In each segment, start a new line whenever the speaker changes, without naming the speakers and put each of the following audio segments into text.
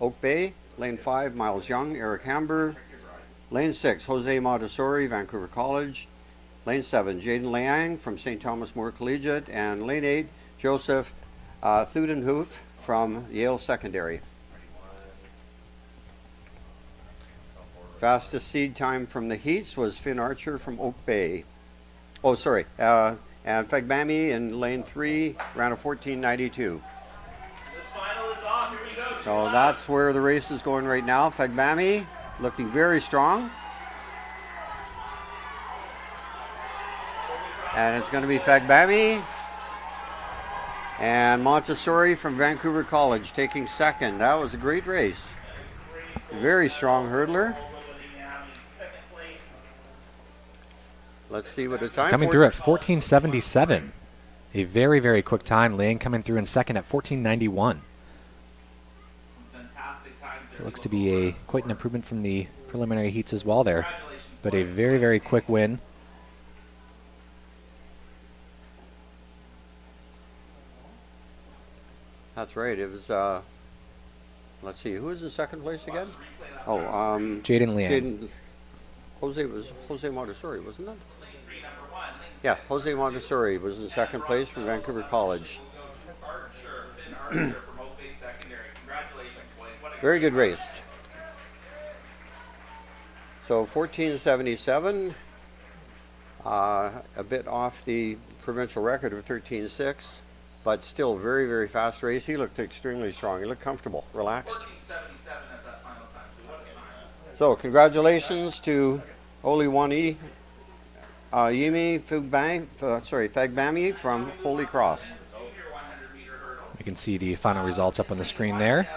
Oak Bay. Lane 5, Miles Young, Eric Hamber. Lane 6, Jose Montessori, Vancouver College. Lane 7, Jaden Liang from St. Thomas More Collegiate. And Lane 8, Joseph Thudenhoef from Yale Secondary. Fastest seed time from the heats was Finn Archer from Oak Bay. Oh, sorry. And Fagbami in lane 3 ran a 14:92.
This final is off. Here we go.
So that's where the race is going right now. Fagbami looking very strong. And it's going to be Fagbami and Montessori from Vancouver College taking second. That was a great race. Very strong hurdler. Let's see what the time
coming through at 14:77. A very, very quick time. Lane coming through in second at 14:91. It looks to be quite an improvement from the preliminary heats as well there. But a very, very quick win.
That's right. It was, let's see, who was in second place again? Oh,
Jaden Liang.
Jose Montessori, wasn't it? Yeah, Jose Montessori was in second place from Vancouver College. Very good race. So 14:77, a bit off the provincial record of 13:06, but still very, very fast race. He looked extremely strong. He looked comfortable, relaxed. So congratulations to Oliwani Yimi Fagbami from Holy Cross.
You can see the final results up on the screen there.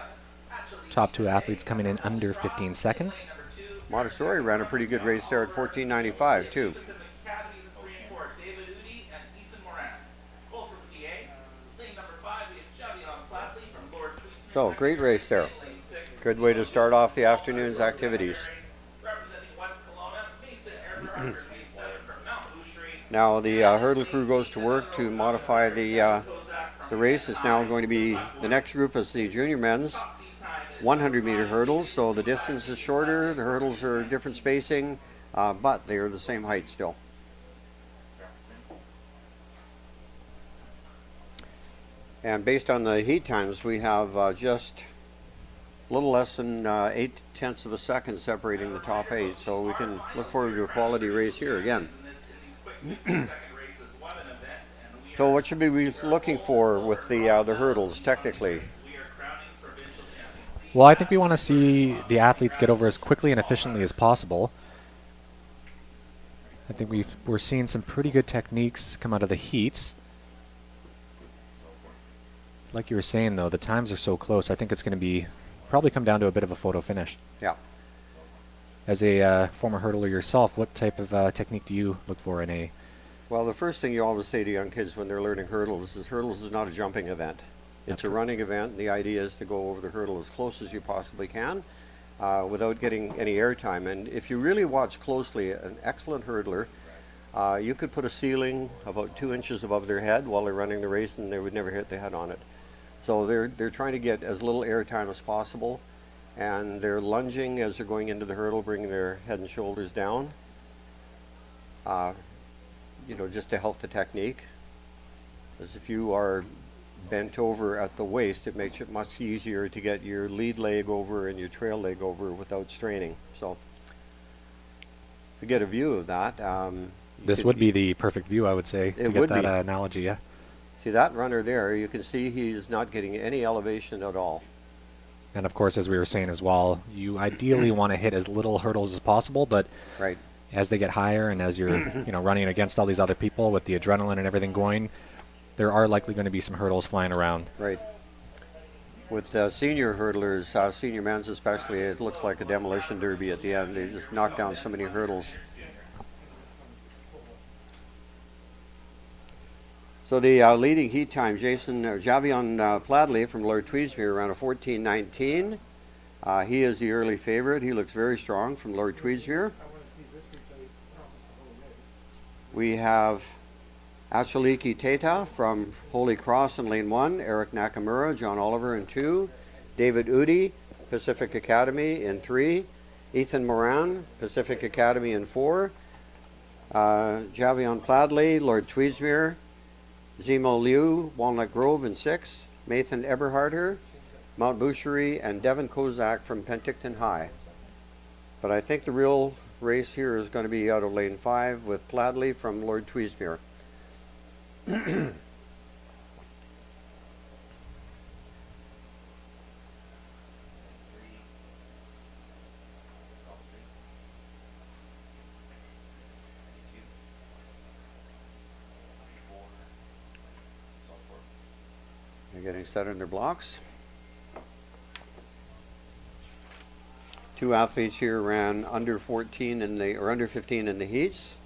Top two athletes coming in under 15 seconds.
Montessori ran a pretty good race there at 14:95 too. So great race there. Good way to start off the afternoon's activities. Now the hurdle crew goes to work to modify the race. It's now going to be, the next group is the junior men's 100-meter hurdles. So the distance is shorter, the hurdles are different spacing, but they are the same height still. And based on the heat times, we have just a little less than 8/10 of a second separating the top 8. So we can look forward to a quality race here again. So what should we be looking for with the hurdles technically?
Well, I think we want to see the athletes get over as quickly and efficiently as possible. I think we're seeing some pretty good techniques come out of the heats. Like you were saying, though, the times are so close. I think it's going to probably come down to a bit of a photo finish.
Yeah.
As a former hurdler yourself, what type of technique do you look for in a...
Well, the first thing you always say to young kids when they're learning hurdles is not a jumping event. It's a running event. The idea is to go over the hurdle as close as you possibly can without getting any airtime. And if you really watch closely, an excellent hurdler, you could put a ceiling about 2 inches above their head while they're running the race and they would never hit their head on it. So they're trying to get as little airtime as possible, and they're lunging as they're going into the hurdle, bringing their head and shoulders down, just to help the technique. As if you are bent over at the waist, it makes it much easier to get your lead leg over and your trail leg over without straining. So to get a view of that,
this would be the perfect view, I would say, to get that analogy, yeah.
See that runner there, you can see he's not getting any elevation at all.
And of course, as we were saying as well, you ideally want to hit as little hurdles as possible, but
right.
As they get higher and as you're running against all these other people with the adrenaline and everything going, there are likely going to be some hurdles flying around.
Right. With senior hurdlers, senior men's especially, it looks like a demolition derby at the end. They just knock down so many hurdles. So the leading heat time, Javion Pladley from Lord Tweedsmuir around a 14:19. He is the early favorite. He looks very strong from Lord Tweedsmuir. We have Achaliki Teta from Holy Cross in lane 1, Eric Nakamura, John Oliver in 2, David Udi, Pacific Academy in 3. Ethan Moran, Pacific Academy in 4. Javion Pladley, Lord Tweedsmuir. Zemo Liu, Walnut Grove in 6. Mathan Eberharder, Mount Boucherie, and Devin Kozak from Penticton High. But I think the real race here is going to be out of lane 5 with Pladley from Lord Tweedsmuir. They're getting set in their blocks. 2 athletes here ran under 14 in the or under 15 in the heats.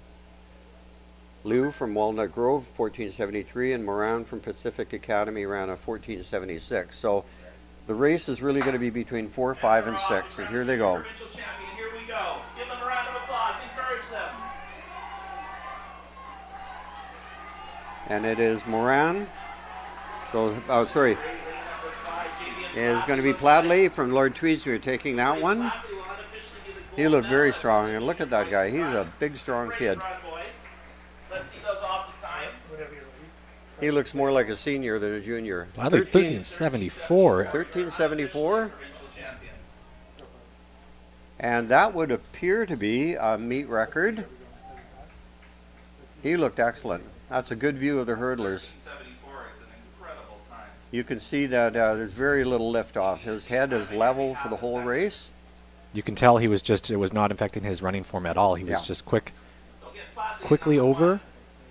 Liu from Walnut Grove 1473 and Moran from Pacific Academy ran a 1476. So the race is really going to be between 4, 5, and 6, and here they go.
Provincial champion, here we go. Give them a round of applause. Encourage them.
And it is Moran. So, oh, sorry. Is going to be Pladley from Lord Tweedsmuir taking that one. He looked very strong, and look at that guy. He's a big, strong kid.
Let's see those awesome times.
He looks more like a senior than a junior.
Pladley 1374.
1374. And that would appear to be a meet record. He looked excellent. That's a good view of the hurdlers. You can see that there's very little lift off. His head is level for the whole race.
You can tell he was just, it was not affecting his running form at all. He was just quickly over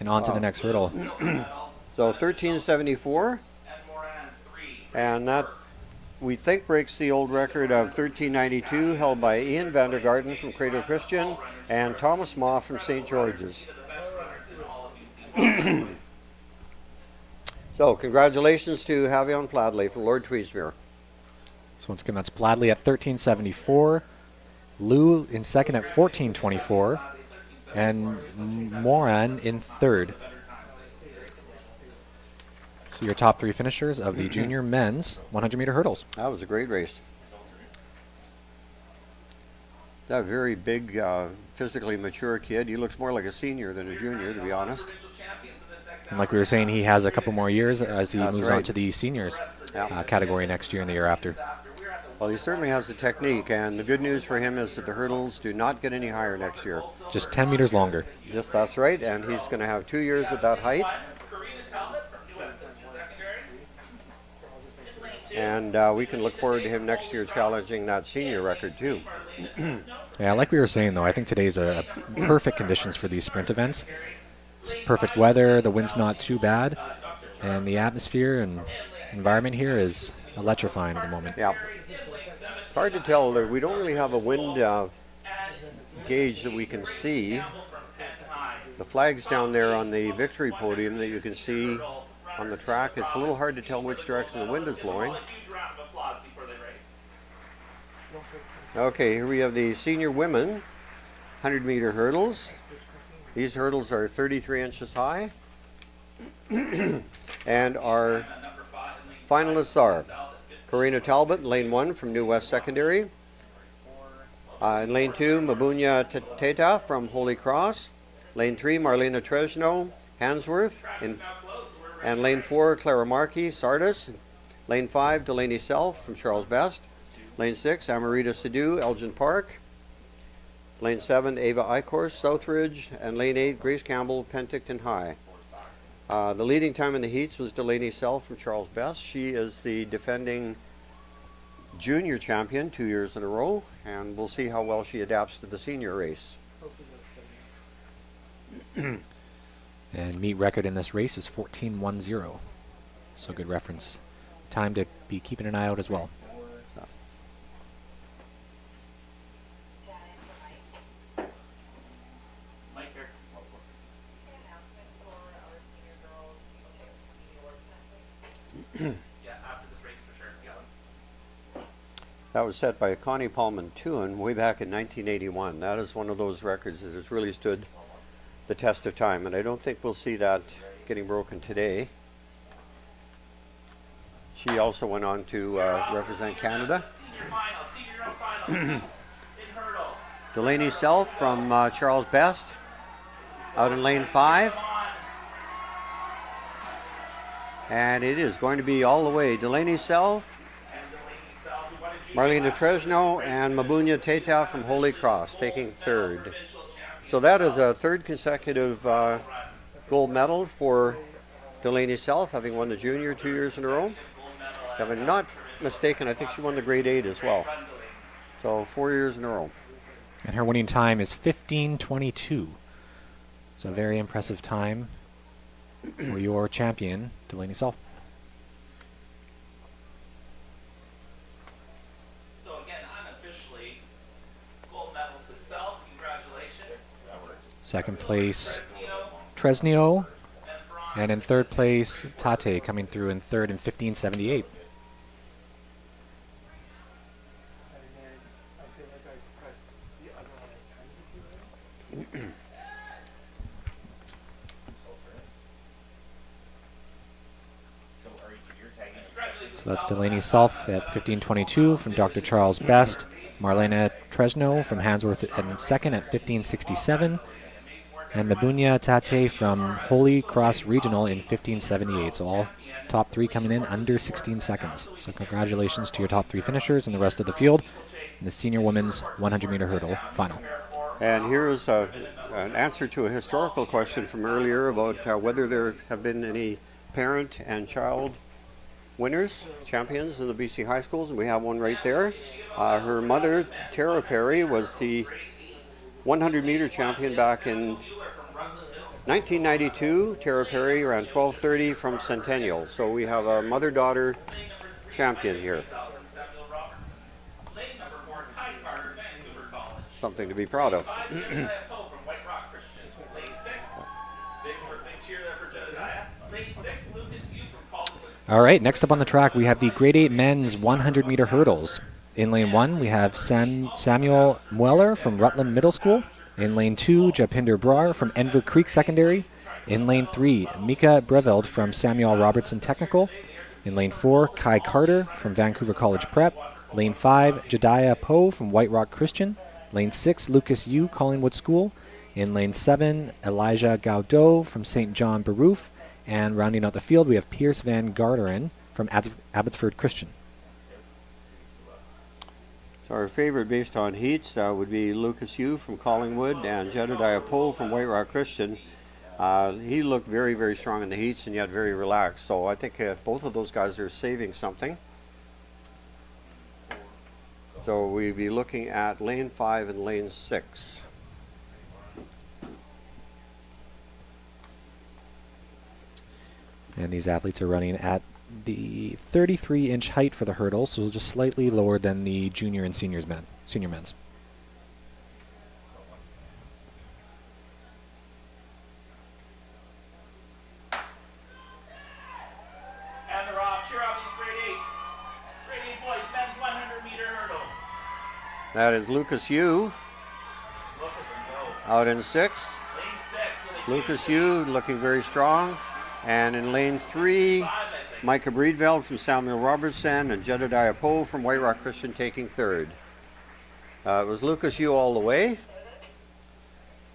and on to the next hurdle.
So 1374. And that, we think, breaks the old record of 1392 held by Ian Vandergarden from Cradle Christian and Thomas Maw from St. George's. So congratulations to Javion Pladley from Lord Tweedsmuir.
So once again, that's Pladley at 1374, Liu in second at 1424, and Moran in third. So your top 3 finishers of the junior men's 100-meter hurdles.
That was a great race. That very big, physically mature kid. He looks more like a senior than a junior, to be honest.
And like we were saying, he has a couple more years as he moves on
right.
to the seniors category next year and the year after.
Well, he certainly has the technique, and the good news for him is that the hurdles do not get any higher next year.
Just 10 meters longer.
Just that's right, and he's going to have 2 years at that height. And we can look forward to him next year challenging that senior record too.
Yeah, like we were saying though, I think today's a perfect conditions for these sprint events. It's perfect weather, the wind's not too bad, and the atmosphere and environment here is electrifying at the moment.
Yeah. It's hard to tell. We don't really have a wind gauge that we can see. The flag's down there on the victory podium that you can see on the track. It's a little hard to tell which direction the wind is blowing. Okay, here we have the senior women 100-meter hurdles. These hurdles are 33 inches high. And our finalists are Karina Talbot in lane 1 from New West Secondary. In lane 2, Mabunya Teta from Holy Cross. Lane 3, Marlena Tresno, Hansworth. And lane 4, Clara Markey, Sardis. Lane 5, Delaney Self from Charles Best. Lane 6, Amarita Sidhu, Elgin Park. Lane 7, Ava Eichhorst, Southridge. And lane 8, Grace Campbell, Penticton High. The leading time in the heats was Delaney Self from Charles Best. She is the defending junior champion 2 years in a row, and we'll see how well she adapts to the senior race.
And meet record in this race is 14:10. So good reference. Time to be keeping an eye out as well.
That was set by Connie Paulman Tuin way back in 1981. That is one of those records that has really stood the test of time, and I don't think we'll see that getting broken today. She also went on to represent Canada.
Senior final, senior girls final in hurdles.
Delaney Self from Charles Best out in lane 5. And it is going to be all the way. Delaney Self, Marlena Tresno, and Mabunya Teta from Holy Cross taking third. So that is a third consecutive gold medal for Delaney Self, having won the junior 2 years in a row. If I'm not mistaken, I think she won the grade 8 as well. So 4 years in a row.
And her winning time is 15:22. So a very impressive time for your champion, Delaney Self.
So again, unofficially, gold medal to Self. Congratulations.
Second place, Tresnio. And in third place, Tate coming through in third in 15:78. So that's Delaney Self at 15:22 from Dr. Charles Best. Marlena Tresno from Handsworth in second at 15:67. And Mabunya Tate from Holy Cross Regional in 15:78. So all top three coming in under 16 seconds. So congratulations to your top three finishers and the rest of the field in the senior women's 100-meter hurdle final.
And here is an answer to a historical question from earlier about whether there have been any parent and child winners, champions in the BC high schools, and we have one right there. Her mother, Tara Perry, was the 100-meter champion back in 1992. Tara Perry ran 12:30 from Centennial. So we have a mother-daughter champion here. Something to be proud of.
All right, next up on the track, we have the grade 8 men's 100-meter hurdles. In lane 1, we have Samuel Mueller from Rutland Middle School. In lane 2, Japinder Brar from Enver Creek Secondary. In lane 3, Mika Breveld from Samuel Robertson Technical. In lane 4, Kai Carter from Vancouver College Prep. Lane 5, Jediah Poe from White Rock Christian. Lane 6, Lucas Yu, Collingwood School. In lane 7, Elijah Gaudeau from St. John Baruch. And rounding out the field, we have Pierce Van Garderen from Abbotsford Christian.
So our favorite based on heats would be Lucas Yu from Collingwood and Jedediah Poe from White Rock Christian. He looked very, very strong in the heats and yet very relaxed. So I think both of those guys are saving something. So we'd be looking at lane 5 and lane 6.
And these athletes are running at the 33-inch height for the hurdle, so just slightly lower than the junior and senior men's.
And they're off. Cheer on these grade 8s. Grade 8 boys, men's 100-meter hurdles.
That is Lucas Yu
Look at them go.
out in 6.
Lane 6. with a
Lucas
huge
Yu looking very strong. And in lane 3,
5, I think.
Micah Breedveld from Samuel Robertson and Jedediah Poe from White Rock Christian taking third. It was Lucas Yu all the way.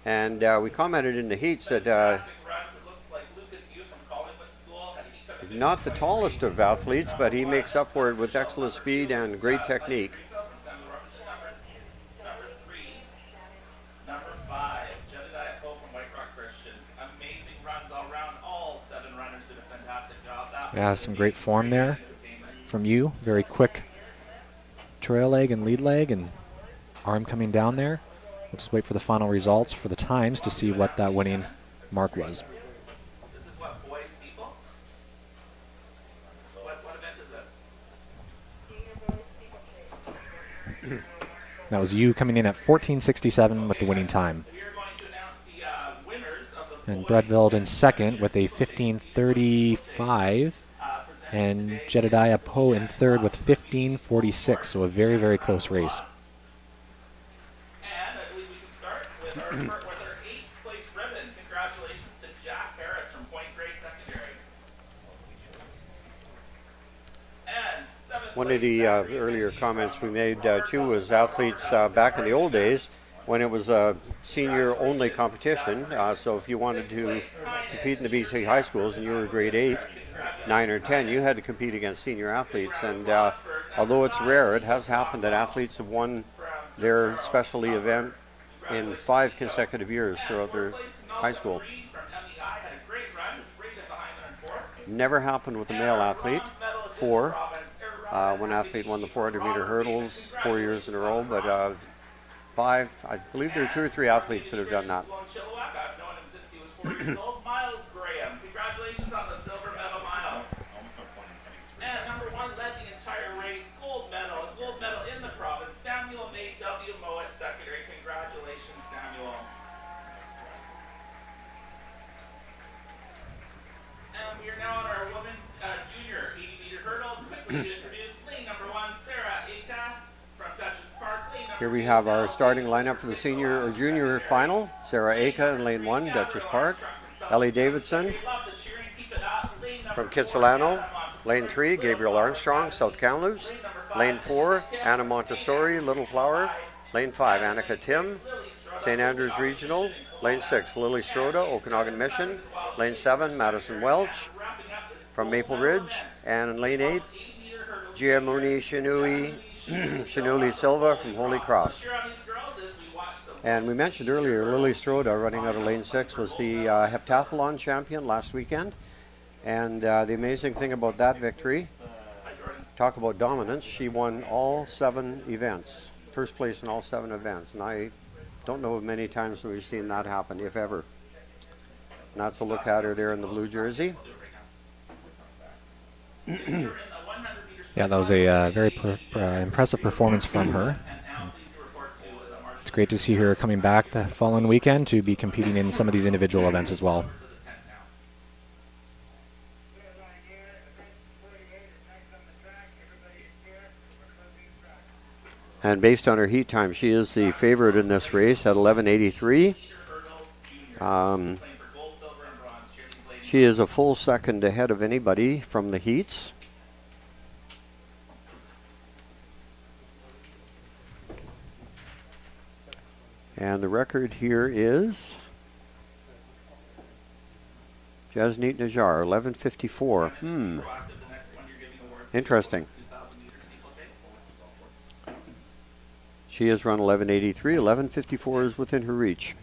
And we commented in the heats that
Classic runs. It looks like Lucas Yu from Collingwood School. And he took a
he's not the tallest of athletes, but he makes up for it with excellent speed and great technique.
from Samuel Robertson. Number 3. Number 5. Jedediah Poe from White Rock Christian. Amazing runs all around. All 7 runners did a fantastic job. That
Yeah, some great form there from you. Very quick trail leg and lead leg and arm coming down there. We'll just wait for the final results for the times to see what that winning mark was.
This is what boys people. What event is this?
That was you coming in at 14:67 with the winning time.
We are going to announce the winners of the
And Breadveld in second with a 15:35. And Jedediah Poe in third with 15:46. So a very, very close race.
And I believe we can start with our 8th place ribbon. Congratulations to Jack Harris from Point Grey Secondary.
One of the earlier comments we made too was athletes back in the old days when it was a senior-only competition. So if you wanted to compete in the BC high schools and you were grade 8, 9, or 10, you had to compete against senior athletes. And although it's rare, it has happened that athletes have won their specialty event in 5 consecutive years throughout their high school. Never happened with a male athlete. 4. One athlete won the 400-meter hurdles 4 years in a row, but 5, I believe there are 2 or 3 athletes that have done that.
Miles Graham, congratulations on the silver medal, Miles. And number 1 led the entire race, gold medal in the province. Samuel May W. Mowat secondary. Congratulations, Samuel. And we are now on our women's junior 80-meter hurdles. Quickly to introduce lane number 1, Sarah Ika from Duchess Park.
Here we have our starting lineup for the senior or junior final. Sarah Ika in lane 1, Duchess Park. Ellie Davidson from Kitsilano. Lane 3, Gabriel Armstrong, South Kamloops. Lane 4, Anna Montessori, Little Flower. Lane 5, Annika Tim, St. Andrews Regional. Lane 6, Lily Stroda, Okanagan Mission. Lane 7, Madison Welch from Maple Ridge. And in lane 8, Giamuni Shinuli Silva from Holy Cross. And we mentioned earlier, Lily Stroda, running out of lane 6, was the heptathlon champion last weekend. And the amazing thing about that victory, talk about dominance, she won all 7 events. First place in all 7 events. And I don't know of many times we've seen that happen, if ever. And that's a look at her there in the blue jersey.
Yeah, that was a very impressive performance from her. It's great to see her coming back the following weekend to be competing in some of these individual events as well.
And based on her heat time, she is the favorite in this race at 11:83. She is a full second ahead of anybody from the heats. And the record here is Jasneet Najjar, 11:54. Interesting. She has run 11:83. 11:54 is within her reach.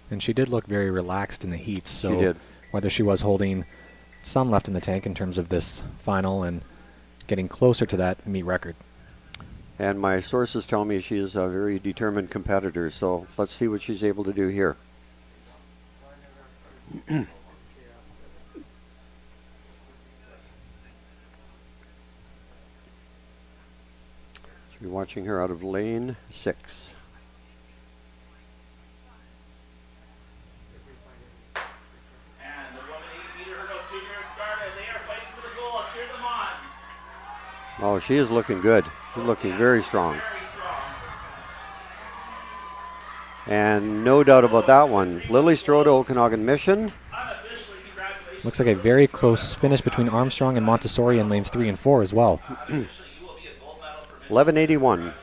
And she did look very relaxed in the heats. So
she did.
Whether she was holding some left in the tank in terms of this final and getting closer to that meet record.
And my sources tell me she is a very determined competitor, so let's see what she's able to do here. Should be watching her out of lane 6.
And the women 80-meter hurdle juniors started. They are fighting for the goal. Cheer them on.
Oh, she is looking good. She's looking very strong. And no doubt about that one. Lily Stroda, Okanagan Mission.
Looks like a very close finish between Armstrong and Montessori in lanes 3 and 4 as well.
11:81.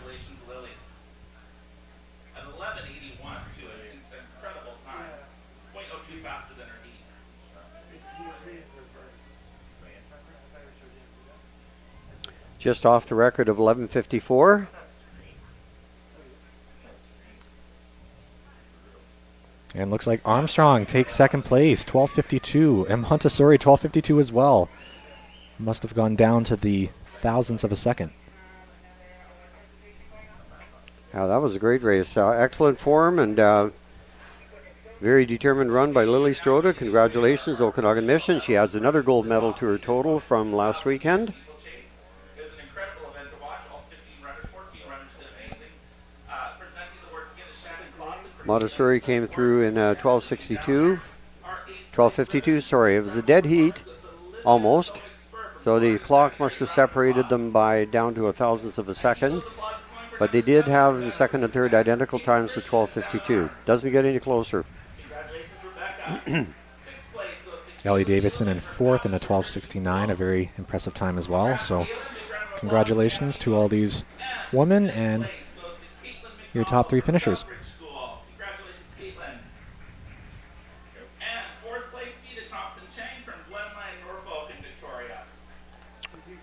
Just off the record of 11:54.
And looks like Armstrong takes second place, 12:52, and Montessori 12:52 as well. Must have gone down to the thousandths of a second.
Yeah, that was a great race. Excellent form and very determined run by Lily Stroda. Congratulations, Okanagan Mission. She adds another gold medal to her total from last weekend. Montessori came through in 12:52, sorry. It was a dead heat, almost. So the clock must have separated them by down to a thousandth of a second. But they did have the second and third identical times to 12:52. Doesn't get any closer.
Ellie Davidson in fourth in a 12:69, a very impressive time as well. So congratulations to all these women and your top 3 finishers.
Congratulations, Caitlin. And fourth place, Vita Thompson-Chang from Glenline, Norfolk in Victoria.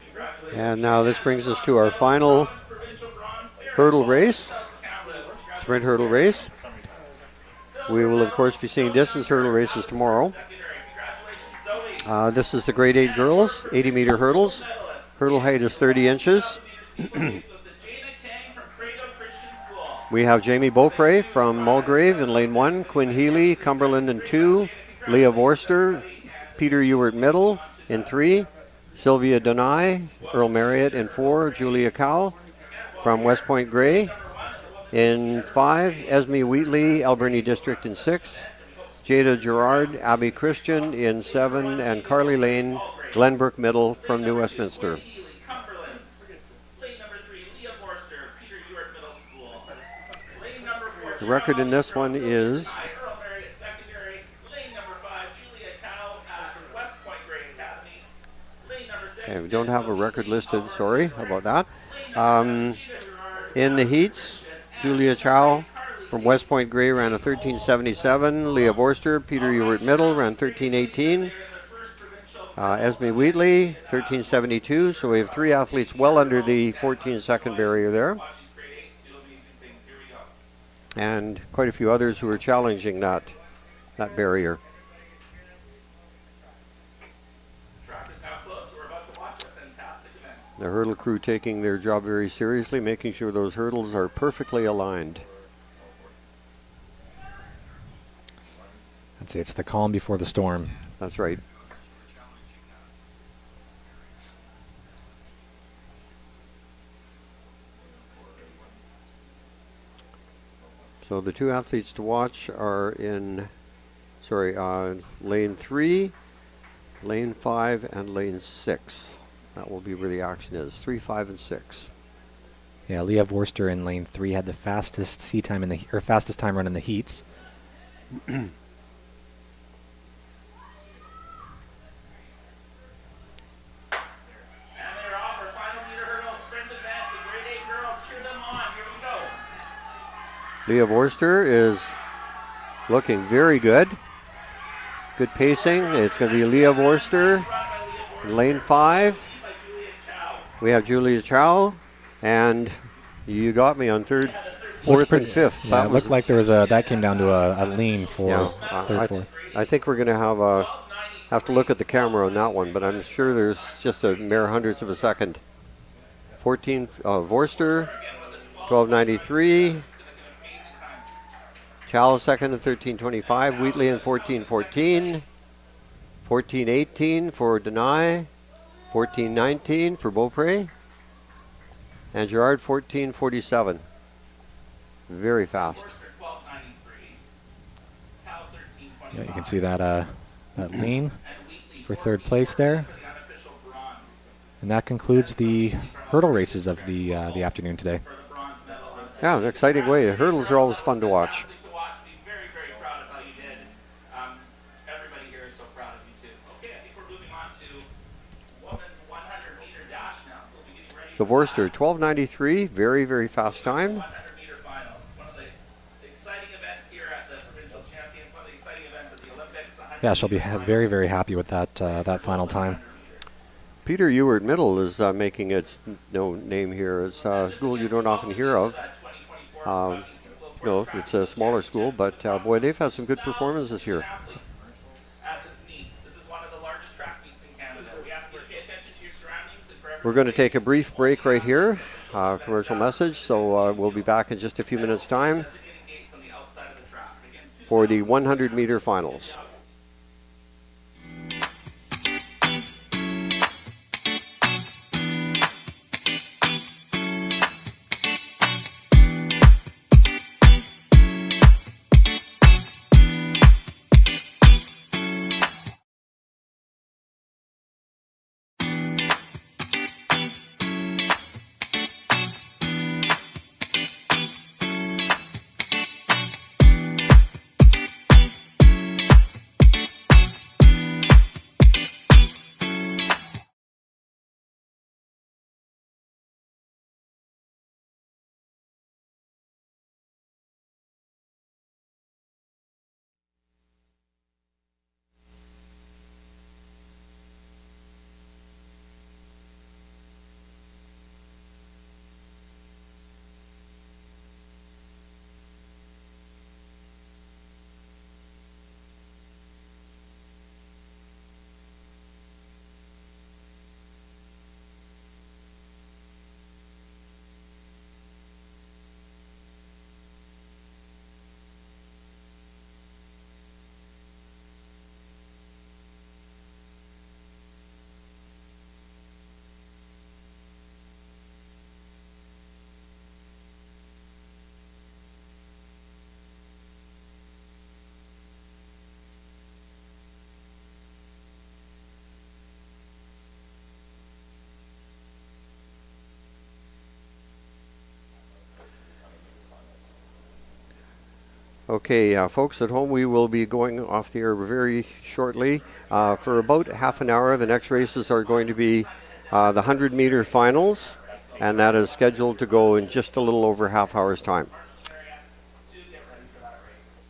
Congratulations.
And now this brings us to our final hurdle race, sprint hurdle race. We will, of course, be seeing distance hurdle races tomorrow. This is the grade 8 girls, 80-meter hurdles. Hurdle height is 30 inches. We have Jamie Beaupre from Mulgrave in lane 1, Quinn Healy, Cumberland in 2, Leah Vorster, Peter Ewart Middle in 3, Sylvia Donai, Earl Marriott in 4, Julia Cow from West Point Grey in 5, Esme Wheatley, Alberni District in 6, Jada Gerard, Abby Christian in 7, and Carly Lane, Glenbrook Middle from New Westminster. The record in this one is okay, we don't have a record listed, sorry about that. In the heats, Julia Chow from West Point Grey ran a 13:77. Leah Vorster, Peter Ewart Middle ran 13:18. Esme Wheatley, 13:72. So we have 3 athletes well under the 14-second barrier there. And quite a few others who are challenging that barrier. The hurdle crew taking their job very seriously, making sure those hurdles are perfectly aligned.
I'd say it's the calm before the storm.
That's right. So the 2 athletes to watch are in, lane 3, lane 5, and lane 6. That will be where the action is, 3, 5, and 6.
Yeah, Leah Vorster in lane 3 had the fastest fastest time run in the heats.
And they're off our final meter hurdle sprint event. The grade 8 girls, cheer them on. Here we go.
Leah Vorster is looking very good. Good pacing. It's going to be Leah Vorster in lane 5. We have Julia Chow, and you got me on 3rd, 4th, and 5th.
Yeah, it looked like there was that came down to a lean for 3rd, 4th.
I think we're going to have to look at the camera on that one, but I'm sure there's just a mere hundredths of a second. 14, Vorster, 12:93. Chow second at 13:25. Wheatley in 14:14. 14:18 for Denai. 14:19 for Beaupre. And Gerard 14:47. Very fast.
Yeah, you can see that lean for 3rd place there. And that concludes the hurdle races of the afternoon today.
Yeah, an exciting way. The hurdles are always fun to watch. So Vorster, 12:93, very, very fast time.
Yeah, she'll be very, very happy with that final time.
Peter Ewart Middle is making its name here. It's a school you don't often hear of. It's a smaller school, but boy, they've had some good performances here. We're going to take a brief break right here, commercial message, so we'll be back in just a few minutes' time for the 100-meter finals. Okay, folks at home, we will be going off the air very shortly. For about half an hour, the next races are going to be the 100-meter finals, and that is scheduled to go in just a little over half hour's time.
To get ready for that race.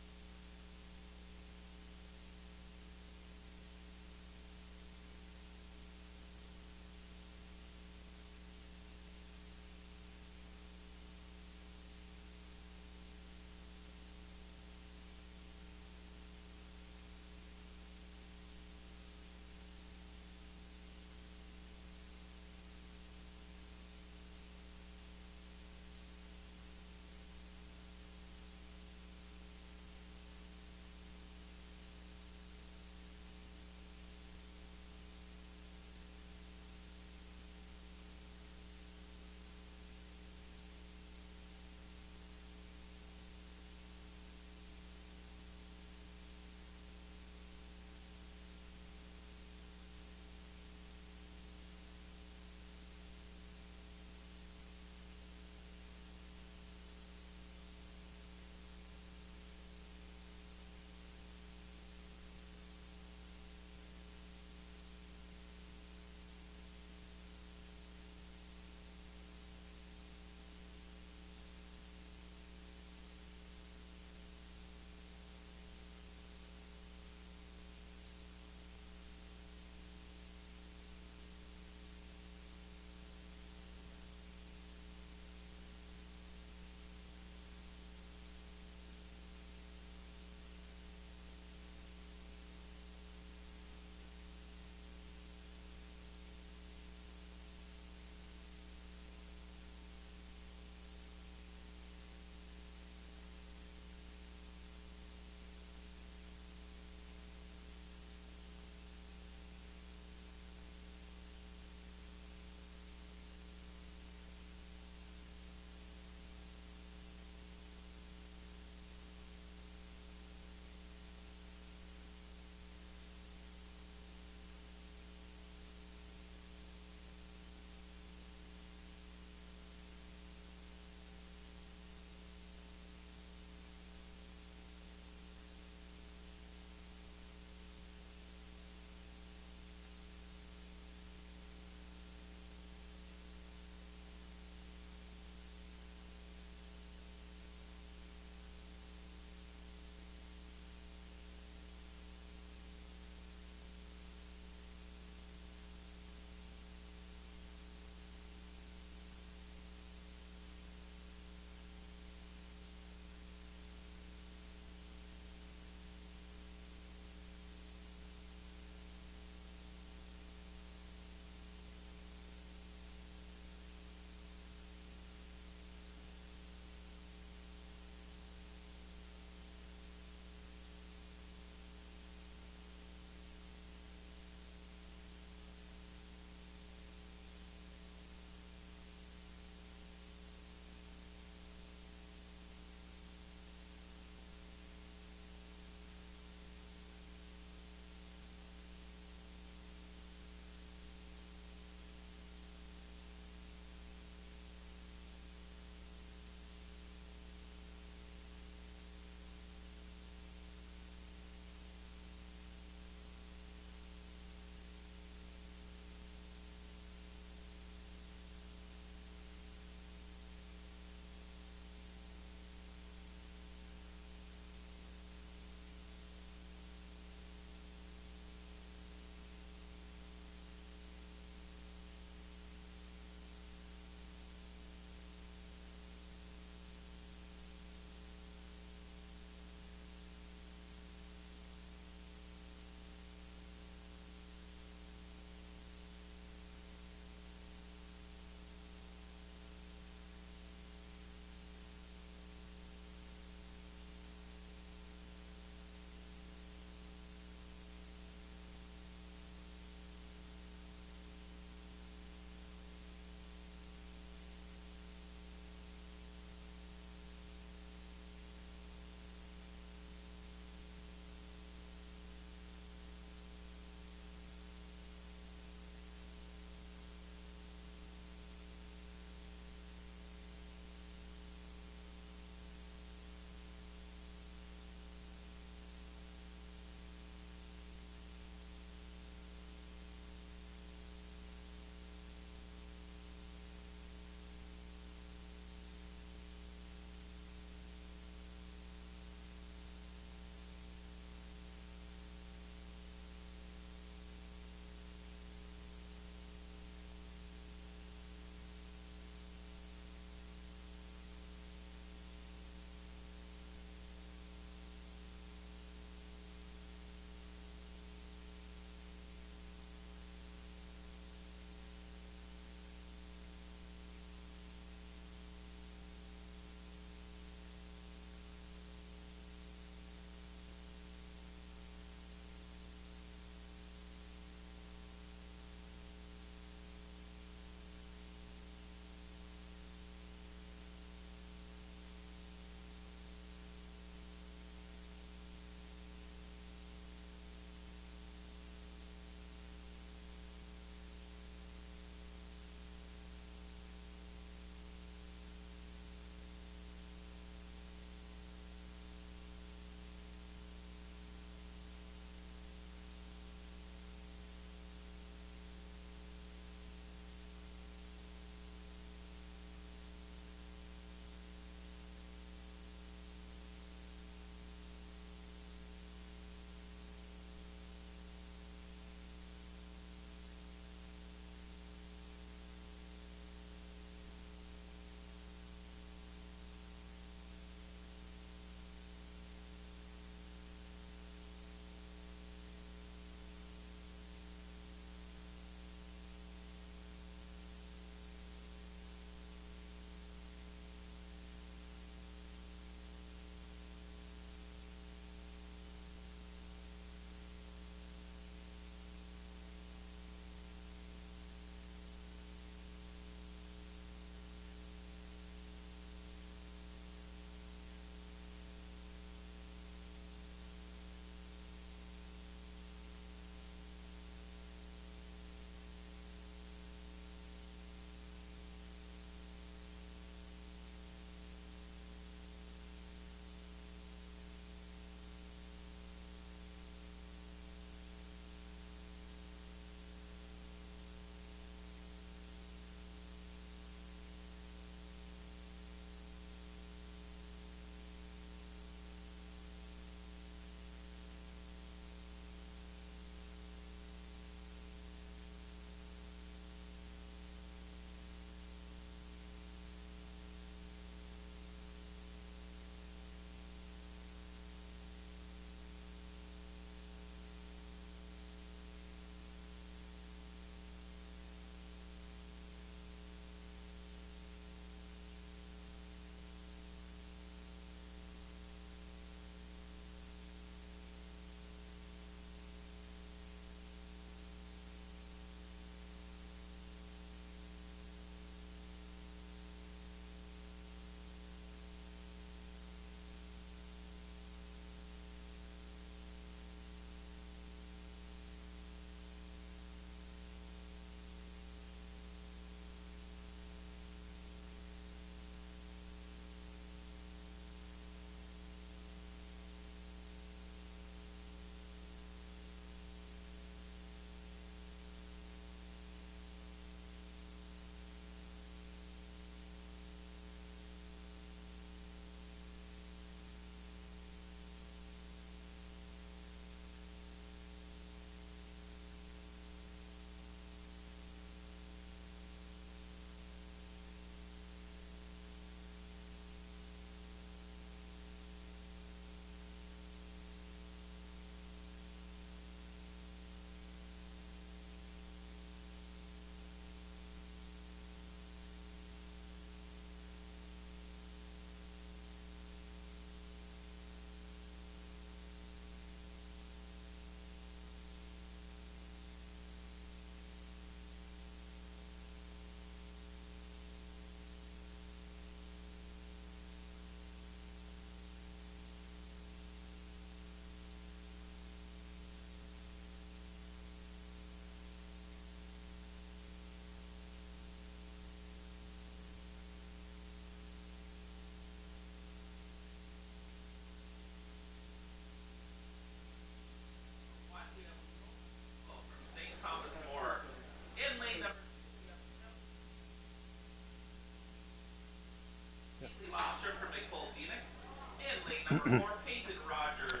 Number 4, Peyton Rogers.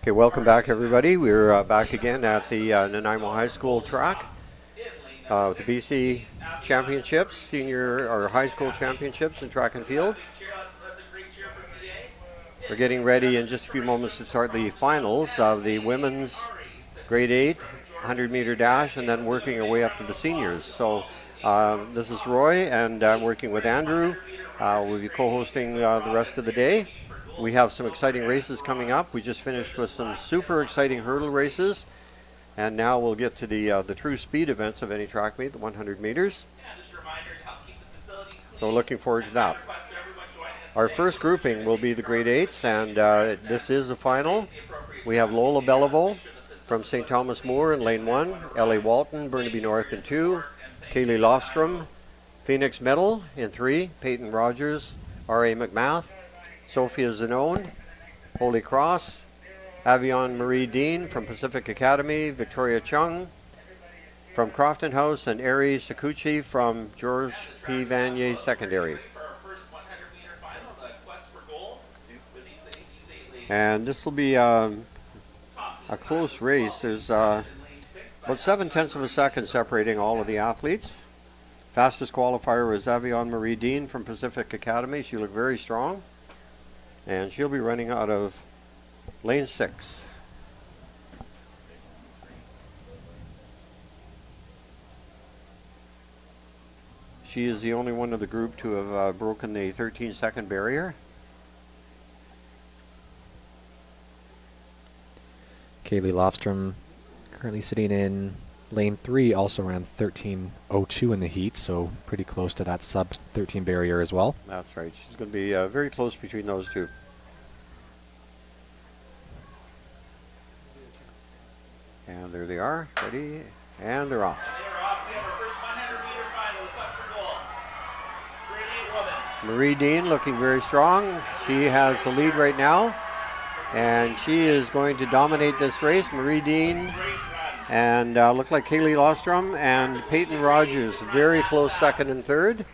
Okay, welcome back, everybody. We're back again at the Nanaimo High School track with the BC Championships, senior or high school championships in track and field.
That's a great cheer for PA.
We're getting ready in just a few moments to start the finals of the women's grade 8 100-meter dash, and then working our way up to the seniors. So this is Roy, and I'm working with Andrew. We'll be co-hosting the rest of the day. We have some exciting races coming up. We just finished with some super exciting hurdle races, and now we'll get to the true speed events of any track meet, the 100 meters.
Just a reminder to help keep the facility clean.
So looking forward to that.
Request to everyone joining us
Our
today.
first grouping will be the grade 8s, and this is the final. We have Lola Belleville from St. Thomas More in lane 1, Ellie Walton, Burnaby North in 2, Kaylee Lofstrom, Phoenix Middle in 3, Peyton Rogers, R.A. McMath, Sophia Zanone, Holy Cross, Avion Marie Dean from Pacific Academy, Victoria Chung from Crofton House, and Ari Sakuchi from George P. Vanier Secondary.
For our first 100-meter final, the quest for gold with these eight ladies.
And this will be a close race. There's about 0.7 of a second separating all of the athletes. Fastest qualifier was Avion Marie Dean from Pacific Academy. She looked very strong, and she'll be running out of lane 6. She is the only one of the group to have broken the 13-second barrier.
Kaylee Lofstrom currently sitting in lane 3, also around 13:02 in the heat, so pretty close to that sub 13 barrier as well.
That's right. She's going to be very close between those two. And there they are, ready, and they're off.
They're off. We have our first 100-meter final, the quest for gold. Grade 8 women.
Marie Dean looking very strong. She has the lead right now, and she is going to dominate this race. Marie Dean
Great run.
and looks like Kaylee Lostrom and Peyton Rogers, very close second and third.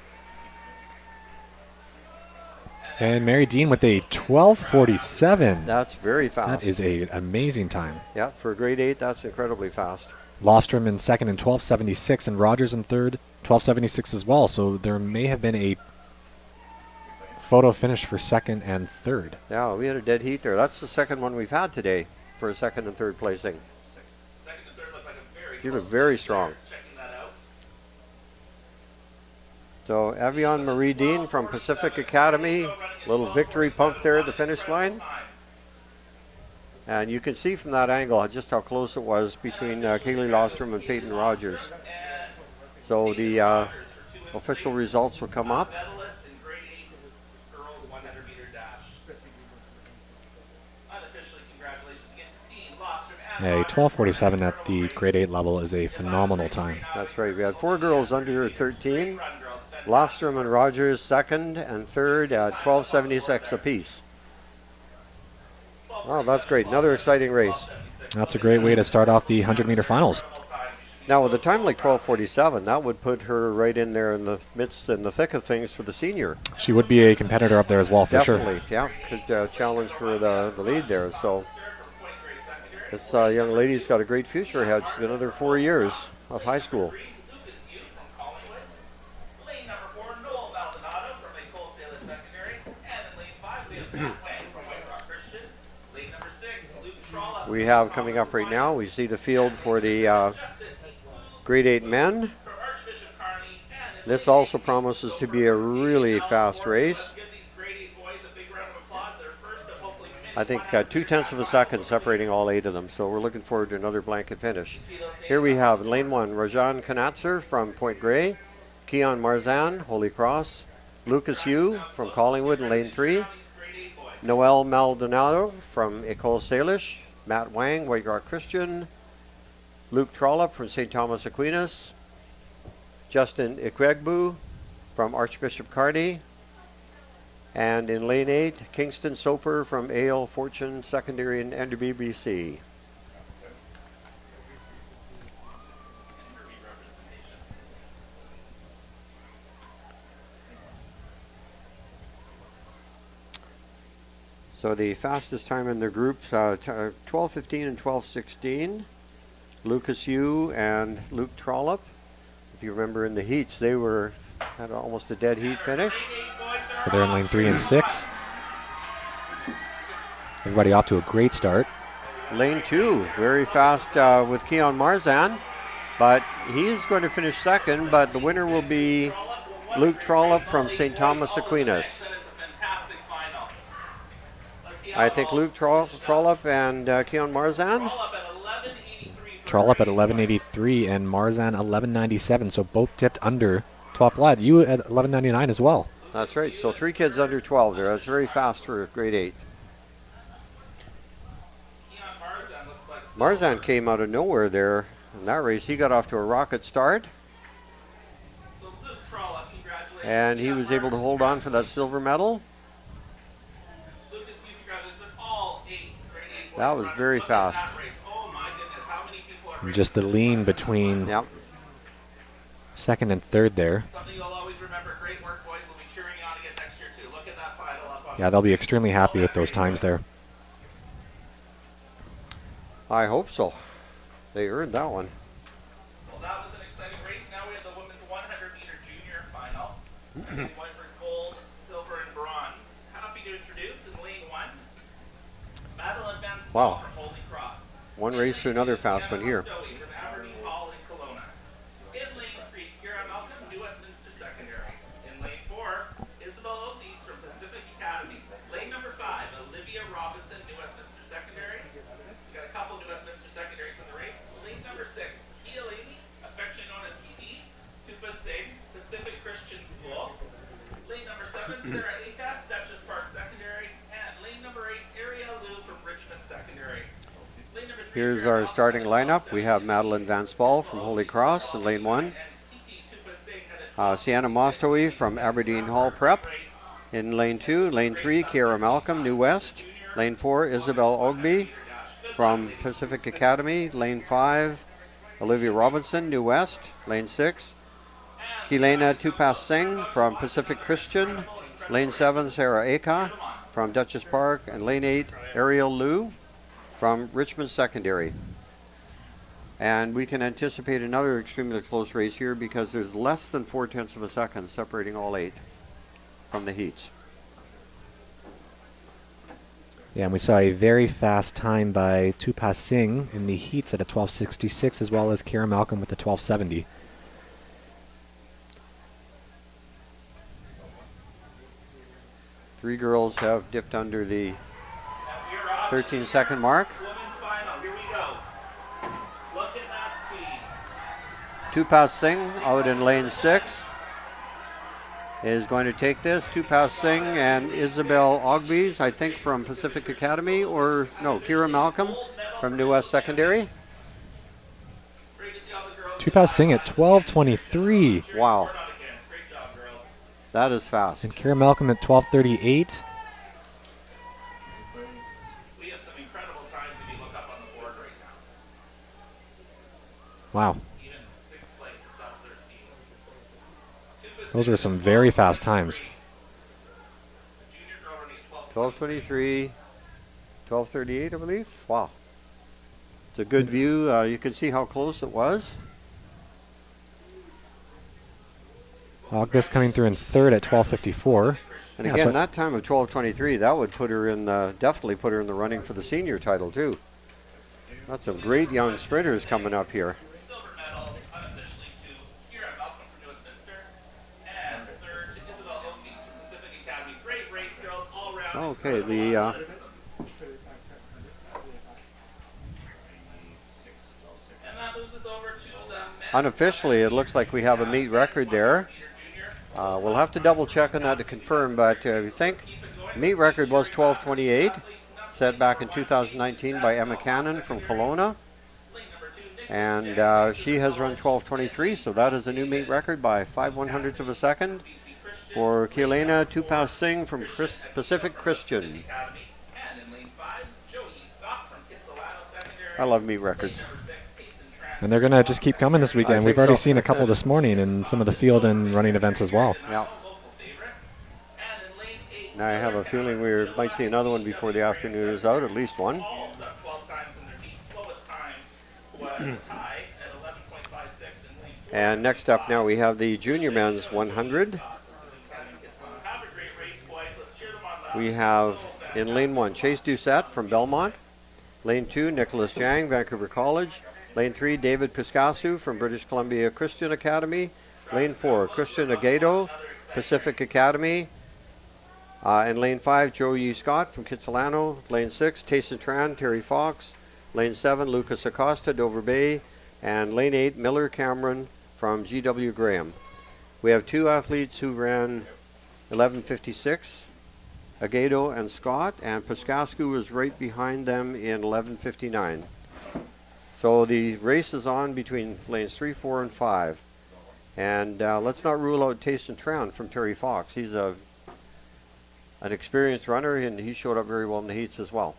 And Mary Dean with a 12:47.
That's very fast.
That is an amazing time.
Yeah, for grade 8, that's incredibly fast.
Lofstrom in second in 12:76, and Rogers in third, 12:76 as well. So there may have been a photo finish for second and third.
Yeah, we had a dead heat there. That's the second one we've had today for second and third placing.
Second and third look like a very
You look
close
very
finish
strong.
there. Checking that out.
So Avion Marie Dean from Pacific Academy, little victory pump there at the finish line. And you can see from that angle just how close it was between Kaylee Lostrom and Peyton Rogers. So the official results will come up.
Medalists in grade 8 girls 100-meter dash. Unofficially, congratulations again to Dean, Lostrom, and
A 12:47 at the grade 8 level is a phenomenal time.
That's right. We had 4 girls under 13.
run girls.
Lofstrom and Rogers second and third at 12:76 apiece. Oh, that's great. Another exciting race.
That's a great way to start off the 100-meter finals.
Now, with a time like 12:47, that would put her right in there in the midst and the thick of things for the senior.
She would be a competitor up there as well, for sure.
Definitely, yeah. Could challenge for the lead there. So this young lady's got a great future ahead. She's got another 4 years of high school.
Lucas Hughes from Collingwood. Lane number 4, Noel Maldonado from Nicole Sailor Secondary. And in lane 5, we have Matt Wang from White Rock Christian. Lane number 6, Luke Trollop.
We have coming up right now, we see the field for the
Justin
grade 8 men.
from Archbishop Carney. And in
This also promises to be a really fast race.
give these grade 8 boys a big round of applause. They're first of hopefully many.
I think 0.2 of a second separating all 8 of them. So we're looking forward to another blanket finish. Here we have in lane 1, Rajan Kanatser from Point Grey, Keon Marzan, Holy Cross, Lucas Yu from Collingwood in lane 3,
These grade 8 boys.
Noel Maldonado from Ecole Salish, Matt Wang, White Rock Christian, Luke Trollop from St. Thomas Aquinas, Justin Ikwegbu from Archbishop Carney, and in lane 8, Kingston Soper from AL Fortune Secondary in Enderby, BC. So the fastest time in their groups, 12:15 and 12:16. Lucas Yu and Luke Trollope. If you remember in the heats, they had almost a dead heat finish.
So they're in lane 3 and 6. Everybody off to a great start.
Lane 2, very fast with Keon Marzan, but he's going to finish second, but the winner will be Luke Trollope from St. Thomas Aquinas. I think Luke Trollope and Keon Marzan.
Trollope at 11:83 and Marzan 11:97, so both tipped under 12 flat. You at 11:99 as well.
That's right, so 3 kids under 12 there. That's very fast for grade 8. Marzan came out of nowhere there in that race. He got off to a rocket start. And he was able to hold on for that silver medal. That was very fast.
And just the lean between second and third there. Yeah, they'll be extremely happy with those times there.
I hope so. They earned that one.
Well, that was an exciting race. Now we have the women's 100-meter junior final. Went for gold, silver, and bronze. Happy to introduce in lane 1, Madeline Van Staal from Holy Cross.
One race to another fast one here.
From Aberdeen Hall in Kelowna. In lane 3, Kira Malcolm, New Westminster Secondary. In lane 4, Isabel Oakley's from Pacific Academy. Lane number 5, Olivia Robinson, New Westminster Secondary. We got a couple New Westminster Secondaries in the race. Lane number 6, Kia Lady, affectionately known as Kiki, Tupa Singh, Pacific Christian School. Lane number 7, Sarah Ika, Duchess Park Secondary. And lane number 8, Ariel Liu from Richmond Secondary. Lane number 3,
Here's our starting lineup. We have Madeline Van Staal from Holy Cross in lane 1. Sienna Mostowy from Aberdeen Hall Prep in lane 2. Lane 3, Kiara Malcolm, New West. Lane 4, Isabel Ogby from Pacific Academy. Lane 5, Olivia Robinson, New West. Lane 6, Kilena Tupas Singh from Pacific Christian. Lane 7, Sarah Aka from Duchess Park. And lane 8, Ariel Liu from Richmond Secondary. And we can anticipate another extremely close race here because there's less than 0.4 of a second separating all 8 from the heats.
Yeah, and we saw a very fast time by Tupas Singh in the heats at a 12:66, as well as Kira Malcolm with a 12:70.
Three girls have dipped under the 13-second mark.
women's final. Here we go. Look at that speed.
Tupas Singh out in lane 6 is going to take this. Tupas Singh and Isabel Ogby's, I think, from Pacific Academy, or no, Kira Malcolm from New West Secondary.
Great to see all the girls.
Tupas Singh at 12:23,
Wow,
Great job, girls.
that is fast.
and Kira Malcolm at 12:38.
We have some incredible times if you look up on the board right now.
Wow,
Even 6th place is sub 13.
those were some very fast times.
Junior girl running at
12:23, 12:38, I believe. Wow. It's a good view. You can see how close it was.
Ogby's coming through in third at 12:54.
And
Yeah,
again,
so-
that time of 12:23, that would put her in, definitely put her in the running for the senior title too. That's some great young sprinters coming up here.
silver medal unofficially to Kira Malcolm from New Westminster. And third to Isabel Oakbeats from Pacific Academy. Great race, girls, all around.
Okay, the
And that moves us over to the men's
unofficially, it looks like we have a meet record there.
junior.
We'll have to double check on that to confirm, but I think meet record was 12:28, set back in 2019 by Emma Cannon from Kelowna. And she has run 12:23, so that is a new meet record by 5/100ths of a second for Kilena Tupas Singh from Pacific Christian.
And in lane 5, Joey Scott from Kitsilano Secondary.
I love meet records.
Number 6, Tayson Tran.
And they're going to just keep coming this weekend.
think
We've already
so.
seen a couple this morning in some of the field and running events as well.
Yeah.
Local favorite. And in lane 8,
And I have a feeling we might see another one before the afternoon is out, at least one.
All set 12 times in their heat. Slowest time was a tie at 11.56 in lane 4.
And next up now we have the junior men's 100.
Have a great race, boys. Let's cheer them on loud.
We have in lane 1 Chase Doucette from Belmont. Lane 2 Nicholas Jang, Vancouver College. Lane 3 David Piscasu from British Columbia Christian Academy. Lane 4 Christian Agato, Pacific Academy. In lane 5 Joe Yee Scott from Kitsilano. Lane 6 Tayson Tran, Terry Fox. Lane 7 Lucas Acosta, Dover Bay. And lane 8 Miller Cameron from GW Graham. We have 2 athletes who ran 11:56. Agato and Scott, and Piscascu is right behind them in 11:59. So the race is on between lanes 3, 4, and 5. And let's not rule out Tayson Tran from Terry Fox. He's an experienced runner, and he showed up very well in the heats as well.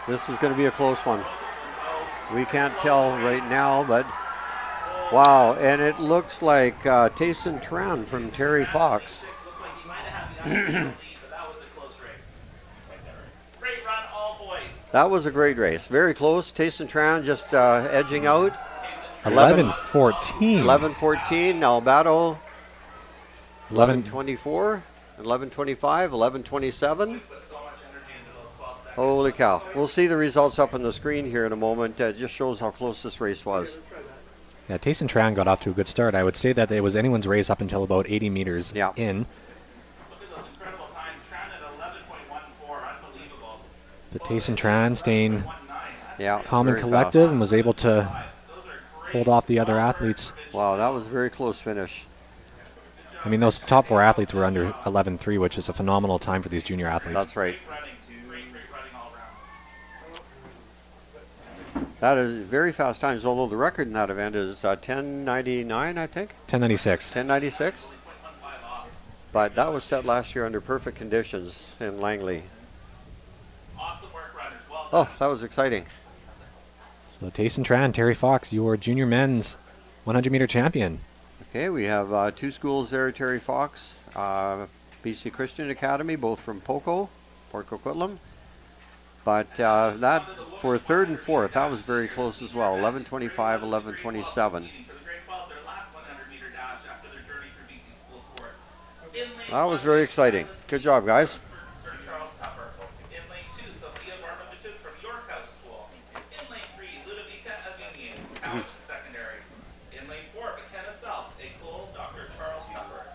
This is going to be a close one. We can't tell right now, but wow. And it looks like Tayson Tran from Terry Fox. That was a great race. Very close. Tayson Tran just edging out.
11:14.
11:14. Albato
11.
11:24. 11:25. 11:27. Holy cow. We'll see the results up on the screen here in a moment. It just shows how close this race was.
Yeah, Tayson Tran got off to a good start. I would say that it was anyone's race up until about 80 meters in.
Look at those incredible times. Tran at 11.14. Unbelievable.
But Tayson Tran staying calm and
very
collective
fast.
and was able to
Those are great.
hold off the other athletes.
Wow, that was a very close finish.
I mean, those top 4 athletes were under 11:3, which is a phenomenal time for these junior athletes.
That's right.
Great running, great running all around.
That is very fast times, although the record in that event is 10:99, I think.
10:96.
10:96. But that was set last year under perfect conditions in Langley.
Awesome work, runners. Well done.
Oh, that was exciting.
So Tayson Tran, Terry Fox, your junior men's 100-meter champion.
Okay, we have 2 schools there, Terry Fox, BC Christian Academy, both from Poco, Port Coquitlam. But that for 3rd and 4th, that was very close as well, 11:25, 11:27.
For the grade 12s, their last 100-meter dash after their journey through BC school sports. In lane
That was
1,
very exciting. Good job, guys.
Sir Charles Tupper. In lane 2, Sophia Barbabatuk from York House School. In lane 3, Ludovica Avigny, College and Secondary. In lane 4, McKenna Self, a cool Dr. Charles Tupper.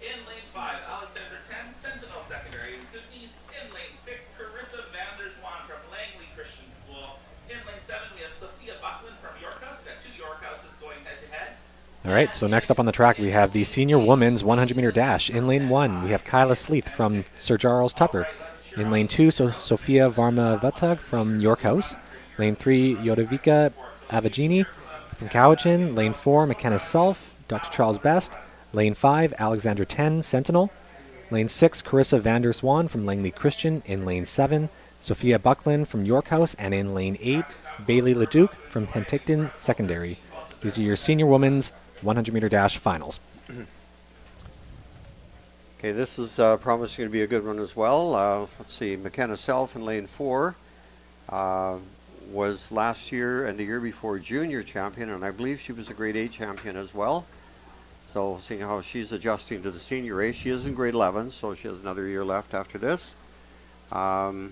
In lane 5, Alexander 10, Sentinel Secondary. Goodnies. In lane 6, Carissa Vanderswan from Langley Christian School. In lane 7, we have Sophia Buckland from York House. We've got 2 York Houses going head to head.
All right, so next up on the track, we have the senior women's 100-meter dash. In lane 1, we have Kyla Sleeth from Sir Charles Tupper. In lane 2, Sophia Varma-Vatag from York House. Lane 3, Yodovica Avagini from Cowichan. Lane 4, McKenna Self, Dr. Charles Best. Lane 5, Alexander 10, Sentinel. Lane 6, Carissa Vanderswan from Langley Christian. In lane 7, Sophia Buckland from York House. And in lane 8, Bailey Leduc from Penticton Secondary. These are your senior women's 100-meter dash finals.
Okay, this is promising to be a good one as well. Let's see, McKenna Self in lane 4 was last year and the year before junior champion, and I believe she was a grade 8 champion as well. So seeing how she's adjusting to the senior race. She is in grade 11, so she has another year left after this. I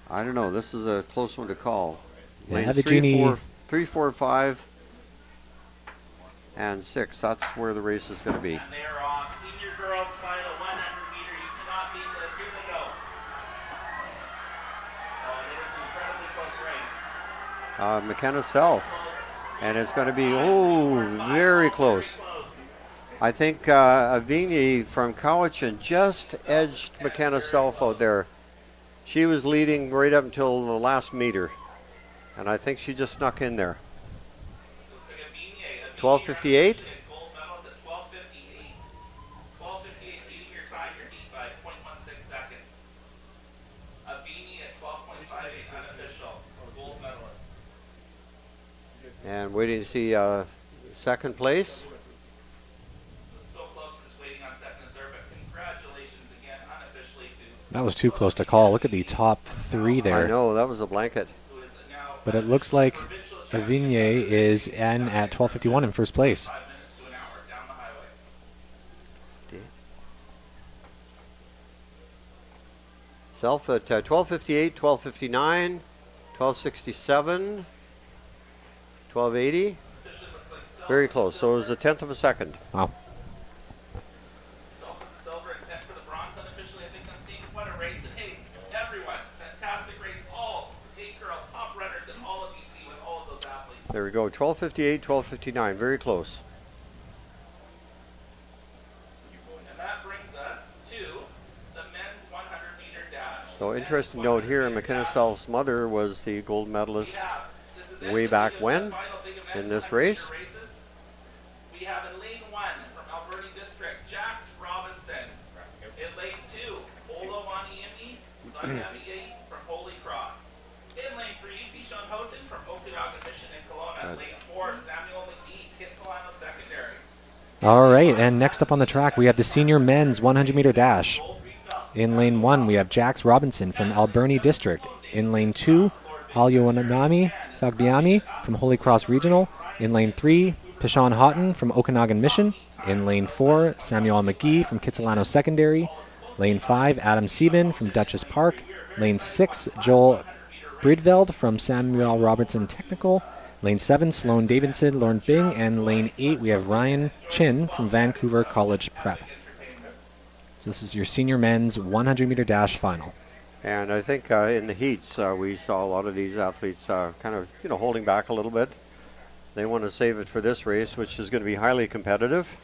don't know, this is a close one to call.
Yeah,
Lanes
Avagini-
3, 4, 5, and 6. That's where the race is going to be.
And they are off. Senior girls final 100-meter. You cannot beat this. Here they go. Oh, it is an incredibly close race.
McKenna Self. And it's going to be, very close. I think Avigny from Cowichan just edged McKenna Self out there. She was leading right up until the last meter. And I think she just snuck in there. 12:58.
Gold medals at 12:58. 12:58 beating your time, your heat by 0.16 seconds.
And waiting to see second place.
So close, we're just waiting on second and third, but congratulations again, unofficially, to
That was too close to call. Look at the top three there.
I know, that was a blanket.
who is now
But it looks like Avigne is in at 12:51 in first place.
5 minutes to an hour down the highway.
Self at 12:58, 12:59, 12:67, 12:80.
Officially looks like Self
Very close. So it was a tenth of a second.
Wow.
for the silver and 10 for the bronze. Unofficially, I think I'm seeing what a race. And hey, everyone, fantastic race. All 8 girls, top runners in all of BC with all of those athletes.
There we go. 12:58, 12:59. Very close.
And that brings us to the men's 100-meter dash.
So interesting note here, McKenna Self's mother was the gold medalist way back when in this race.
We have in lane 1 from Alberni District, Jax Robinson. In lane 2, Olawaniemi from Holy Cross. In lane 3, Bishon Houghton from Okanagan Mission in Kelowna. Lane 4, Samuel McGee, Kitsilano Secondary.
All right, and next up on the track, we have the senior men's 100-meter dash.
Gold green belts.
In lane 1, we have Jax Robinson from Alberni District. In lane 2, Alyoanami Fagbiami from Holy Cross Regional. In lane 3, Pishon Houghton from Okanagan Mission. In lane 4, Samuel McGee from Kitsilano Secondary. Lane 5, Adam Sieben from Duchess Park. Lane 6, Joel Bridveld from Samuel Robertson Technical. Lane 7, Sloan Davidson, Lauren Bing. And lane 8, we have Ryan Chin from Vancouver College Prep. So this is your senior men's 100-meter dash final.
And I think in the heats, we saw a lot of these athletes kind of, holding back a little bit. They want to save it for this race, which is going to be highly competitive.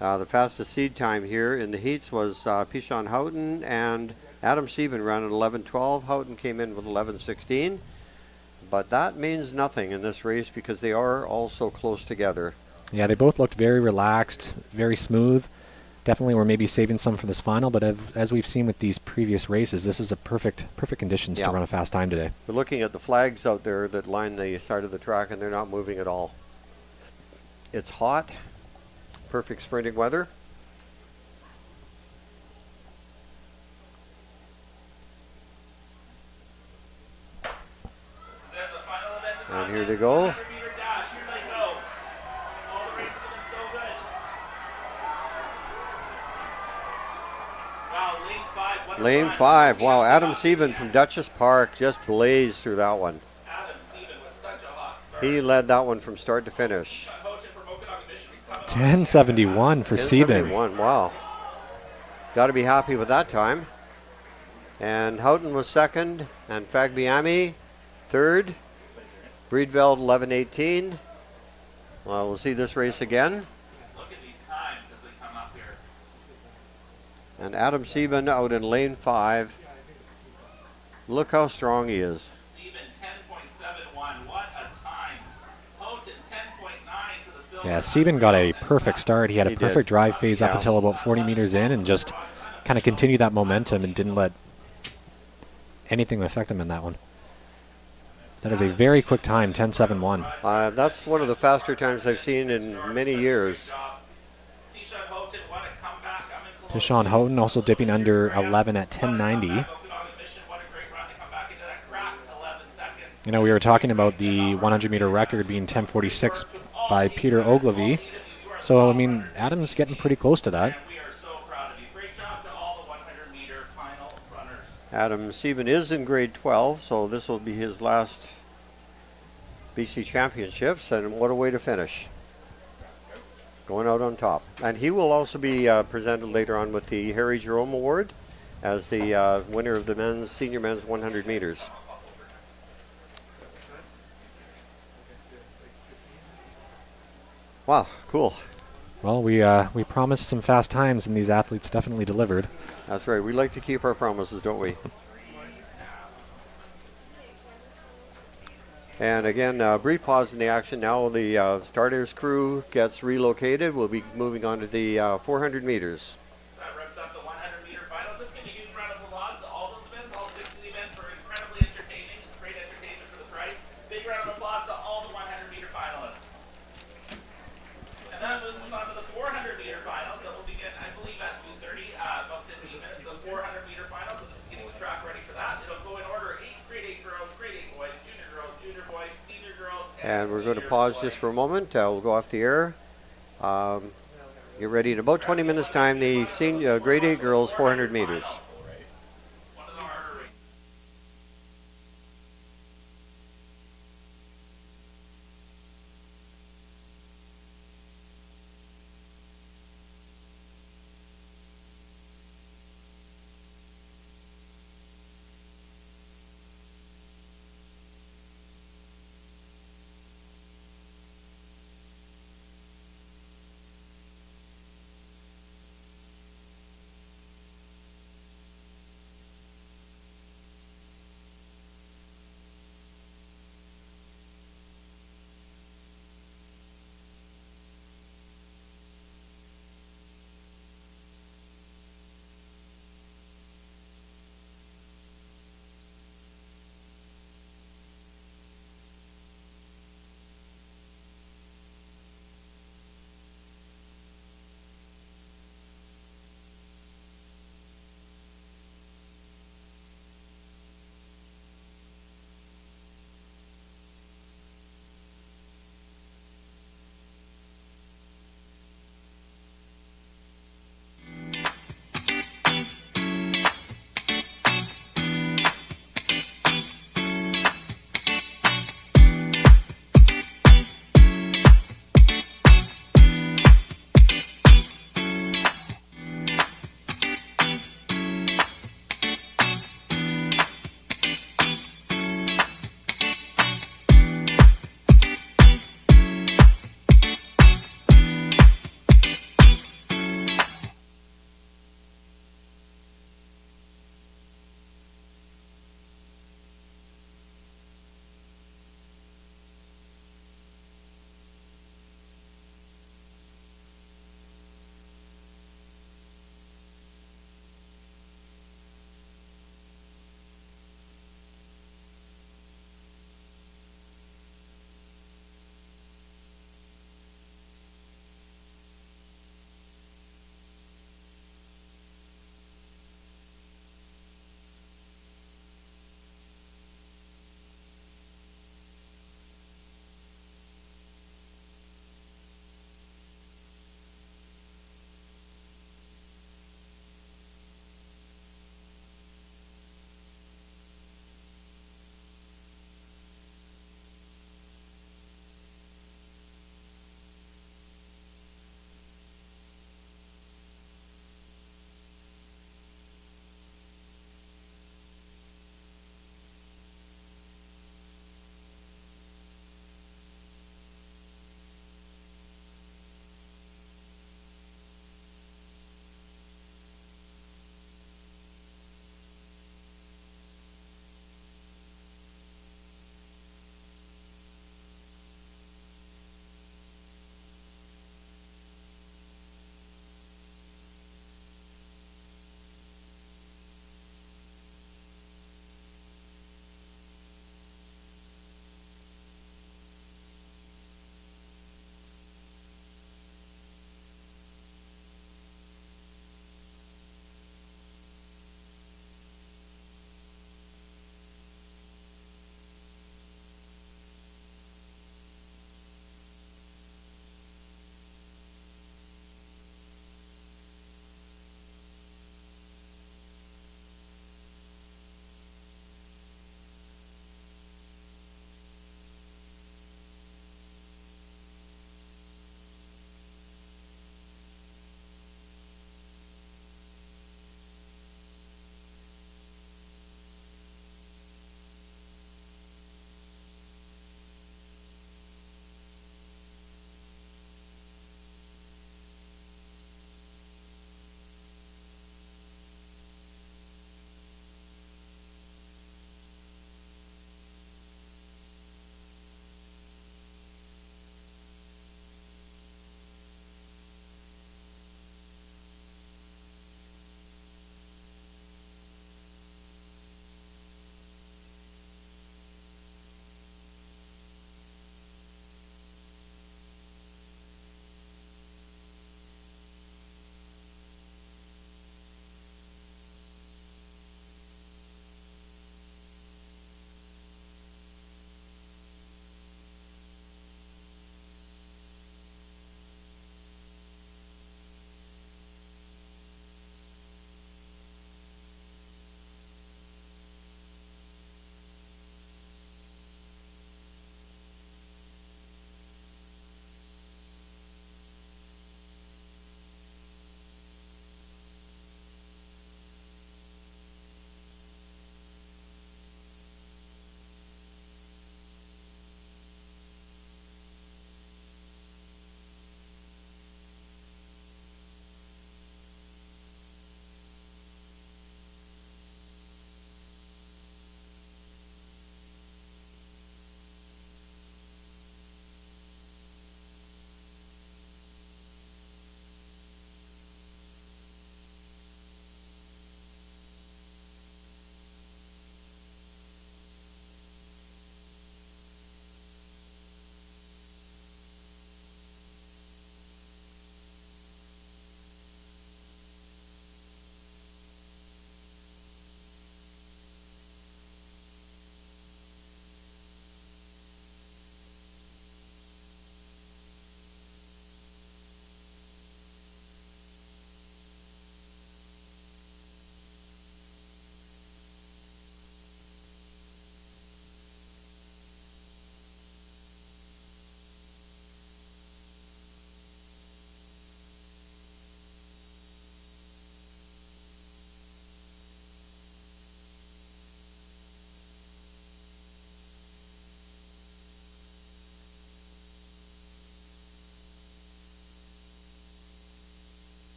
The fastest seed time here in the heats was Pishon Houghton and Adam Sieben ran at 11:12. Houghton came in with 11:16. But that means nothing in this race because they are all so close together.
Yeah, they both looked very relaxed, very smooth. Definitely we're maybe saving some for this final, but as we've seen with these previous races, this is a perfect conditions to run a fast time today.
We're looking at the flags out there that line the side of the track, and they're not moving at all. It's hot, perfect sprinting weather.
This is it, the final event of
And
the
here they go.
100-meter dash. Here they go. All the races have been so good. Wow, lane 5. What a
Lane
run.
5. Wow, Adam
Sieben
Sieben from Duchess Park just blazed through that one.
Adam Sieben was such a hot start.
He led that one from start to finish.
Houghton from Okanagan Mission was coming on.
10:71 for Sieben.
10:71, wow. Got to be happy with that time. And Houghton was second, and Fagbiami third. Breedveld 11:18. Well, we'll see this race again.
Look at these times as they come up here.
And Adam Sieben out in lane 5. Look how strong he is.
Sieben 10.71. What a time. Houghton 10.9 for the silver.
Yeah, Sieben got a perfect start. He had a
He
perfect
did.
drive phase up
Yeah.
until about 40 meters in and just kind of continued that momentum and didn't let anything affect him in that one. That is a very quick time, 10:71.
That's one of the faster times I've seen in many years.
Pishon Houghton, what a comeback. I'm in Kelowna.
Pishon Houghton also dipping under 11 at 10:90.
Okanagan Mission, what a great run to come back into that crack. 11 seconds.
You know, we were talking about the 100-meter record being 10:46 by Peter Ogilvy. So, I mean, Adam's getting pretty close to that.
And we are so proud of you. Great job to all the 100-meter final runners.
Adam Sieben is in grade 12, so this will be his last BC Championships, and what a way to finish. Going out on top. And he will also be presented later on with the Harry Jerome Award as the winner of the senior men's 100 meters. Wow, cool.
Well, we promised some fast times, and these athletes definitely delivered.
That's right. We like to keep our promises, don't we? And again, brief pause in the action. Now the starters crew gets relocated. We'll be moving on to the 400 meters.
That wraps up the 100-meter finals. Let's give a huge round of applause to all those events. All 6 of the events were incredibly entertaining. boys, senior girls,
And we're going to
senior
pause
boys.
just for a moment. We'll go off the air. Get ready in about 20 minutes time. The senior grade 8 girls 400 meters.
One of the harder races.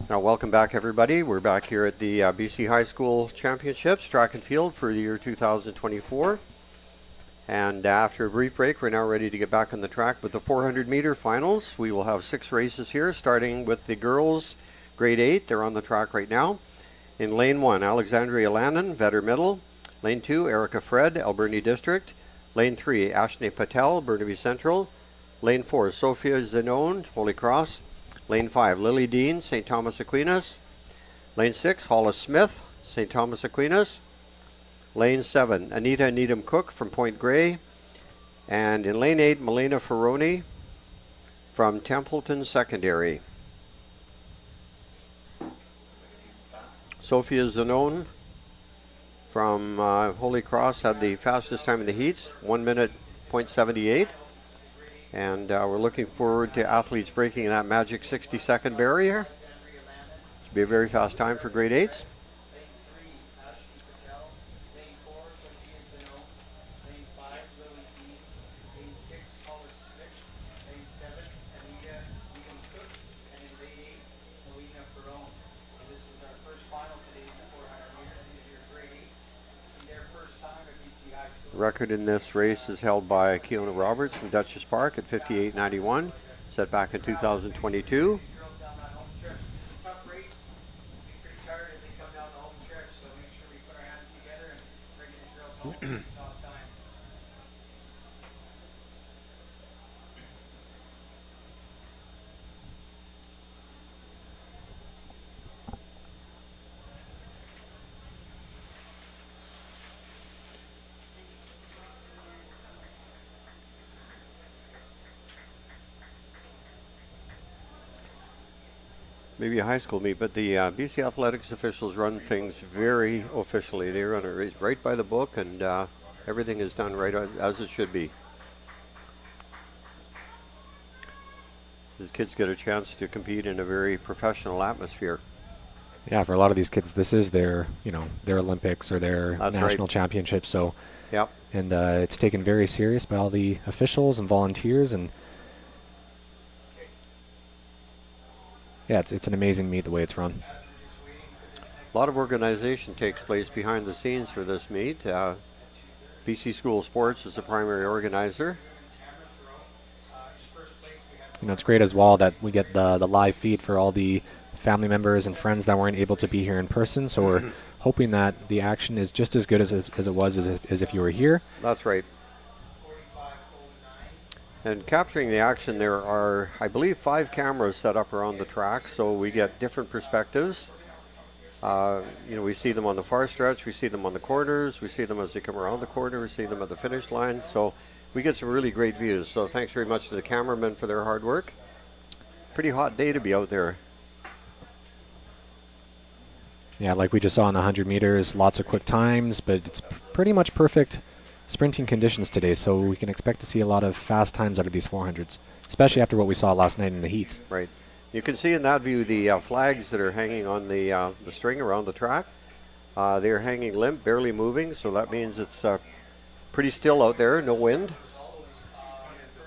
Now, welcome back, everybody. We're back here at the BC High School Championships, track and field for the year 2024. And after a brief break, we're now ready to get back on the track with the 400-meter finals. We will have 6 races here, starting with the girls, grade 8. They're on the track right now. In lane 1, Alexandria Lannon, Vetter Middle. Lane 2, Erica Fred, Alberni District. Lane 3, Ashne Patel, Burnaby Central. Lane 4, Sophia Zenone, Holy Cross. Lane 5, Lily Dean, St. Thomas Aquinas. Lane 6, Hollis Smith, St. Thomas Aquinas. Lane 7, Anita Needham Cook from Point Grey. And in lane 8, Melena Ferroni from Templeton Secondary. Sophia Zanone from Holy Cross had the fastest time in the heats, 1 minute, 0.78. And we're looking forward to athletes breaking that magic 60-second barrier. Should be a very fast time for grade 8s. Record in this race is held by Keona Roberts from Dutchess Park at 58.91, set back in 2022. Maybe a high school meet, but the BC Athletics officials run things very officially. They run a race right by the book, and everything is done right as it should be. These kids get a chance to compete in a very professional atmosphere.
Yeah, for a lot of these kids, this is their, their Olympics or their national championships. So,
yep.
And it's taken very serious by all the officials and volunteers, and yeah, it's an amazing meet the way it's run.
A lot of organization takes place behind the scenes for this meet. BC School Sports is the primary organizer.
It's great as well that we get the live feed for all the family members and friends that weren't able to be here in person. So we're hoping that the action is just as good as it was as if you were here.
That's right. And capturing the action, there are, I believe, 5 cameras set up around the track, so we get different perspectives. We see them on the far stretch, we see them on the corners, we see them as they come around the corner, we see them at the finish line. So we get some really great views. So thanks very much to the cameramen for their hard work. Pretty hot day to be out there.
Yeah, like we just saw in the 100 meters, lots of quick times, but it's pretty much perfect sprinting conditions today, so we can expect to see a lot of fast times out of these 400s, especially after what we saw last night in the heats.
Right. You can see in that view the flags that are hanging on the string around the track. They're hanging limp, barely moving, so that means it's pretty still out there, no wind.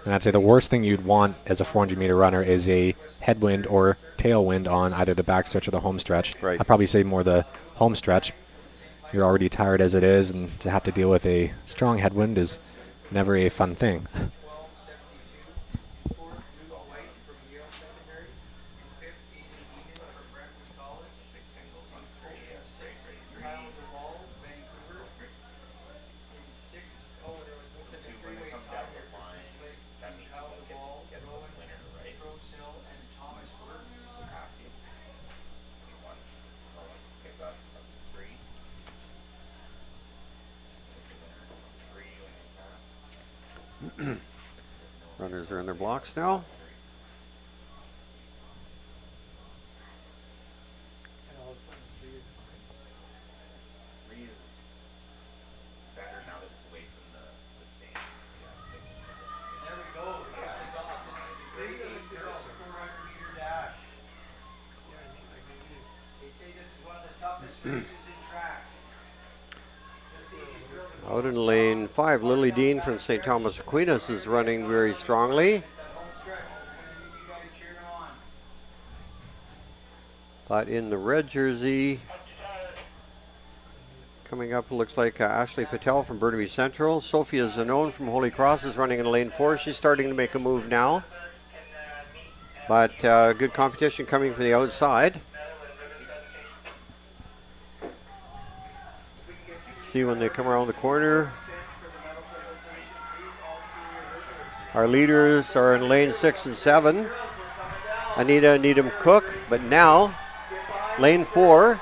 And I'd say the worst thing you'd want as a 400-meter runner is a headwind or tailwind on either the backstretch or the home stretch.
Right.
I'd probably say more the home stretch. You're already tired as it is, and to have to deal with a strong headwind is never a fun thing.
Runners are in their blocks now. Out in lane 5, Lily Dean from St. Thomas Aquinas is running very strongly. But in the red jersey, coming up, looks like Ashley Patel from Burnaby Central. Sophia Zanone from Holy Cross is running in lane 4. She's starting to make a move now. But good competition coming from the outside. See when they come around the corner. Our leaders are in lane 6 and 7. Anita Needham Cook, but now lane 4,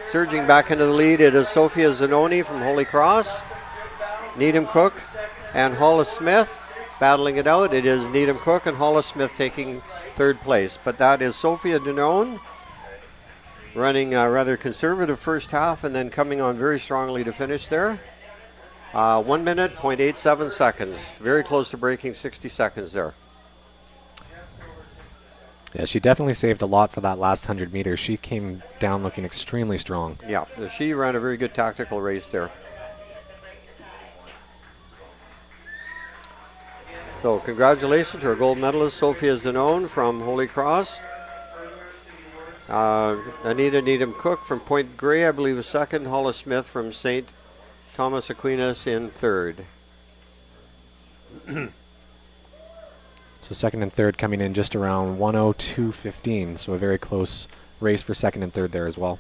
surging back into the lead, it is Sophia Zanoni from Holy Cross, Needham Cook, and Hollis Smith battling it out. It is Needham Cook and Hollis Smith taking third place, but that is Sophia Danone running a rather conservative first half and then coming on very strongly to finish there. 1 minute, 0.87 seconds. Very close to breaking 60 seconds there.
Yeah, she definitely saved a lot for that last 100 meters. She came down looking extremely strong.
Yeah, she ran a very good tactical race there. So congratulations to our gold medalist, Sophia Zanone from Holy Cross. Anita Needham Cook from Point Grey, I believe, is second. Hollis Smith from St. Thomas Aquinas in third.
So second and third coming in just around 1:02:15. So a very close race for second and third there as well.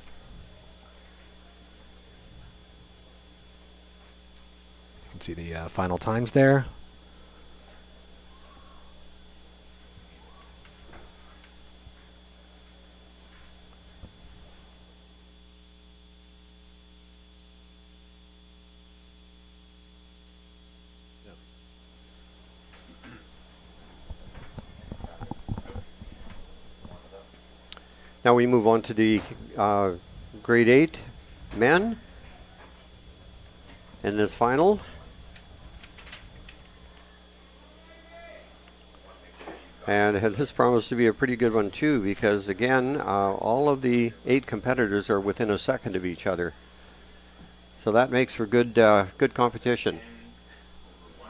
You can see the final times there.
Now we move on to the grade 8 men in this final. And this promised to be a pretty good one too, because again, all of the 8 competitors are within a second of each other. So that makes for good competition.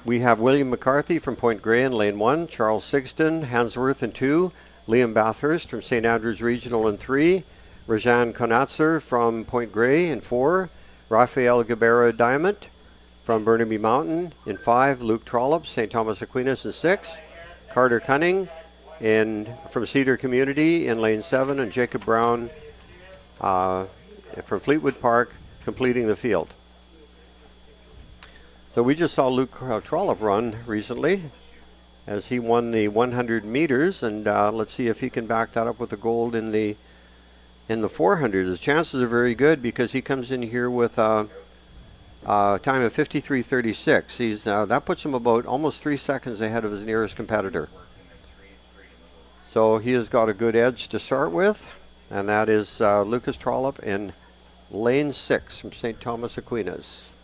We have William McCarthy from Point Grey in lane 1, Charles Sigston, Hansworth in 2, Liam Bathurst from St. Andrews Regional in 3, Rajan Konatzer from Point Grey in 4, Rafael Gabera Diamond from Burnaby Mountain in 5, Luke Trollope, St. Thomas Aquinas in 6, Carter Cunning from Cedar Community in lane 7, and Jacob Brown from Fleetwood Park completing the field. So we just saw Luke Trollope run recently as he won the 100 meters, and let's see if he can back that up with the gold in the 400. His chances are very good because he comes in here with a time of 53:36. He's that puts him about almost 3 seconds ahead of his nearest competitor. So he has got a good edge to start with, and that is Lucas Trollope in lane 6 from St. Thomas Aquinas.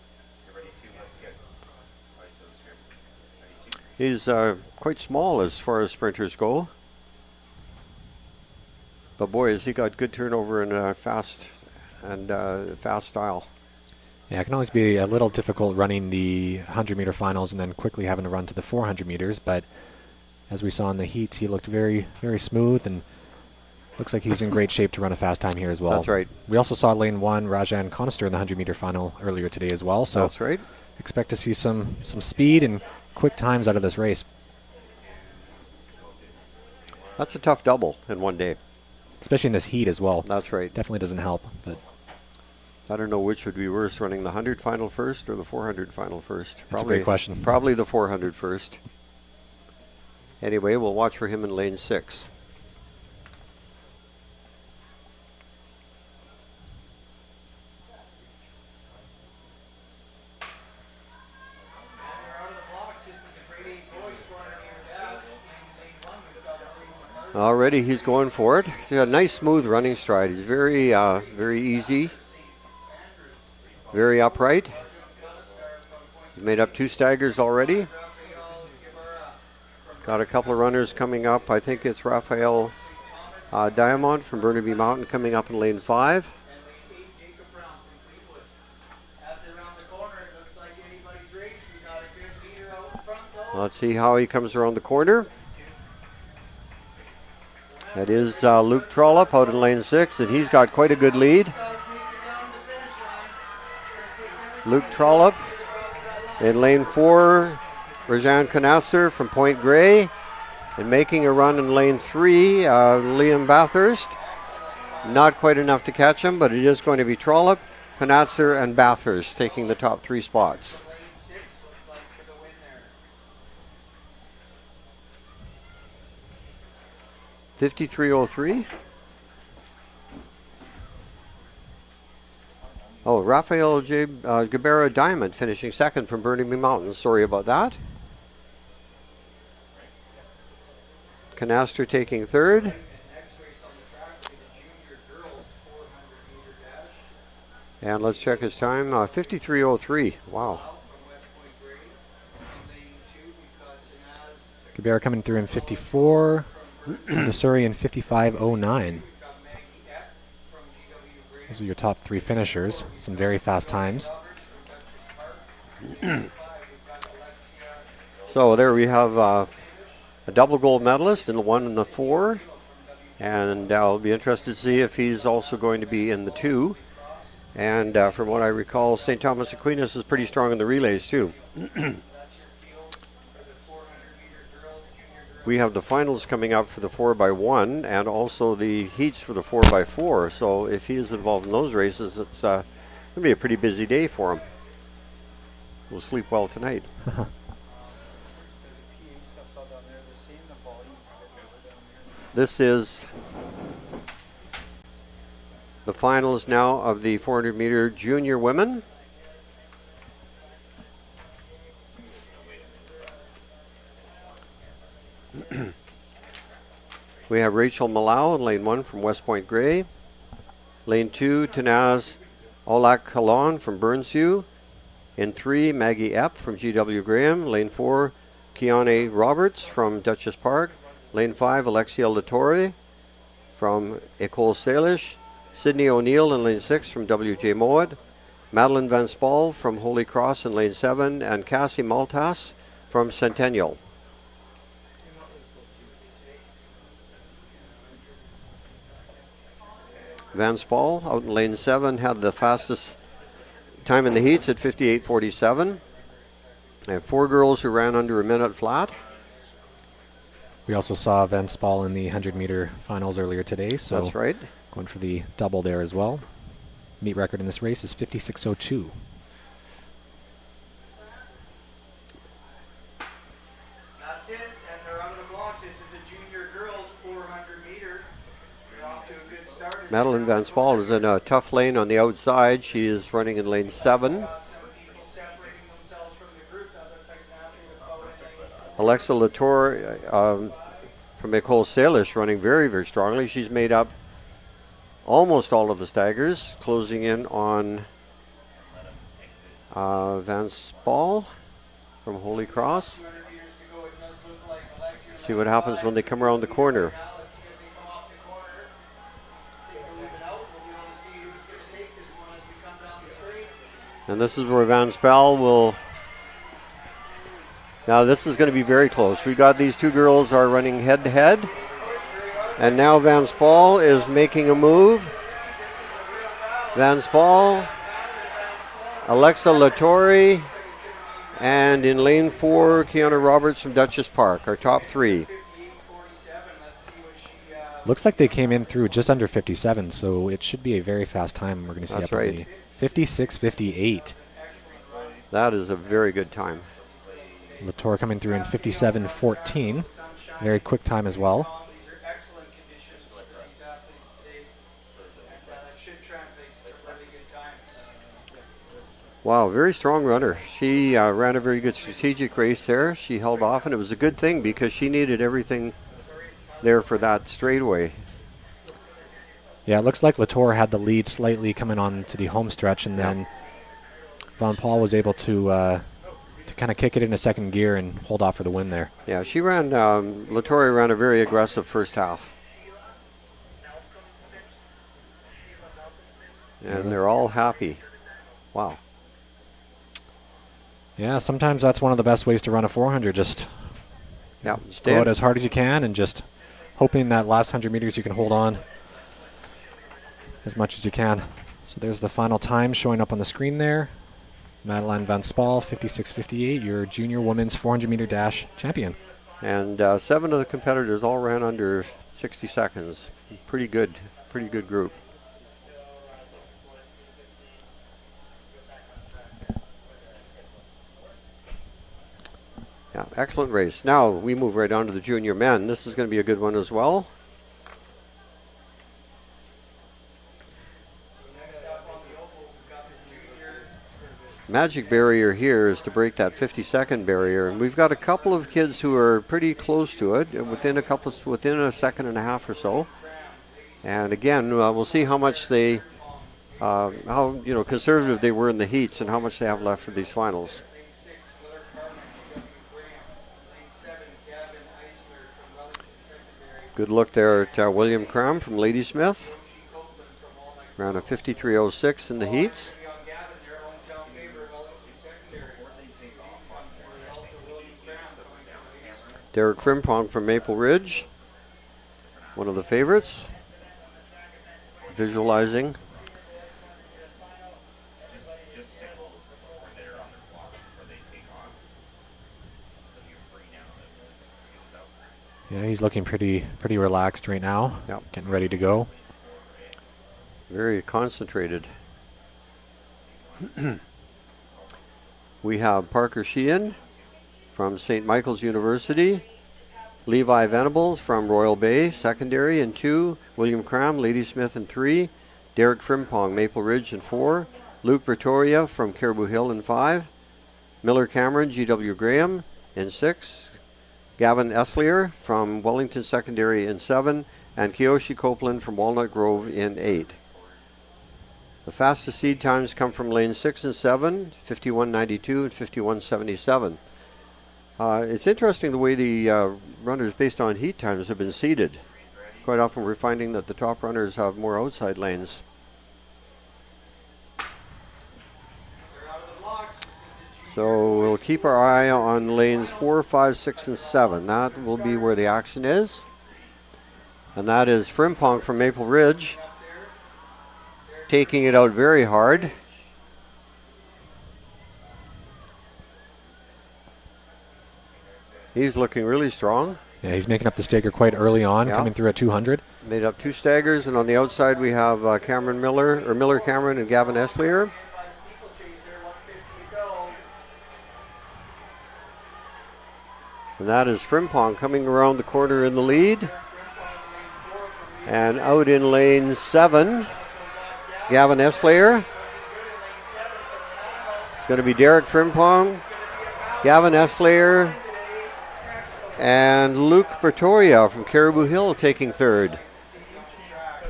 He's quite small as far as sprinters go. But boy, has he got good turnover and fast style.
Yeah, it can always be a little difficult running the 100-meter finals and then quickly having to run to the 400 meters. But as we saw in the heats, he looked very, very smooth and looks like he's in great shape to run a fast time here as well.
That's right.
We also saw lane 1, Rajan Conister, in the 100-meter final earlier today as well. So
that's right.
Expect to see some speed and quick times out of this race.
That's a tough double in one day.
Especially in this heat as well.
That's right.
Definitely doesn't help. But
I don't know which would be worse, running the 100 final first or the 400 final first.
That's a great question.
Probably the 400 first. Anyway, we'll watch for him in lane 6. Already he's going for it. He's got a nice smooth running stride. He's very easy, very upright. He's made up 2 staggers already. Got a couple of runners coming up. I think it's Rafael Diamond from Burnaby Mountain coming up in lane 5. Let's see how he comes around the corner. That is Luke Trollope out in lane 6, and he's got quite a good lead. Luke Trollope in lane 4, Rajan Canasser from Point Grey, and making a run in lane 3, Liam Bathurst. Not quite enough to catch him, but it is going to be Trollope, Canasser, and Bathurst taking the top 3 spots. 53:03. Oh, Rafael Gabera Diamond finishing second from Burnaby Mountains. Sorry about that. Canasser taking third. And let's check his time. 53:03. Wow.
Gabera coming through in 54. Missouri in 55:09. Those are your top 3 finishers. Some very fast times.
So there we have a double gold medalist in the 1 and the 4. And I'll be interested to see if he's also going to be in the 2. And from what I recall, St. Thomas Aquinas is pretty strong in the relays too. We have the finals coming up for the 4x1 and also the heats for the 4x4. So if he is involved in those races, it's going to be a pretty busy day for him. We'll sleep well tonight. This is the finals now of the 400 meter junior women. We have Rachel Malau in lane 1 from West Point Grey. Lane 2, Tanaz Olak Kalon from Burnsview. In 3, Maggie Epp from GW Graham. Lane 4, Kiane Roberts from Dutchess Park. Lane 5, Alexia Latore from Ecole Salish. Sydney O'Neill in lane 6 from WJ Mowat. Madeline Van Spal from Holy Cross in lane 7. And Cassie Maltas from Centennial. Van Spal out in lane 7 had the fastest time in the heats at 58:47. I have 4 girls who ran under a minute flat.
We also saw Van Spal in the 100-meter finals earlier today. So
that's right.
Going for the double there as well. Meet record in this race is 56:02.
That's it, and they're out of the blocks. This is the junior girls 400 meter. They're off to a good start.
Madeline Van Spal is in a tough lane on the outside. She is running in lane 7. Alexa Latour from Ecole Salish running very, very strongly. She's made up almost all of the staggers, closing in on Van Spal from Holy Cross. See what happens when they come around the corner. And this is where Van Spal will... Now this is going to be very close. We got these 2 girls are running head to head. And now Van Spal is making a move. Van Spal, Alexa Latore, and in lane 4, Kiana Roberts from Dutchess Park, our top 3.
Looks like they came in through just under 57, so it should be a very fast time. We're going to see
That's
up
right.
in the 56:58.
That is a very good time.
Latour coming through in 57:14. Very quick time as well.
Wow, very strong runner. She ran a very good strategic race there. She held off, and it was a good thing because she needed everything there for that straightaway.
Yeah, it looks like Latour had the lead slightly coming on to the home stretch, and then Van Paul was able to kind of kick it into second gear and hold off for the win there.
Yeah, she ran, Latour ran a very aggressive first half. And they're all happy. Wow.
Yeah, sometimes that's one of the best ways to run a 400. Just
Yeah,
go out as hard as you can and just hoping that last 100 meters you can hold on as much as you can. So there's the final time showing up on the screen there. Madeline Van Spal, 56.58, your junior women's 400 meter dash champion.
And 7 of the competitors all ran under 60 seconds. Pretty good group. Yeah, excellent race. Now we move right on to the junior men. This is going to be a good one as well. Magic barrier here is to break that 50-second barrier, and we've got a couple of kids who are pretty close to it, within a second and a half or so. And again, we'll see how much they, how conservative they were in the heats and how much they have left for these finals. Good look there at William Cram from Ladysmith. Ran a 53.06 in the heats. Derek Frimpong from Maple Ridge, one of the favorites. Visualizing.
Yeah, he's looking pretty relaxed right now.
Yep.
Getting ready to go.
Very concentrated. We have Parker Sheehan from St. Michael's University, Levi Venables from Royal Bay Secondary in 2, William Cram, Ladysmith in 3, Derek Frimpong, Maple Ridge in 4, Luke Bertoria from Caribou Hill in 5, Miller Cameron, G.W. Graham in 6, Gavin Eslier from Wellington Secondary in 7, and Kiyoshi Copeland from Walnut Grove in 8. The fastest seed times come from lanes 6 and 7, 51.92 and 51.77. It's interesting the way the runners based on heat times have been seeded. Quite often we're finding that the top runners have more outside lanes. So we'll keep our eye on lanes 4, 5, 6, and 7. That will be where the action is. And that is Frimpong from Maple Ridge, taking it out very hard. He's looking really strong.
Yeah, he's making up the stagger quite early on, coming through at 200.
Made up 2 staggers, and on the outside we have Miller Cameron and Gavin Eslier. And that is Frimpong coming around the corner in the lead. And out in lane 7, Gavin Eslier. It's going to be Derek Frimpong, Gavin Eslier, and Luke Bertoria from Caribou Hill taking 3rd.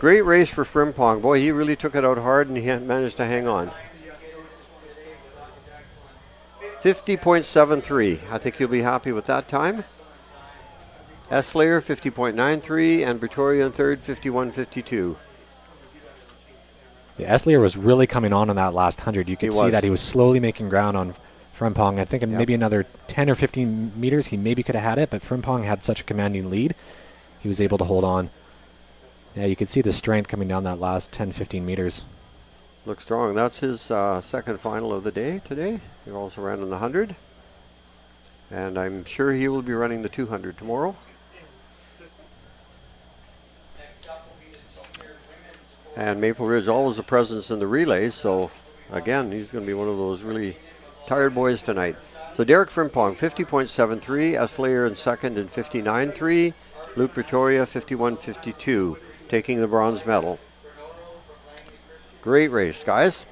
Great race for Frimpong. Boy, he really took it out hard and he managed to hang on. 50.73. I think you'll be happy with that time. Eslier 50.93 and Bertoria in 3rd, 51.52.
Yeah, Eslier was really coming on that last 100. You could see that he was slowly making ground on Frimpong. I think in maybe another 10 or 15 meters he maybe could have had it, but Frimpong had such a commanding lead. He was able to hold on. Yeah, you could see the strength coming down that last 10, 15 meters.
Looks strong. That's his second final of the day today. He also ran in the 100. And I'm sure he will be running the 200 tomorrow. And Maple Ridge always a presence in the relays, so again, he's going to be one of those really tired boys tonight. So Derek Frimpong, 50.73, Eslier in 2nd in 59.3, Luke Bertoria, 51.52, taking the bronze medal. Great race, guys.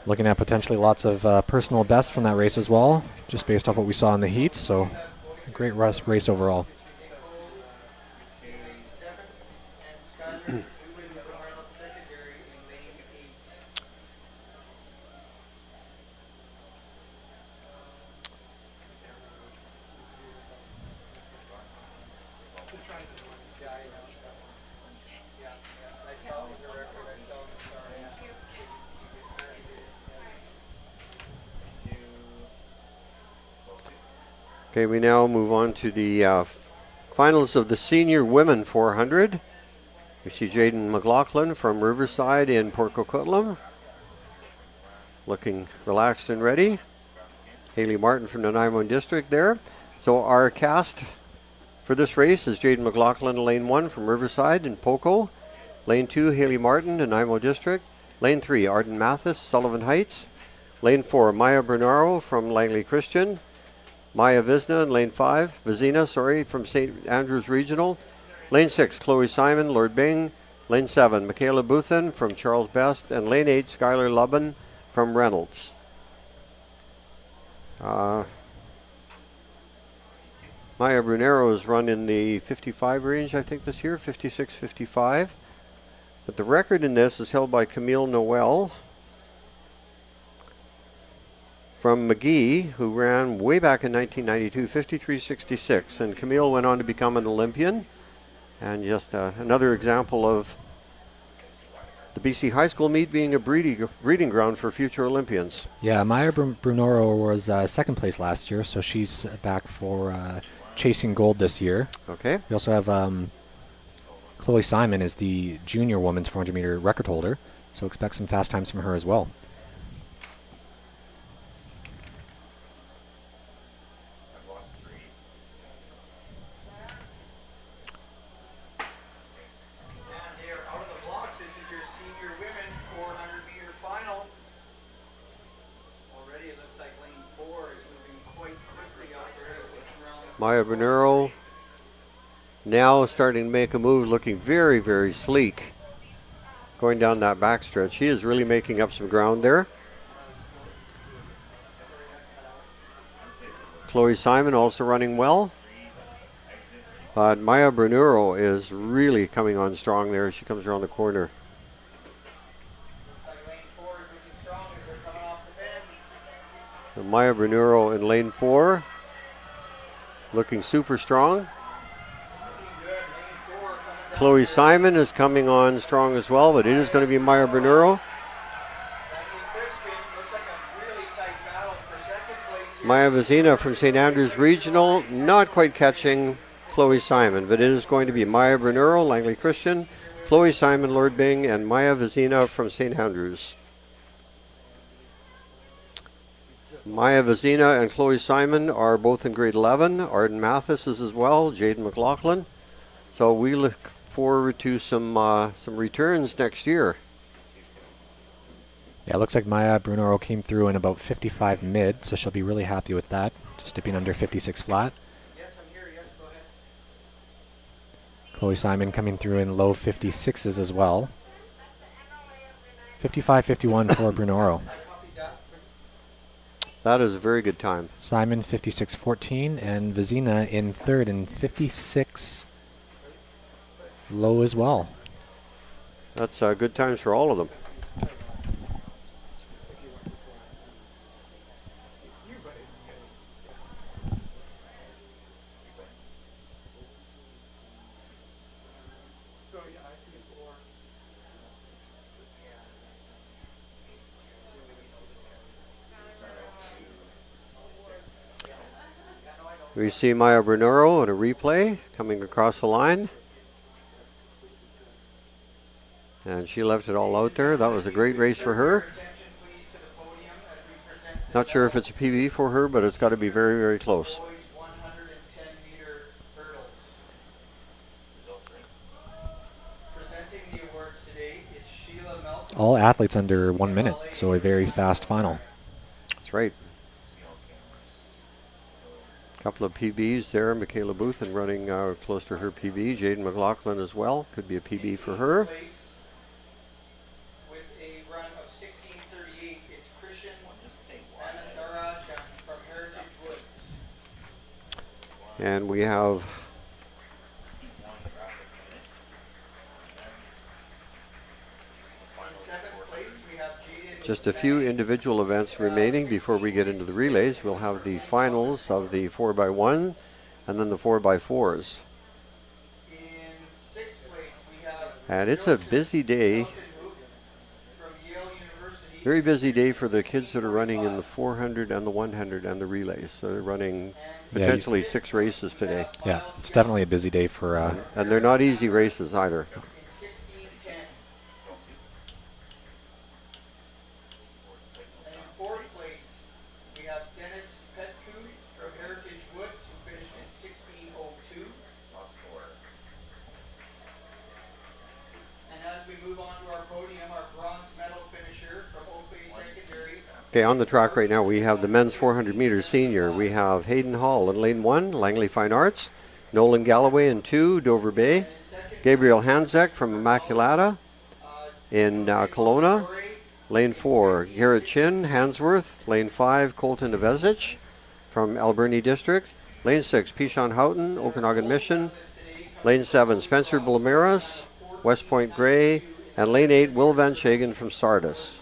Looking at potentially lots of personal best from that race as well, just based off what we saw in the heats, so a great race overall.
Okay, we now move on to the finals of the senior women 400. We see Jaden McLaughlin from Riverside in Port Coquitlam, looking relaxed and ready. Haley Martin from the Nanaimo District there. So our cast for this race is Jaden McLaughlin, lane 1 from Riverside in Poco. Lane 2, Haley Martin, Nanaimo District. Lane 3, Arden Mathis, Sullivan Heights. Lane 4, Maya Bernaro from Langley Christian. Maya Vizina in lane 5, from St. Andrews Regional. Lane 6, Chloe Simon, Lord Bing. Lane 7, Michaela Buthen from Charles Best. And lane 8, Skylar Lubben from Reynolds. Maya Brunero has run in the 55 range, I think, this year, 56, 55. But the record in this is held by Camille Noel from McGee, who ran way back in 1992, 53.66. And Camille went on to become an Olympian. And just another example of the BC High School meet being a breeding ground for future Olympians.
Yeah, Maya Brunoro was second place last year, so she's back for chasing gold this year.
Okay.
We also have Chloe Simon is the junior women's 400 meter record holder, so expect some fast times from her as well.
Maya Bernero now starting to make a move, looking very, very sleek. Going down that backstretch. She is really making up some ground there. Chloe Simon also running well. But Maya Bernero is really coming on strong there as she comes around the corner. And Maya Bernero in lane 4. Looking super strong. Chloe Simon is coming on strong as well, but it is going to be Maya Bernero. Maya Vizina from St. Andrews Regional, not quite catching Chloe Simon, but it is going to be Maya Bernero, Langley Christian, Chloe Simon, Lord Bing, and Maya Vizina from St. Andrews. Maya Vizina and Chloe Simon are both in grade 11. Arden Mathis is as well, Jaden McLaughlin. So we look forward to some returns next year.
Yeah, it looks like Maya Brunoro came through in about 55 mid, so she'll be really happy with that. Just dipping under 56 flat.
Yes, I'm here. Yes, go ahead.
Chloe Simon coming through in low 56s as well. 55-51 for Brunoro.
That is a very good time.
Simon 56-14 and Vizina in third in 56 low as well.
That's good times for all of them. We see Maya Brunero in a replay coming across the line. And she left it all out there. That was a great race for her. Not sure if it's a PB for her, but it's got to be very, very close.
All athletes under 1 minute, so a very fast final.
That's right. Couple of PBs there. Michaela Buthen running close to her PB. Jaden McLaughlin as well. Could be a PB for her.
With a run of 16:38, it's Christian Anantharaj from Heritage Woods.
And we have just a few individual events remaining before we get into the relays. We'll have the finals of the 4x1 and then the 4x4s.
In sixth place, we have
And it's a busy day.
from Yale University
Very busy day for the kids that are running in the 400 and the 100 and the relays. So they're running potentially 6 races today.
Yeah, it's definitely a busy day for.
And they're not easy races either.
In 16:10. And in fourth place, we have Dennis Petku from Heritage Woods, who finished in 16:02. And as we move on to our podium, our bronze medal finisher from Oak Bay Secondary.
Okay, on the track right now we have the men's 400 meter senior. We have Hayden Hall in lane 1, Langley Fine Arts. Nolan Galloway in 2, Dover Bay. Gabriel Hanzek from Immaculata in Kelowna. Lane 4, Garrett Chin, Hansworth. Lane 5, Colton Nevezic from Alberni District. Lane 6, Pishon Houghton, Okanagan Mission. Lane 7, Spencer Blamiras, West Point Grey. And lane 8, Will Van Shagen from Sardis.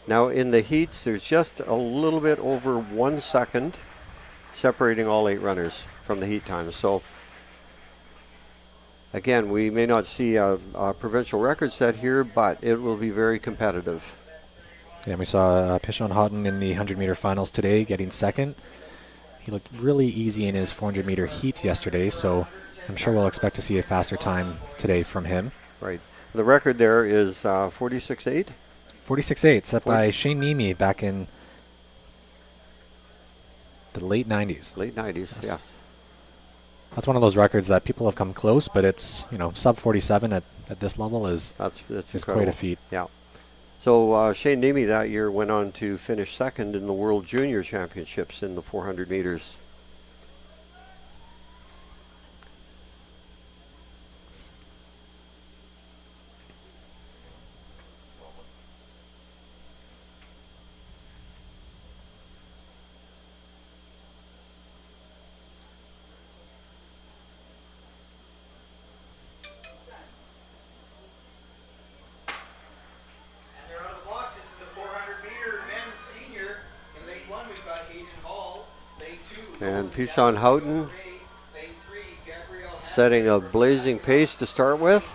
Now in the heats, there's just a little bit over 1 second separating all 8 runners from the heat time. So again, we may not see a provincial record set here, but it will be very competitive.
Yeah, we saw Pishon Houghton in the 100-meter finals today, getting second. He looked really easy in his 400-meter heats yesterday, so I'm sure we'll expect to see a faster time today from him.
Right. The record there is 46.8.
46.8, set by Shane Nemi back in the late 90s.
Late 90s, yes.
That's one of those records that people have come close, but it's, sub 47 at this level is quite a feat.
Yeah. So Shane Nemi that year went on to finish second in the World Junior Championships in the 400 meters. And Pishon Houghton setting a blazing pace to start with.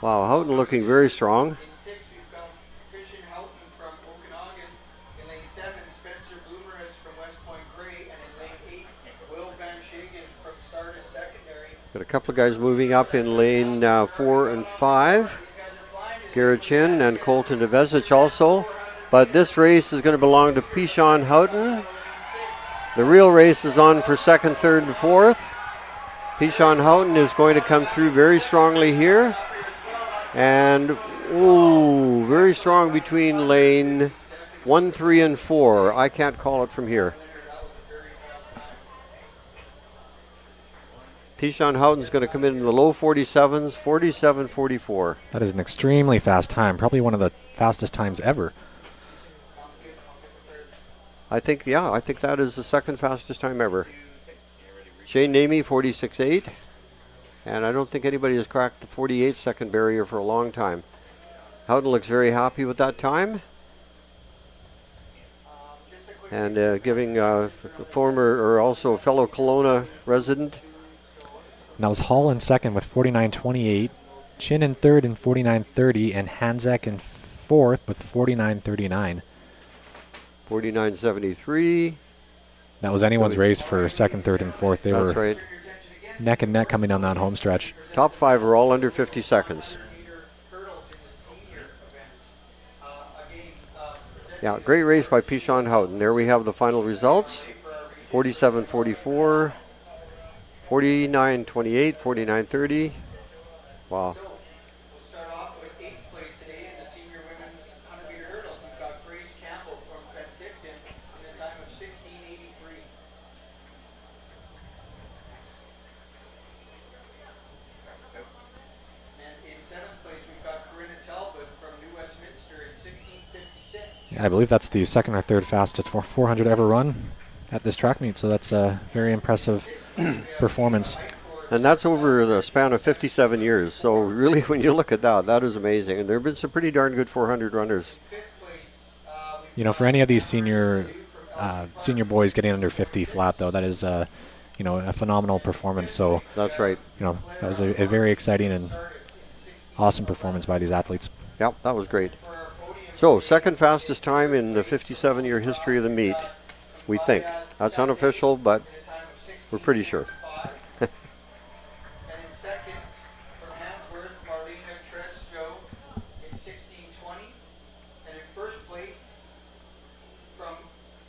Wow, Houghton looking very strong.
In 6, we've got Christian Houghton from Okanagan. In lane 7, Spencer Bloomeris from West Point Grey. And in lane 8, Will Van Shagen from Sardis Secondary.
Got a couple of guys moving up in lane 4 and 5. Garrett Chin and Colton Nevezic also. But this race is going to belong to Pishon Houghton. The real race is on for 2nd, 3rd, and 4th. Pishon Houghton is going to come through very strongly here. And, very strong between lane 1, 3, and 4. I can't call it from here. Pishon Houghton's going to come in the low 47s, 47.44.
That is an extremely fast time, probably one of the fastest times ever.
I think that is the 2nd fastest time ever. Shane Nemi, 46.8. And I don't think anybody has cracked the 48-second barrier for a long time. Houghton looks very happy with that time. And giving the former, or also fellow Kelowna resident.
And that was Hall in 2nd with 49.28. Chin in 3rd in 49.30. And Hanzek in 4th with 49.39.
49.73.
That was anyone's race for 2nd, 3rd, and 4th. They were
right.
Neck and neck coming down that home stretch.
Top 5 are all under 50 seconds. Yeah, great race by Pishon Houghton. There we have the final results. 47.44, 49.28, 49.30. Wow.
I believe that's the 2nd or 3rd fastest 400 ever run at this track meet, so that's a very impressive performance.
And that's over the span of 57 years, so really when you look at that, that is amazing. And there have been some pretty darn good 400 runners.
For any of these senior boys getting under 50 flat, though, that is a phenomenal performance. So,
That's right.
that was a very exciting and awesome performance by these athletes.
Yep, that was great. So, second fastest time in the 57-year history of the meet, we think. That's unofficial, but we're pretty sure.
And in second, from Handsworth, Marlena Tresjo in 16:20. And in first place, from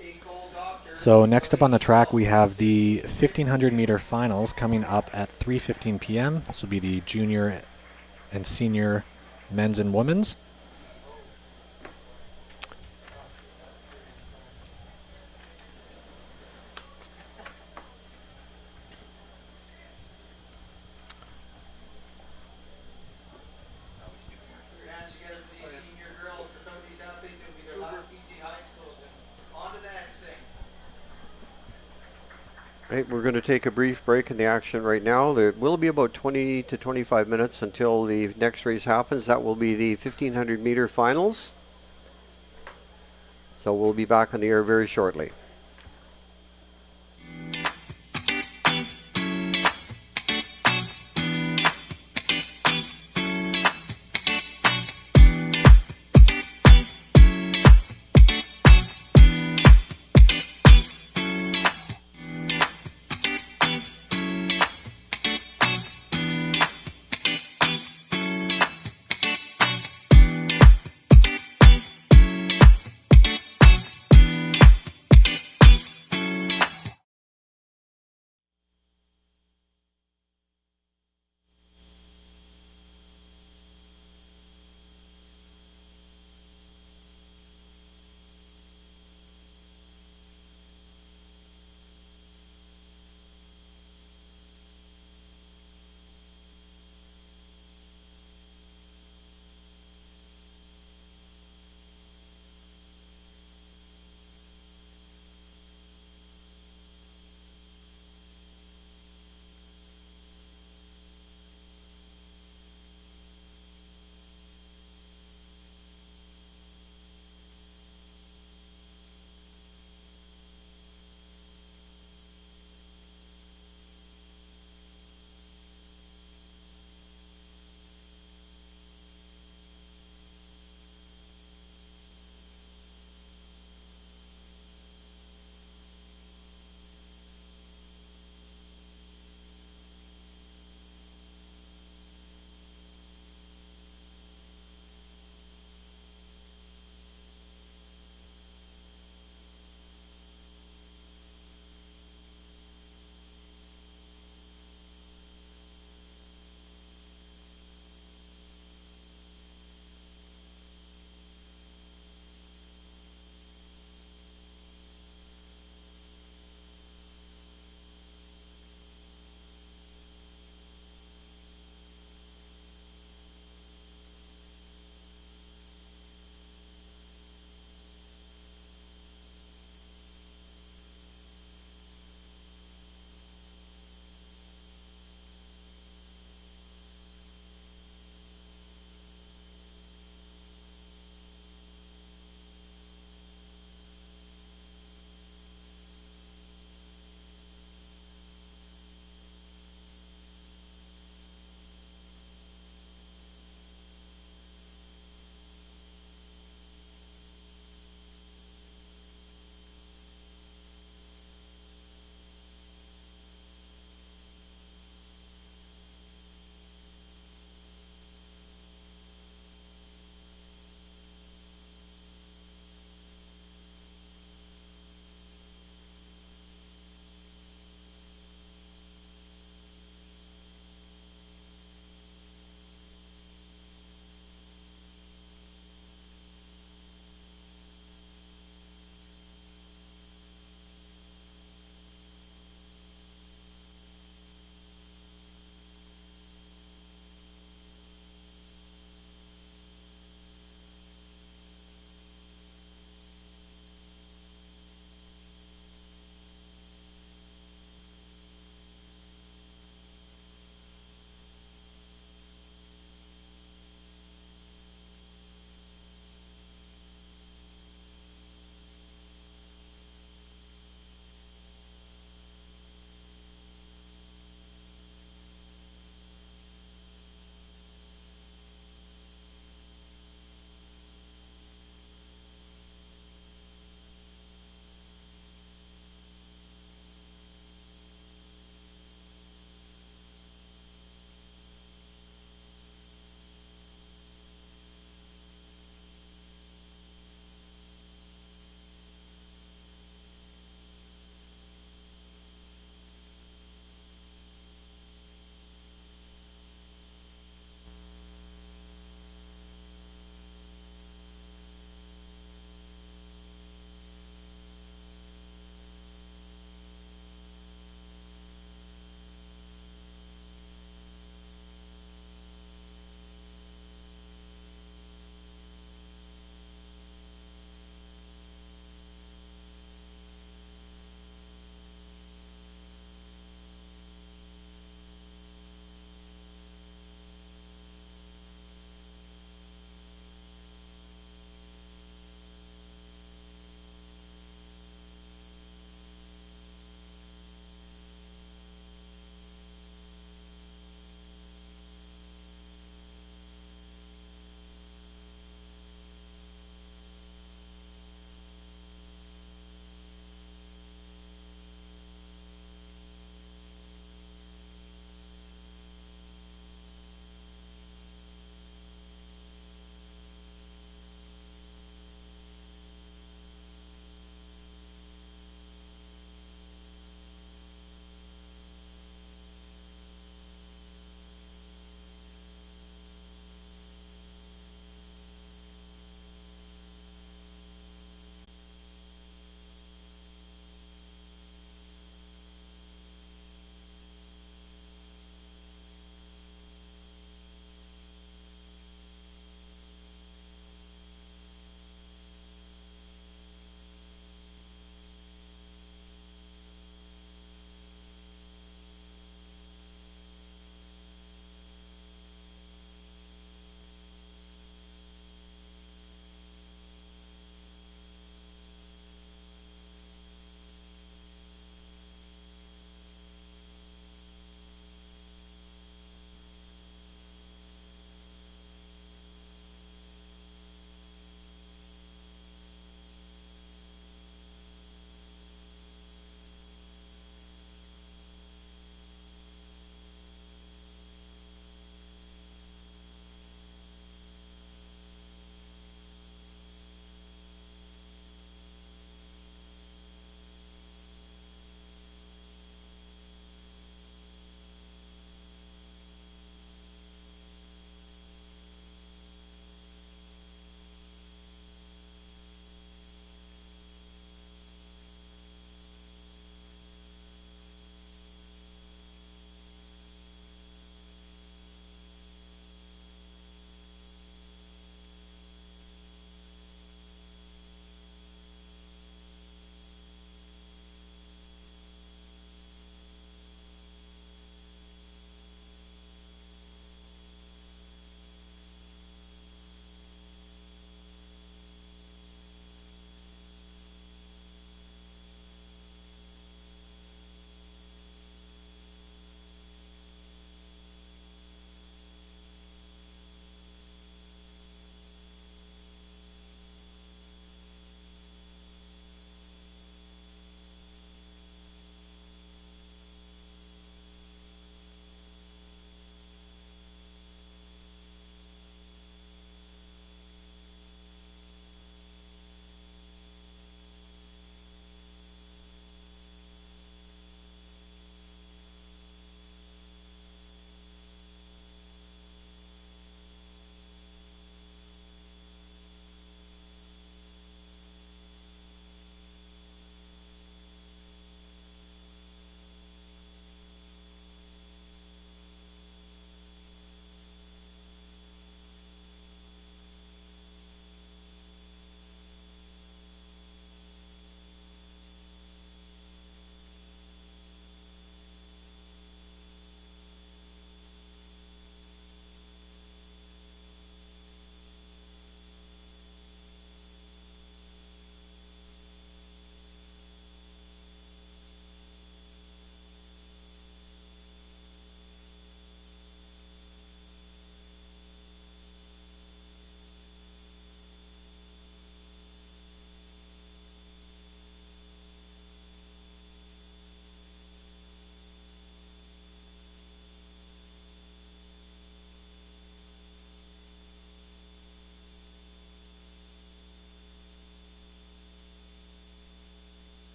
a gold doctor.
So next up on the track, we have the 1500 meter finals coming up at 3:15 p.m. This will be the junior and senior men's and women's.
Hands together for these senior girls. For some of these athletes, it'll be their last BC high schools. And on to the next thing.
Right, we're going to take a brief break in the action right now. There will be about 20 to 25 minutes until the next race happens. That will be the 1500 meter finals. So we'll be back on the air very shortly.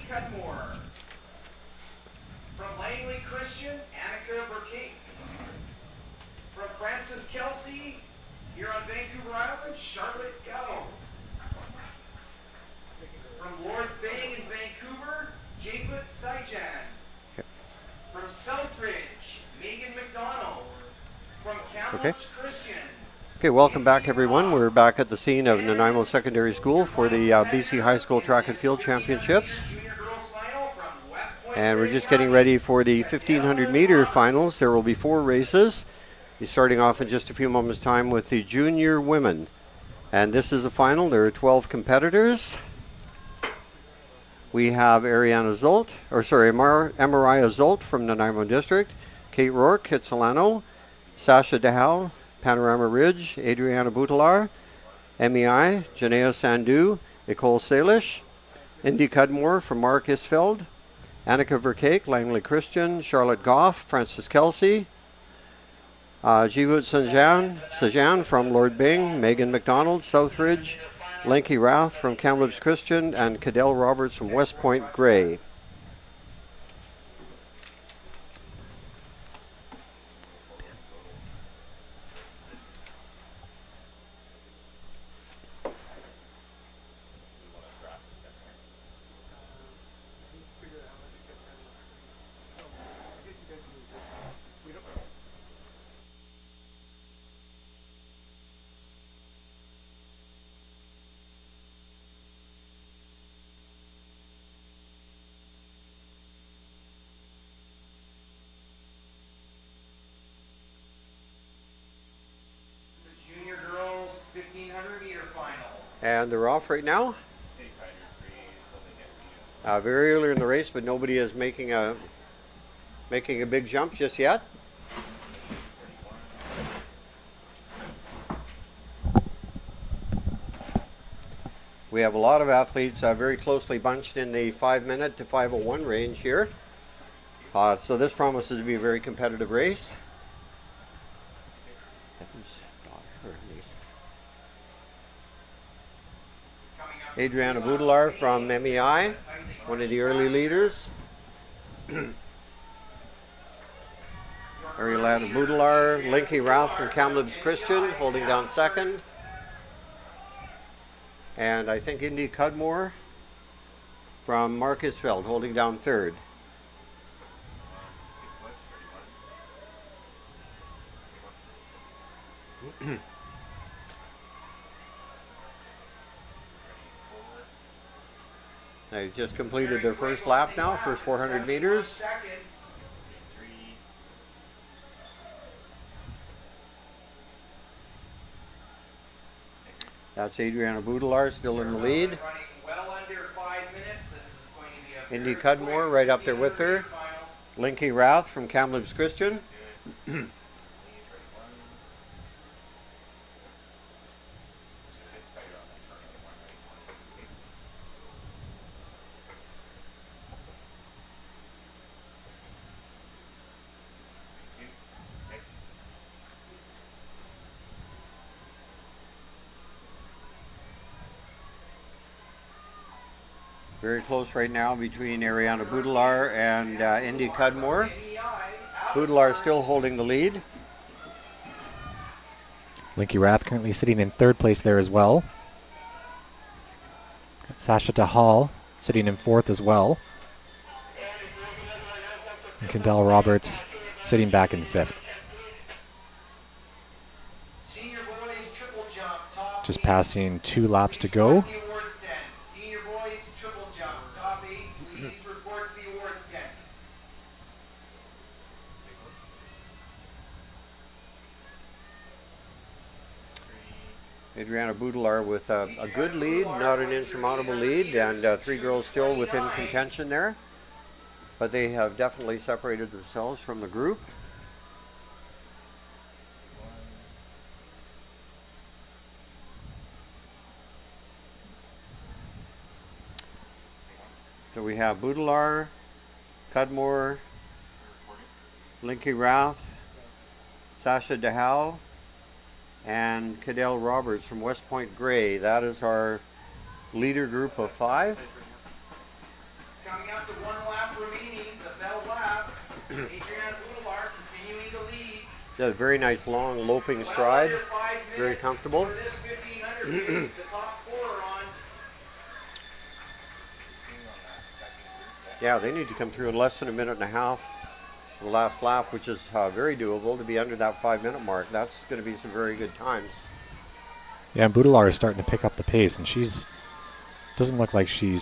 Cudmore. From Langley Christian, Annika Verkate. From Francis Kelsey, here on Vancouver Island, Charlotte Gallo. From Lord Bang in Vancouver, Japhet Saijan. From Southridge, Megan McDonald. From Kamloops Christian.
Okay, welcome back everyone. We're back at the scene of Nanaimo Secondary School for the BC High School Track and Field Championships. And we're just getting ready for the 1500 meter finals. There will be 4 races. We're starting off in just a few moments time with the junior women. And this is a final. There are 12 competitors. We have Amariah Zolt from Nanaimo District, Kate Rourke, Kitsilano, Sasha DeHal, Panorama Ridge, Adriana Butalar, MEI, Janea Sandhu, Nicole Salish, Indy Cudmore from Mark Isfeld, Annika Verkake, Langley Christian, Charlotte Goff, Francis Kelsey, Jivut Sajan from Lord Bing, Megan McDonald, Southridge, Lenky Rath from Kamloops Christian, and Cadell Roberts from West Point Grey. And they're off right now. Very early in the race, but nobody is making a big jump just yet. We have a lot of athletes very closely bunched in the 5-minute to 5:01 range here. So this promises to be a very competitive race. Adriana Butalar from MEI, one of the early leaders. Ariana Butalar, Linky Rath from Kamloops Christian, holding down second. And I think Indy Cudmore from Marcusfeld, holding down third. They've just completed their first lap now, first 400 meters. That's Adriana Butalar still in the lead. Indy Cudmore right up there with her. Linky Rath from Kamloops Christian. Very close right now between Ariana Butalar and Indy Cudmore. Butalar still holding the lead.
Linky Rath currently sitting in 3rd place there as well. Got Sasha DeHal sitting in 4th as well. And Cadell Roberts sitting back in 5th. Just passing 2 laps to go.
Adriana Butalar with a good lead, not an insurmountable lead, and 3 girls still within contention there. But they have definitely separated themselves from the group. So we have Butalar, Cudmore, Linky Rath, Sasha DeHal, and Cadell Roberts from West Point Grey. That is our leader group of 5.
Coming Adriana Boudoir continuing to lead.
Got a very nice long loping stride.
Well under 5
Very
minutes
comfortable.
For this 1500 race, the top 4 are on.
Yeah, they need to come through in less than a minute and a half the last lap, which is very doable to be under that 5-minute mark. That's going to be some very good times.
Yeah, and Boudoir is starting to pick up the pace, and doesn't look like she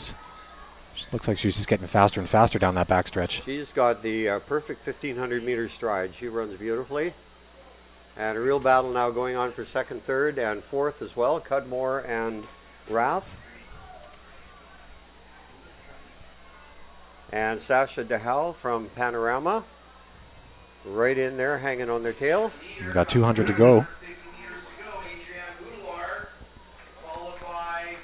looks like she's just getting faster and faster down that backstretch.
She's got the perfect 1500 meter stride. She runs beautifully. And a real battle now going on for second, third, and fourth as well. Cudmore and Rath. And Sasha DeHal from Panorama. Right in there, hanging on their tail.
We've got 200 to go.
50 meters to go. Adriana Boudoir, followed by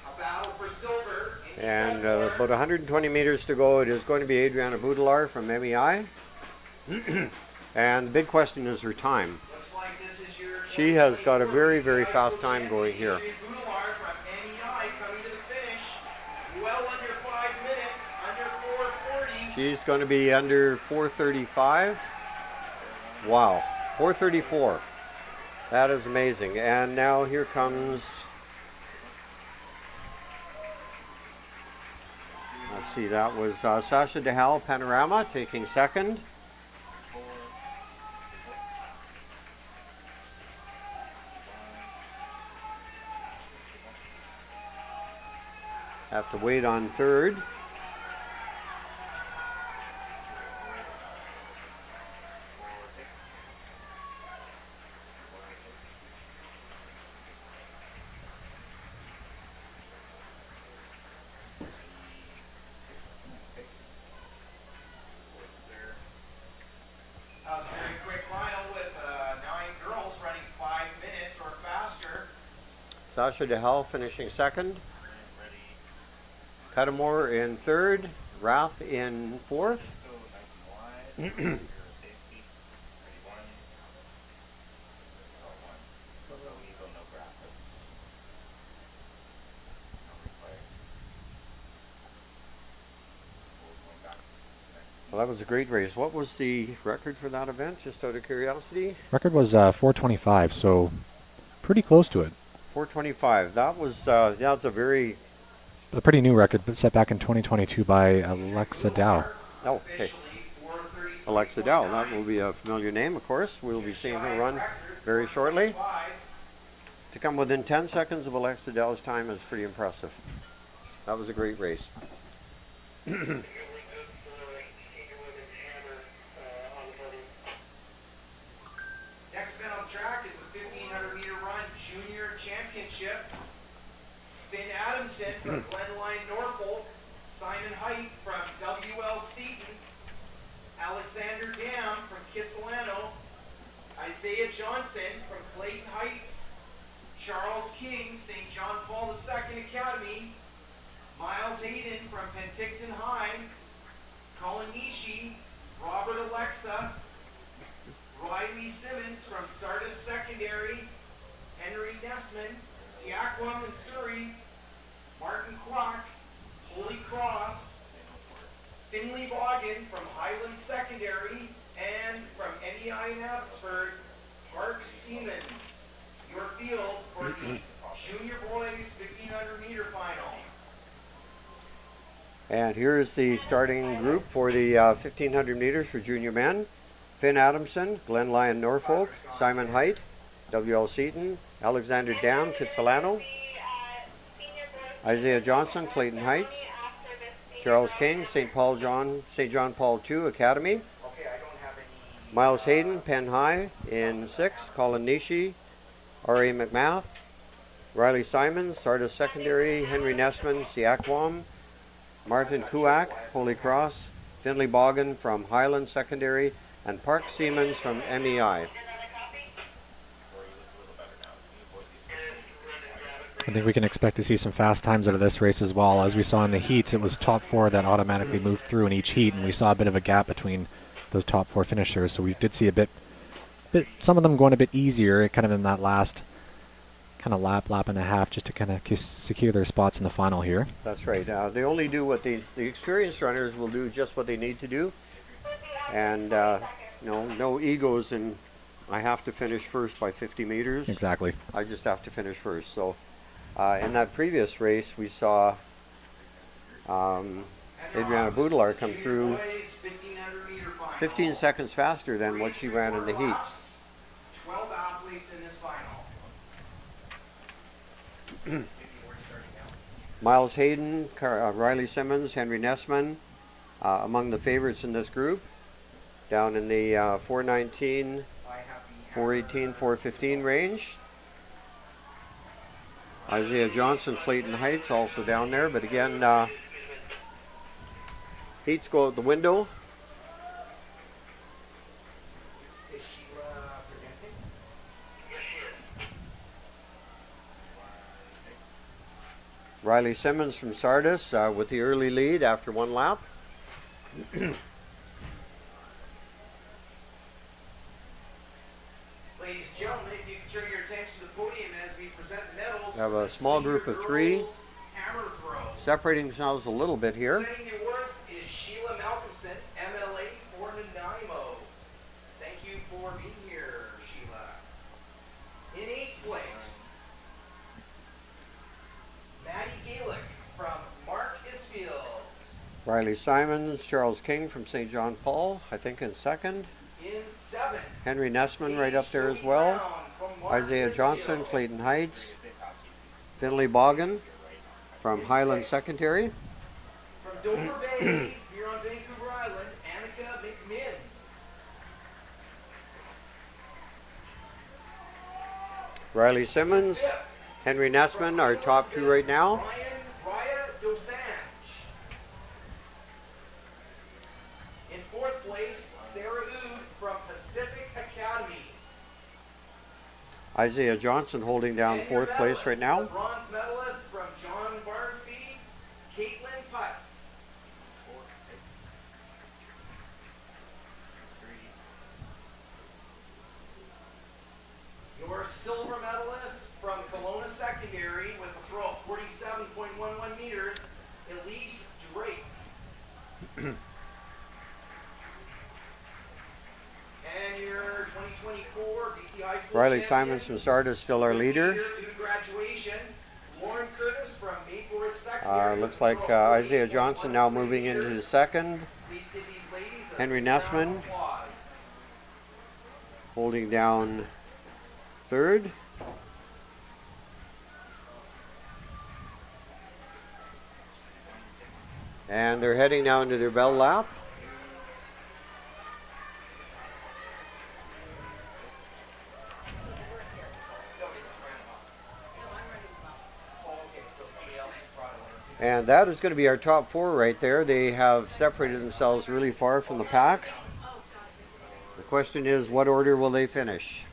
a battle for silver.
And about 120 meters to go. It is going to be Adriana Boudoir from MEI. And the big question is her time.
Looks like this is your
She has got a very, very fast time going here.
Adriana Boudoir from MEI coming to the finish. Well under 5 minutes, under 4:40.
She's going to be under 4:35. Wow, 4:34. That is amazing. And now here comes, let's see, that was Sasha DeHal, Panorama, taking second. Have to wait on third.
That was a very quick final with 9 girls running 5 minutes or faster.
Sasha DeHal finishing second. Cudmore in third. Rath in fourth. Well, that was a great race. What was the record for that event, just out of curiosity?
Record was 425, so pretty close to it.
425. That was, that's a very,
A pretty new record, but set back in 2022 by Alexa Dow.
oh, okay. Alexa Dow, that will be a familiar name, of course. We'll be seeing her run very shortly. To come within 10 seconds of Alexa Dow's time is pretty impressive. That was a great race.
Next event on the track is the 1500 meter run junior championship. Finn Adamson from Glenline, Norfolk. Simon Height from WL Seaton. Alexander Dam from Kitsilano. Isaiah Johnson from Clayton Heights. Charles King, St. John Paul II Academy. Miles Hayden from Penticton High. Colin Nishi, Robert Alexa. Riley Simmons from Sardis Secondary. Henry Nessman, Siakwam and Surrey. Martin Quack, Holy Cross. Finley Boggin from Highland Secondary. And from NEI in Abbotsford, Park Siemens. Your field for the junior boys 1500 meter final.
And here's the starting group for the 1500 meters for junior men. Finn Adamson, Glen Lyon, Norfolk. Simon Height, WL Seaton. Alexander Dam, Kitsilano. Isaiah Johnson, Clayton Heights. Charles King, St. John Paul II Academy.
Okay, I don't have any.
Miles Hayden, Penn High in 6. Colin Nishi, R.A. McMath. Riley Simons, Sardis Secondary. Henry Nessman, Siakwam. Martin Kuak, Holy Cross. Finley Boggin from Highland Secondary. And Park Siemens from MEI.
I think we can expect to see some fast times out of this race as well. As we saw in the heats, it was top 4 that automatically moved through in each heat, and we saw a bit of a gap between those top 4 finishers. So we did see a bit some of them going a bit easier, kind of in that last kind of lap and a half, just to kind of secure their spots in the final here.
That's right. They only do what the experienced runners will do just what they need to do. And no egos, and I have to finish first by 50 meters.
Exactly.
I just have to finish first. So in that previous race, we saw Adriana Boudelar come through 15 seconds faster than what she ran in the heats.
12 athletes in this final.
Miles Hayden, Riley Simmons, Henry Nessman, among the favorites in this group, down in the 419, 418, 415 range. Isaiah Johnson, Clayton Heights also down there, but again, heats go out the window.
Is Sheila presenting?
Riley Simmons from Sardis with the early lead after one lap.
Ladies and gentlemen, if you could turn your attention to the podium as we present the medals.
We have a
for the
small
senior
group of three.
girls Hammer throw.
Separating themselves a little bit here.
Presenting the awards is Sheila Malcolmson, MLA for Nanaimo. Thank you for being here, Sheila. In 8th place, Maddie Galick from Mark Isfield.
Riley Simons, Charles King from St. John Paul, I think in second.
In 7th,
Henry Nessman right up there as
Jody
well.
Brown from Mark
Isaiah Johnson,
Isfield.
Clayton Heights. Finley Bogan from Highland Secondary.
From Dover Bay, here on Vancouver Island, Annika McMinn.
Riley Simmons,
Fifth,
Henry Nessman, our top two right now.
Ryan Raya Dosanjh. In 4th place, Sarah Oud from Pacific Academy.
Isaiah Johnson holding down
And your
4th place right
medalist,
now.
The bronze medalist from John Barnsby, Caitlin Putz. Your silver medalist from Kelowna Secondary with a throw of 47.11 meters, Elise Drake. And your 2024 BC High School
Riley
champion,
Simons from Sardis still our leader.
due to graduation, Lauren Curtis from Maple Ridge Secondary.
Looks like Isaiah Johnson now moving into second.
Please give these ladies a
Henry
big round of
Nessman.
applause.
Holding down third. And they're heading now into their bell lap. And that is going to be our top four right there. They have separated themselves really far from the pack. The question is, what order will they finish?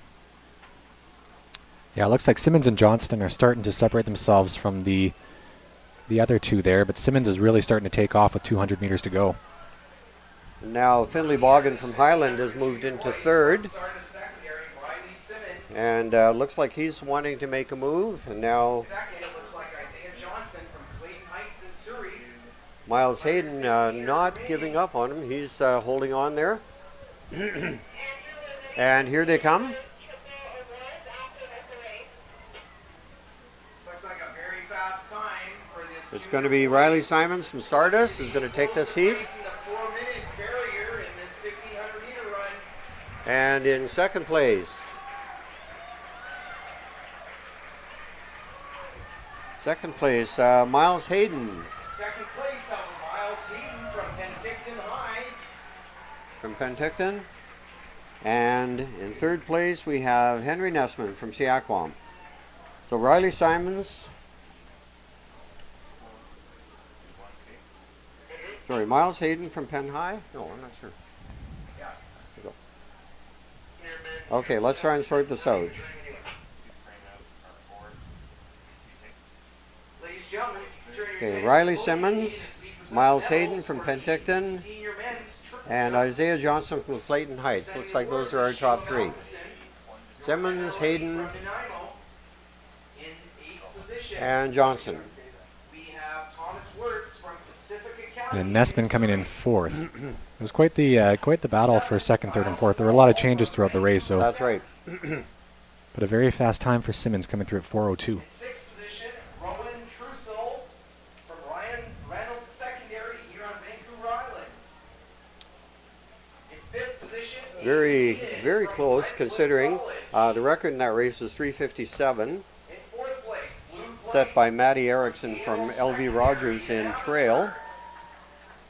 Yeah, it looks like Simmons and Johnston are starting to separate themselves from the other two there, but Simmons is really starting to take off with 200 meters to go.
And now Finley Bogan from Highland has moved into third.
Sardis Secondary, Riley Simmons.
And looks like he's wanting to make a move. And now
Second, it looks like Isaiah Johnson from Clayton Heights in Surrey.
Miles Hayden not giving up on him. He's holding on there. And here they come.
Looks like a very fast time for this.
It's going to be Riley Simons from Sardis is going to take this heat.
Breaking the 4-minute barrier in this 1500 meter run.
And in second place, Miles Hayden
Second place, that was Miles Hayden from Penticton High.
from Penticton. And in third place, we have Henry Nessman from Siaquam. So Riley Simons, Miles Hayden from Penn High? No, I'm not sure.
Yes.
There you go. Okay, let's try and sort this out.
Ladies and gentlemen, if you turn your
Okay,
attention
Riley
to the
Simmons,
podium, we present
Miles
medals
Hayden from
for the
Penticton,
senior men's triple
and
jump.
Isaiah Johnson from Clayton Heights. Looks like those are our top three. Simmons, Hayden,
From Nanaimo in 8th position.
and Johnson.
We have Thomas Wirtz from Pacific Academy.
And Nessman coming in fourth. It was quite the battle for second, third, and fourth. There were a lot of changes throughout the race, so
That's right.
but a very fast time for Simmons coming through at 4:02.
In sixth position, Rowan Trussell from Ryan Reynolds Secondary here on Vancouver Island. In fifth position,
Very,
Ian
very
from
close
Redwood
considering
College.
the record in that race was 3:57,
In fourth place, Luke
set
White,
by Matty Erickson from LV Rogers in trail.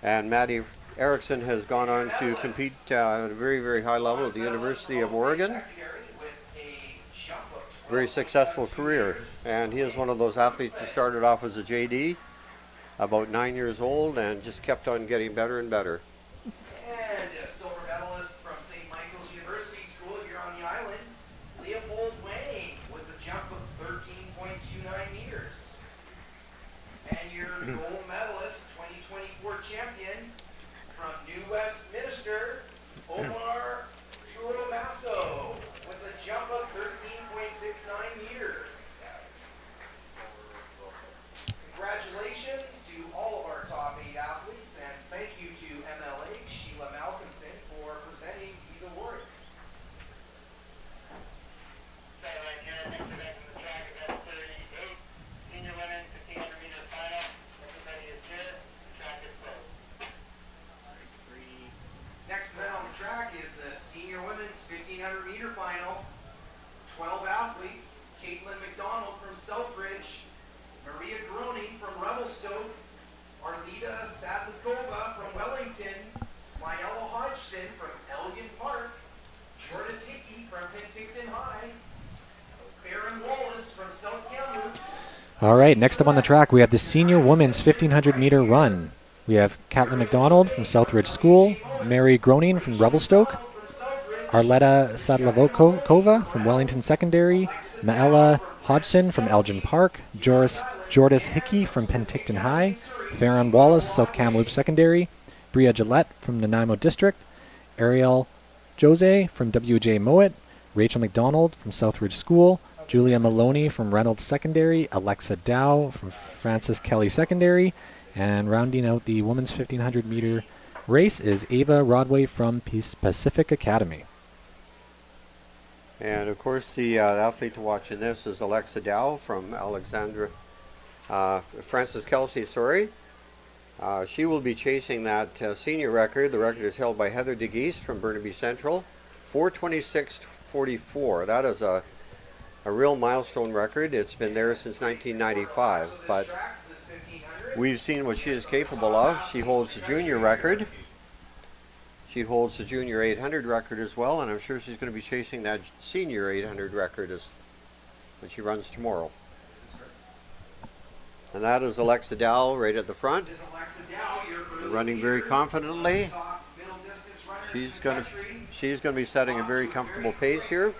And Matty Erickson has gone on to compete at a very, very high level at the University of Oregon.
Secondary with a jump of
Very successful career. And he is one of those athletes that started off as a JD, about 9 years old, and just kept on getting better and better.
And a silver medalist from St. Michael's University School here on the island, Leopold Wang, with a jump of 13.29 meters. And your gold medalist, 2024 champion from New Westminster, Omar Turomasso, with a jump of 13.69 meters. Congratulations to all of our top 8 athletes, and thank you to MLA Sheila Malcolmson for presenting these awards.
Sideline here, next event in the track is at 38. Senior women, 1500 meter final. Everybody is good. Track is closed.
Next event on the track is the senior women's 1500 meter final. 12 athletes: Caitlin McDonald from Southridge, Maria Groening from Revelstoke, Arlita Sadlikova from Wellington, Myella Hodgson from Elgin Park, Jordis Hickey from Penticton High, Farron Wallace from South Kamloops.
All right, next up on the track, we have the senior women's 1500 meter run. We have Caitlin McDonald from Southridge School, Mary Groening from Revelstoke, Arletta Sadlovokova from Wellington Secondary, Maella Hodgson from Elgin Park, Jordis Hickey from Penticton High, Farron Wallace, South Kamloops Secondary, Bria Gillette from Nanaimo District, Ariel Jose from WJ Mowat, Rachel McDonald from Southridge School, Julia Maloney from Reynolds Secondary, Alexa Dow from Francis Kelly Secondary, and rounding out the women's 1500 meter race is Ava Rodway from Pacific Academy.
And of course, the athlete to watch in this is Alexa Dow from Francis Kelsey, sorry. She will be chasing that senior record. The record is held by Heather DeGeese from Burnaby Central, 4:26:44. That is a real milestone record. It's been there since 1995, but we've seen what she is capable of. She holds the junior record. She holds the junior 800 record as well, and I'm sure she's going to be chasing that senior 800 record when she runs tomorrow. And that is Alexa Dow right at the front,
This is Alexa Dow, your early
running very
leader,
confidently.
top middle distance runners
She's
in
going
the
to
country.
be setting a very comfortable pace here.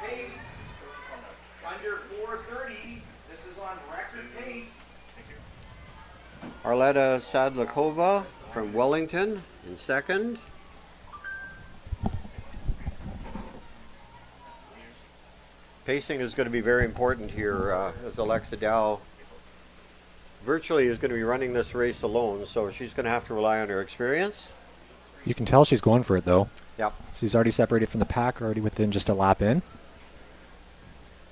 Pace under 4:30. This is on record pace.
Arletta Sadlikova from Wellington in second. Pacing is going to be very important here as Alexa Dow virtually is going to be running this race alone, so she's going to have to rely on her experience.
You can tell she's going for it, though.
Yep.
She's already separated from the pack, already within just a lap in.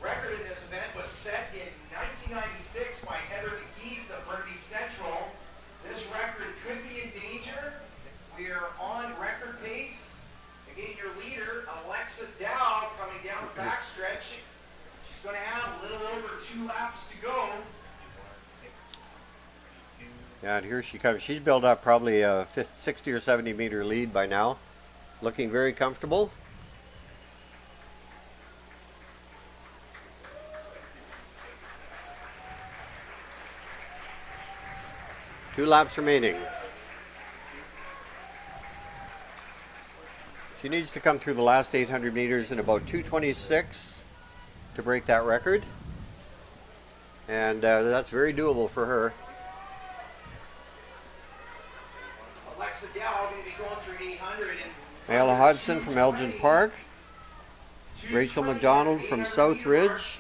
Record in this event was set in 1996 by Heather DeGeese of Burnaby Central. This record could be in danger. We are on record pace. Again, your leader, Alexa Dow, coming down the backstretch. She's going to have a little over 2 laps to go.
Yeah, and here she comes. She's built up probably a 60 or 70 meter lead by now. Looking very comfortable. Two laps remaining. She needs to come through the last 800 meters in about 2:26 to break that record. And that's very doable for her.
Alexa Dow going to be going through 800 and
Mayla Hodgson from Elgin Park. Rachel McDonald from Southridge.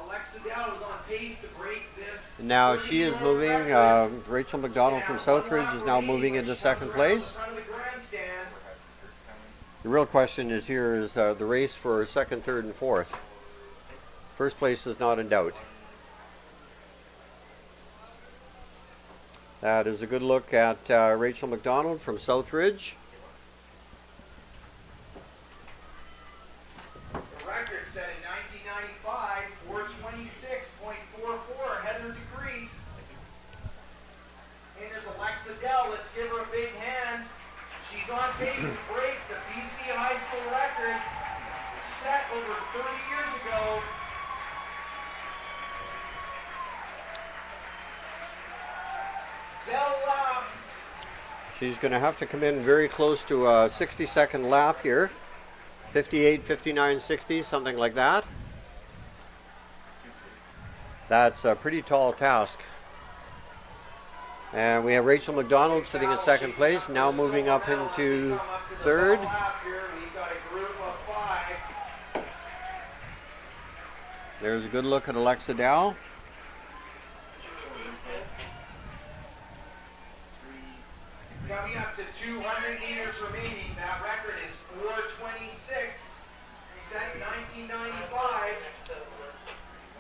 Alexa Sedell is on pace to break this.
Now she is moving. Rachel McDonald from Southridge is now moving into second place. The real question is here is the race for second, third, and fourth. First place is not in doubt. That is a good look at Rachel McDonald from Southridge.
The record set in 1995, 426.44, Heather DeGrease. And there's Alexa Dell. Let's give her a big hand. She's on pace to break the BC high school record set over 30 years ago. Bella.
She's going to have to come in very close to a 60-second lap here. 58, 59, 60, something like that. That's a pretty tall task. And we have Rachel McDonald sitting in second place, now moving up into third. There's a good look at Alexa Dow.
Coming up to 200 meters remaining, that record is 426, set in 1995.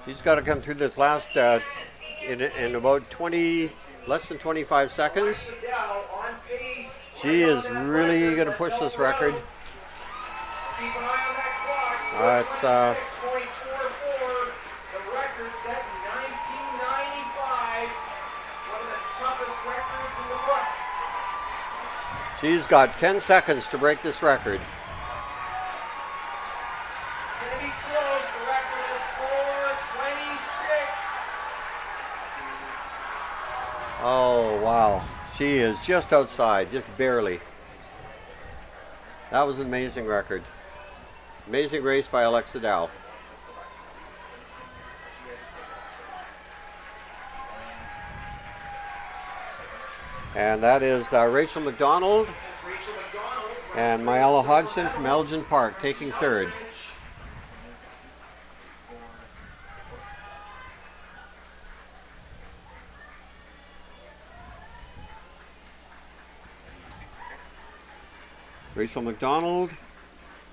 She's got to come through this last in about 20, less than 25 seconds. She is really going to push this record.
Keep an eye on that clock.
It's
426.44, the record set in 1995. One of the toughest records in the book.
She's got 10 seconds to break this record.
It's going to be close. The record is 426.
Oh, wow. She is just outside, just barely. That was an amazing record. Amazing race by Alexa Dow. And that is Rachel McDonald
It's Rachel McDonald.
and Myella Hodgson from Elgin Park taking third. Rachel McDonald,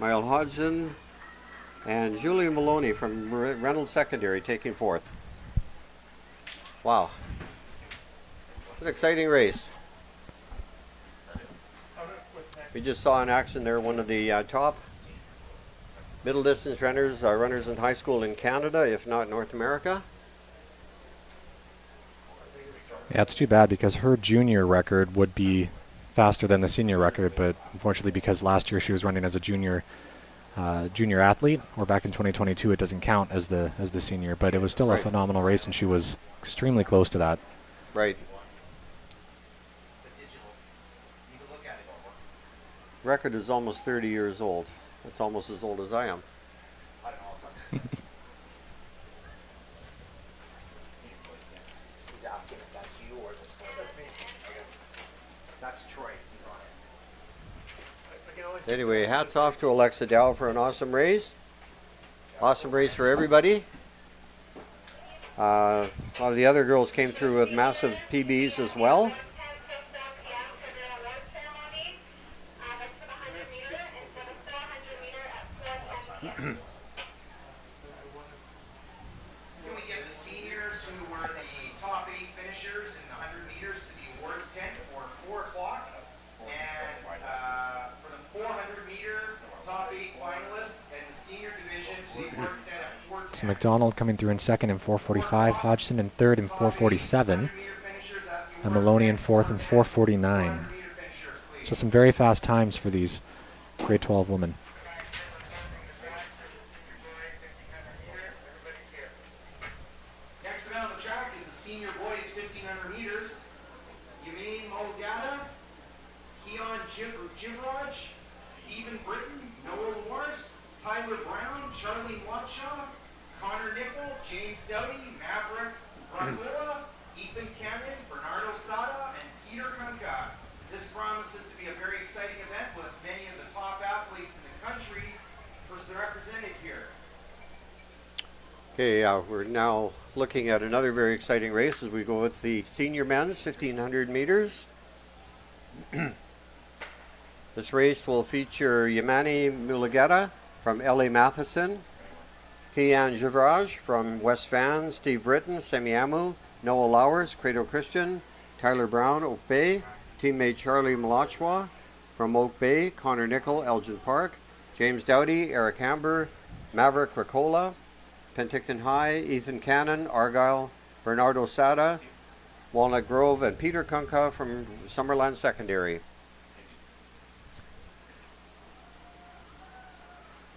Myella Hodgson, and Julia Maloney from Reynolds Secondary taking fourth. Wow. It's an exciting race. We just saw in action there one of the top middle distance runners in high school in Canada, if not North America.
Yeah, it's too bad because her junior record would be faster than the senior record, but unfortunately because last year she was running as a junior athlete, or back in 2022 it doesn't count as the senior, but it was still a
Right.
phenomenal race and she was extremely close to that.
Right. Record is almost 30 years old. It's almost as old as I am.
He's asking if that's you or this one. That's me. That's Troy. He's on it.
Anyway, hats off to Alexa Dow for an awesome race. Awesome race for everybody. A lot of the other girls came through with massive PBs as well.
Can we get the seniors who were the top 8 finishers in the 100 meters to the awards tent for 4 o'clock? And for the 400 meter top 8 finalists and the senior division to the awards tent at 4:10.
So McDonald coming through in second in 4:45, Hodgson in third in 4:47, and Maloney in fourth in 4:49. So some very fast times for these grade 12 women.
Next event on the track is the senior boys 1500 meters. Yameen Mulgada, Keon Jivraj, Stephen Britton, Noah Morris, Tyler Brown, Charlene Watshaw, Connor Nickel, James Doughty, Maverick Racola, Ethan Cannon, Bernardo Sada, and Peter Kunka. This promises to be a very exciting event with many of the top athletes in the country represented here.
Okay, we're now looking at another very exciting race as we go with the senior men's 1500 meters. This race will feature Yamani Mulugeta from LA Matheson, Kian Givraj from West Van, Steve Britton, Semiamu, Noah Lowers, Credo Christian, Tyler Brown, Oak Bay, teammate Charlie Malachwa from Oak Bay, Connor Nickel, Elgin Park, James Dowdy, Eric Hamber, Maverick Ricola, Penticton High, Ethan Cannon, Argyle, Bernardo Sada, Walnut Grove, and Peter Kunka from Summerland Secondary.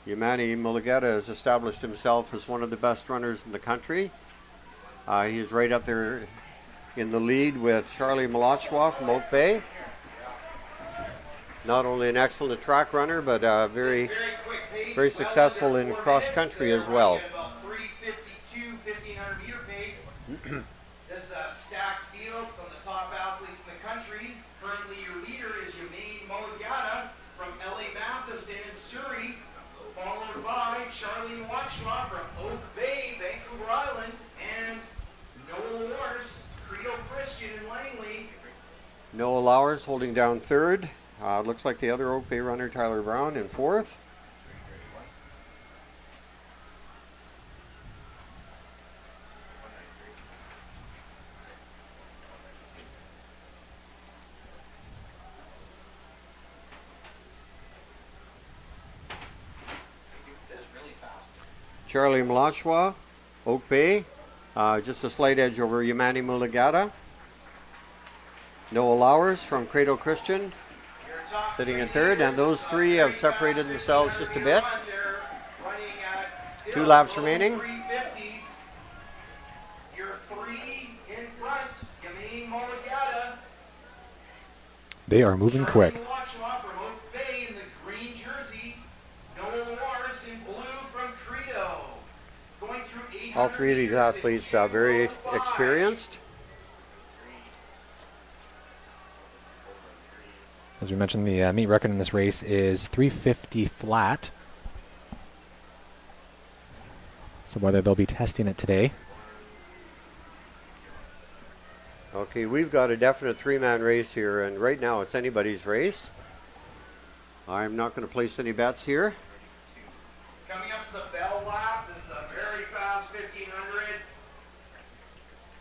Yamani Mulugeta has established himself as one of the best runners in the country. He's right up there in the lead with Charlie Malachwa from Oak Bay. Not only an excellent track runner, but very successful in cross country as well.
About 3:52, 1500 meter pace. This stacked field, some of the top athletes in the country. Currently, your leader is Yamani Mulugeta from LA Matheson in Surrey, followed by Charlie Malachwa from Oak Bay, Vancouver Island, and Noah Lowers, Credo Christian in Langley.
Noah Lowers holding down third. Looks like the other Oak Bay runner, Tyler Brown, in fourth. Charlie Malachwa, Oak Bay, just a slight edge over Yamani Mulugeta. Noah Lowers from Credo Christian sitting in third, and those three have separated themselves just a bit. 2 laps remaining.
350s. Your three in front, Yamani Mulugeta.
They are moving quick.
Charlie Malachwa from Oak Bay in the green jersey. Noah Lowers in blue from Credo. Going through 800
All three of these
meters in
athletes are very
2:05.
experienced.
As we mentioned, the meet record in this race is 350 flat. So whether they'll be testing it today.
Okay, we've got a definite 3-man race here, and right now it's anybody's race. I'm not going to place any bets here.
Coming up to the bell lap, this is a very fast 1500.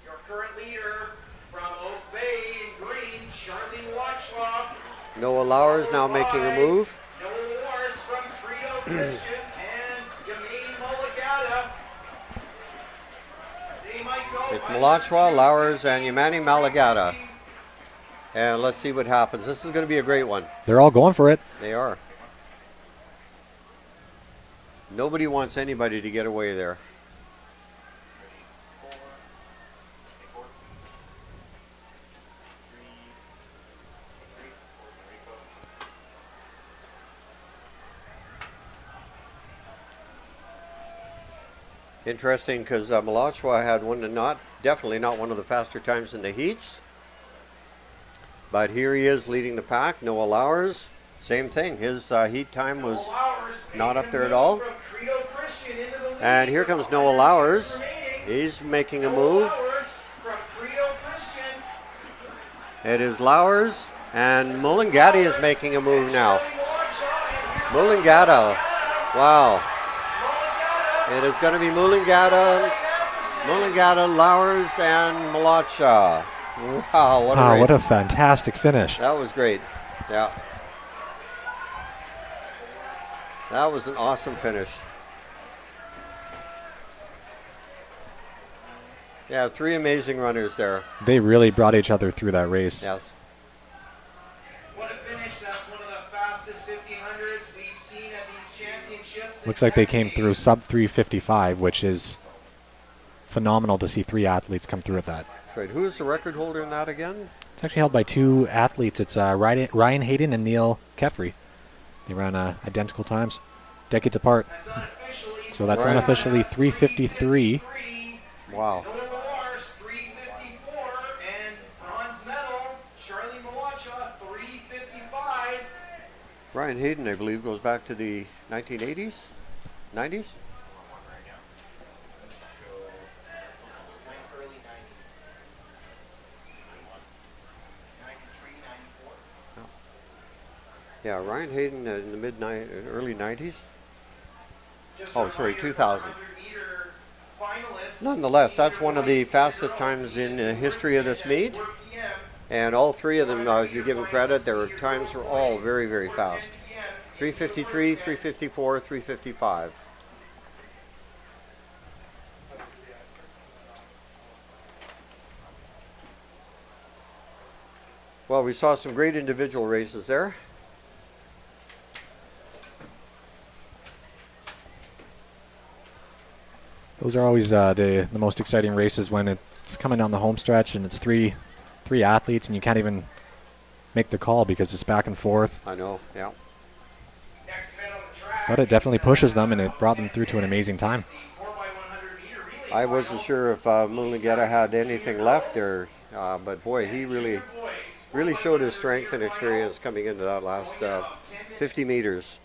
Your current leader from Oak Bay in green, Charlie Malachwa.
Noah Lowers now making a move.
Noah Lowers from Credo Christian and Yamani Mulugeta. They might go.
It's Malachwa, Lowers, and Yamani Mulugeta. And let's see what happens. This is going to be a great one.
They're all going for it.
They are. Nobody wants anybody to get away there. Interesting, because Malachwa had definitely not one of the faster times in the heats. But here he is leading the pack. Noah Lowers, same thing. His heat time was not up there at all. And here comes Noah Lowers. He's making a move. It is Lowers, and Mulugeta is making a move now. Mulugeta, wow. It is going to be Mulugeta, Lowers, and Malachwa. Wow, what a race.
What a fantastic finish.
That was great. Yeah. That was an awesome finish. Yeah, 3 amazing runners there.
They really brought each other through that race.
Yes.
What a finish. That's one of the fastest 1500s we've seen at these championships.
Looks like they came through sub 355, which is phenomenal to see 3 athletes come through at that.
That's right. Who is the record holder in that again?
It's actually held by 2 athletes. It's Ryan Hayden and Neil Kefri. They ran identical times, decades apart. So that's
Right.
unofficially 353.
Wow.
Noah Lowers, 354, and bronze medal, Charlie Malachwa, 355.
Ryan Hayden, I believe, goes back to the 1980s, 90s. Yeah, Ryan Hayden in the early 90s.
Just
Oh,
a
sorry,
reminder,
2000.
100-meter finalists,
Nonetheless, that's
senior
one of the
boys,
fastest
girls,
times in the
meeting
history of this
starts at
meet.
4 p.m.
And all three of them, if you give them
100-meter
credit,
finalists,
their
senior
times
girls,
were all
boys,
very, very
4:10
fast.
p.m. into the
353,
first set.
354, 355. Well, we saw some great individual races there.
Those are always the most exciting races when it's coming down the home stretch and it's three athletes and you can't even make the call because it's back and forth.
I know, yeah.
Next event on the track,
But it definitely pushes them and it brought them through to an amazing time.
the 4x100 meter relay
I wasn't
finals.
sure if Mulligeta had anything left there, but boy, he really showed his strength and experience coming into that last 50 meters.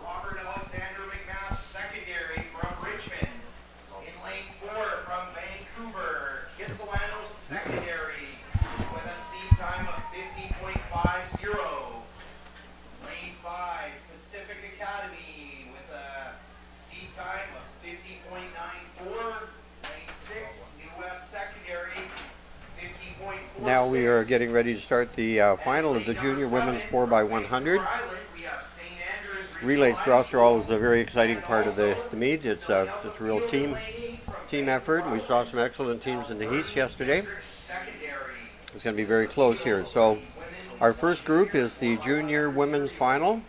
Robert Alexander McMath, secondary from Richmond. In lane 4 from Vancouver, Kitsilano, secondary with a seat time of 50.50. Lane 5, Pacific Academy with a seat time of 50.94. Lane 6, New West secondary, 50.46.
Now we are getting ready to start the final of the junior women's 4x100. Relays for us are always a very exciting part of the meet. It's a real team effort. We saw some excellent teams in the heats yesterday. It's going to be very close here. So our first group is the junior women's final.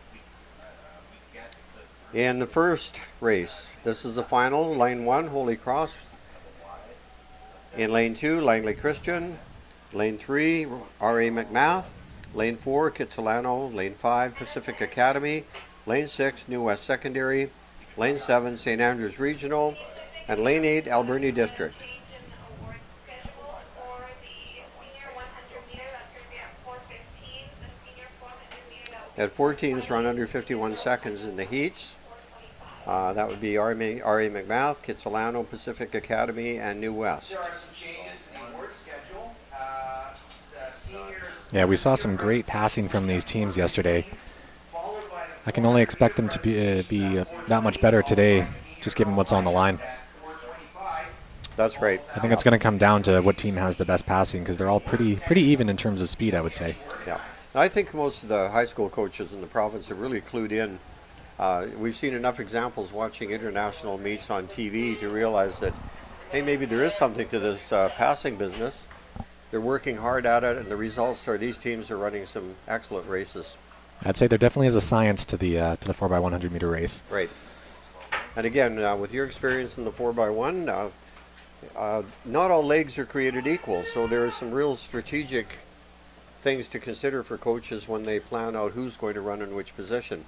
In the first race, this is the final. Lane 1, Holy Cross. In lane 2, Langley Christian. Lane 3, R.A. McMath. Lane 4, Kitsilano. Lane 5, Pacific Academy. Lane 6, New West Secondary. Lane 7, St. Andrews Regional. And Lane 8, Alberni District. At 4 teams run under 51 seconds in the heats. That would be R.A. McMath, Kitsilano, Pacific Academy, and New West.
There are some changes to the award schedule. Seniors
Yeah, we saw some great passing from these teams yesterday.
followed by the
I can only expect them to be that much better today, just given what's on the line.
at 4:25.
That's right.
I think it's going to come down to what team has the best passing because they're all pretty even in terms of speed, I would say.
Yeah. I think most of the high school coaches in the province have really clued in We've seen enough examples watching international meets on TV to realize that, hey, maybe there is something to this passing business. They're working hard at it, and the results are these teams are running some excellent races.
I'd say there definitely is a science to the 4x100 meter race.
Right. And again, with your experience in the 4x1, not all legs are created equal, so there are some real strategic things to consider for coaches when they plan out who's going to run in which position.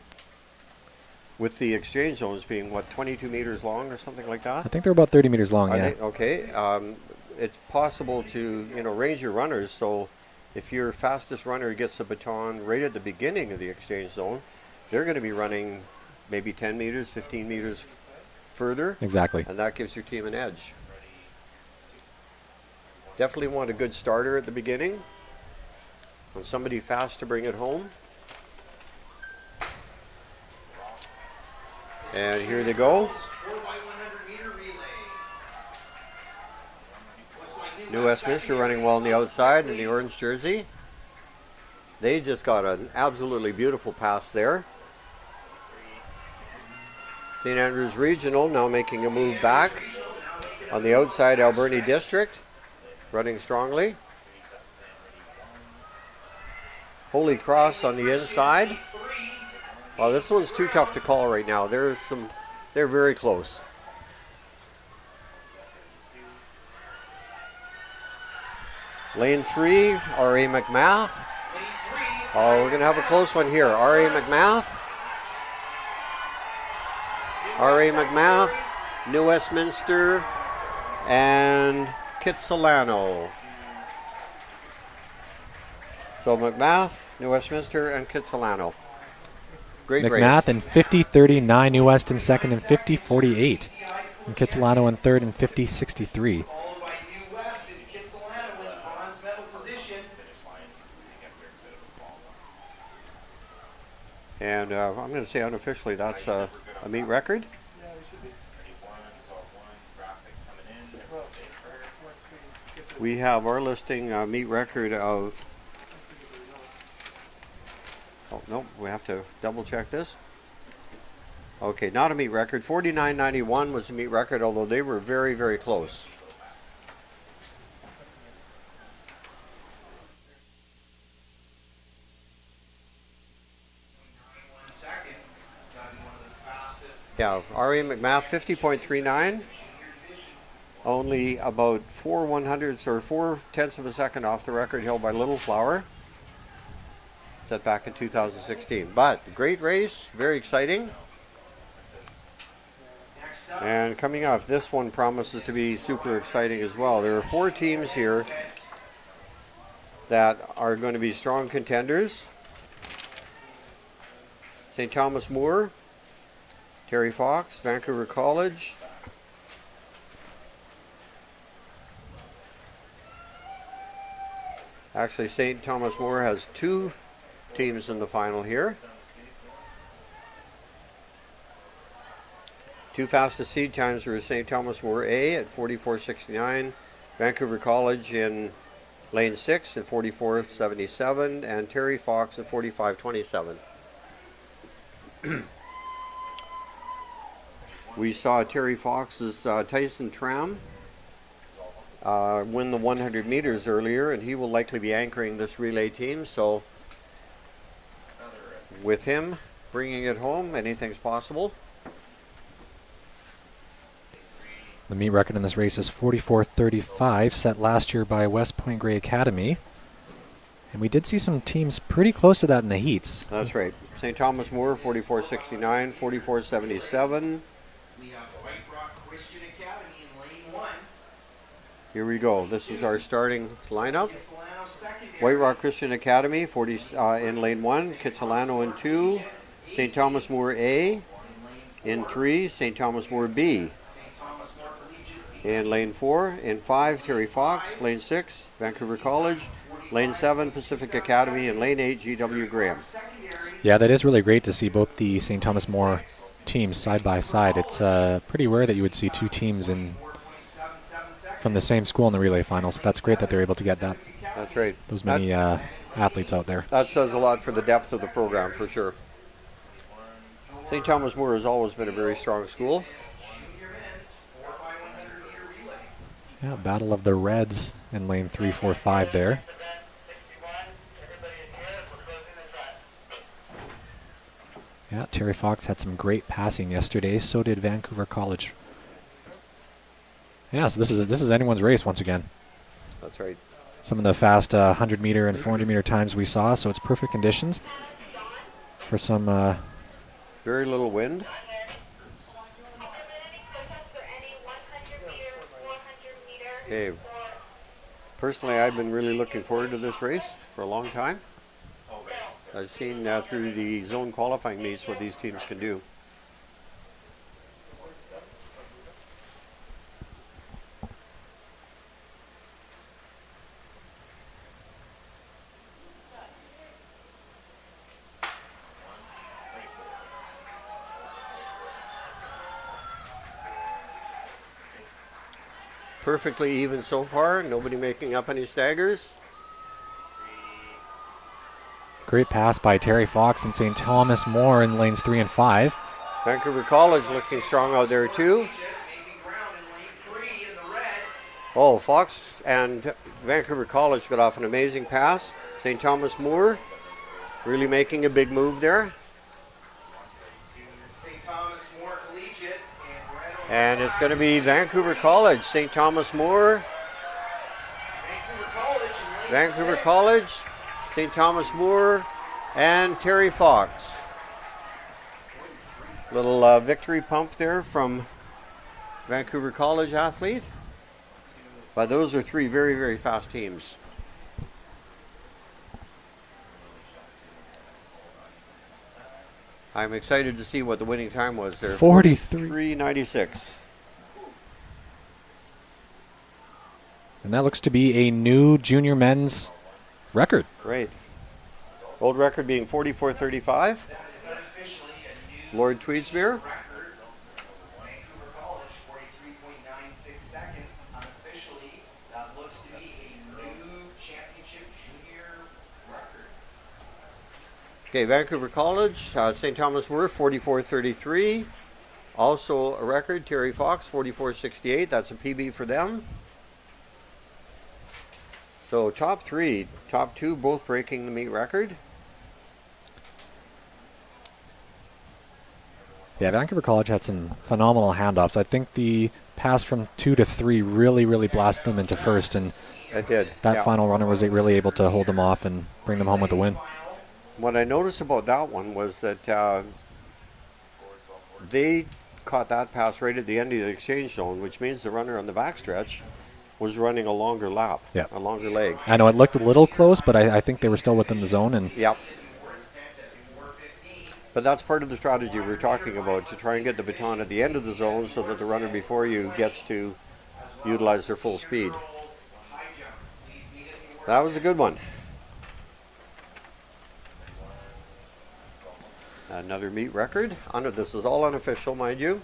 With the exchange zones being, what, 22 meters long or something like that?
I think they're about 30 meters long,
Are
yeah.
they? Okay. It's possible to, range your runners, so if your fastest runner gets a baton right at the beginning of the exchange zone, they're going to be running maybe 10 meters, 15 meters further.
Exactly.
And that gives your team an edge. Definitely want a good starter at the beginning. And somebody fast to bring it home. And here they go.
4x100 meter relay. Looks like
New Westminster running well on the outside in the orange jersey. They just got an absolutely beautiful pass there. St. Andrews Regional now making a move back on the outside. Alberni District running strongly. Holy Cross on the inside. Well, this one's too tough to call right now. They're very close. Lane 3, R.A. McMath. Oh, we're going to have a close one here. R.A. McMath. R.A. McMath, New Westminster, and Kitsilano. So McMath, New Westminster, and Kitsilano. Great race.
McMath in 50-39, New West in second in 50-48. And Kitsilano in third in 50-63.
followed by New West and Kitsilano with a bronze medal position.
And I'm going to say unofficially that's a meet record. We have our listing meet record of, oh no, we have to double check this. Okay, not a meet record. 49.91 was a meet record, although they were very, very close. Yeah, R.A. McMath 50.39. Only about 4/100ths or 4/10ths of a second off the record held by Little Flower. Set back in 2016. But great race, very exciting. And coming up, this one promises to be super exciting as well. There are 4 teams here that are going to be strong contenders. St. Thomas More, Terry Fox, Vancouver College. Actually, St. Thomas More has 2 teams in the final here. 2 fastest seed times were St. Thomas More A at 44.69, Vancouver College in lane 6 at 44.77, and Terry Fox at 45.27. We saw Terry Fox's Tyson Tram win the 100 meters earlier, and he will likely be anchoring this relay team. So with him bringing it home, anything's possible.
The meet record in this race is 44.35, set last year by West Point Grey Academy. And we did see some teams pretty close to that in the heats.
That's right. St. Thomas More, 44.69, 44.77.
We have White Rock Christian Academy in lane 1.
Here we go. This is our starting lineup.
Kitsilano secondary.
White Rock Christian Academy, 40 in lane 1. Kitsilano in 2. St. Thomas More A in 3. St. Thomas More B.
St. Thomas More Collegiate B.
In lane 4. In 5, Terry Fox. Lane 6, Vancouver College. Lane 7, Pacific Academy. And lane 8, GW Graham.
Yeah, that is really great to see both the St. Thomas More teams side by side. It's pretty rare that you would see 2 teams from the same school in the relay finals. That's great that they're able to get
That's right.
those many athletes out there.
That says a lot for the depth of the program, for sure. St. Thomas More has always been a very strong school.
Junior men's 4x100 meter relay.
Yeah, battle of the Reds in lane 3, 4, 5 there.
Event 61, everybody adhere, we're closing the track.
Yeah, Terry Fox had some great passing yesterday. So did Vancouver College. Yeah, so this is anyone's race once again.
That's right.
Some of the fast 100 meter and 400 meter times we saw, so it's perfect conditions for some.
Very little wind. Okay. Personally, I've been really looking forward to this race for a long time. I've seen through the zone qualifying meets what these teams can do. Perfectly even so far, nobody making up any staggers.
Great pass by Terry Fox and St. Thomas More in lanes 3 and 5.
Vancouver College looking strong out there too.
Making ground in lane 3 in the red.
Oh, Fox and Vancouver College got off an amazing pass. St. Thomas More really making a big move there.
St. Thomas More Collegiate and red on
And it's going to be Vancouver College, St. Thomas More,
Vancouver College in lane
Vancouver
6.
College, St. Thomas More, and Terry Fox. Little victory pump there from Vancouver College athlete. But those are three very, very fast teams. I'm excited to see what the winning time was there.
43.
43.96.
And that looks to be a new junior men's record.
Great. Old record being 44.35.
That is unofficially a new
Lord Tweedsmuir.
record. Vancouver College 43.96 seconds. Unofficially, that looks to be a new championship junior record.
Okay, Vancouver College, St. Thomas More, 44.33. Also a record, Terry Fox, 44.68. That's a PB for them. So top three, top two, both breaking the meet record.
Yeah, Vancouver College had some phenomenal handoffs. I think the pass from 2 to 3 really blasted them into first, and
It did.
that
yeah.
final runner was really able to hold them off and bring them home with a win.
What I noticed about that one was that they caught that pass right at the end of the exchange zone, which means the runner on the backstretch was running a longer lap,
Yeah.
a longer leg.
I know it looked a little close, but I think they were still within the zone. And
Yep. But that's part of the strategy we're talking about, to try and get the baton at the end of the zone so that the runner before you gets to utilize their full speed. That was a good one. Another meet record. This is all unofficial, mind you.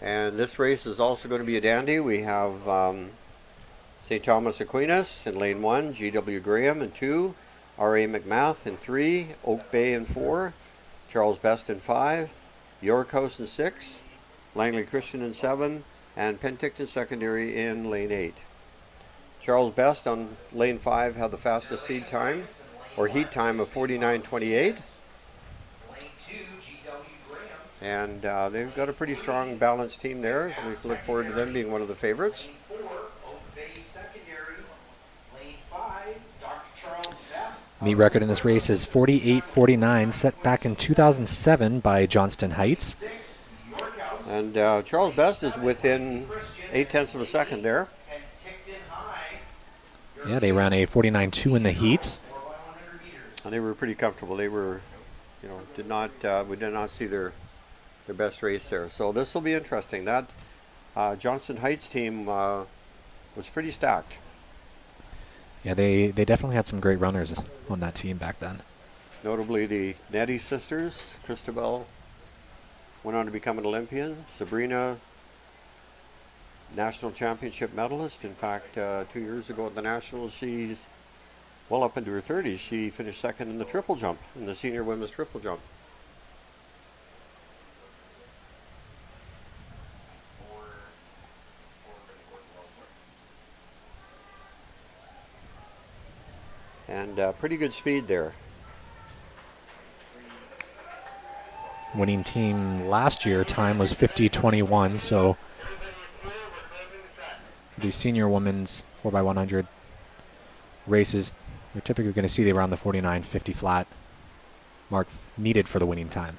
And this race is also going to be a dandy. We have St. Thomas Aquinas in lane 1, G.W. Graham in 2, R.A. McMath in 3, Oak Bay in 4, Charles Best in 5, York House in 6, Langley Christian in 7, and Penticton Secondary in lane 8. Charles Best on lane 5 had the fastest seed time, or heat time, of 49.28.
Lane 2, G.W. Graham.
And they've got a pretty strong balanced team there. We look forward to them being one of the favorites.
Lane 4, Oak Bay Secondary. Lane 5, Dr. Charles Best.
meet record in this race is 48.49, set back in 2007 by Johnston Heights.
6, York House.
And Charles Best is within 0.8 of a second there.
And Ticton High.
Yeah, they ran a 49.2 in the heats.
4x100 meters.
And they were pretty comfortable. They were, we did not see their best race there. So this will be interesting. That Johnston Heights team was pretty stacked.
Yeah, they definitely had some great runners on that team back then.
Notably the Nettie sisters. Christabel went on to become an Olympian. Sabrina national championship medalist. In fact, 2 years ago at the Nationals, she's well up into her 30s. She finished second in the triple jump, in the senior women's triple jump. And pretty good speed there.
Winning team last year time was 50-21, so for these senior women's 4x100 races, we're typically going to see around the 49.50 flat mark needed for the winning time.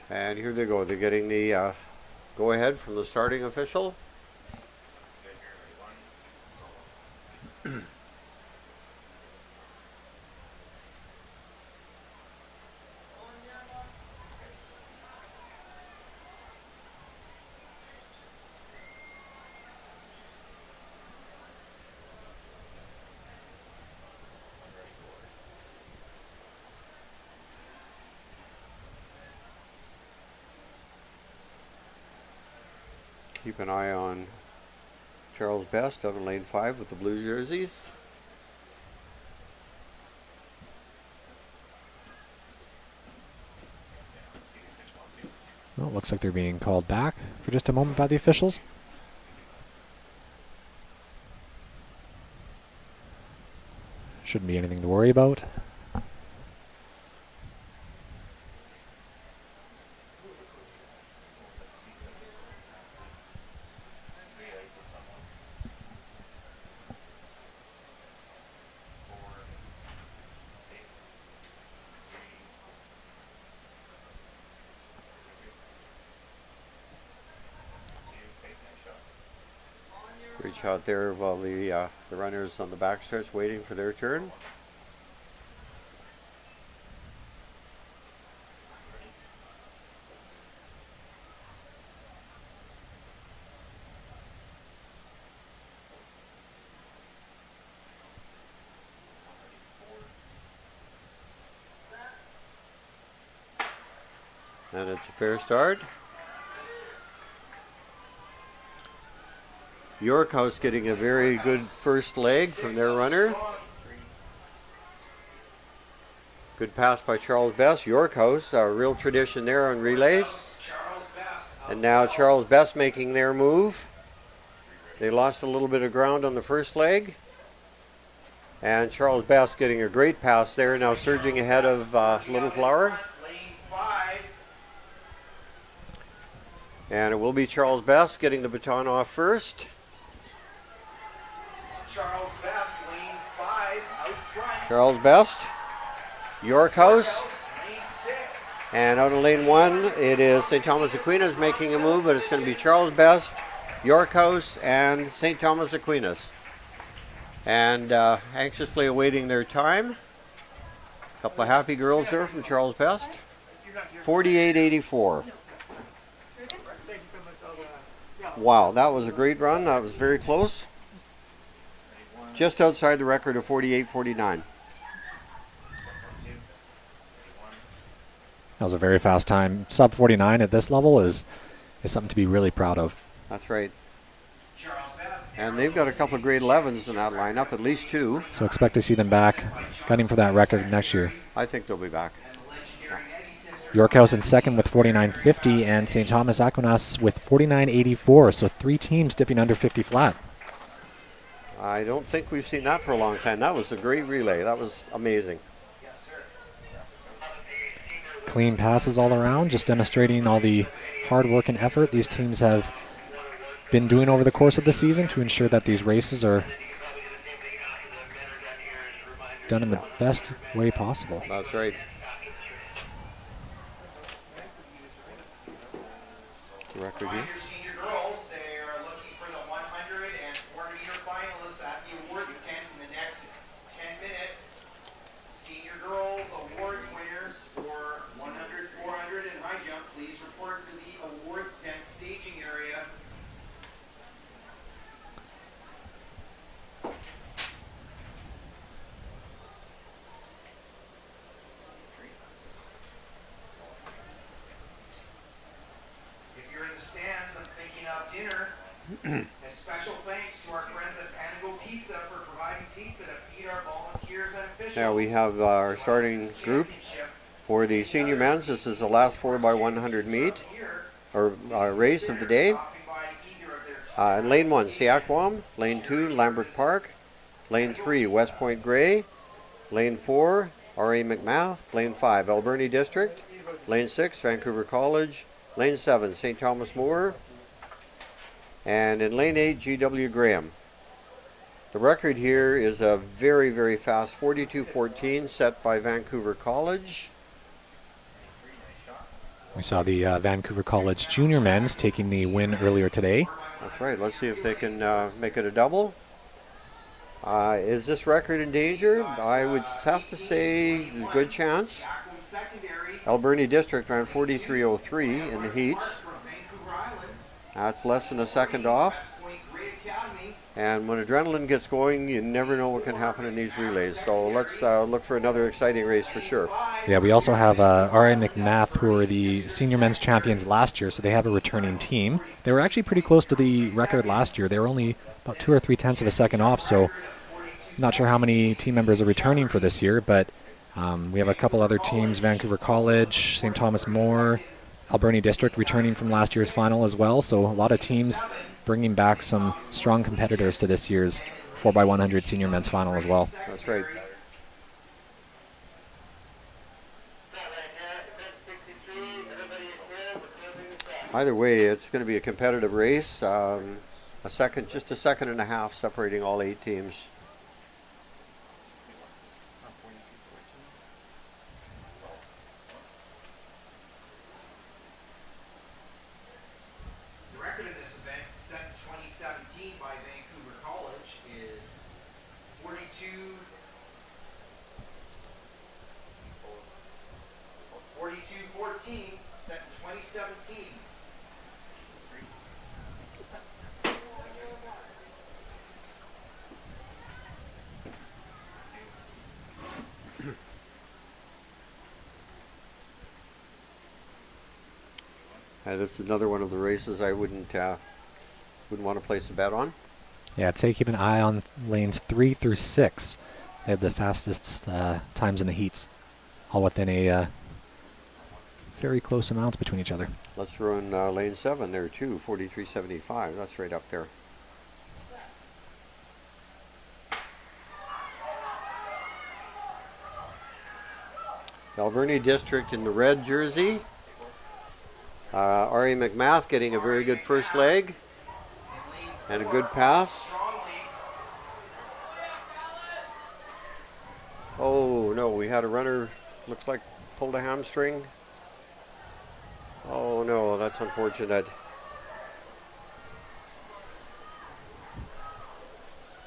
And here they go. They're getting the go-ahead from the starting official. Keep an eye on Charles Best out in lane 5 with the blue jerseys.
Well, it looks like they're being called back for just a moment by the officials. Shouldn't be anything to worry about.
Great shot there of all the runners on the backstretch waiting for their turn. And it's a fair start. York House getting a very good first leg from their runner. Good pass by Charles Best. York House, a real tradition there on relays. And now Charles Best making their move. They lost a little bit of ground on the first leg. And Charles Best getting a great pass there, now surging ahead of Little Flower. And it will be Charles Best getting the baton off first.
Charles Best, lane 5, out front.
Charles Best, York House,
Lane 6.
and out of lane 1 it is St. Thomas Aquinas making a move, but it's going to be Charles Best, York House, and St. Thomas Aquinas. And anxiously awaiting their time. A couple of happy girls there from Charles Best. 48.84. Wow, that was a great run. That was very close. Just outside the record of 48.49.
That was a very fast time. Sub 49 at this level is something to be really proud of.
That's right. And they've got a couple of grade 11s in that lineup, at least 2.
So expect to see them back gunning for that record next year.
I think they'll be back.
York House in second with 49.50 and St. Thomas Aquinas with 49.84. So 3 teams dipping under 50 flat.
I don't think we've seen that for a long time. That was a great relay. That was amazing.
Clean passes all around, just demonstrating all the hard work and effort these teams have been doing over the course of the season to ensure that these races are done in the best way possible.
That's right. The record here.
Your senior girls, they are looking for the 100 and 400 meter finalists at the awards tent in the next 10 minutes. Senior girls awards winners for 100, 400, and high jump, please report to the awards tent staging area. And special thanks to our friends at Panago Pizza for providing pizza to feed our volunteers and officials.
Now we have our starting group for the senior men's. This is the last 4x100 meet, or race of the day. In lane 1, Siakwam. Lane 2, Lambert Park. Lane 3, West Point Grey. Lane 4, R.A. McMath. Lane 5, Alberni District. Lane 6, Vancouver College. Lane 7, St. Thomas More. And in lane 8, G.W. Graham. The record here is a very, very fast 42:14 set by Vancouver College.
We saw the Vancouver College junior men's taking the win earlier today.
That's right. Let's see if they can make it a double. Is this record in danger? I would have to say there's a good chance. Alberni District ran 43:03 in the heats. That's less than a second off. And when adrenaline gets going, you never know what can happen in these relays. So let's look for another exciting race for sure.
Yeah, we also have R.A. McMath, who were the senior men's champions last year, so they have a returning team. They were actually pretty close to the record last year. They were only about 2 or 3 tenths of a second off, so not sure how many team members are returning for this year, but we have a couple other teams, Vancouver College, St. Thomas More, Alberni District returning from last year's final as well, so a lot of teams bringing back some strong competitors to this year's 4x100 senior men's final as well.
That's right. Either way, it's going to be a competitive race. Just a second and a half separating all 8 teams.
The record in this event, set in 2017 by Vancouver College, is 42:14, set in 2017.
This is another one of the races I wouldn't want to place a bet on.
Yeah, I'd say keep an eye on lanes 3 through 6. They have the fastest times in the heats, all within a very close amounts between each other.
Let's throw in lane 7 there too, 43.75. That's right up there. Alberni District in the red jersey. R.A. McMath getting a very good first leg and a good pass. Oh no, we had a runner, looks like pulled a hamstring. Oh no, that's unfortunate.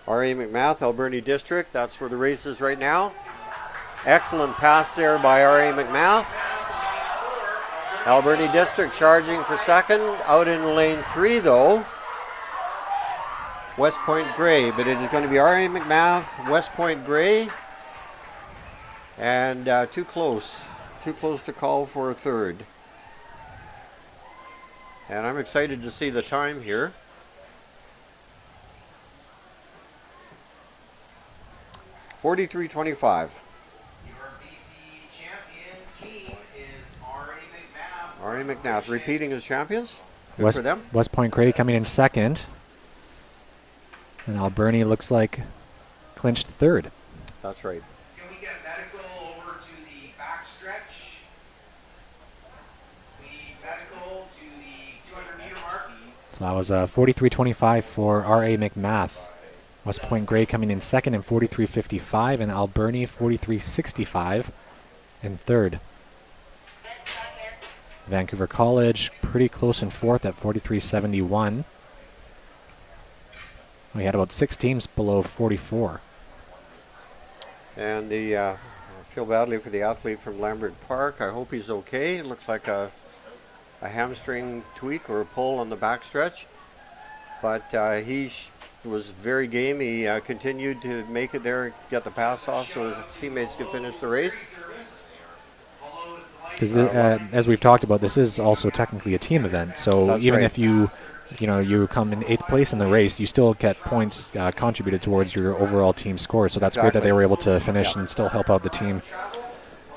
R.A. McMath, Alberni District, that's where the race is right now. Excellent pass there by R.A. McMath. Alberni District charging for second. Out in lane 3 though, West Point Grey, but it is going to be R.A. McMath, West Point Grey, and too close to call for a third. And I'm excited to see the time here. .43.25.
Your BC champion team is R.A. McMath.
R.A. McMath repeating as champions. Good for them.
West Point Grey coming in second. And Alberni looks like clinched third.
That's right.
Can we get medical over to the backstretch? We need medical to the 200-meter mark.
So that was 43.25 for R.A. McMath. West Point Grey coming in second in 43.55, and Alberni 43.65 in third. Vancouver College pretty close in fourth at 43.71. We had about 6 teams below 44.
And I feel badly for the athlete from Lambert Park. I hope he's okay. It looks like a hamstring tweak or a pull on the backstretch. But he was very game. He continued to make it there, get the pass off so his teammates could finish the race.
Because as we've talked about, this is also technically a team event. So
That's
even
right.
if you you come in 8th place in the race, you still get points contributed towards your overall team score. So that's great that they were able to finish and still help out the team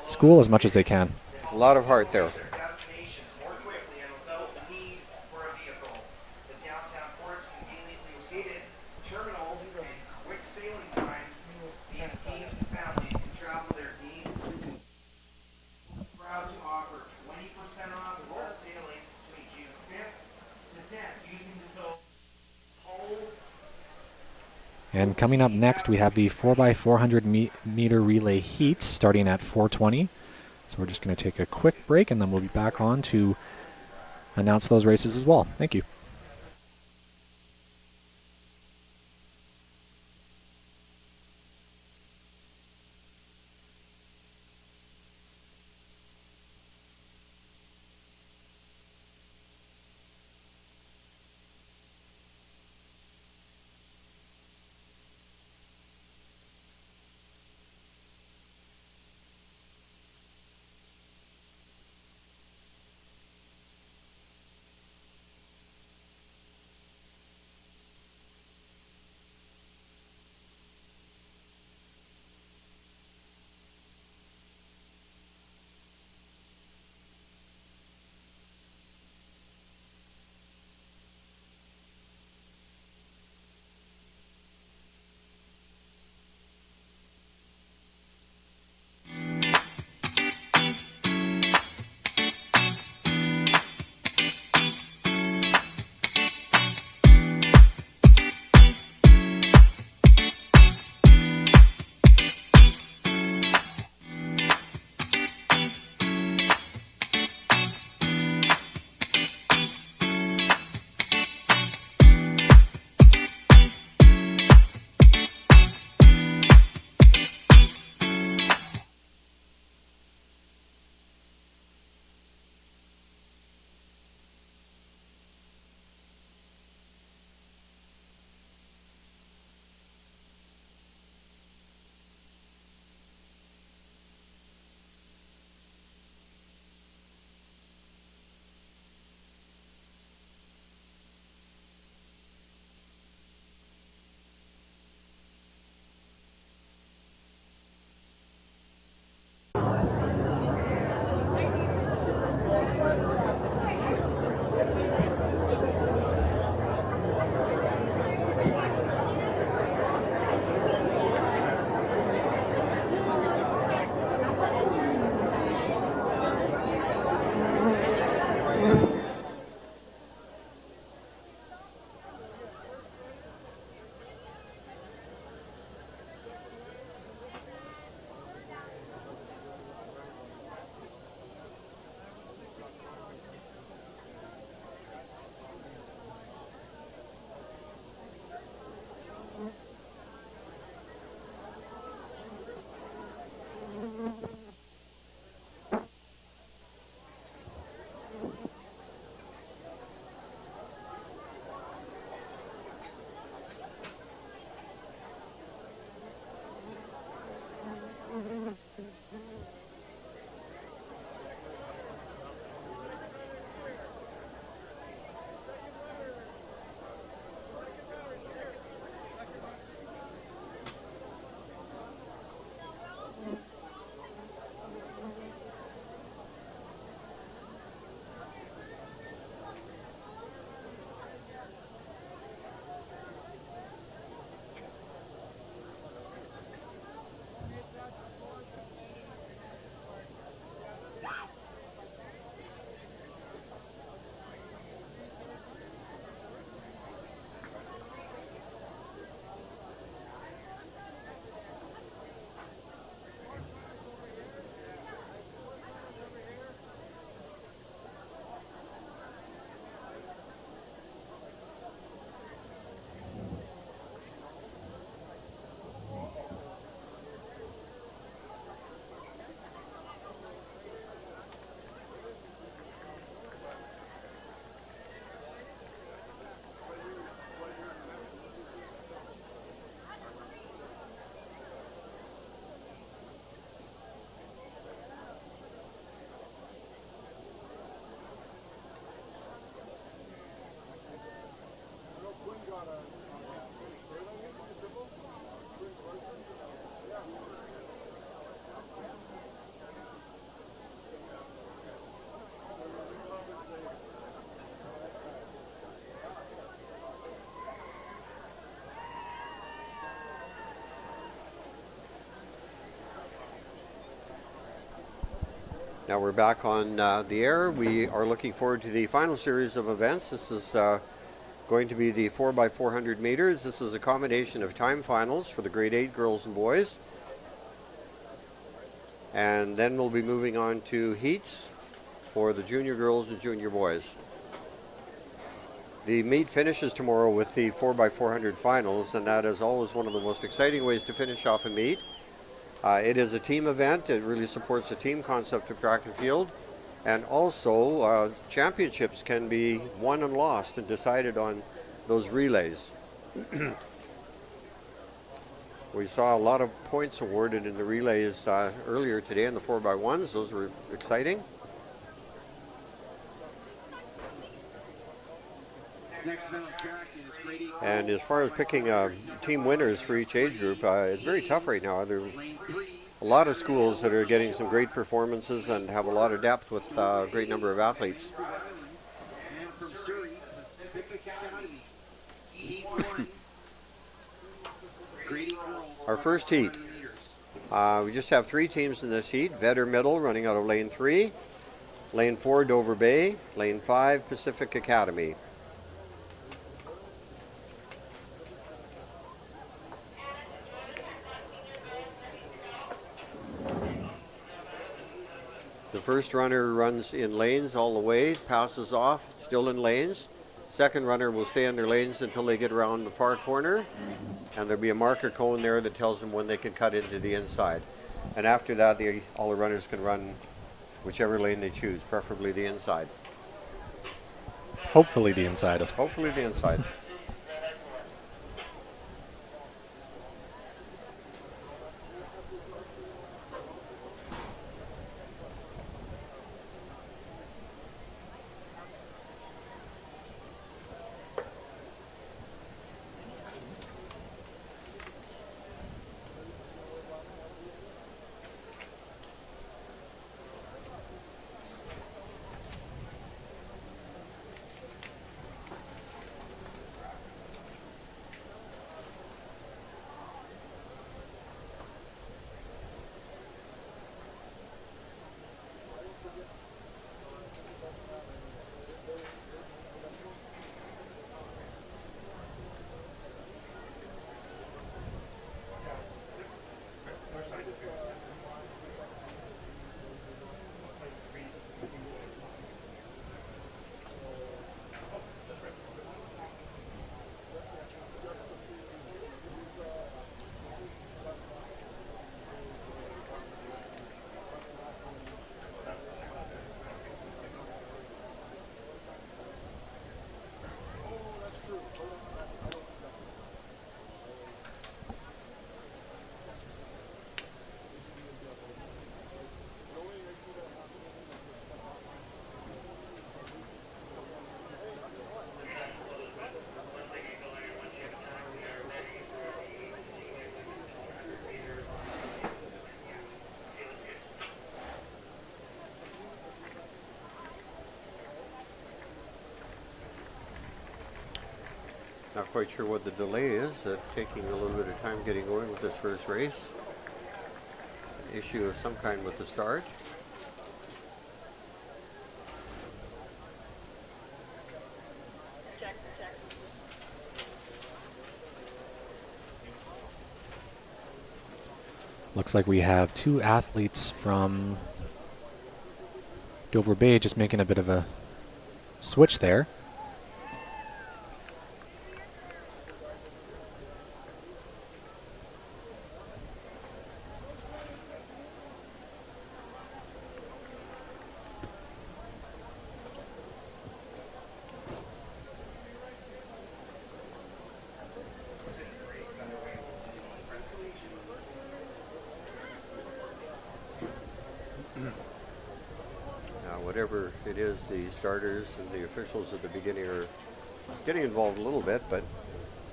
school as much as they can.
A lot of heart there.
Their destinations more quickly and without the need for a vehicle. The downtown port's conveniently located terminals and quick sailing times means teams and families can travel their needs. Proud to offer 20% off all sailings between June 5th to 10th using the code whole.
And coming up next, we have the 4x400 meter relay heats starting at 4:20. So we're just going to take a quick break, and then we'll be back on to announce those races as well. Thank you.
Now we're back on the air. We are looking forward to the final series of events. This is going to be the 4x400 meters. This is a combination of time finals for the grade 8 girls and boys. And then we'll be moving on to heats for the junior girls and junior boys. The meet finishes tomorrow with the 4x400 finals, and that is always one of the most exciting ways to finish off a meet. It is a team event. It really supports the team concept of track and field. And also, championships can be won and lost and decided on those relays. We saw a lot of points awarded in the relays earlier today in the 4x1s. Those were exciting. And as far as picking team winners for each age group, it's very tough right now. There are a lot of schools that are getting some great performances and have a lot of depth with a great number of athletes. Our first heat. We just have 3 teams in this heat. Vedder Middle running out of lane 3, lane 4 Dover Bay, lane 5 Pacific Academy. The first runner runs in lanes all the way, passes off, still in lanes. Second runner will stay in their lanes until they get around the far corner, and there'll be a marker cone there that tells them when they can cut into the inside. And after that, all the runners can run whichever lane they choose, preferably the inside.
Hopefully the inside.
Hopefully the inside. Not quite sure what the delay is. Taking a little bit of time getting going with this first race. Issue of some kind with the start.
Looks like we have 2 athletes from Dover Bay just making a bit of a switch there.
Whatever it is, the starters and the officials at the beginning are getting involved a little bit, but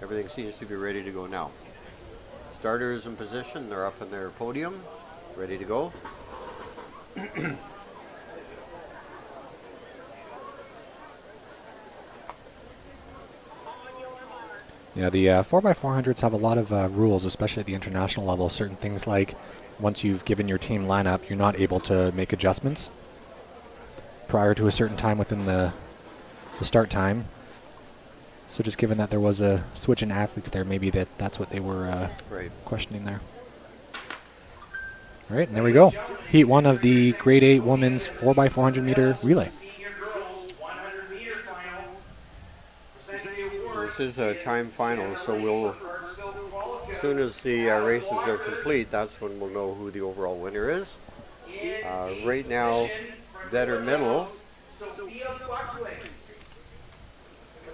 everything seems to be ready to go now. Starters in position, they're up on their podium, ready to go.
Yeah, the 4x400s have a lot of rules, especially at the international level. Certain things like once you've given your team lineup, you're not able to make adjustments prior to a certain time within the start time. So just given that there was a switch in athletes there, maybe that's what they were questioning there. All right, and there we go. Heat 1 of the Grade 8 women's 4x400 meter relay.
Senior girls 100 meter final. Presenting the awards
This is a time final, so we'll,
Clarksville qualifiers.
as soon as the races are complete, that's when we'll know who the overall winner is. Right now, Vetter Middle
Sophia Buckley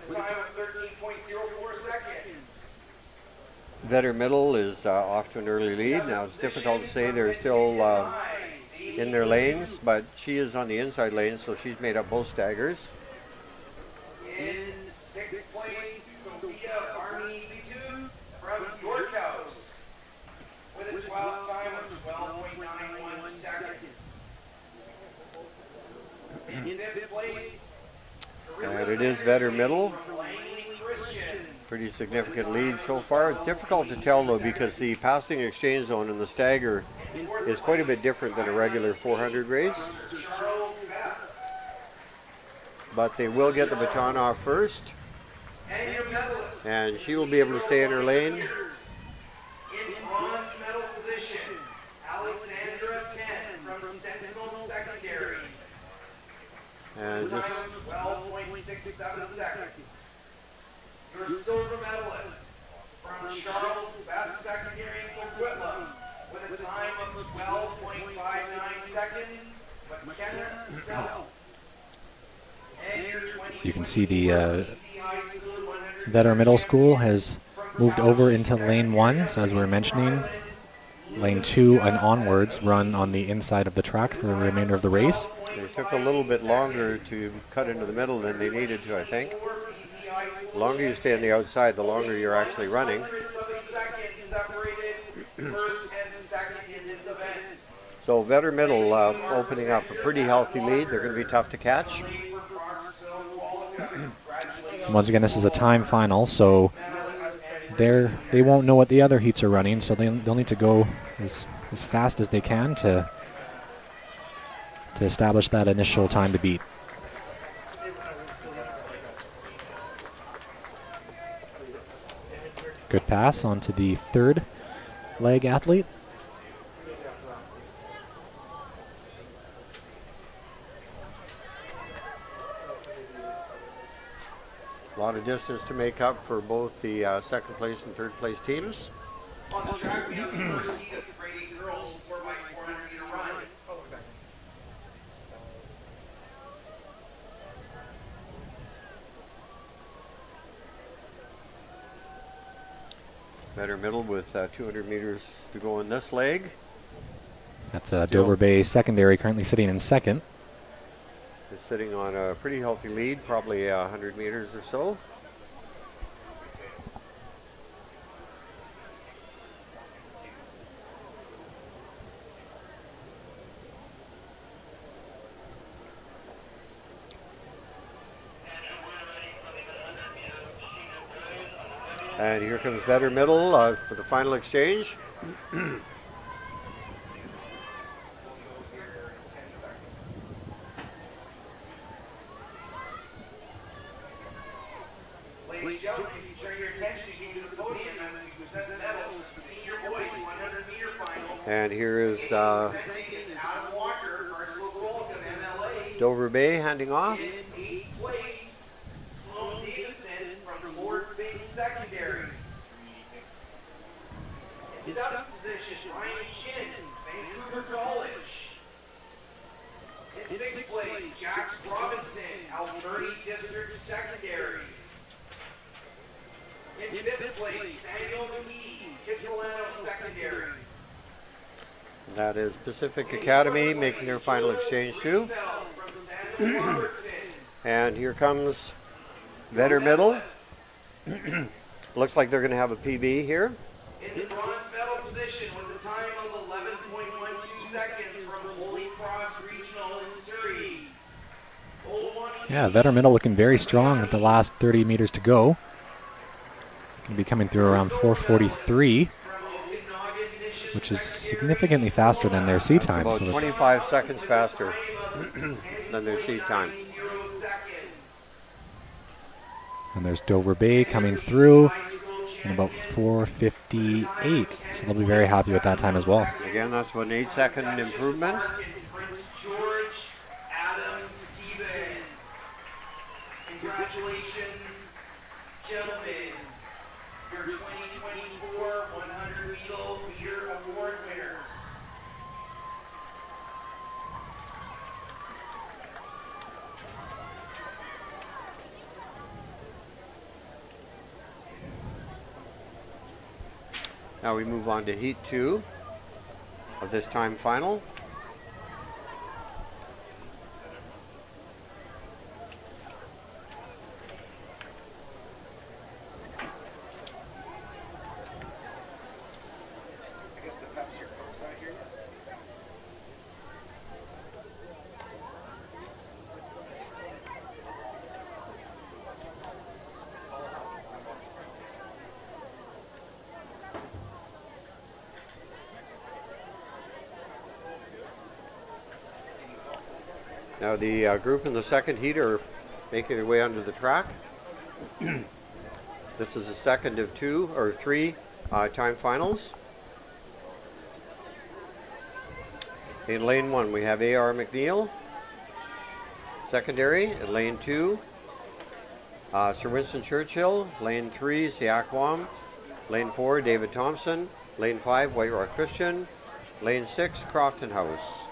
with a time of 13.04 seconds.
Vetter Middle is off to an early lead. Now it's difficult to say, they're still in their lanes, but she is on the inside lane, so she's made up both staggers.
In sixth place, Sophia Barney-Vitu from York House with a 12 time of 12.91 seconds. In fifth place,
And it is Vetter Middle.
from Langley Christian.
Pretty significant lead so far. It's difficult to tell though because the passing exchange zone and the stagger is quite a bit different than a regular 400 race.
Charles Best.
But they will get the baton off first,
And your medalist.
and she will be able to stay in her lane.
In bronze medal position, Alexandra 10 from Sentinel Secondary.
And
Time
just
of 12.67 seconds. Your silver medalist from Charles Best Secondary for Whitlam with a time of 12.59 seconds, McKenna Self. And your
So you can see the
BC High School 100
Vetter Middle School has moved over into lane 1. So as we were mentioning, lane 2 and onwards run on the inside of the track for the remainder of the race.
it took a little bit longer to cut into the middle than they needed to, I think. The longer you stay on the outside, the longer you're actually running.
of a second separated first and second in this event.
So Vetter Middle opening up a pretty healthy lead. They're going to be tough to catch.
For Clarksville qualifier. Congratulations.
Once again, this is a time final, so they won't know what the other heats are running, so they'll need to go as fast as they can to establish that initial time to beat. Good pass onto the third leg athlete.
A lot of distance to make up for both the second place and third place teams.
On the track, we have the first heat of the grade 8 girls 4x400 meter run.
Vetter Middle with 200 meters to go in this leg.
That's Dover Bay Secondary currently sitting in second.
Is sitting on a pretty healthy lead, probably 100 meters or so. And here comes Vetter Middle for the final exchange.
Ladies and gentlemen, if you turn your attention again to the podium as we present medals for the senior boys 100 meter final.
And here is
Presenting is Adam Walker, Barcelona Gold of MLA.
Dover Bay handing off.
In 8th place, Sloan Davidson from Lord Bing Secondary. In 7th position, Ryan Chin, Vancouver College. In 6th place, Jax Robinson, Alberni District Secondary. In 5th place, Samuel McGee, Kitsilano Secondary.
That is Pacific Academy making their final exchange too.
From Samuel Robertson.
And here comes Vetter Middle. Looks like they're going to have a PB here.
In the bronze medal position with a time of 11.12 seconds from Holy Cross Regional in Surrey.
Yeah, Vetter Middle looking very strong with the last 30 meters to go. Will be coming through around 4:43,
from Okanagan, Mission
which is
Secondary.
significantly faster than their seat time.
About
So
25 seconds faster
Time of
than their seat time.
10.90 seconds.
and there's Dover Bay coming through
High school
in about
champion.
4:58. So they'll be very happy with that time as well.
Again, that's about an 8-second improvement.
Park in Prince George, Adam Sieben. Congratulations, gentlemen. Your 2024 100-meter award winners.
Now we move on to Heat 2 of this time final.
I guess the Pepsi or Coke side here.
Now the group in the second heat are making their way onto the track. This is the second of 2 or 3 time finals. In lane 1 we have A.R. McNeil, secondary. In lane 2, Sir Winston Churchill. Lane 3, Siakwam. Lane 4, David Thompson. Lane 5, White Rock Christian. Lane 6, Crofton House.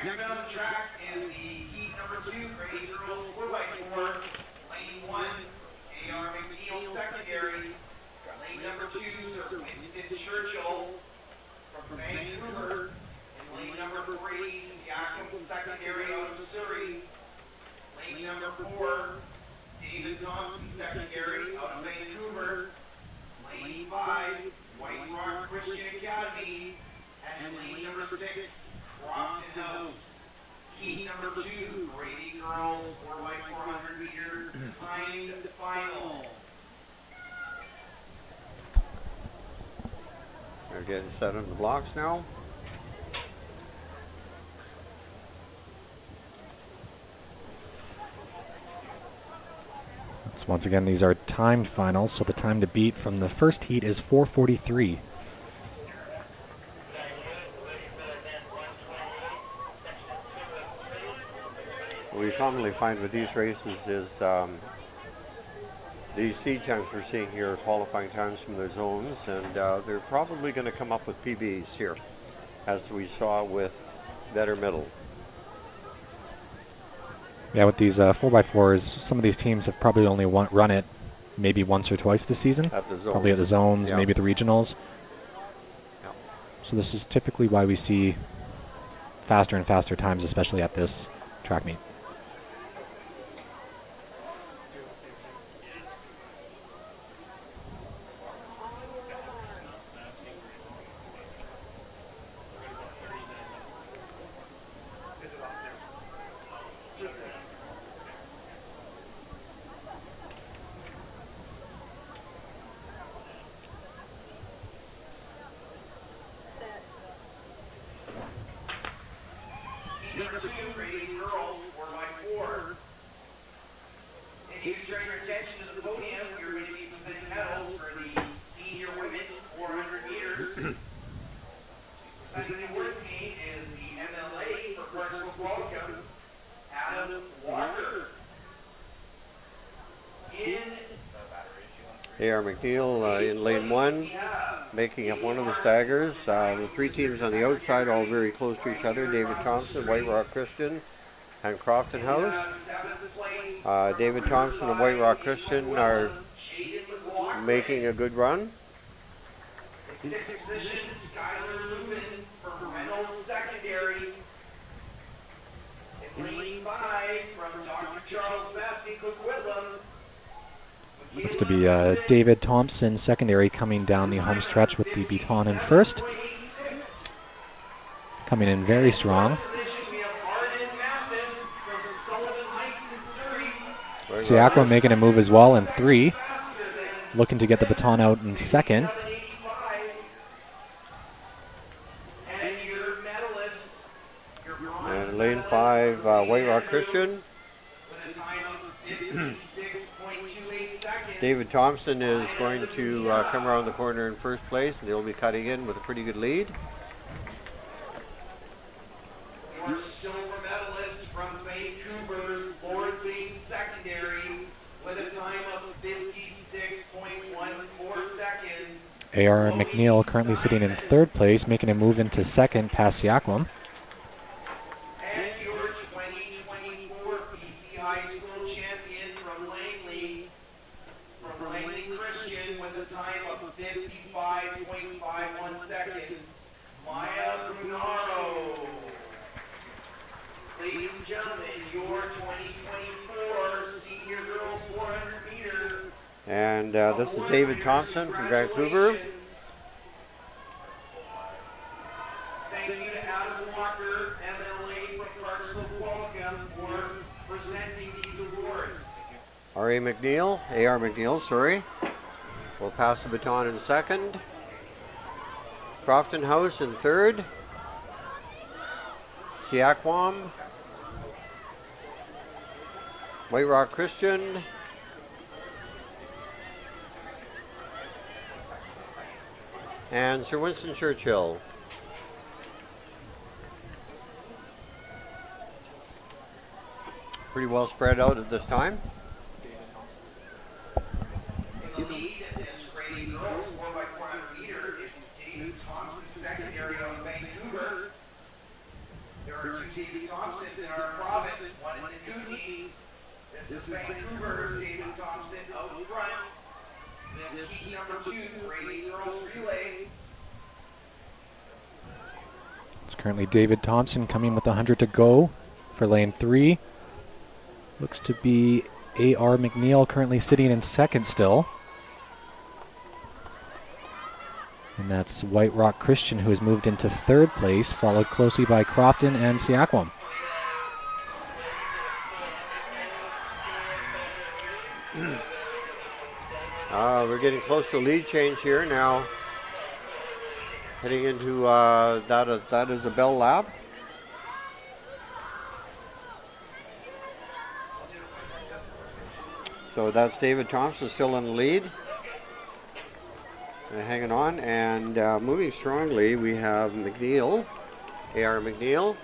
Next event on the track is the heat number 2, grade A girls 4x4, lane 1, A.R. McNeil secondary, lane number 2, Sir Winston Churchill from Vancouver, and lane number 3, Siakam secondary out of Surrey, lane number 4, David Thompson secondary out of Vancouver, lane 5, White Rock Christian Academy, and lane number 6, Crofton House. Heat number 2, Grady girls 4x400 meter timed final.
They're getting set on the blocks now.
So once again, these are timed finals, so the time to beat from the first heat is 4:43.
What we commonly find with these races is these seed times we're seeing here are qualifying times from their zones, and they're probably going to come up with PBs here, as we saw with Vetter Middle.
Yeah, with these 4x4s, some of these teams have probably only run it maybe once or twice this season.
At the zones.
Probably at the zones,
Yeah.
maybe at the regionals.
Yeah.
So this is typically why we see faster and faster times, especially at this track meet.
Heat number 2, grade A girls 4x4. And you turn your attention to the podium, you're going to be presenting medals for the senior women 400 meters. Presenting the awards team is the MLA for Clarksville Qualicum, Adam Walker. In
A.R. McNeil in lane 1, making up one of the staggers. The 3 teams on the outside, all very close to each other. David Thompson, White Rock Christian, and Crofton House.
7th place,
David Thompson and White Rock Christian are
Jaden McLaughlin.
making a good run.
In 6th position, Skylar Lubin from Reynolds Secondary. In lane 5 from Dr. Charles Best in Coquitlam.
Looks to be David Thompson, secondary, coming down the home stretch with the baton in first. Coming in very strong. Siakwa making a move as well in 3. Looking to get the baton out in second.
And lane 5, White Rock Christian. David Thompson is going to come around the corner in first place. They'll be cutting in with a pretty good lead.
Your silver medalist from Vancouver's Lord Byng Secondary with a time of 56.14 seconds.
A.R. McNeil currently sitting in third place, making a move into second past Siakwa.
And your 2024 BC High School champion from Langley Christian with a time of 55.51 seconds, Maya Brunaro. Ladies and gentlemen, your 2024 senior girls 400 meter.
And this is David Thompson from Vancouver.
Thank you to Adam Walker, MLA from Parksville Qualicum, for presenting these awards.
A.R. McNeil, sorry. Will pass the baton in second. Crofton House in third. Siakwam. White Rock Christian. And Sir Winston Churchill. Pretty well spread out at this time.
In the lead in this grade A girls 4x400 meter is David Thompson secondary out of Vancouver. There are 2 David Thompsons in our province, one in the Kootenays. This is Vancouver's David Thompson out front. This is heat number 2, grade A girls relay.
It's currently David Thompson coming with 100 to go for lane 3. Looks to be A.R. McNeil currently sitting in second still. And that's White Rock Christian, who has moved into third place, followed closely by Crofton and Siakwa.
We're getting close to a lead change here now. Heading into that is a bell lap. So that's David Thompson still in the lead. Hanging on and moving strongly. We have McNeil, A.R. McNeil.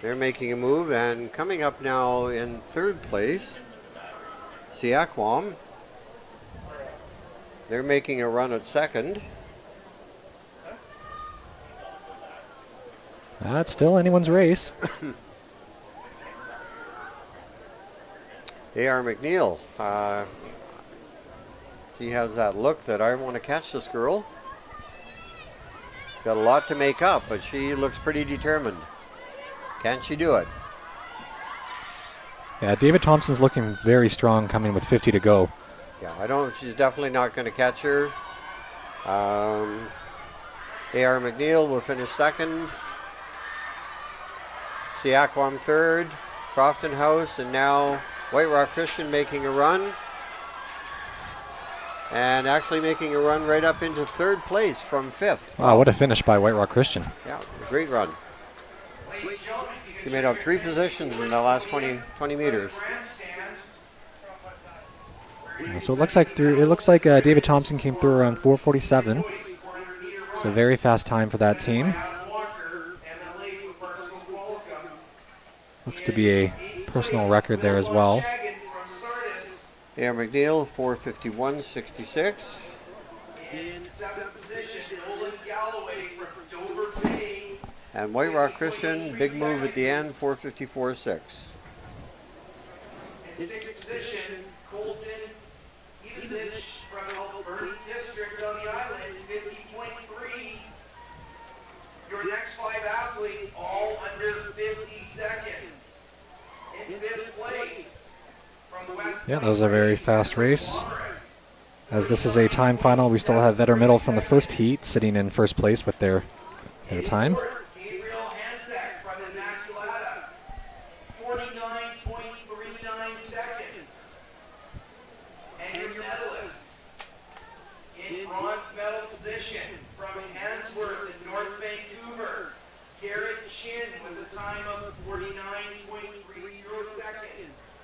They're making a move and coming up now in third place. Siakwam. They're making a run at second.
That's still anyone's race.
A.R. McNeil. He has that look that I want to catch this girl. Got a lot to make up, but she looks pretty determined. Can she do it?
Yeah, David Thompson's looking very strong coming with 50 to go.
Yeah, she's definitely not going to catch her. A.R. McNeil will finish second. Siakwam third. Crofton House, and now White Rock Christian making a run. And actually making a run right up into third place from fifth.
Wow, what a finish by White Rock Christian.
Yeah, great run. She made up 3 positions in the last 20 meters.
Yeah, so it looks like David Thompson came through around 4:47. So very fast time for that team. Looks to be a personal record there as well.
A.R. McNeil, 4:51.66.
In 7th position, Nolan Galloway from Dover Bay.
And White Rock Christian, big move at the end, 4:54.6.
In 6th position, Colton Ivicic from Alberni District on the island, 50.3. Your next 5 athletes, all under 50 seconds. In 5th place, from West
Yeah, that
Point
was a very
Gray,
fast race.
Lumberus.
As this is a time final, we still have Vetter Middle from the first heat sitting in first place with their time.
Gabriel Hanzek from Immaculata, 49.39 seconds. And your medalists in bronze medal position from Handsworth in North Vancouver, Garrett Chin with a time of 49.30 seconds.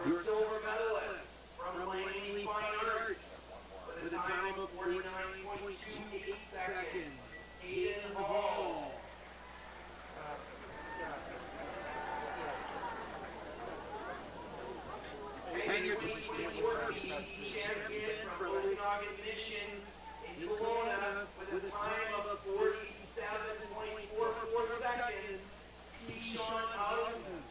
Your silver medalist from Langley Fine Arts with a time of 49.28 seconds, Aiden Hall. And your 2024 BC champion from Okanagan Mission in Kelowna with a time of 47.44 seconds, Keyshawn Houghton.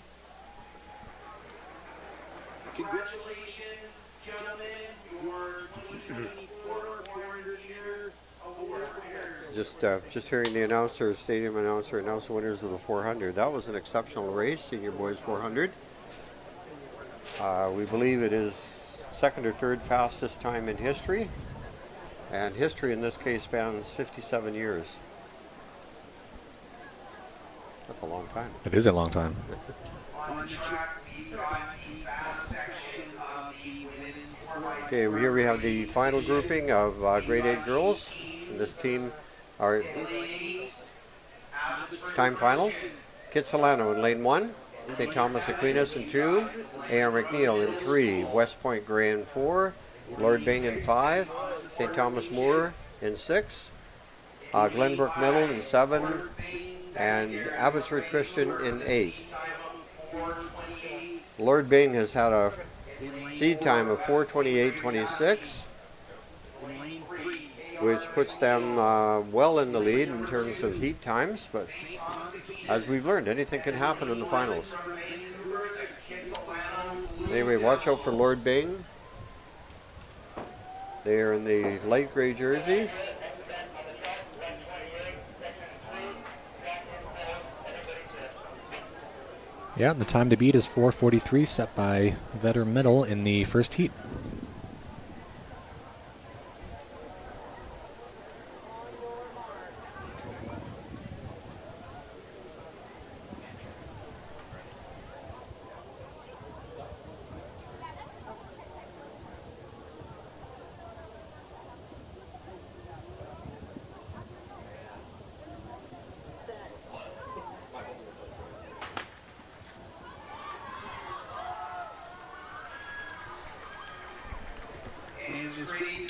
Congratulations, gentlemen, your 2024 400-meter award winners.
Just hearing the stadium announcer announce the winners of the 400. That was an exceptional race, senior boys 400. We believe it is second or third fastest time in history, and history in this case spans 57 years. That's a long time.
It is a long time.
On the track, we've got the fast section of the women's 4x4.
Okay, here we have the final grouping of grade 8 girls. This team are time final. Kitsilano in lane 1, St. Thomas Aquinas in 2, A.R. McNeil in 3, West Point Gray in 4, Lord Byng in 5, St. Thomas Moore in 6, Glenbrook Middle in 7, and Abbotsford Christian in 8. Lord Byng has had a seed time of 4:28.26, which puts them well in the lead in terms of heat times, but as we've learned, anything can happen in the finals. Anyway, watch out for Lord Byng. They are in the light gray jerseys.
Yeah, the time to beat is 4:43, set by Vetter Middle in the first heat.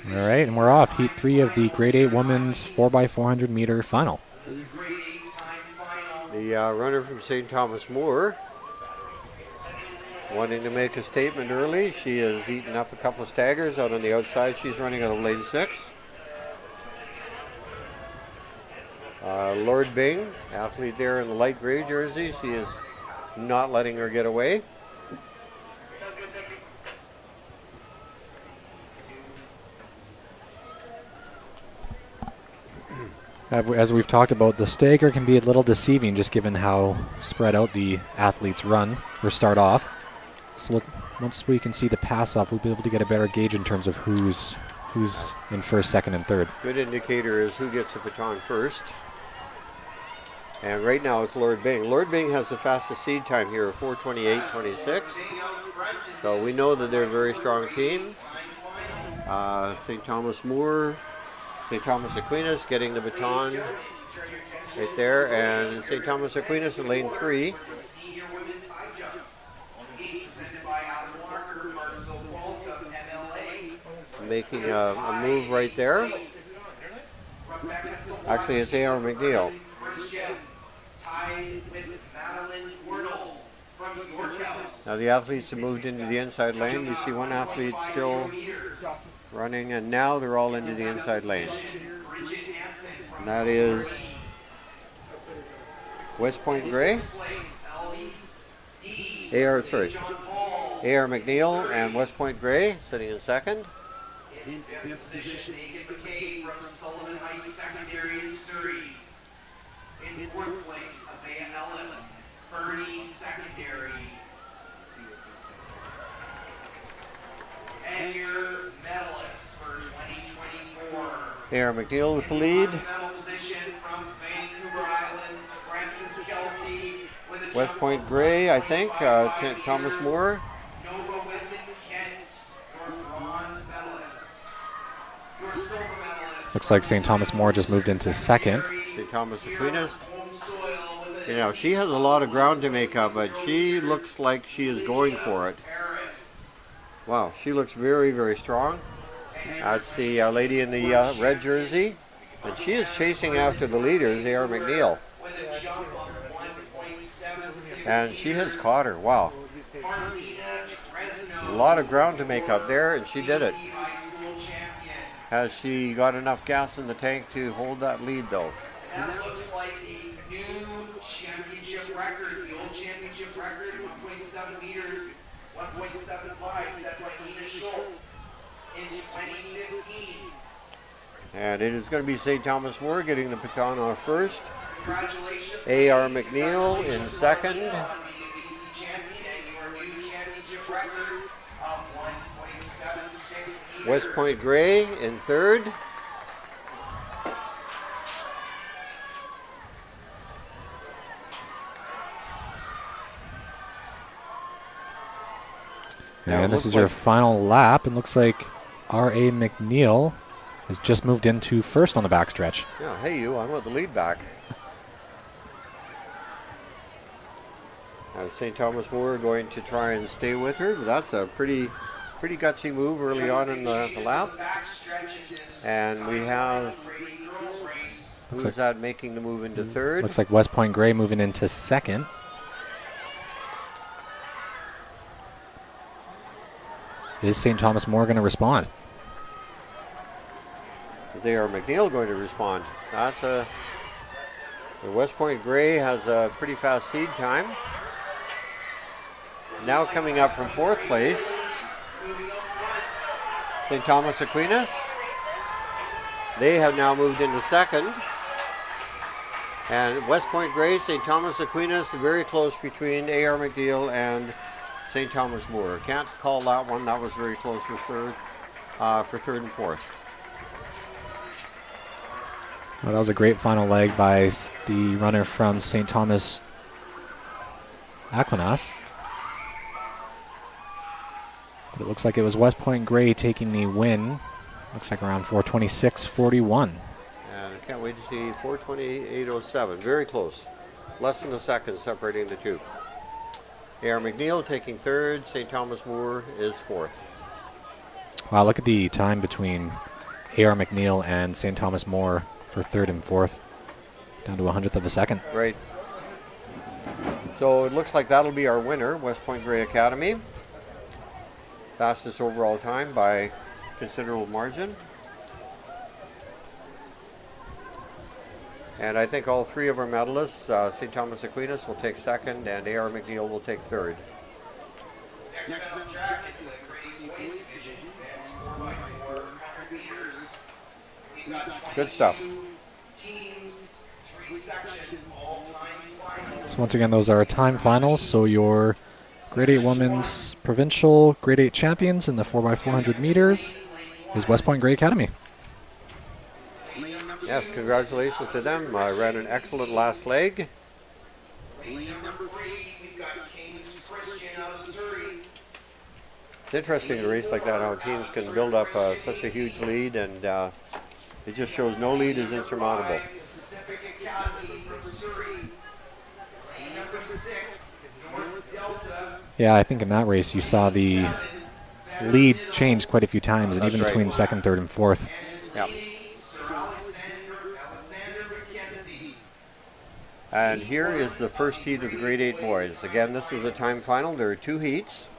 All right, and we're off. Heat 3 of the Grade 8 Women's 4x400 meter final.
The runner from St. Thomas Moore wanting to make a statement early. She has eaten up a couple of staggers out on the outside. She's running out of lane 6. Lord Byng, athlete there in the light gray jersey. She is not letting her get away.
As we've talked about, the stagger can be a little deceiving just given how spread out the athletes run or start off. So once we can see the pass off, we'll be able to get a better gauge in terms of who's in first, second, and third.
Good indicator is who gets the baton first. And right now it's Lord Byng. Lord Byng has the fastest seed time here of 4:28.26. So we know that they're a very strong team. St. Thomas Moore, St. Thomas Aquinas getting the baton right there, and St. Thomas Aquinas in lane 3. Making a move right there. Actually, it's A.R. McNeil. Now the athletes have moved into the inside lane. You see one athlete still running, and now they're all into the inside lane. And that is West Point Gray. A.R. McNeil and West Point Gray sitting in second.
In fifth position, Megan McKay from Sullivan Heights Secondary in Surrey. In fourth place, Abea Ellis, Fernie Secondary. And your medalists for 2024.
A.R. McNeil with the lead.
Bronze medal position from Vancouver Islands, Francis Kelsey with a
West
jump
Point
of
Gray, I think.
1.5
Thomas
meters.
Moore.
Nova Whitman Kent, your bronze medalist. Your silver medalist.
Looks like St. Thomas More just moved into second.
St. Thomas
Here
Aquinas.
on home soil with a
You know, she has a lot of ground to make up, but she looks like she is going for it.
Paris.
Wow, she looks very, very strong. That's the lady in the red jersey. And she is chasing after the leaders, A.R. McNeil.
With a jump of 1.76
And she has caught her. Wow.
Marlena Dresno,
A lot of ground to make up there, and she did it.
BC High School champion.
Has she got enough gas in the tank to hold that lead, though?
And that looks like a new championship record. The old championship record, 1.7 meters, 1.75, set by Nina Schultz in 2015.
And it is going to be St. Thomas More getting the baton off first.
Congratulations.
A.R. McNeil in second.
On being a BC champion and your new championship record of 1.76 meters.
West Point Gray in third.
And this is your final lap. It looks like R.A. McNeil has just moved into first on the backstretch.
Yeah, hey you, I want the lead back. St. Thomas More going to try and stay with her, but that's a pretty gutsy move early on in the lap. And we have, who's
like-
that making the move into third?
Looks like West Point Gray moving into second. Is St. Thomas More going to respond?
Is A.R. McNeil going to respond? That's the West Point Gray has a pretty fast seed time. Now coming up from fourth place, St. Thomas Aquinas. They have now moved into second. And West Point Gray, St. Thomas Aquinas, very close between A.R. McNeil and St. Thomas More. Can't call that one. That was very close for third and fourth.
Well, that was a great final leg by the runner from St. Thomas Aquinas. But it looks like it was West Point Gray taking the win. Looks like around 4:26:41.
And I can't wait to see 4:28:07. Very close. Less than a second separating the two. A.R. McNeil taking third. St. Thomas More is fourth.
Wow, look at the time between A.R. McNeil and St. Thomas More for third and fourth. Down to 100th of a second.
Right. So it looks like that'll be our winner, West Point Gray Academy. Fastest overall time by considerable margin. And I think all three of our medalists, St. Thomas Aquinas will take second and A.R. McNeil will take third.
Next up, track is the grade boys division, and 4x400 meters. We've got 22
Good stuff.
teams, 3 sections, all-time finals.
So once again, those are time finals. So your Grade 8 Women's Provincial Grade 8 champions in the 4x400 meters is West Point Gray Academy.
Yes, congratulations to them. Ran an excellent last leg.
Lane number 3, we've got Kings Christian out of Surrey.
It's interesting in a race like that how teams can build up such a huge lead, and it just shows no lead is insurmountable.
Pacific Academy from Surrey. Lane number 6, North Delta.
Yeah, I think in that race you saw the lead change quite a few times, and
That's
even
right.
between second, third, and fourth.
Yeah.
Sir Alexander McKenzie.
And here is the first heat of the Grade 8 boys. Again, this is a time final. There are 2 heats.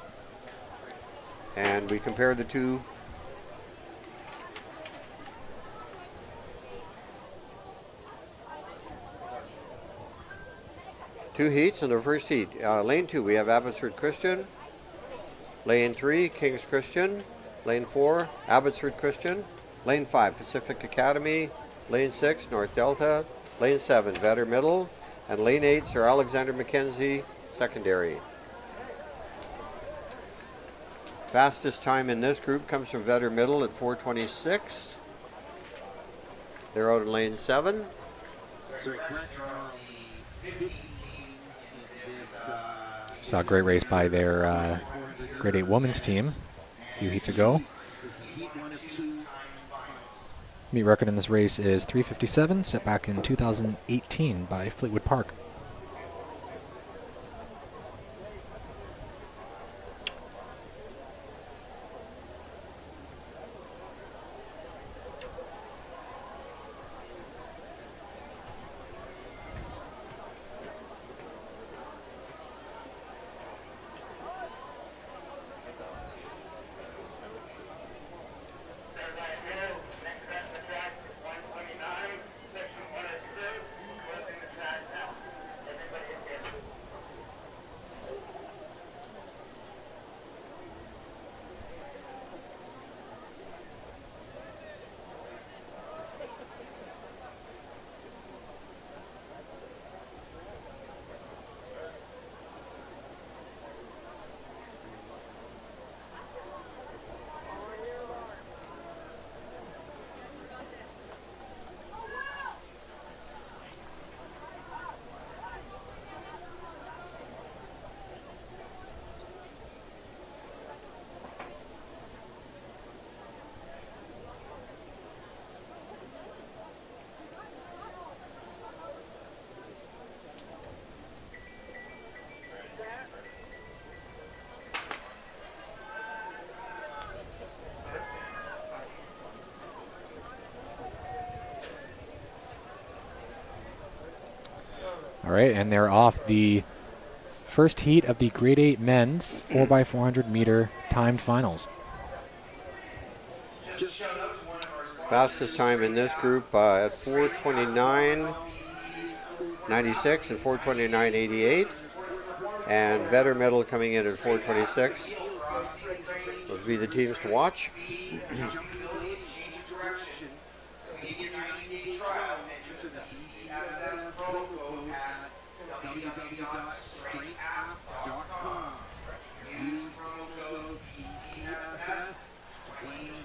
And we compare the two. Two heats in the first heat. Lane 2, we have Abbotsford Christian. Lane 3, King's Christian. Lane 4, Abbotsford Christian. Lane 5, Pacific Academy. Lane 6, North Delta. Lane 7, Vetter Middle. And Lane 8, Sir Alexander Mackenzie Secondary. Fastest time in this group comes from Vetter Middle at 4:26. They're out in lane 7.
Saw a great race by their grade 8 women's team a few heats ago. Meet record in this race is 3:57, set back in 2018 by Fleetwood Park. All right, and they're off the first heat of the grade 8 men's 4x400 meter timed finals.
Fastest time in this group at 4:29.96 and 4:29.88. And Vetter Middle coming in at 4:26. Those will be the teams to watch.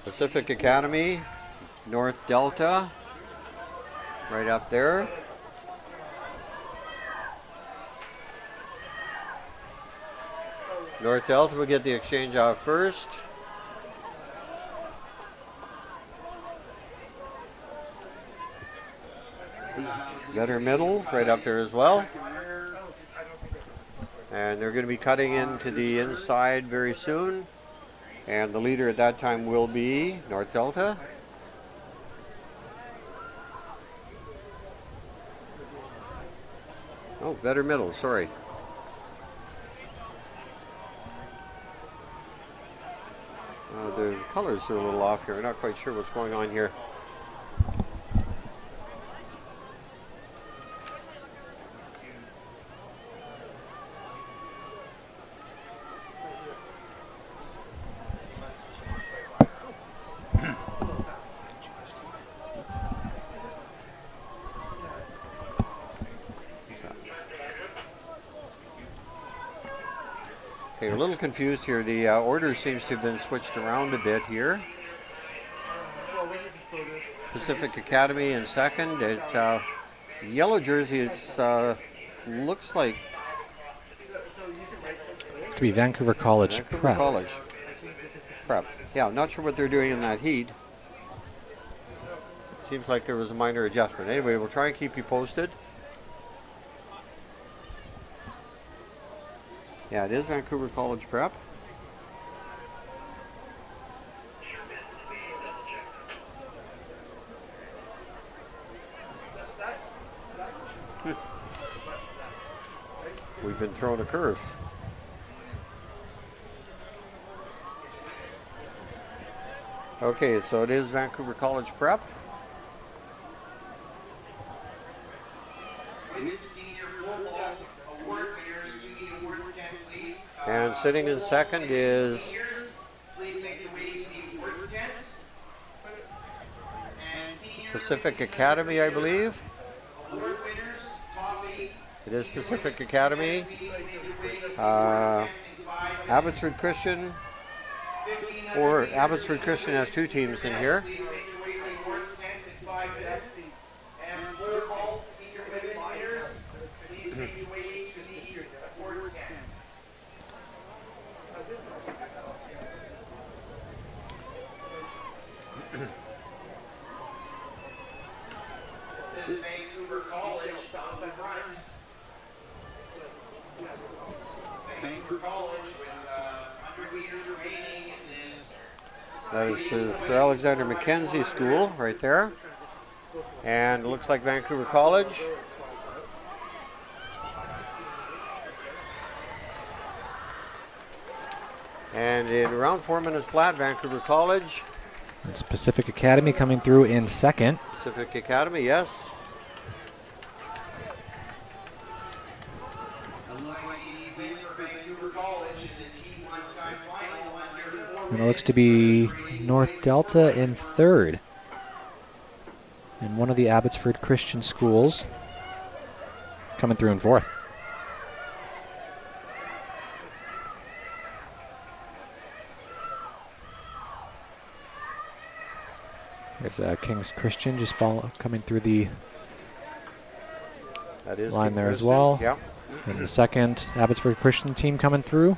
Pacific Academy, North Delta, right up there. North Delta will get the exchange off first. Vetter Middle, right up there as well. And they're going to be cutting into the inside very soon. And the leader at that time will be North Delta. Oh, Vetter Middle, sorry. The colors are a little off here. I'm not quite sure what's going on here. Okay, we're a little confused here. The order seems to have been switched around a bit here. Pacific Academy in second. Yellow jersey, it looks like
It's to be Vancouver College
Vancouver
Prep.
College Prep. Yeah, I'm not sure what they're doing in that heat. Seems like there was a minor adjustment. Anyway, we'll try and keep you posted. Yeah, it is Vancouver College Prep. We've been thrown a curve. Okay, so it is Vancouver College Prep.
Women's senior football award winners to the awards tent, please.
And sitting in second is
Seniors, please make your way to the
Pacific Academy, I believe.
Award winners, top 8.
It is Pacific Academy.
Please make your way to the
Uh,
awards tent in 5 minutes.
Abbotsford Christian,
1,500
or
meters,
Abbotsford Christian has 2 teams in here.
Please make your way to the awards tent in 5 minutes. And pole vault senior women winners, please make your way to the awards tent. This is Vancouver College down the front. Vancouver College with 100 meters remaining in this.
That is for Alexander Mackenzie School right there. And it looks like Vancouver College. And in around 4 minutes flat, Vancouver College.
It's Pacific Academy coming through in second.
Pacific Academy, yes.
And it looks to be North Delta in third. And one of the Abbotsford Christian schools coming through in fourth. There's King's Christian just coming through the
That is
line
King
there as
Christian,
well.
Yeah.
And the second Abbotsford Christian team coming through.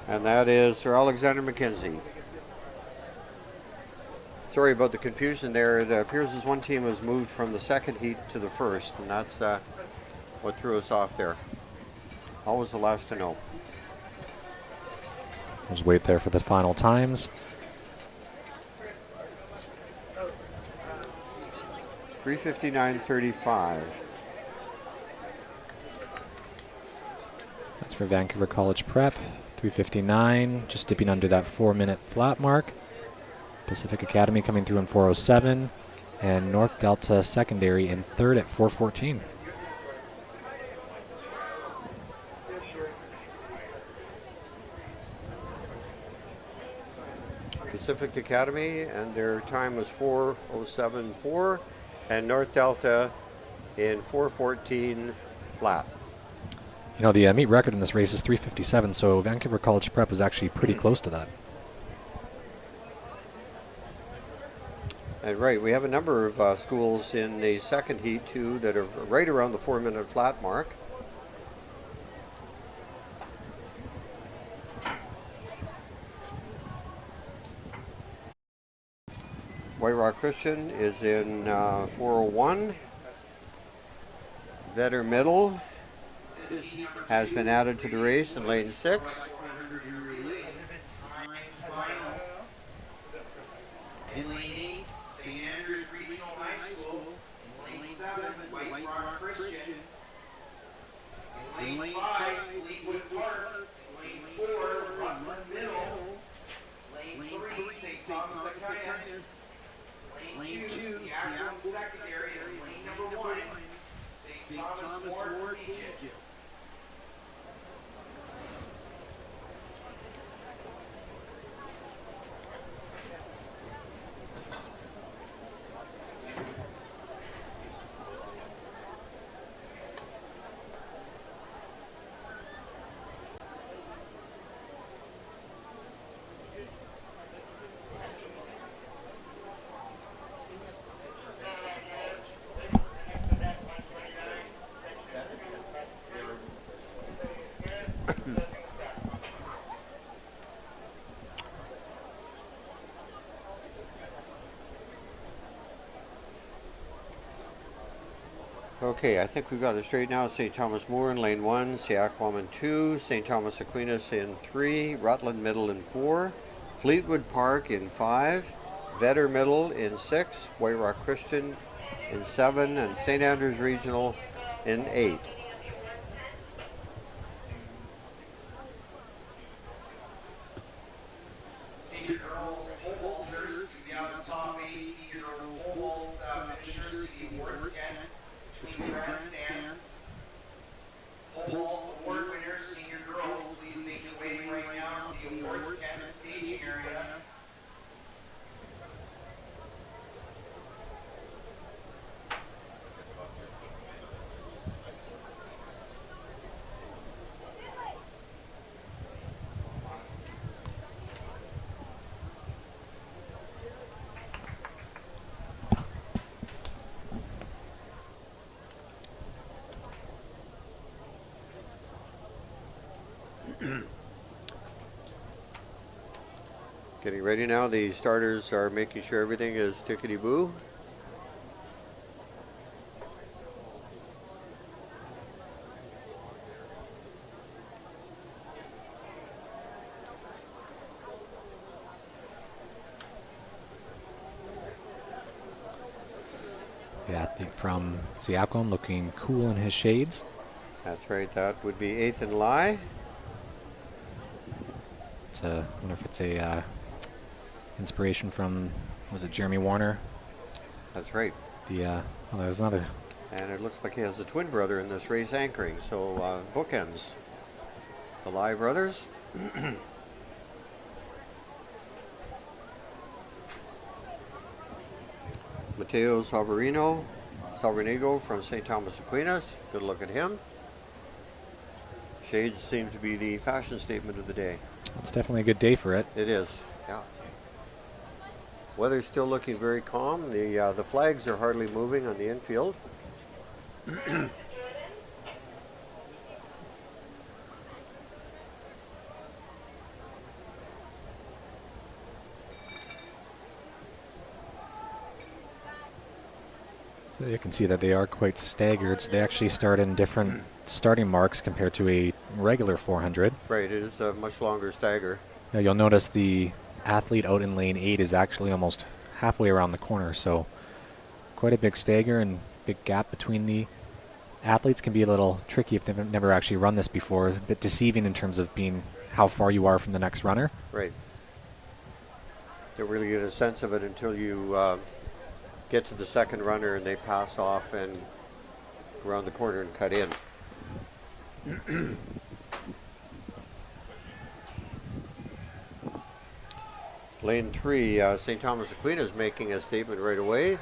And that is Sir Alexander Mackenzie. Sorry about the confusion there. It appears as one team was moved from the second heat to the first, and that's what threw us off there. Always the last to know.
Just wait there for the final times.
3:59.35.
That's for Vancouver College Prep. 3:59, just dipping under that 4-minute flat mark. Pacific Academy coming through in 4:07, and North Delta Secondary in third at 4:14.
Pacific Academy, and their time was 4:07.4, and North Delta in 4:14 flat.
You know, the meet record in this race is 3:57, so Vancouver College Prep was actually pretty close to that.
And right, we have a number of schools in the second heat too that are right around the 4-minute flat mark. White Rock Christian is in 4:01. Vetter Middle has been added to the race in lane 6.
In lane 8, St. Andrews Regional High School. In lane 7, White Rock Christian. In lane 5, Fleetwood Park. Lane 4, Rutland Middle. Lane 3, St. Thomas Aquinas. Lane 2, Seacrum Secondary. And lane number 1, St. Thomas More Collegiate.
Okay, I think we've got it straight now. St. Thomas More in lane 1, Seacrum in 2, St. Thomas Aquinas in 3, Rutland Middle in 4, Fleetwood Park in 5, Vetter Middle in 6, White Rock Christian in 7, and St. Andrews Regional in 8.
Senior girls pole vaulters, we have the top 8 senior girls pole vault finishers to the awards tent between grandstands. Pole award winners, senior girls, please make your way right now to the awards tent and staging area.
Getting ready now. The starters are making sure everything is tickety-boo.
The athlete from Siakon looking cool in his shades.
That's right. That would be Ethan Lai.
It's a, I wonder if it's a inspiration from, was it Jeremy Warner?
That's right.
Oh, there's another.
And it looks like he has a twin brother in this race anchoring. So bookends. The Lai brothers. Mateo Salvernigo from St. Thomas Aquinas. Good look at him. Shades seem to be the fashion statement of the day.
It's definitely a good day for it.
It is, yeah. Weather's still looking very calm. The flags are hardly moving on the infield.
You can see that they are quite staggered. So they actually start in different starting marks compared to a regular 400.
Right, it is a much longer stagger.
Now you'll notice the athlete out in lane 8 is actually almost halfway around the corner, so quite a big stagger and big gap between the athletes. Can be a little tricky if they've never actually run this before. A bit deceiving in terms of being how far you are from the next runner.
Right. Don't really get a sense of it until you get to the second runner and they pass off and around the corner and cut in. Lane 3, St. Thomas Aquinas making a statement right away.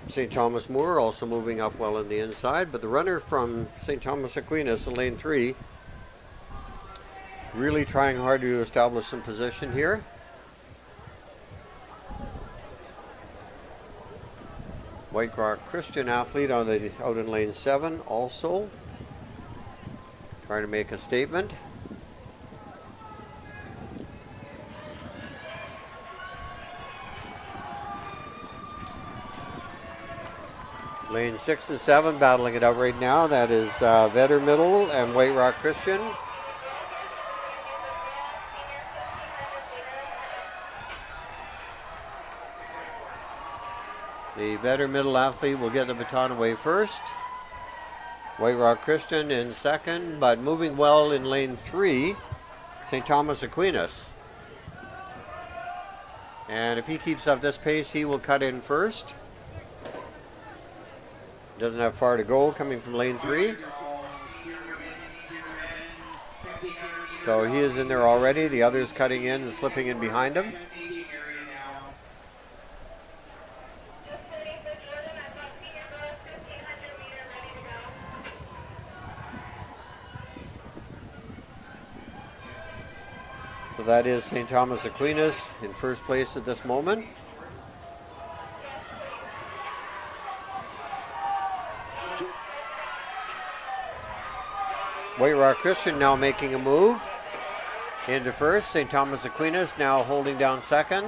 St. Thomas More also moving up well in the inside, but the runner from St. Thomas Aquinas in lane 3 really trying hard to establish some position here. White Rock Christian athlete out in lane 7 also trying to make a statement. Lane 6 and 7 battling it out right now. That is Vetter Middle and White Rock Christian. The Vetter Middle athlete will get the baton away first. White Rock Christian in second, but moving well in lane 3, St. Thomas Aquinas. And if he keeps up this pace, he will cut in first. Doesn't have far to go coming from lane 3. So he is in there already. The others cutting in and slipping in behind him. So that is St. Thomas Aquinas in first place at this moment. White Rock Christian now making a move into first. St. Thomas Aquinas now holding down second.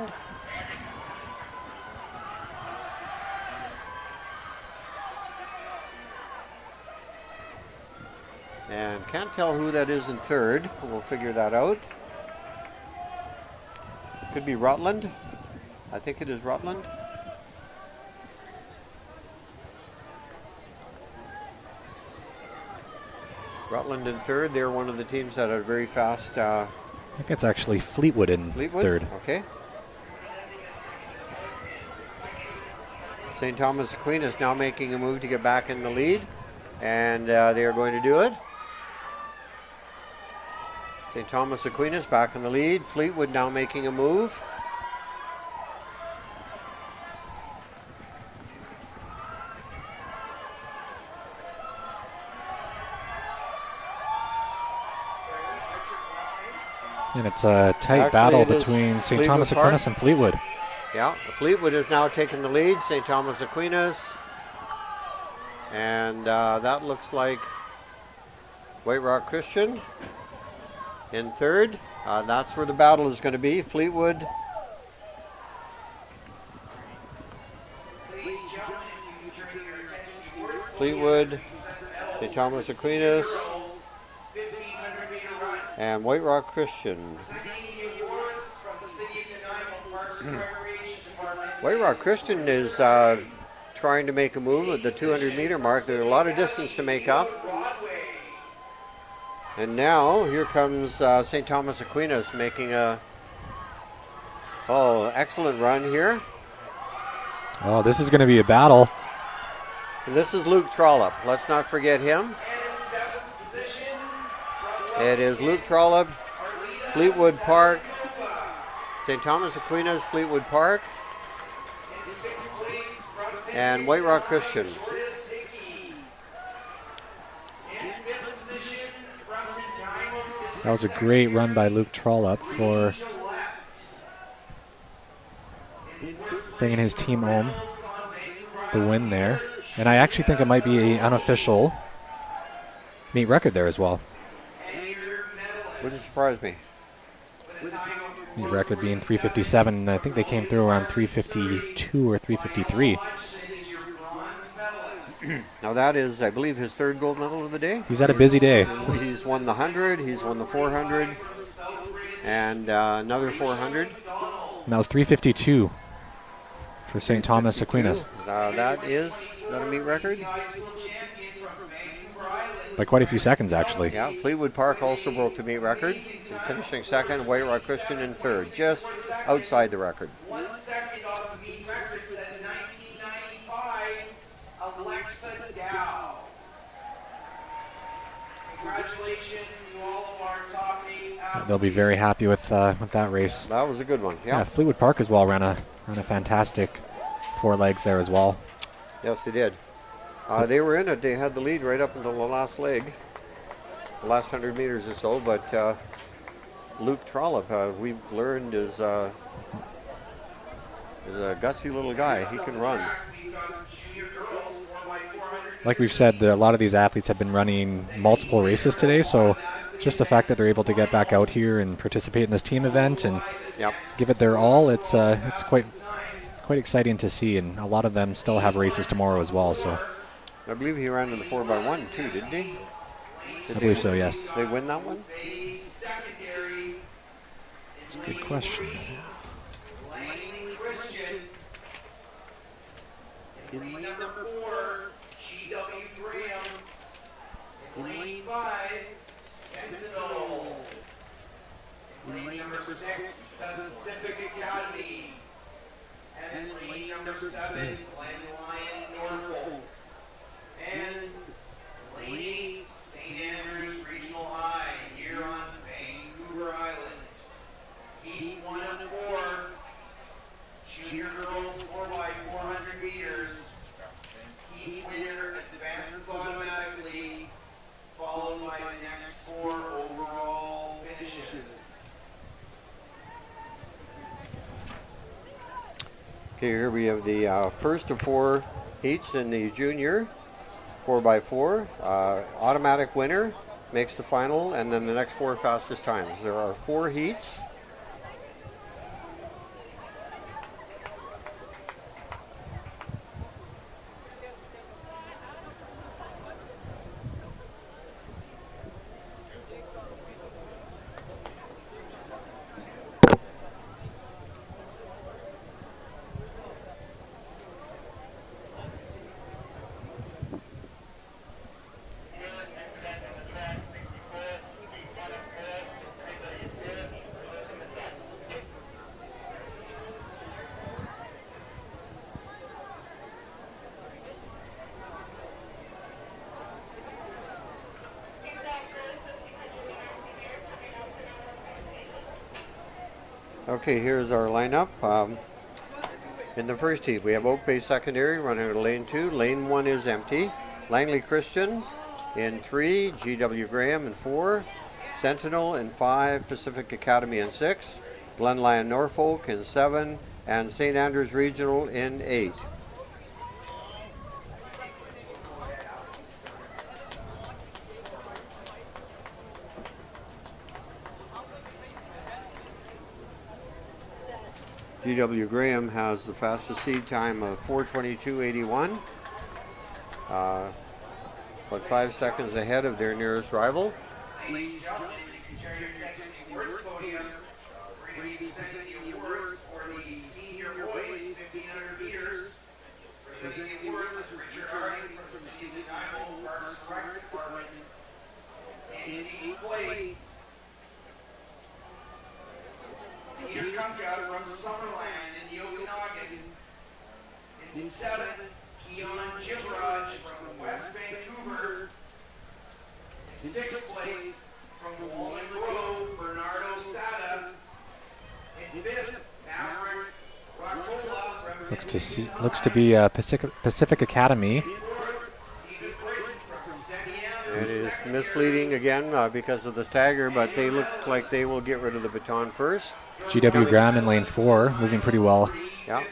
And can't tell who that is in third. We'll figure that out. Could be Rutland. I think it is Rutland. Rutland in third. They're one of the teams that are very fast.
I think it's actually Fleetwood in third.
Okay. St. Thomas Aquinas now making a move to get back in the lead. And they are going to do it. St. Thomas Aquinas back in the lead. Fleetwood now making a move.
And it's a tight
Actually,
battle
it is
between St.
Fleetwood
Thomas
Park.
Aquinas and Fleetwood.
Yeah, Fleetwood has now taken the lead. St. Thomas Aquinas. And that looks like White Rock Christian in third. That's where the battle is going to be. Fleetwood. Fleetwood, St. Thomas Aquinas, and White Rock Christian. White Rock Christian is trying to make a move at the 200-meter mark. There's a lot of distance to make up. And now here comes St. Thomas Aquinas making a excellent run here.
Oh, this is going to be a battle.
And this is Luke Trollope. Let's not forget him. It is Luke Trollope, Fleetwood Park, St. Thomas Aquinas, Fleetwood Park, and White Rock Christian.
That was a great run by Luke Trollope for bringing his team home the win there. And I actually think it might be an unofficial meet record there as well.
Wouldn't surprise me.
Meet record being 3:57, and I think they came through around 3:52 or 3:53.
Now that is, I believe, his third gold medal of the day.
He's had a busy day.
He's won the 100, he's won the 400, and another 400.
And that was 3:52 for St. Thomas Aquinas.
That is a meet record?
By quite a few seconds, actually.
Yeah, Fleetwood Park also broke the meet record, finishing second. White Rock Christian in third, just outside the record.
1 second off the meet record set in 1995, Alexa Dow. Congratulations to all of our top 8 athletes.
They'll be very happy with that race.
That was a good one,
Yeah,
yeah.
Fleetwood Park as well ran a fantastic 4 legs there as well.
Yes, they did. They were in it. They had the lead right up until the last leg, the last 100 meters or so. But Luke Trollope, we've learned, is a gutsy little guy. He can run.
Like we've said, a lot of these athletes have been running multiple races today, so just the fact that they're able to get back out here and participate in this team event and
Yep.
give it their all, it's quite exciting to see, and a lot of them still have races tomorrow as well. So
I believe he ran in the 4x1 too, didn't he?
I believe so, yes.
They win that one?
That's a good question.
In lane number 4, G.W. Graham. In lane 5, Sentinel. In lane number 6, Pacific Academy. And in lane number 7, Glen Lyon, Norfolk. And lane 8, St. Andrews Regional High, here on Vancouver Island. Heat 1 of 4. Junior girls 4x400 meters. Heat winner advances automatically, followed by the next 4 overall finishes.
Okay, here we have the first of 4 heats in the junior 4x4. Automatic winner makes the final, and then the next 4 fastest times. There are 4 heats. Okay, here's our lineup. In the first heat, we have Oak Bay Secondary running to lane 2. Lane 1 is empty. Langley Christian in 3. GW Graham in 4. Sentinel in 5. Pacific Academy in 6. Glenlyon Norfolk in 7. And St. Andrews Regional in 8. GW Graham has the fastest seed time of 4:22.81, about 5 seconds ahead of their nearest rival.
Ladies and gentlemen, you can turn your attention to the awards podium. We're going to be presenting the awards for the senior boys 1500 meters. Presenting the awards is Richard Harding from the City of Nanaimo Parks and Rec Department. In 8th place, Peter Kunka from Summerland in the Okanagan. In 7th, Keon Jibraj from West Vancouver. In 6th place, from Walnut Grove, Bernardo Sada. In 5th, Maverick Racola from
Looks to be Pacific Academy.
Stephen Britton from Semiem.
It is misleading again because of the stagger, but they look like they will get rid of the baton first.
GW Graham in lane 4, moving pretty well.
Yeah.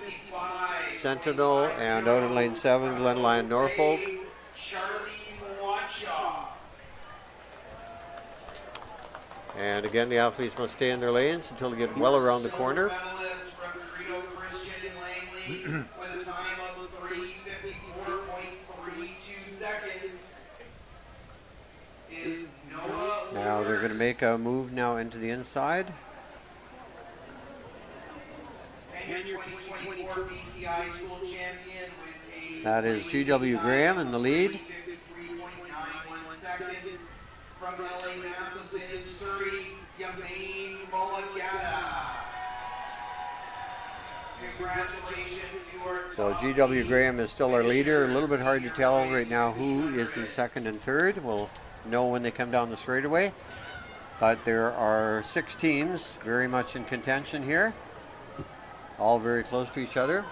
Sentinel, and out in lane 7, Glenlyon Norfolk.
Charlene Wachaw.
And again, the athletes must stay in their lanes until they get well around the corner.
Medalist from Credo Christian in Langley with a time of 3:54.32 seconds is Noah
Now they're going to make a move now into the inside.
And your 2024 BC High School champion with a
That is GW Graham in the lead.
53.91 seconds from LA Matheson, Surrey, Yamain Mulligata. Congratulations to our
So GW Graham is still our leader. A little bit hard to tell right now who is in second and third. We'll know when they come down the straightaway. But there are 6 teams very much in contention here. All very close to each other.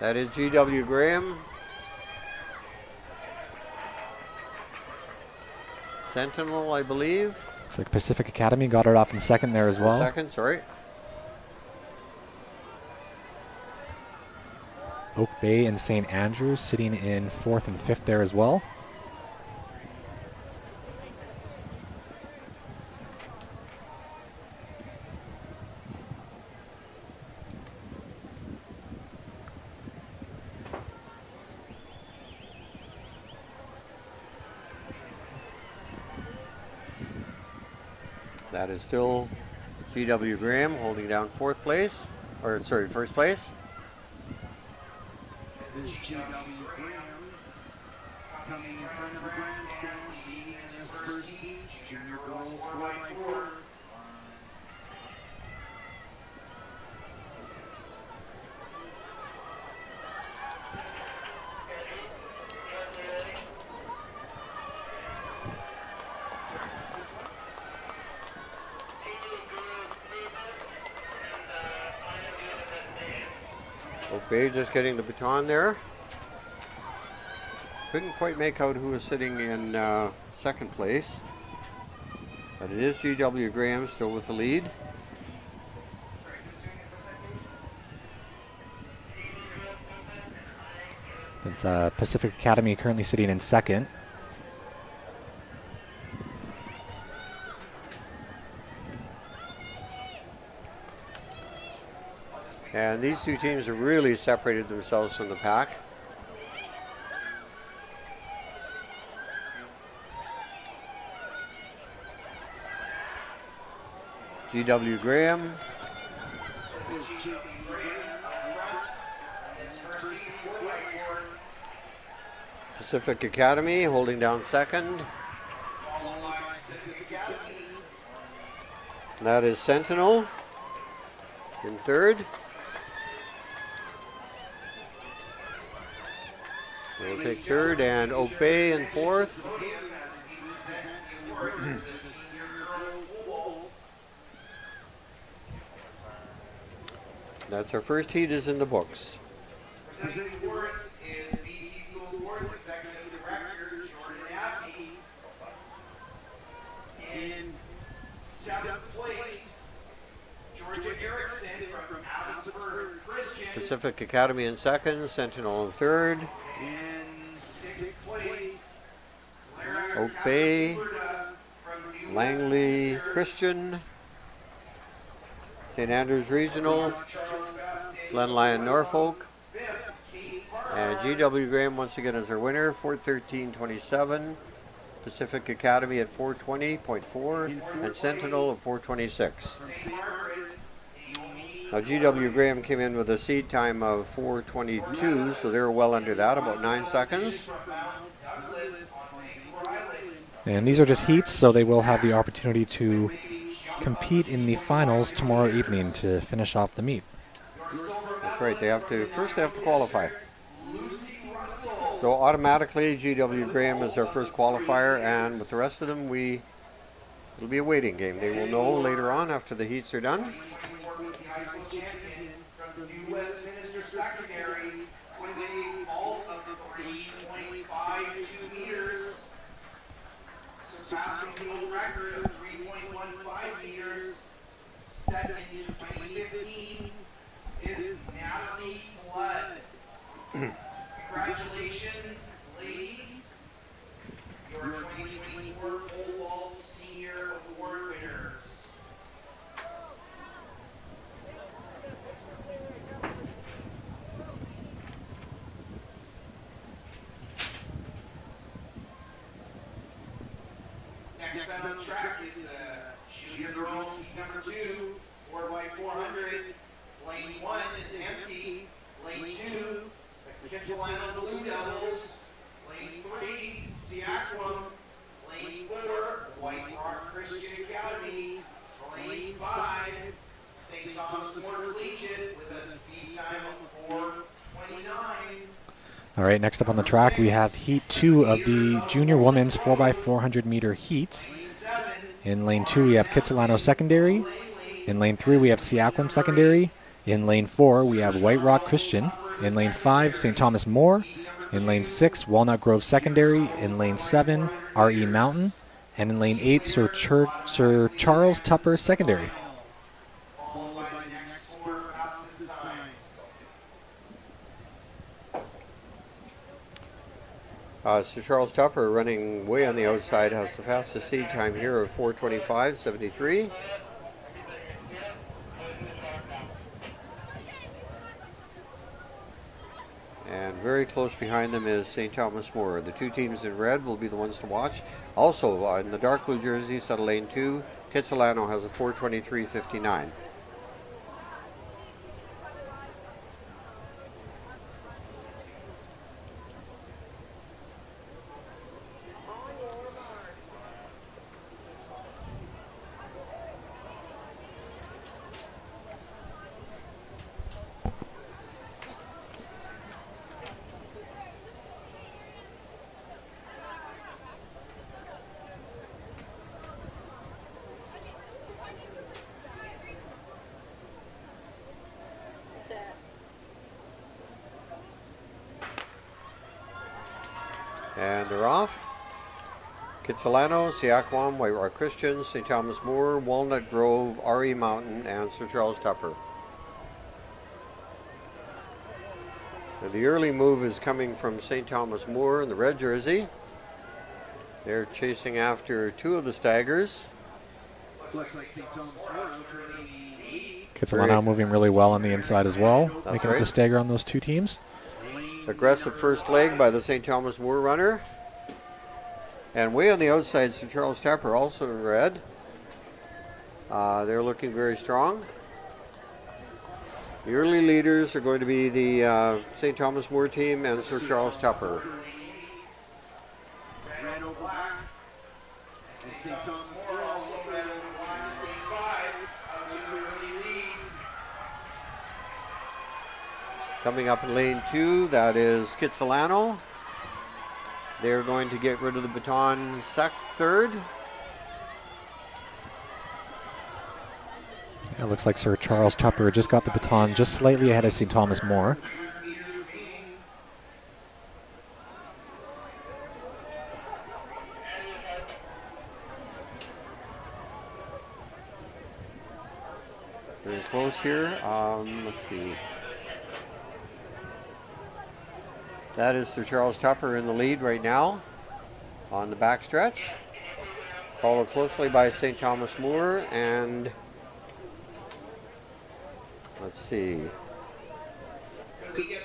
That is GW Graham. Sentinel, I believe.
Looks like Pacific Academy got it off in second there as well.
Second, sorry.
Oak Bay and St. Andrews sitting in 4th and 5th there as well.
That is still GW Graham holding down first place.
This is GW Graham coming in front of the grandstand, leading his first heat, junior girls 4x4.
Oak Bay just getting the baton there. Couldn't quite make out who was sitting in second place. But it is GW Graham still with the lead.
It's Pacific Academy currently sitting in second.
And these two teams have really separated themselves from the pack. GW Graham. Pacific Academy holding down second. That is Sentinel in third. take third, and Oak Bay in fourth. That's our first heat is in the books.
Presenting awards is BC School Sports Executive Director Jordan Abney. In seventh place, Georgia Erickson from Abbotsford Christian.
Pacific Academy in second, Sentinel in third.
In sixth place,
Oak Bay,
from New
Langley
Westminster.
Christian, St. Andrews Regional,
Charles Bastet.
Glen Lyon Norfolk,
Fifth, Kate Parr.
and GW Graham once again is our winner, 4:13.27. Pacific Academy at 4:20.4, and Sentinel at 4:26.
St. Margaret's, Naomi.
Now GW Graham came in with a seed time of 4:22, so they're well under that, about 9 seconds.
Douglas on Vancouver Island.
And these are just heats, so they will have the opportunity to compete in the finals tomorrow evening to finish off the meet.
That's right, they have to qualify. So automatically GW Graham is our first qualifier, and with the rest of them it'll be a waiting game. They will know later on after the heats are done.
2024 BC High School champion from the New Westminster Secondary with a vault of 3.52 meters, surpassing the old record of 3.15 meters set in 2015 is Natalie Flood. Congratulations, ladies. Your 2024 pole vault senior award winners. Next event on the track is the junior girls heat number 2, 4x400. Lane 1 is empty. Lane 2, the Kitsilano Blue Devils. Lane 3, Seaquam. Lane 4, White Rock Christian Academy. Lane 5, St. Thomas More Collegiate with a seat time of 4:29.
All right, next up on the track, we have Heat 2 of the Junior Women's 4x400 meter heats. In Lane 2, we have Kitsilano Secondary. In Lane 3, we have Seaquam Secondary. In Lane 4, we have White Rock Christian. In Lane 5, St. Thomas More. In Lane 6, Walnut Grove Secondary. In Lane 7, RE Mountain. And in Lane 8, Sir Charles Tupper Secondary.
Followed by the next 4 fastest times.
Sir Charles Tupper running way on the outside has the fastest seed time here of 4:25.73. And very close behind them is St. Thomas More. The two teams in red will be the ones to watch. Also, in the dark blue jerseys out of lane 2, Kitsilano has a 4:23.59. And they're off. Kitsilano, Seaquam, White Rock Christian, St. Thomas More, Walnut Grove, RE Mountain, and Sir Charles Tupper. Now the early move is coming from St. Thomas More in the red jersey. They're chasing after 2 of the staggers.
Looks like St. Thomas More turning the 8.
Kitsilano moving really well on the inside as well, making up
right.
the stagger on those two teams.
Aggressive first leg by the St. Thomas More runner. And way on the outside, Sir Charles Tupper also in red. They're looking very strong. The early leaders are going to be the St. Thomas More team and Sir Charles Tupper.
Red and black. And St. Thomas More also red and black in lane 5. Out to an early lead.
Coming up in lane 2, that is Kitsilano. They're going to get rid of the baton third.
It looks like Sir Charles Tupper just got the baton just slightly ahead of St. Thomas More.
Very close here. Let's see. That is Sir Charles Tupper in the lead right now on the backstretch. Followed closely by St. Thomas More and let's see,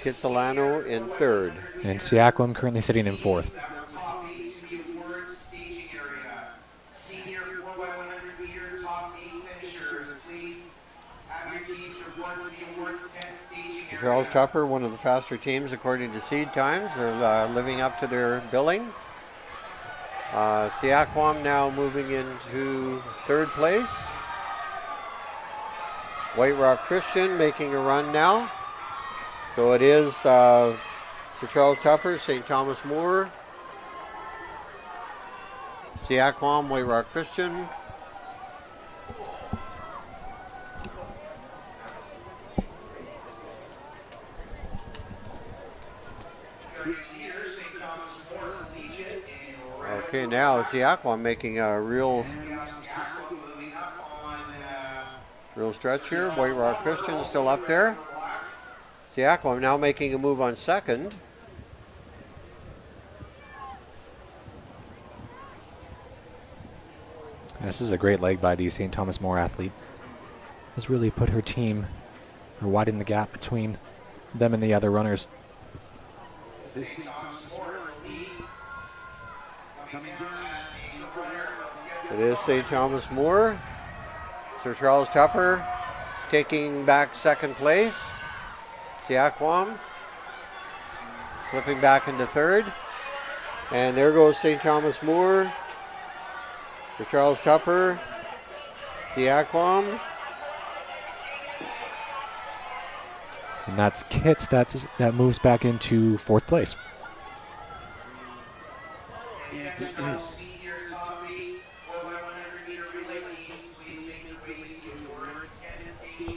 Kitsilano in third.
And Siakwam currently sitting in fourth.
Top 8 to the awards staging area. Senior 4x100 meter top 8 finishers, please have your teams report to the awards tent staging area.
Charles Tupper, one of the faster teams according to seed times. They're living up to their billing. Siakwam now moving into third place. White Rock Christian making a run now. So it is Sir Charles Tupper, St. Thomas More, Siakwam, White Rock Christian. Okay, now Siakwam making a real stretch here. White Rock Christian still up there. Siakwam now making a move on second.
This is a great leg by the St. Thomas More athlete. Has really put her team, or widened the gap between them and the other runners.
It is St. Thomas More. Sir Charles Tupper taking back second place. Siakwam slipping back into third. And there goes St. Thomas More. Sir Charles Tupper. Siakwam.
And that's Kits that moves back into fourth place.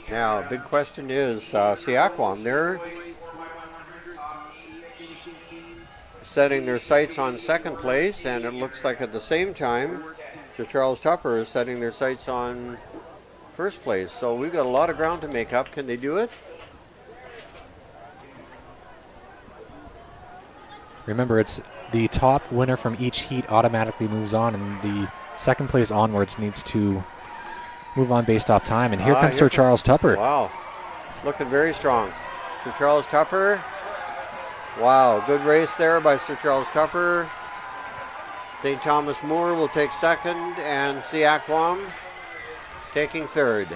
Now, big question is Siakwam. They're setting their sights on second place, and it looks like at the same time, Sir Charles Tupper is setting their sights on first place. So we've got a lot of ground to make up. Can they do it?
Remember, it's the top winner from each heat automatically moves on, and the second place onwards needs to move on based off time. And here comes Sir Charles Tupper.
Wow, looking very strong. Sir Charles Tupper. Wow, good race there by Sir Charles Tupper. St. Thomas More will take second, and Siakwam taking third.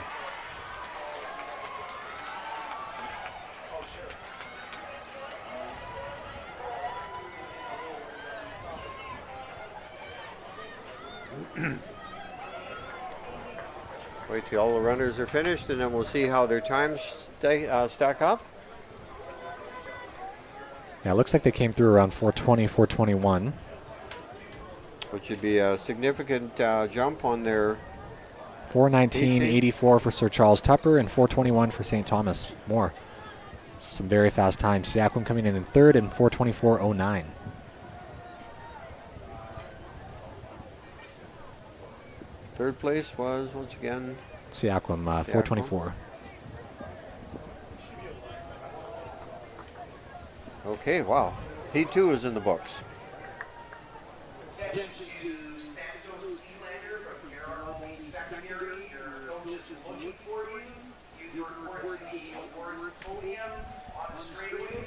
Wait till all the runners are finished, and then we'll see how their times stack up.
Yeah, it looks like they came through around 4:20, 4:21.
Which would be a significant jump on their
4:19.84 for Sir Charles Tupper and 4:21 for St. Thomas More. Some very fast times. Siakwam coming in third and 4:24.09.
third place was, once again,
Siakwam, 4:24.
Okay, wow. He too is in the books.
Attention to Santos Sealander from your only secondary. Your coach is looking for you. You report to the awards podium on the straightaway.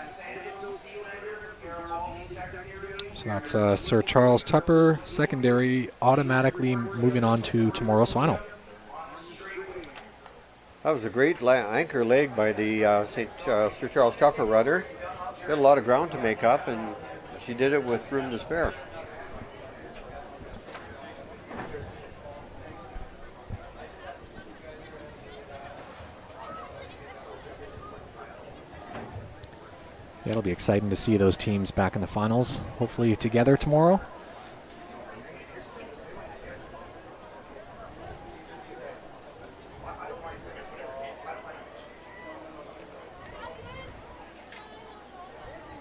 Santos Sealander from your only secondary.
So that's Sir Charles Tupper, secondary, automatically moving on to tomorrow's final.
That was a great anchor leg by the Sir Charles Tupper runner. Got a lot of ground to make up, and she did it with room to spare.
Yeah, it'll be exciting to see those teams back in the finals, hopefully together tomorrow.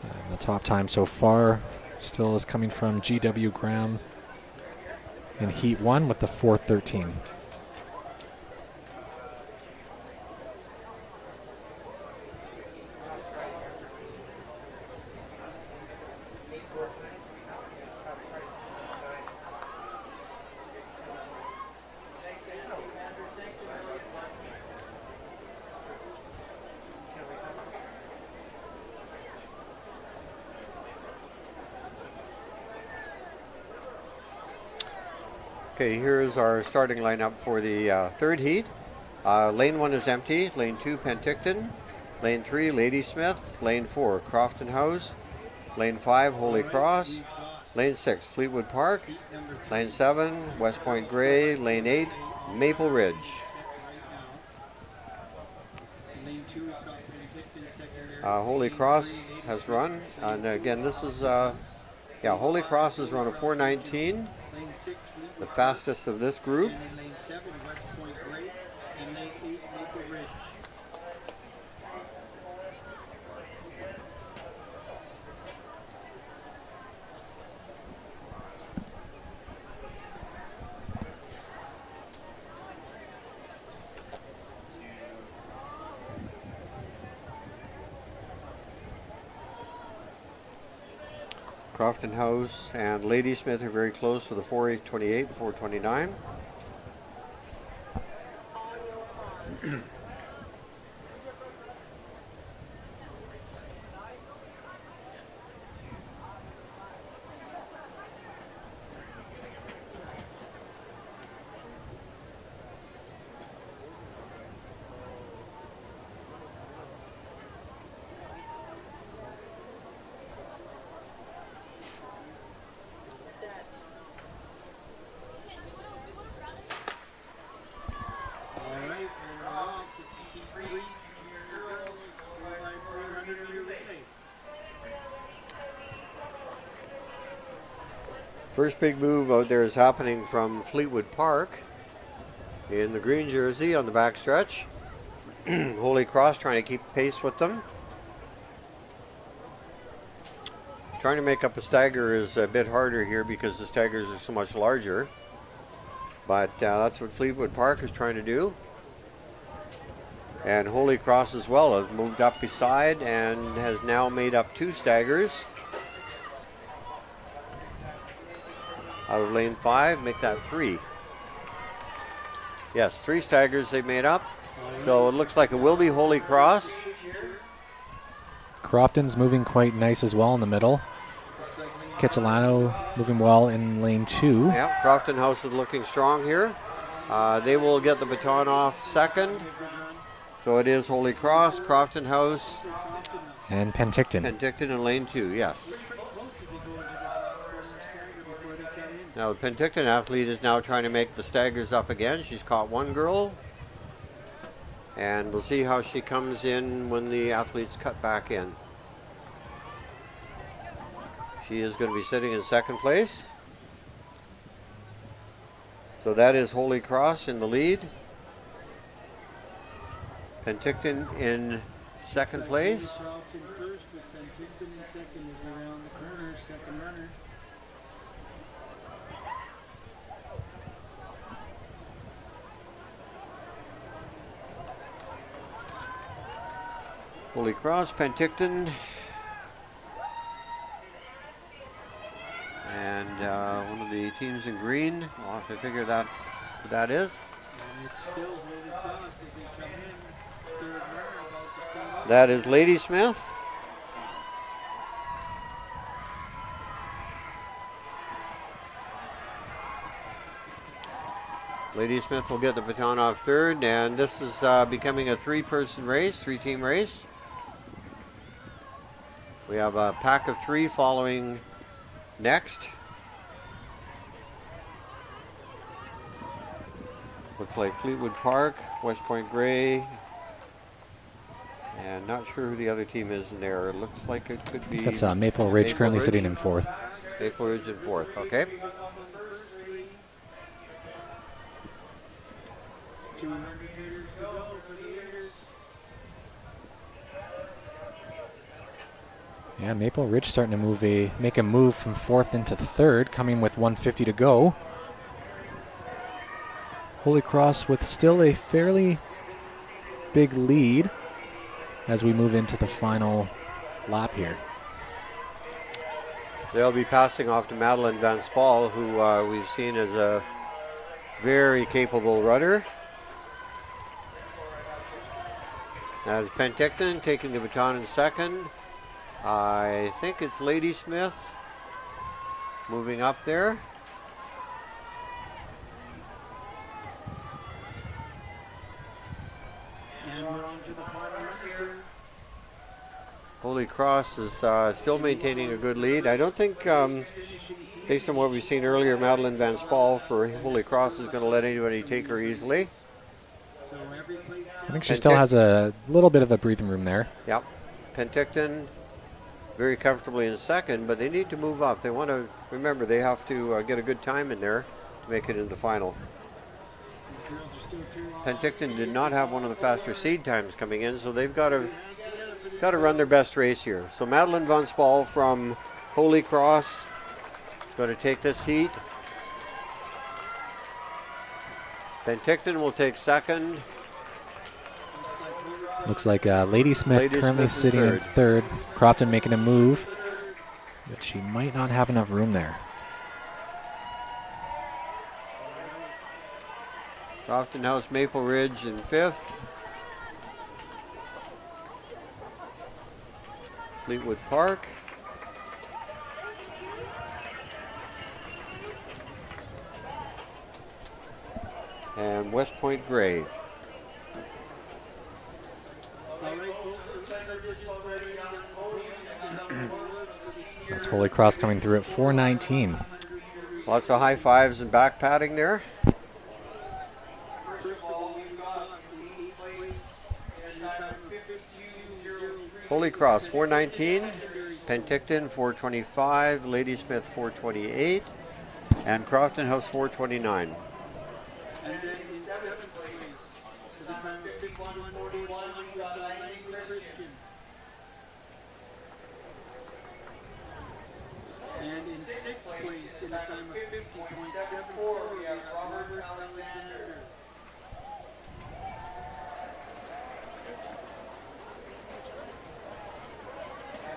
And the top time so far still is coming from G.W. Graham in Heat 1 with the 4:13.
Okay, here's our starting lineup for the third heat. Lane 1 is empty. Lane 2, Penticton. Lane 3, Ladysmith. Lane 4, Crofton House. Lane 5, Holy Cross. Lane 6, Fleetwood Park. Lane 7, West Point Grey. Lane 8, Maple Ridge. Holy Cross has run, and again, this is, Holy Cross has run a 4:19, the fastest of this group.
And in lane 7, West Point Grey, and lane 8, Maple Ridge.
Crofton House and Ladysmith are very close with a 4:28 and 4:29. First big move out there is happening from Fleetwood Park in the green jersey on the back stretch. Holy Cross trying to keep pace with them. Trying to make up a stagger is a bit harder here because the staggers are so much larger. But that's what Fleetwood Park is trying to do. And Holy Cross as well has moved up beside and has now made up 2 staggers. Out of lane 5, make that 3. Yes, 3 staggers they made up. So it looks like it will be Holy Cross.
Crofton's moving quite nice as well in the middle. Kitsilano moving well in lane 2.
Yeah, Crofton House is looking strong here. They will get the baton off second. So it is Holy Cross, Crofton House,
and Penticton.
Penticton in lane 2, yes. Now the Penticton athlete is now trying to make the staggers up again. She's caught 1 girl. And we'll see how she comes in when the athletes cut back in. She is going to be sitting in second place. So that is Holy Cross in the lead. Penticton in second place. Holy Cross, Penticton, and one of the teams in green. I'll have to figure that who that is. That is Ladysmith. Ladysmith will get the baton off third, and this is becoming a 3-person race, 3-team race. We have a pack of 3 following next. Looks like Fleetwood Park, West Point Grey, And not sure who the other team is in there. It looks like it could be...
That's Maple Ridge
Maple
currently
Ridge.
sitting in fourth.
Maple Ridge in fourth, okay.
Yeah, Maple Ridge starting to make a move from fourth into third, coming with 150 to go. Holy Cross with still a fairly big lead as we move into the final lap here.
They'll be passing off to Madeline Van Spal, who we've seen as a very capable rudder. As Penticton taking the baton in second. I think it's Ladysmith moving up there. Holy Cross is still maintaining a good lead. I don't think, based on what we've seen earlier, Madeline Van Spal for Holy Cross is going to let anybody take her easily.
I think she still has a little bit of a breathing room there.
Yep. Penticton very comfortably in second, but they need to move up. They want to, remember, they have to get a good time in there to make it into the final. Penticton did not have one of the faster seed times coming in, so they've got to run their best race here. So Madeline Van Spal from Holy Cross is going to take this heat. Penticton will take second.
Looks like Ladysmith currently sitting in third. Crofton making a move, but she might not have enough room there.
Crofton House Maple Ridge in fifth. Fleetwood Park. And West Point Gray.
That's Holy Cross coming through at 4:19.
Lots of high fives and back patting there. Holy Cross 4:19, Penticton 4:25, Ladysmith 4:28, and Crofton House 4:29.
And then in seventh place, at the time of 51:41, we got Elaine Christian. And in sixth place, at the time of 50.74, we have Robert Alexander.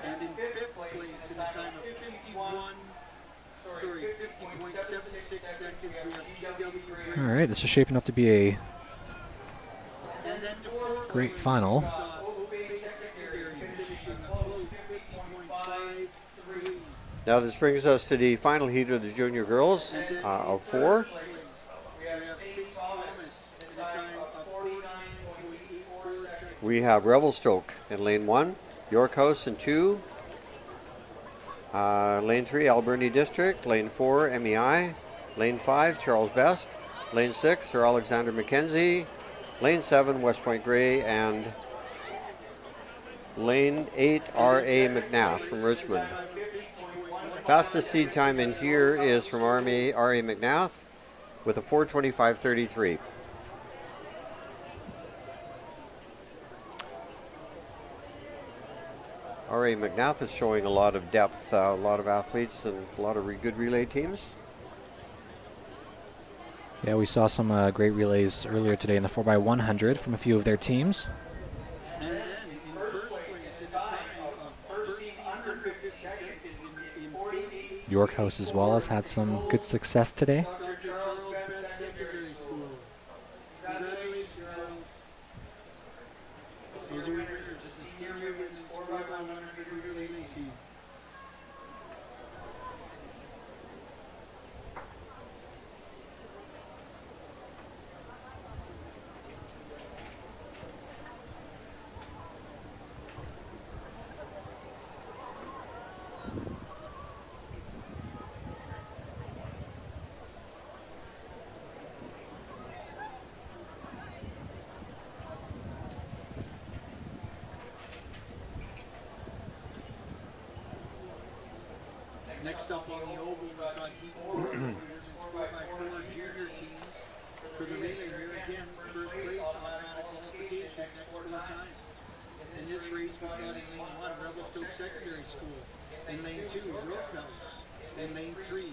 And in fifth place, at the time of 50.76 seconds, we have GW.
All right, this is shaping up to be a great final.
Now this brings us to the final heat of the junior girls of four. We have Revelstoke in lane 1, York House in 2, lane 3, Alberni District, lane 4, MEI, lane 5, Charles Best, lane 6, Sir Alexander Mackenzie, lane 7, West Point Gray, and lane 8, R.A. McNath from Richmond. Fastest seed time in here is from R.A. McNath with a 4:25.33. R.A. McNath is showing a lot of depth, a lot of athletes, and a lot of good relay teams.
Yeah, we saw some great relays earlier today in the 4x100 from a few of their teams.
And then in first place, it's a time of 13 under 50 seconds in 48.
York House as well has had some good success today.
Dr. Charles Best Secondary School. Congratulations, girls. Those are winners of the senior women's 4x100 relay team. Next up on the oval, we've got heat 4, scored by 4 junior teams. For the relay here again, first place, automatic qualification, next 4 times. In this race, we've got in lane 1, Revelstoke Secondary School. In lane 2, Brookhouse. In lane 3,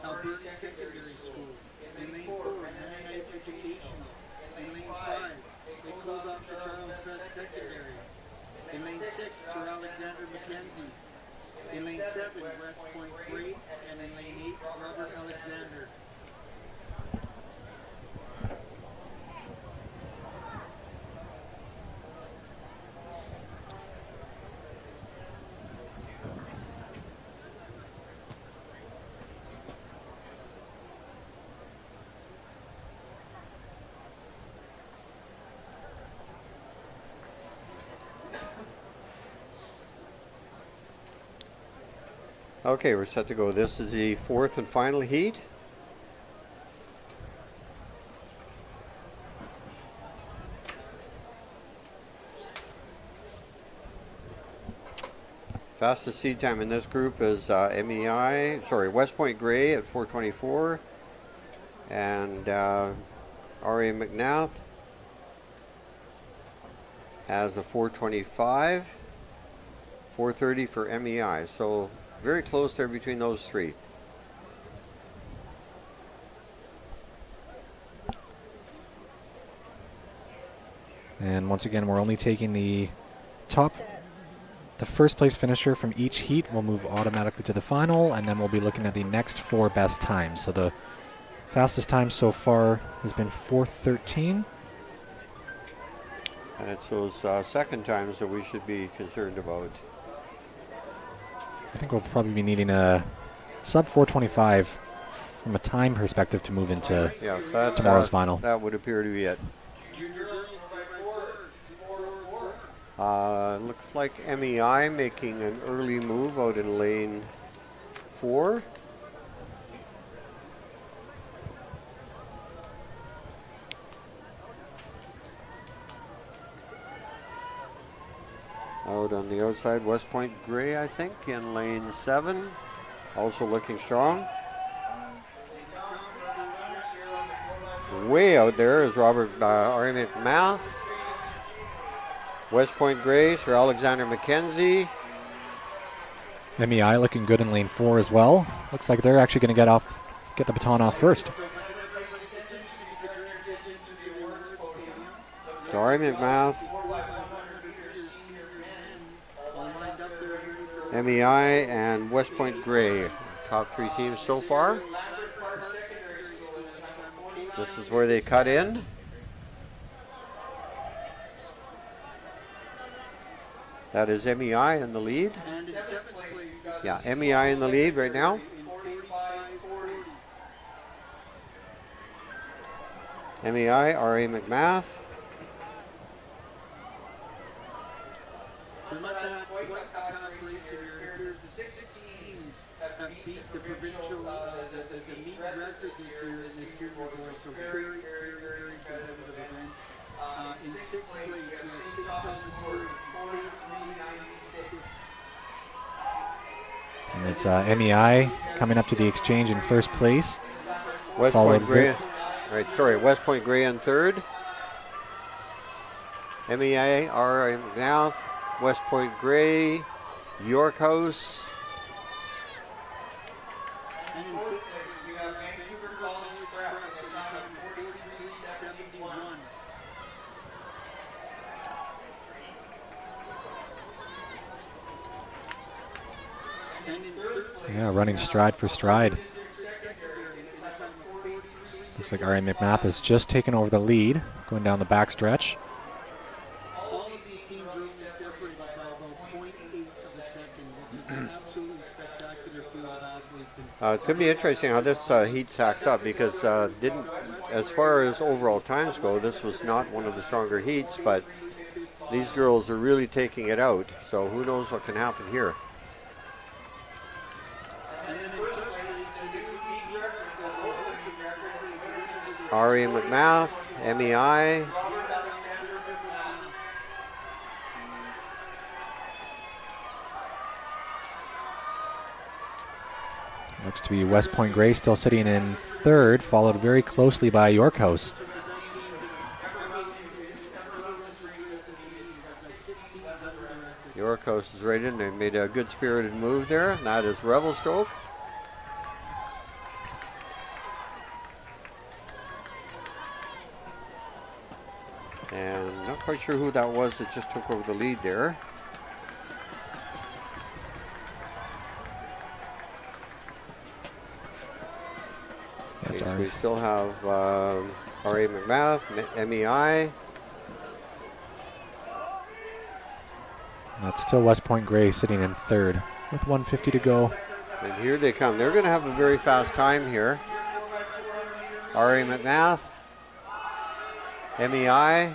Alberta Secondary School. In lane 4, Mennonite Educational. In lane 5, Nicole Dr. Charles Best Secondary. In lane 6, Sir Alexander Mackenzie. In lane 7, West Point Gray. And in lane 8, Robert Alexander.
Okay, we're set to go. This is the 4th and final heat. Fastest seed time in this group is West Point Gray at 4:24, and R.A. McNath has a 4:25, 4:30 for MEI. So very close there between those three.
And once again, we're only taking the first place finisher from each heat will move automatically to the final, and then we'll be looking at the next 4 best times. So the fastest time so far has been 4:13.
And it's those second times that we should be concerned about.
I think we'll probably be needing a sub 4:25 from a time perspective to move into
Yes,
tomorrow's final.
That would appear to be it. Looks like MEI making an early move out in lane 4. Out on the outside, West Point Gray, I think, in lane 7. Also looking strong. Way out there is Robert R. McMath. West Point Gray, Sir Alexander Mackenzie.
MEI looking good in lane 4 as well. Looks like they're actually going to get the baton off first.
So R. McMath, MEI, and West Point Gray. Top 3 teams so far. This is where they cut in. That is MEI in the lead. Yeah, MEI in the lead right now. MEI, R.A. McMath.
The provincial, the meet records this year in this junior bowl, so very, very, very competitive event. In 6th place, we have St. Thomas Stewart, 43.96.
And it's MEI coming up to the exchange in first place.
West Point Gray. West Point Gray in 3rd. MEI, R.A. McNath, West Point Gray, York House.
And in 5th place, we have Vancouver College Prep, and it's on 43.71. And in 3rd place,
Yeah, running stride for stride. Looks like R.A. McMath has just taken over the lead, going down the back stretch.
all of these teams are only separated by about 0.8 of a second. This is an absolutely spectacular field of athletes. And
It's going to be interesting how this heat stacks up because as far as overall times go, this was not one of the stronger heats, but these girls are really taking it out. So who knows what can happen here.
And then in first place, the new meet record, the local meet record,
R.A. McMath, MEI.
Looks to be West Point Grey still sitting in third, followed very closely by York House.
York House is right in. They made a good spirited move there, and that is Revelstoke. And not quite sure who that was that just took over the lead there.
That's
Okay, so
our,
we still have R.A. McMath, MEI.
that's still West Point Grey sitting in third with 150 to go.
And here they come. They're going to have a very fast time here. R.A. McMath, MEI.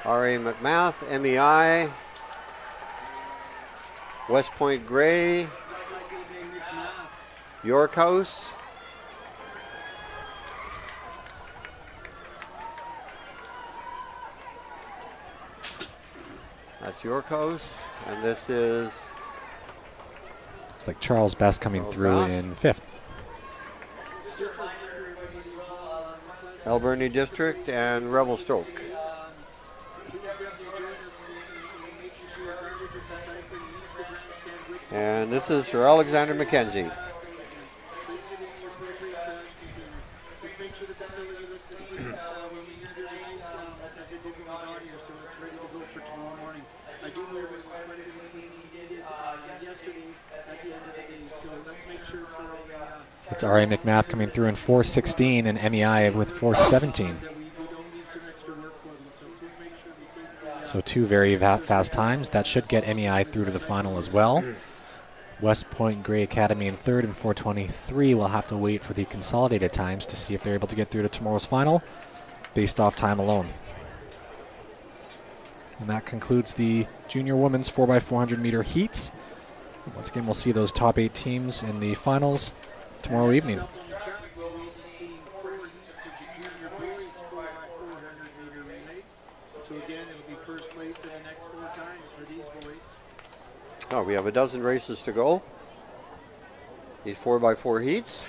R.A. McMath, MEI. West Point Grey. York House. That's York House. And this is
Looks like Charles Best coming
Charles
through
Best.
in fifth.
Alberni District and Revelstoke. And this is Sir Alexander Mackenzie.
It's R.A. McMath coming through in 4:16 and MEI with 4:17. So two very fast times. That should get MEI through to the final as well. West Point Grey Academy in third and 4:23. We'll have to wait for the consolidated times to see if they're able to get through to tomorrow's final based off time alone. And that concludes the junior women's 4x400 meter heats. Once again, we'll see those top 8 teams in the finals tomorrow evening.
So again, it'll be first place in the next 4 times for these boys.
Oh, we have a dozen races to go. These 4x4 heats.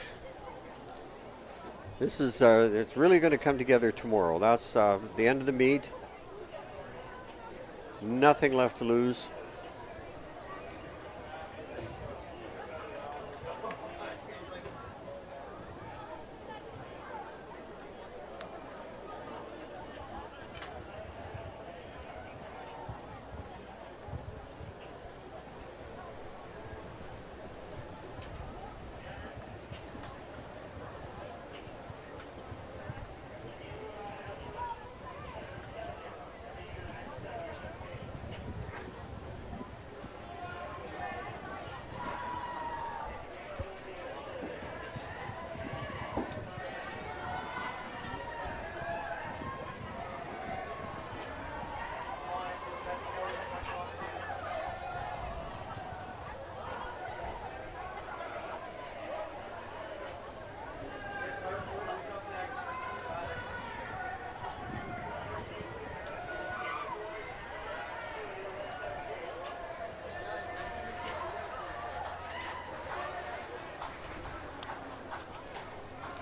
This is, it's really going to come together tomorrow. That's the end of the meet. Nothing left to lose.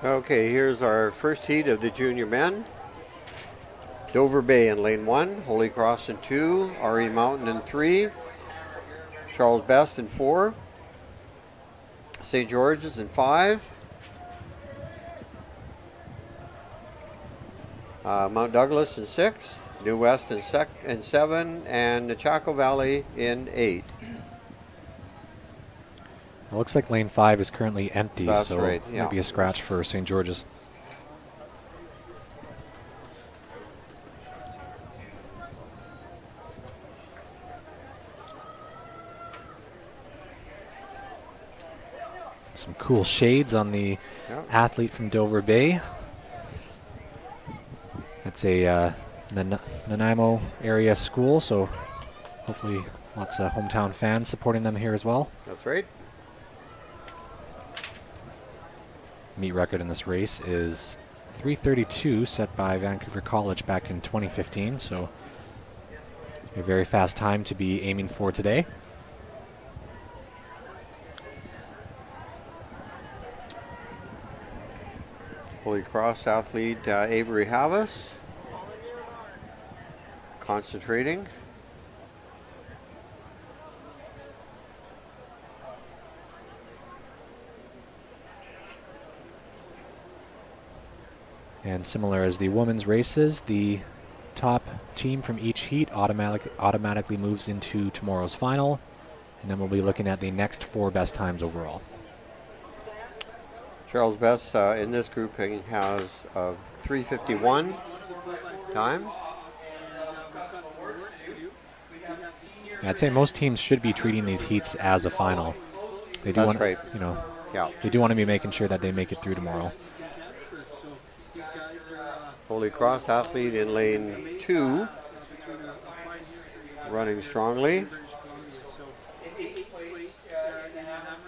Okay, here's our first heat of the junior men. Dover Bay in lane 1, Holy Cross in 2, RE Mountain in 3, Charles Best in 4, St. George's in 5, Mount Douglas in 6, New West in 7, and Chaco Valley in 8.
It looks like lane 5 is currently empty,
That's
so
right, yeah.
maybe a scratch for St. George's. Some cool shades on the athlete from Dover Bay. It's a Nanaimo area school, so hopefully lots of hometown fans supporting them here as well.
That's right.
Meet record in this race is 3:32, set by Vancouver College back in 2015, so a very fast time to be aiming for today.
Holy Cross athlete Avery Havas concentrating.
And similar as the women's races, the top team from each heat automatically moves into tomorrow's final. And then we'll be looking at the next 4 best times overall.
Charles Best in this grouping has 3:51 time.
I'd say most teams should be treating these heats as a final. They do
That's
want,
right.
you know,
Yeah.
they do want to be making sure that they make it through tomorrow.
Holy Cross athlete in lane 2, running strongly.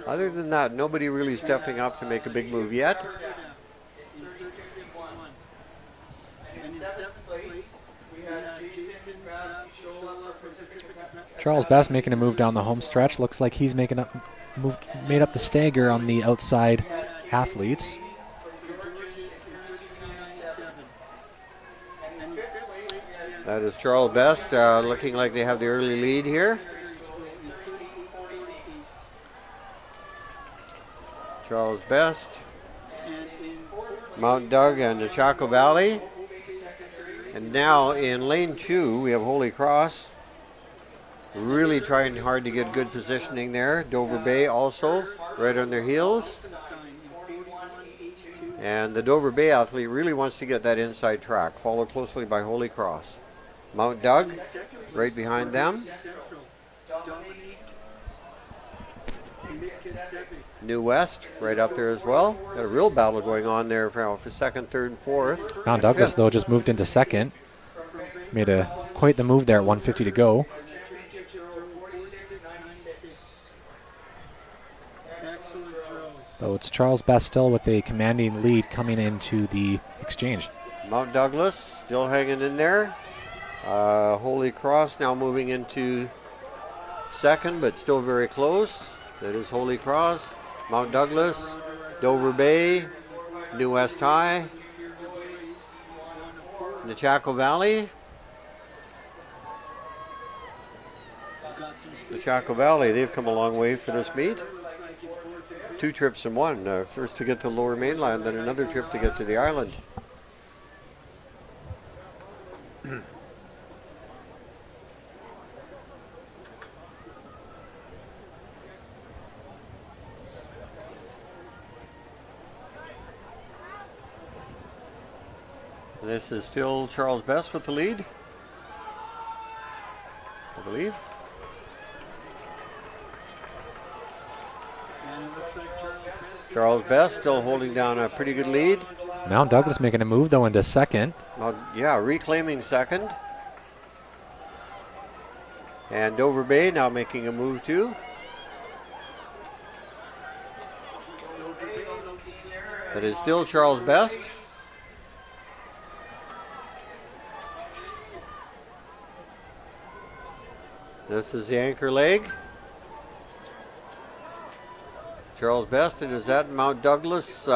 Other than that, nobody really stepping up to make a big move yet.
Charles Best making a move down the home stretch. Looks like he's made up the stagger on the outside athletes.
That is Charles Best looking like they have the early lead here. Charles Best, Mount Doug and the Chaco Valley. And now in lane 2 we have Holy Cross. Really trying hard to get good positioning there. Dover Bay also right on their heels. And the Dover Bay athlete really wants to get that inside track, followed closely by Holy Cross. Mount Doug right behind them. New West right up there as well. Got a real battle going on there for second, third, and fourth.
Mount Douglas, though, just moved into second. Made quite the move there at 150 to go. So it's Charles Best still with a commanding lead coming into the exchange.
Mount Douglas still hanging in there. Holy Cross now moving into second, but still very close. That is Holy Cross, Mount Douglas, Dover Bay, New West High, the Chaco Valley. The Chaco Valley, they've come a long way for this meet. 2 trips in one. First to get to the Lower Mainland, then another trip to get to the island. This is still Charles Best with the lead, I believe. Charles Best still holding down a pretty good lead.
Mount Douglas making a move, though, into second.
Yeah, reclaiming second. And Dover Bay now making a move too. But it's still Charles Best. This is the anchor leg. Charles Best, and is that Mount Douglas?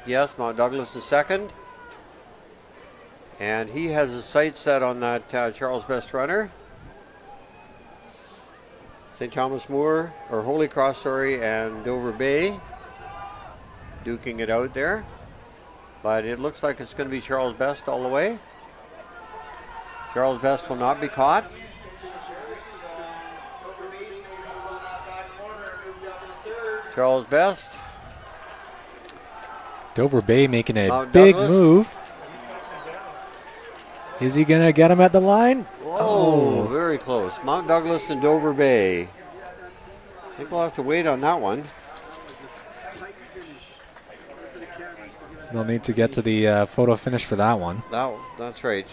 Yes, Mount Douglas is second. And he has his sights set on that Charles Best runner. St. Thomas More, or Holy Cross, sorry, and Dover Bay duking it out there. But it looks like it's going to be Charles Best all the way. Charles Best will not be caught. Charles Best.
Dover Bay making a
Mount
big
Douglas.
move. Is he going to get him at the line?
Oh, very close. Mount Douglas and Dover Bay. I think we'll have to wait on that one.
They'll need to get to the photo finish for that one.
That's right.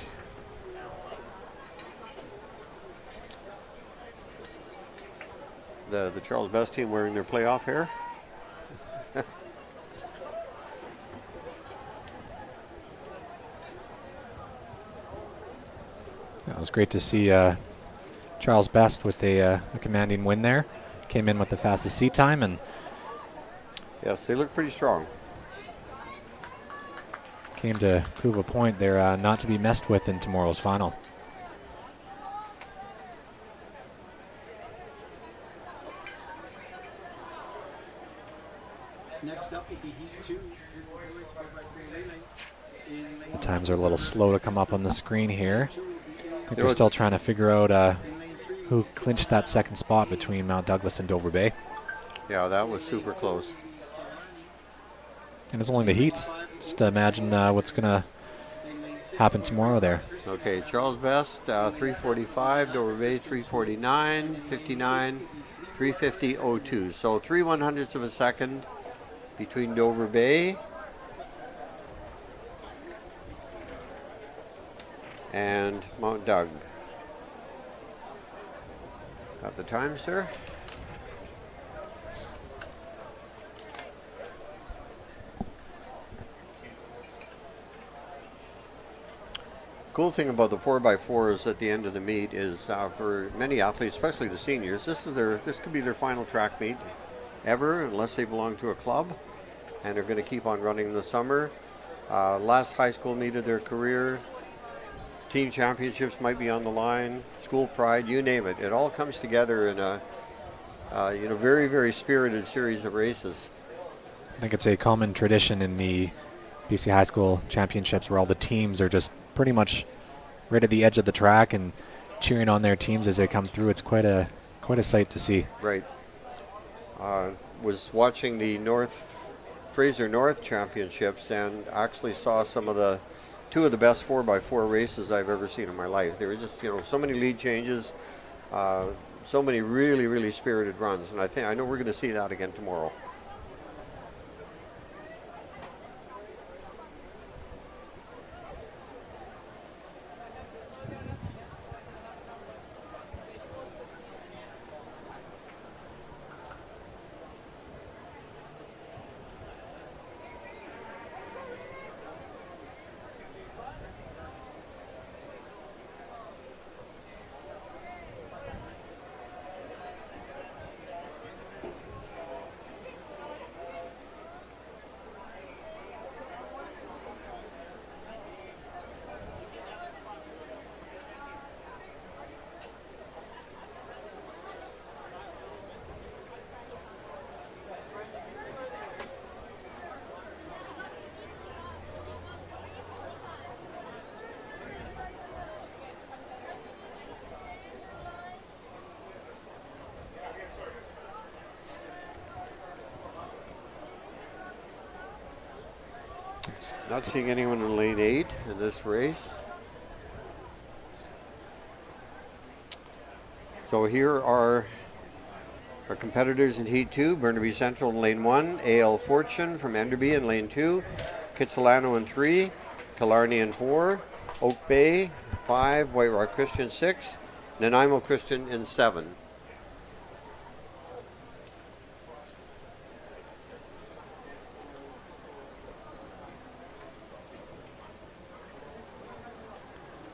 The Charles Best team wearing their playoff hair.
It was great to see Charles Best with a commanding win there. Came in with the fastest seat time, and
Yes, they look pretty strong.
came to prove a point. They're not to be messed with in tomorrow's final.
Next up will be Heat 2. Boys 4x3 relay. In lane
The times are a little slow to come up on the screen here.
2 will be
I think they're still trying to figure out
in lane 3.
who clinched that second spot between Mount Douglas and Dover Bay.
Yeah, that was super close.
And it's only the heats. Just to imagine what's going to happen tomorrow there.
Okay, Charles Best, 345, Dover Bay 349, 59, 350.02. So 3/100ths of a second between Dover Bay and Mount Doug. Got the time, sir? Cool thing about the 4x4s at the end of the meet is for many athletes, especially the seniors, this could be their final track meet ever, unless they belong to a club, and they're going to keep on running in the summer. Last high school meet of their career, team championships might be on the line, school pride, you name it. It all comes together in a very, very spirited series of races.
I think it's a common tradition in the BC High School Championships where all the teams are just pretty much right at the edge of the track and cheering on their teams as they come through. It's quite a sight to see.
Right. Was watching the Fraser North Championships and actually saw two of the best 4x4 races I've ever seen in my life. There were just so many lead changes, so many really, really spirited runs, and I know we're going to see that again tomorrow. Not seeing anyone in lane 8 in this race. So here are our competitors in Heat 2. Burnaby Central in lane 1, AL Fortune from Enderby in lane 2, Kitsilano in 3, Killarney in 4, Oak Bay 5, White Rock Christian 6, Nanaimo Christian in 7.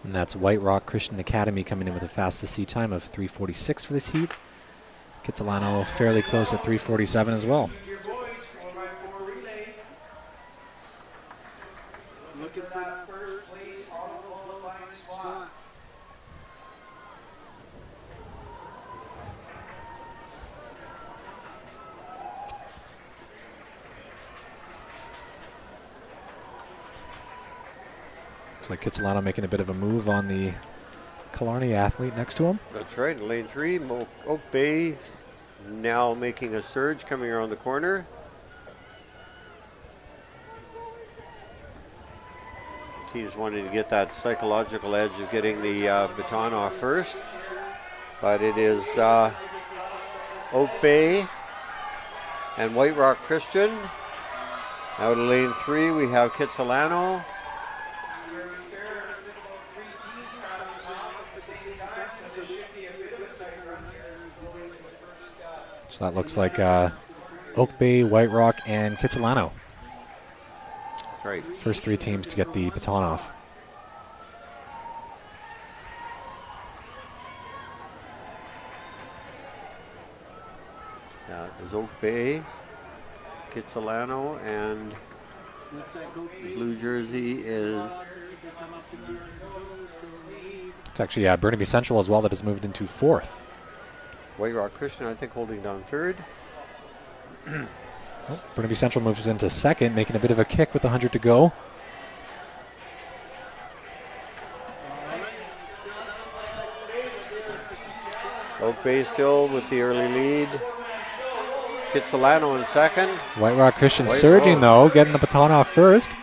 And that's White Rock Christian Academy coming in with a fastest C time of 3:46 for this heat. Kitsilano fairly close at 3:47 as well.
Your boys 4x4 relay.
Looking for that
First place auto qualifying spot.
spot.
Looks like Kitsilano making a bit of a move on the Killarney athlete next to him.
That's right, in lane 3, Oak Bay now making a surge coming around the corner. Teams wanting to get that psychological edge of getting the baton off first. But it is Oak Bay and White Rock Christian. Out of lane 3 we have Kitsilano.
So that looks like Oak Bay, White Rock, and Kitsilano.
That's right.
First 3 teams to get the baton off.
That is Oak Bay, Kitsilano, and
Looks like Oak
Blue jersey is
they come up to 200 goals, still in the lead.
It's actually Burnaby Central as well that has moved into fourth.
White Rock Christian, I think, holding down third.
Burnaby Central moves into second, making a bit of a kick with 100 to go.
Oak Bay still with the early lead. Kitsilano in second.
White Rock Christian
White
surging,
Rock.
though, getting the baton off first.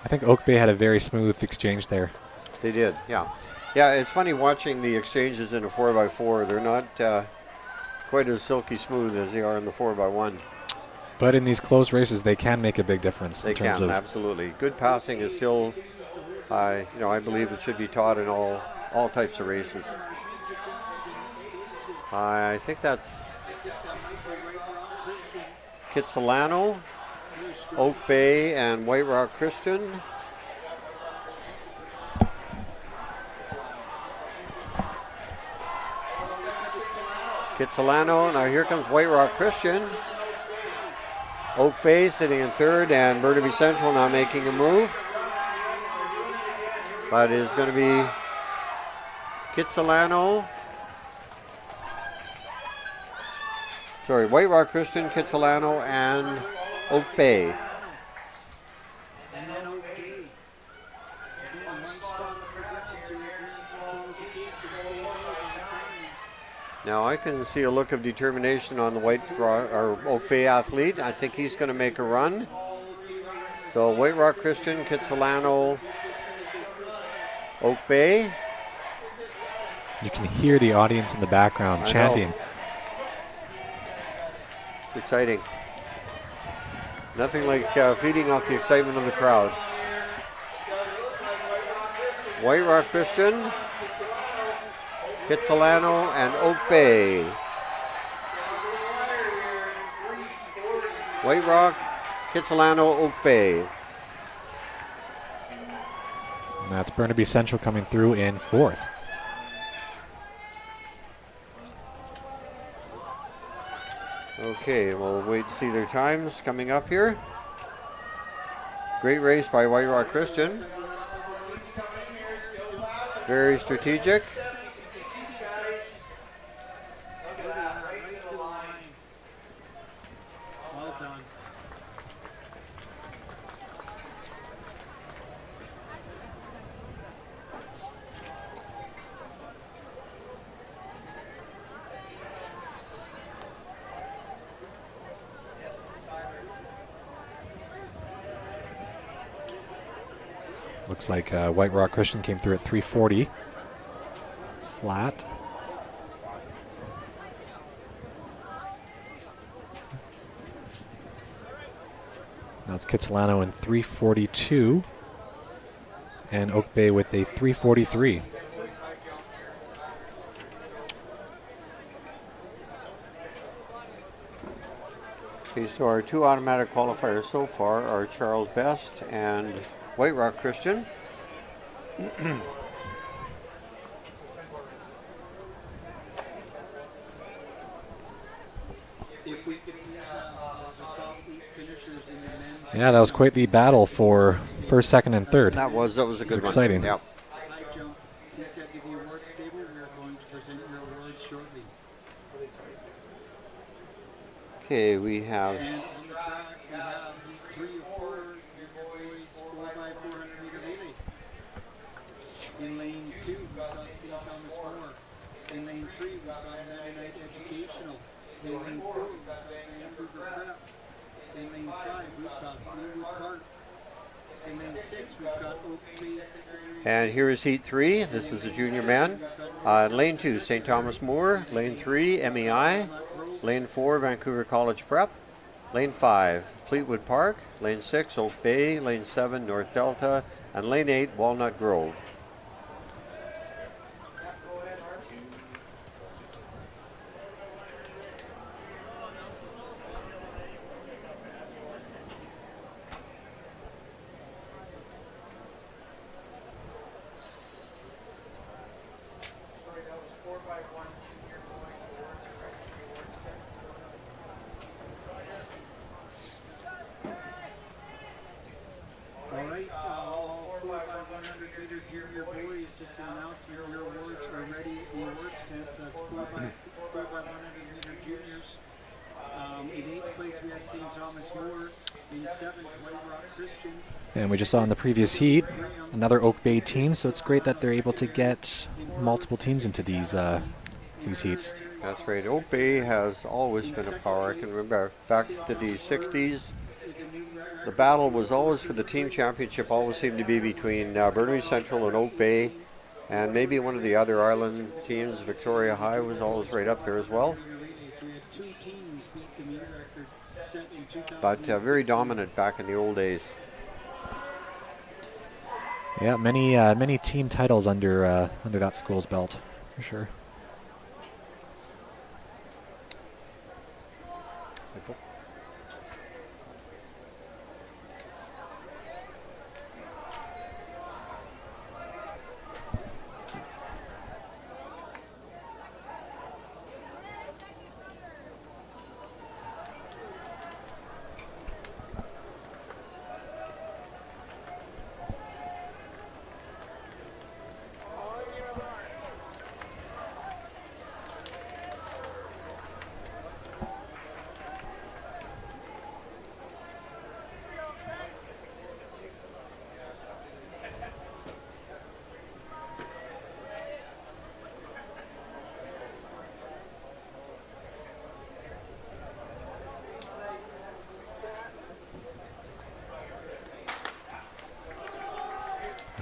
I think Oak Bay had a very smooth exchange there.
They did, yeah. Yeah, it's funny watching the exchanges in a 4x4. They're not quite as silky smooth as they are in the 4x1.
But in these close races, they can make a big difference.
They
in terms
can,
of
absolutely. Good passing is still, I believe it should be taught in all types of races. I think that's Kitsilano, Oak Bay, and White Rock Christian. Kitsilano, now here comes White Rock Christian. Oak Bay sitting in third, and Burnaby Central now making a move. But it's going to be Kitsilano. Sorry, White Rock Christian, Kitsilano, and Oak Bay.
And then Oak Bay. Again, one spot progression to qualification.
Now I can see a look of determination on the Oak Bay athlete. I think he's going to make a run. So White Rock Christian, Kitsilano, Oak Bay.
you can hear the audience in the background
I know.
chanting.
It's exciting. Nothing like feeding off the excitement of the crowd. White Rock Christian, Kitsilano, and Oak Bay. White Rock, Kitsilano, Oak Bay.
And that's Burnaby Central coming through in fourth.
Okay, we'll wait to see their times coming up here. Great race by White Rock Christian. Very strategic.
Well done.
Looks like White Rock Christian came through at 340. Flat. Now it's Kitsilano in 342. And Oak Bay with a 343.
Okay, so our two automatic qualifiers so far are Charles Best and White Rock Christian.
If we could use the top 8 finishers in the men's.
Yeah, that was quite the battle for first, second, and third.
That was a good one.
exciting.
Yep.
High jump. Please have to be award stable. We are going to present your awards shortly.
Okay, we have
And on the track, we have 3 of 4, your boys 4x400 meter relay. In lane 2, we've got St. Thomas More. In lane 3, we've got Mennonite Educational. In lane 4, we've got Vancouver Prep. In lane 5, we've got Fleetwood Park. In lane 6, we've got Oak Bay Secondary.
And here is Heat 3. This is the junior men. Lane 2, St. Thomas More. Lane 3, MEI. Lane 4, Vancouver College Prep. Lane 5, Fleetwood Park. Lane 6, Oak Bay. Lane 7, North Delta. And Lane 8, Walnut Grove.
Sorry, that was 4x1 junior boys
4x400 meter junior boys, just an announcement, your awards are ready. The awards stands, that's 4x100 meter juniors. In 8th place we had St. Thomas More. In 7th, White Rock Christian.
And we just saw in the previous heat another Oak Bay team, so it's great that they're able to get multiple teams into these heats.
That's right. Oak Bay has always been a power. I can remember back to the 60s. The battle was always for the team championship, always seemed to be between Burnaby Central and Oak Bay, and maybe one of the other Ireland teams. Victoria High was always right up there as well. But very dominant back in the old days.
Yeah, many team titles under that school's belt, for sure.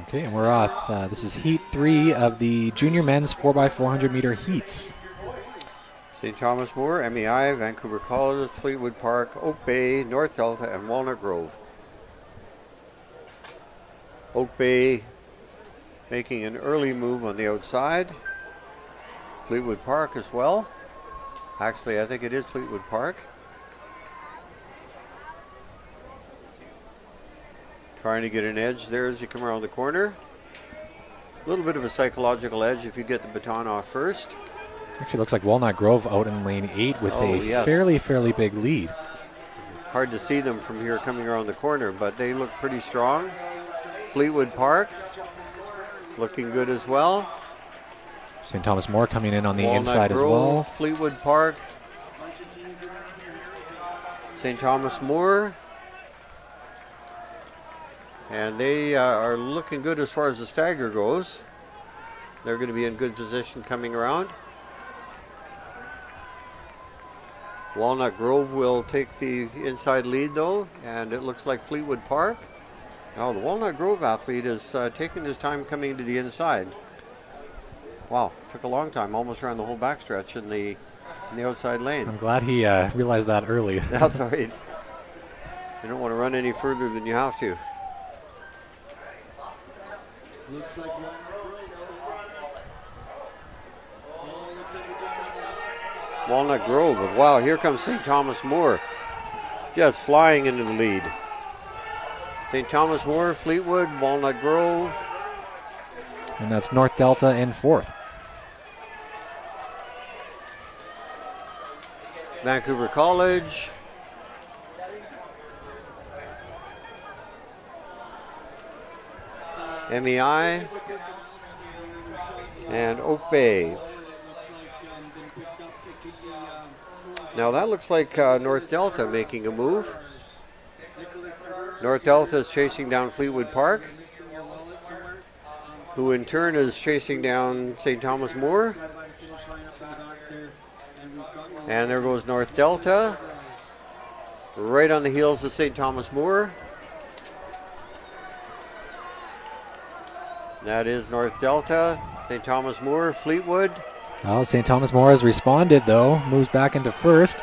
Okay, and we're off. This is Heat 3 of the Junior Men's 4x400 meter heats.
St. Thomas More, MEI, Vancouver College, Fleetwood Park, Oak Bay, North Delta, and Walnut Grove. Oak Bay making an early move on the outside. Fleetwood Park as well. Actually, I think it is Fleetwood Park. Trying to get an edge there as you come around the corner. A little bit of a psychological edge if you get the baton off first.
Actually looks like Walnut Grove out in lane 8 with
yes.
fairly big lead.
Hard to see them from here coming around the corner, but they look pretty strong. Fleetwood Park looking good as well.
St. Thomas More coming in on the
Walnut
inside
Grove,
as well.
Fleetwood Park, St. Thomas More. And they are looking good as far as the stagger goes. They're going to be in good position coming around. Walnut Grove will take the inside lead though, and it looks like Fleetwood Park. Now the Walnut Grove athlete is taking his time coming to the inside. Wow, took a long time, almost around the whole backstretch in the outside lane.
I'm glad he realized that early.
That's all right. You don't want to run any further than you have to.
Looks like
Walnut Grove, but wow, here comes St. Thomas More. Just flying into the lead. St. Thomas More, Fleetwood, Walnut Grove.
And that's North Delta in 4th.
Vancouver College. MEI. And Oak Bay. Now that looks like North Delta making a move. North Delta is chasing down Fleetwood Park, who in turn is chasing down St. Thomas More. And there goes North Delta, right on the heels of St. Thomas More. That is North Delta, St. Thomas More, Fleetwood.
Oh, St. Thomas More has responded though, moves back into 1st.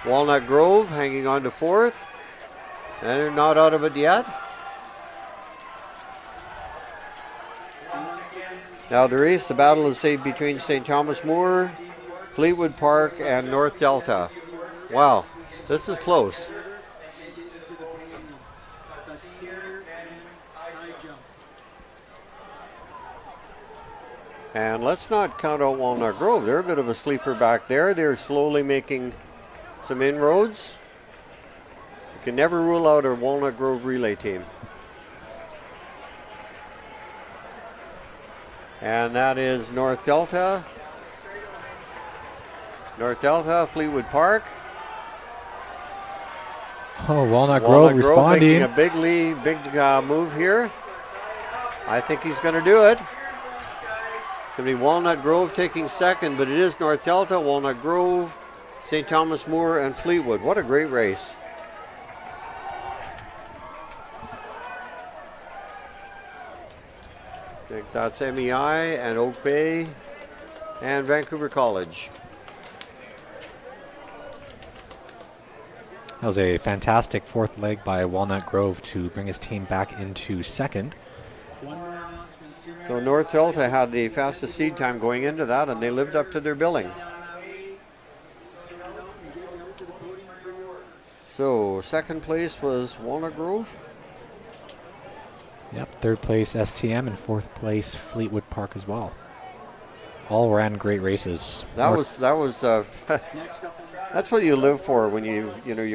Walnut Grove hanging on to 4th, and they're not out of it yet. Now the race, the battle is saved between St. Thomas More, Fleetwood Park, and North Delta. Wow, this is close. And let's not count out Walnut Grove. They're a bit of a sleeper back there. They're slowly making some inroads. Can never rule out a Walnut Grove relay team. And that is North Delta. North Delta, Fleetwood Park.
Oh, Walnut Grove
Walnut Grove
responding.
making a big lead, big move here. I think he's going to do it. It's going to be Walnut Grove taking second, but it is North Delta, Walnut Grove, St. Thomas More, and Fleetwood. What a great race. I think that's MEI and Oak Bay and Vancouver College.
That was a fantastic fourth leg by Walnut Grove to bring his team back into second.
So North Delta had the fastest seed time going into that, and they lived up to their billing. So second place was Walnut Grove.
Yep, third place STM and fourth place Fleetwood Park as well. All ran great races.
That was that's what you live for when you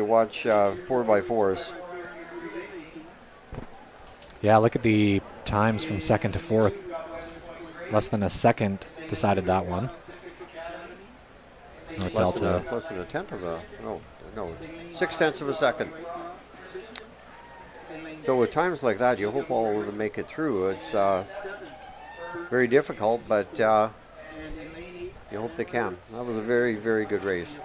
watch 4x4s.
Yeah, look at the times from second to fourth. Less than a second decided that one. North Delta.
Less than a tenth of a, no, 6/10 of a second. So with times like that, you hope all of them make it through. It's very difficult, but you hope they can. That was a very, very good race.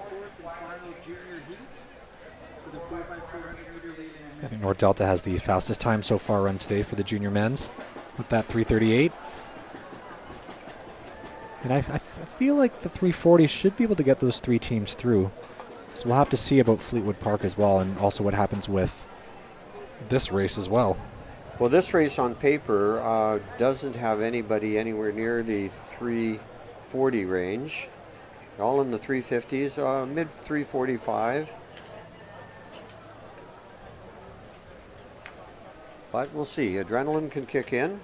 I think North Delta has the fastest time so far run today for the junior men's with that 3:38. And I feel like the 3:40 should be able to get those three teams through. So we'll have to see about Fleetwood Park as well, and also what happens with this race as well.
Well, this race on paper doesn't have anybody anywhere near the 340 range. All in the 350s, mid 345. But we'll see. Adrenaline can kick in.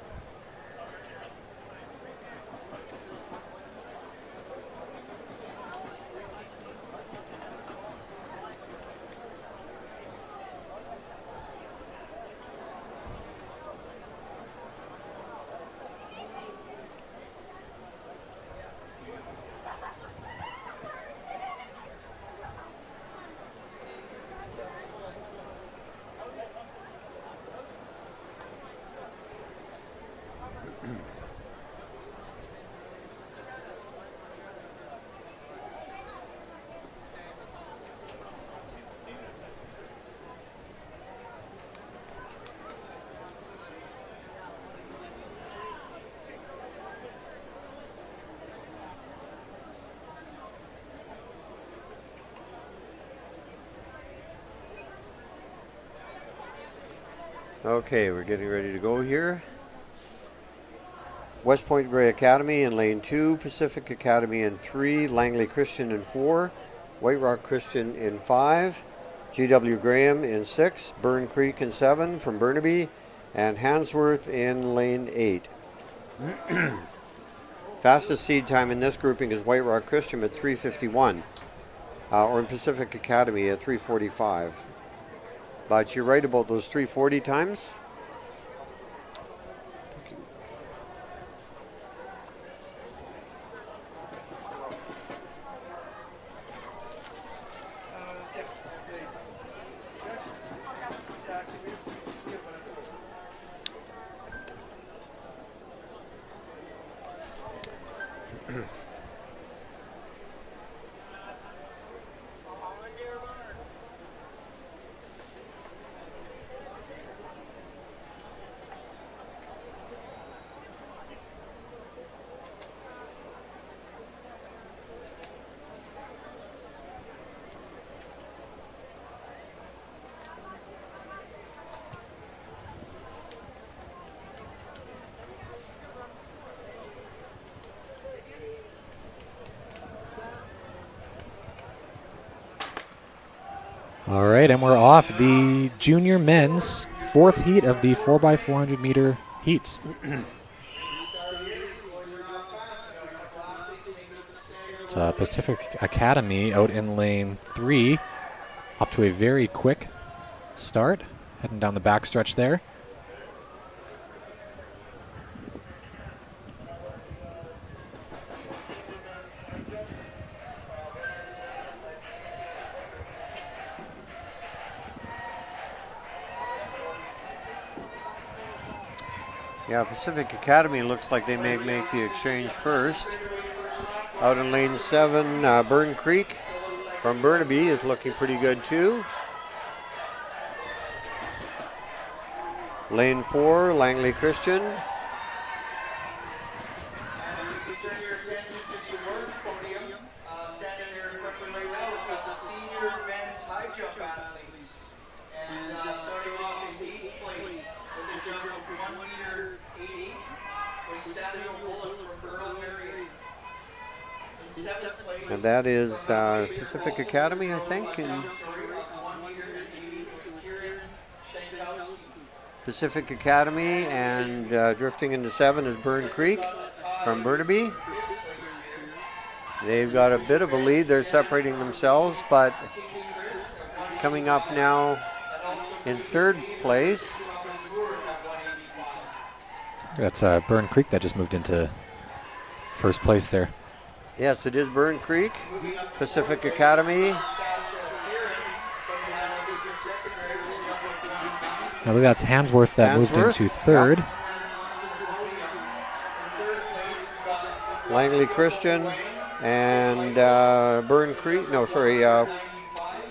Okay, we're getting ready to go here. West Point Grey Academy in lane 2, Pacific Academy in 3, Langley Christian in 4, White Rock Christian in 5, G.W. Graham in 6, Burn Creek in 7 from Burnaby, and Hansworth in lane 8. Fastest seed time in this grouping is White Rock Christian at 3:51, or in Pacific Academy at 3:45. But you're right about those 3:40 times.
All right, and we're off the junior men's fourth heat of the 4x400 meter heats. It's Pacific Academy out in lane 3, up to a very quick start, heading down the backstretch there.
Yeah, Pacific Academy looks like they may make the exchange first. Out in lane 7, Burn Creek from Burnaby is looking pretty good too. Lane 4, Langley Christian.
Turn your attention to the awards podium. Standing there in front of me right now, we've got the senior men's high jump athletes. And starting off in 8th place with a jump of 1 meter 80 was Samuel Bullock from Earl Marion. In 7th place,
And that is Pacific Academy, I think. And
1 meter 80 was Kieran Shankowski.
Pacific Academy, and drifting into 7 is Burn Creek from Burnaby. They've got a bit of a lead. They're separating themselves, but coming up now in 3rd place.
That's Burn Creek that just moved into first place there.
Yes, it is Burn Creek. Pacific Academy.
I believe that's Hansworth that moved
Hansworth,
into third.
Langley Christian and Burn Creek. No, sorry,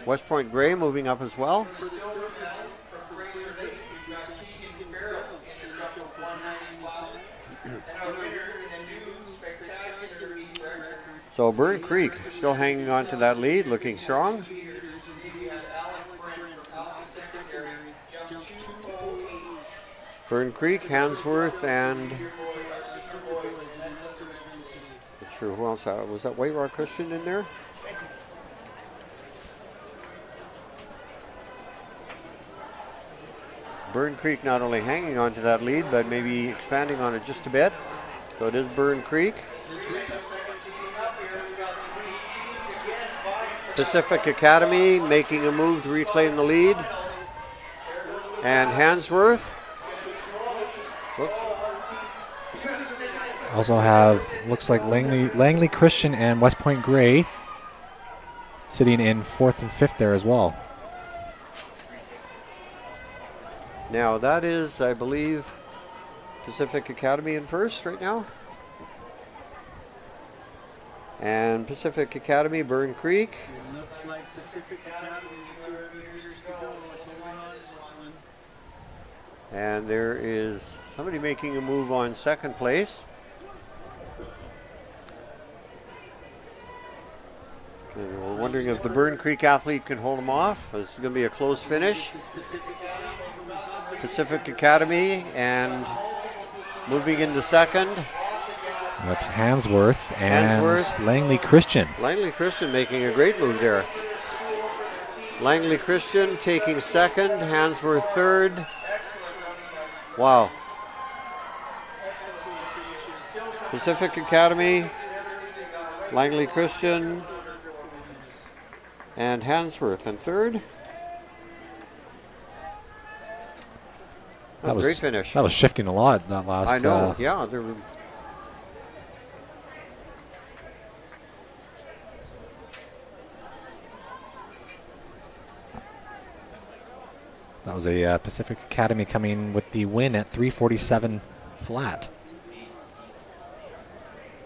West Point Gray moving up as well. So Burn Creek still hanging on to that lead, looking strong. Burn Creek, Hansworth, and not sure who else. Was that White Rock Christian in there? Burn Creek not only hanging on to that lead, but maybe expanding on it just a bit. So it is Burn Creek. Pacific Academy making a move to reclaim the lead. And Hansworth. Whoops.
Also have, looks like Langley Christian and West Point Gray sitting in 4th and 5th there as well.
Now that is, I believe, Pacific Academy in first right now. And Pacific Academy, Burn Creek.
It looks like Pacific Academy, 2 meters to go. It's holding on to this one.
And there is somebody making a move on 2nd place. And we're wondering if the Burn Creek athlete can hold him off. This is going to be a close finish. Pacific Academy and moving into 2nd.
That's Hansworth and
Hansworth.
Langley Christian.
Langley Christian making a great move there. Langley Christian taking 2nd, Hansworth 3rd. Wow. Pacific Academy, Langley Christian, and Hansworth in 3rd. That was a great finish.
That was shifting a lot that last.
I know, yeah. There were
That was a Pacific Academy coming with the win at 3:47 flat.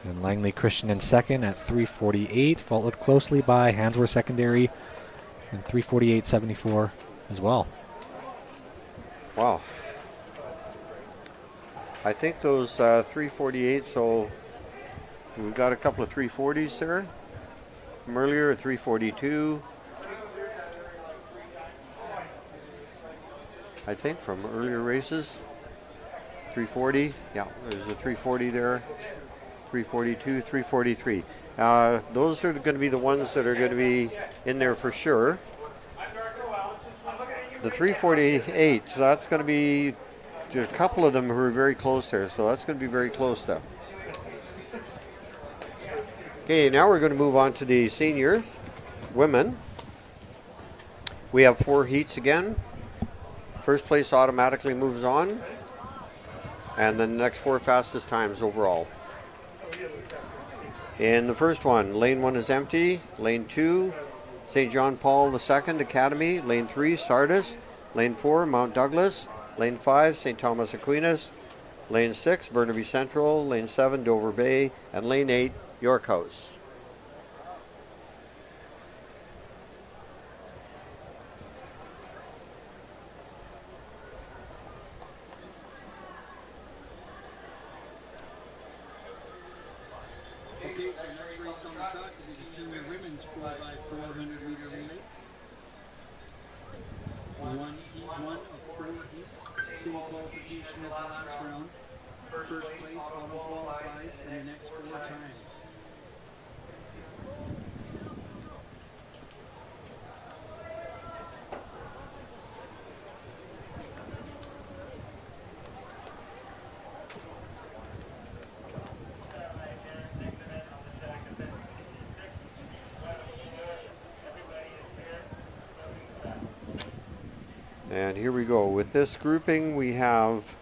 And Langley Christian in 2nd at 3:48, followed closely by Hansworth Secondary and 3:48.74 as well.
Wow. I think those 3:48, so we've got a couple of 3:40s there from earlier, 3:42. I think from earlier races. 3:40, yeah, there's a 3:40 there. 3:42, 3:43. Those are going to be the ones that are going to be in there for sure. The 3:48, so that's going to be a couple of them who are very close there, so that's going to be very close though. Okay, now we're going to move on to the seniors, women. We have 4 heats again. First place automatically moves on. And then the next 4 fastest times overall. In the first one, lane 1 is empty. Lane 2, St. John Paul II Academy. Lane 3, Sardis. Lane 4, Mount Douglas. Lane 5, St. Thomas Aquinas. Lane 6, Burnaby Central. Lane 7, Dover Bay. And lane 8, York House.
Okay, the next race on the track is the senior women's 4x400 meter relay. One of 4 heats. Same qualification as the last round. First place auto qualifies in the next 4 times.
And here we go. With this grouping, we have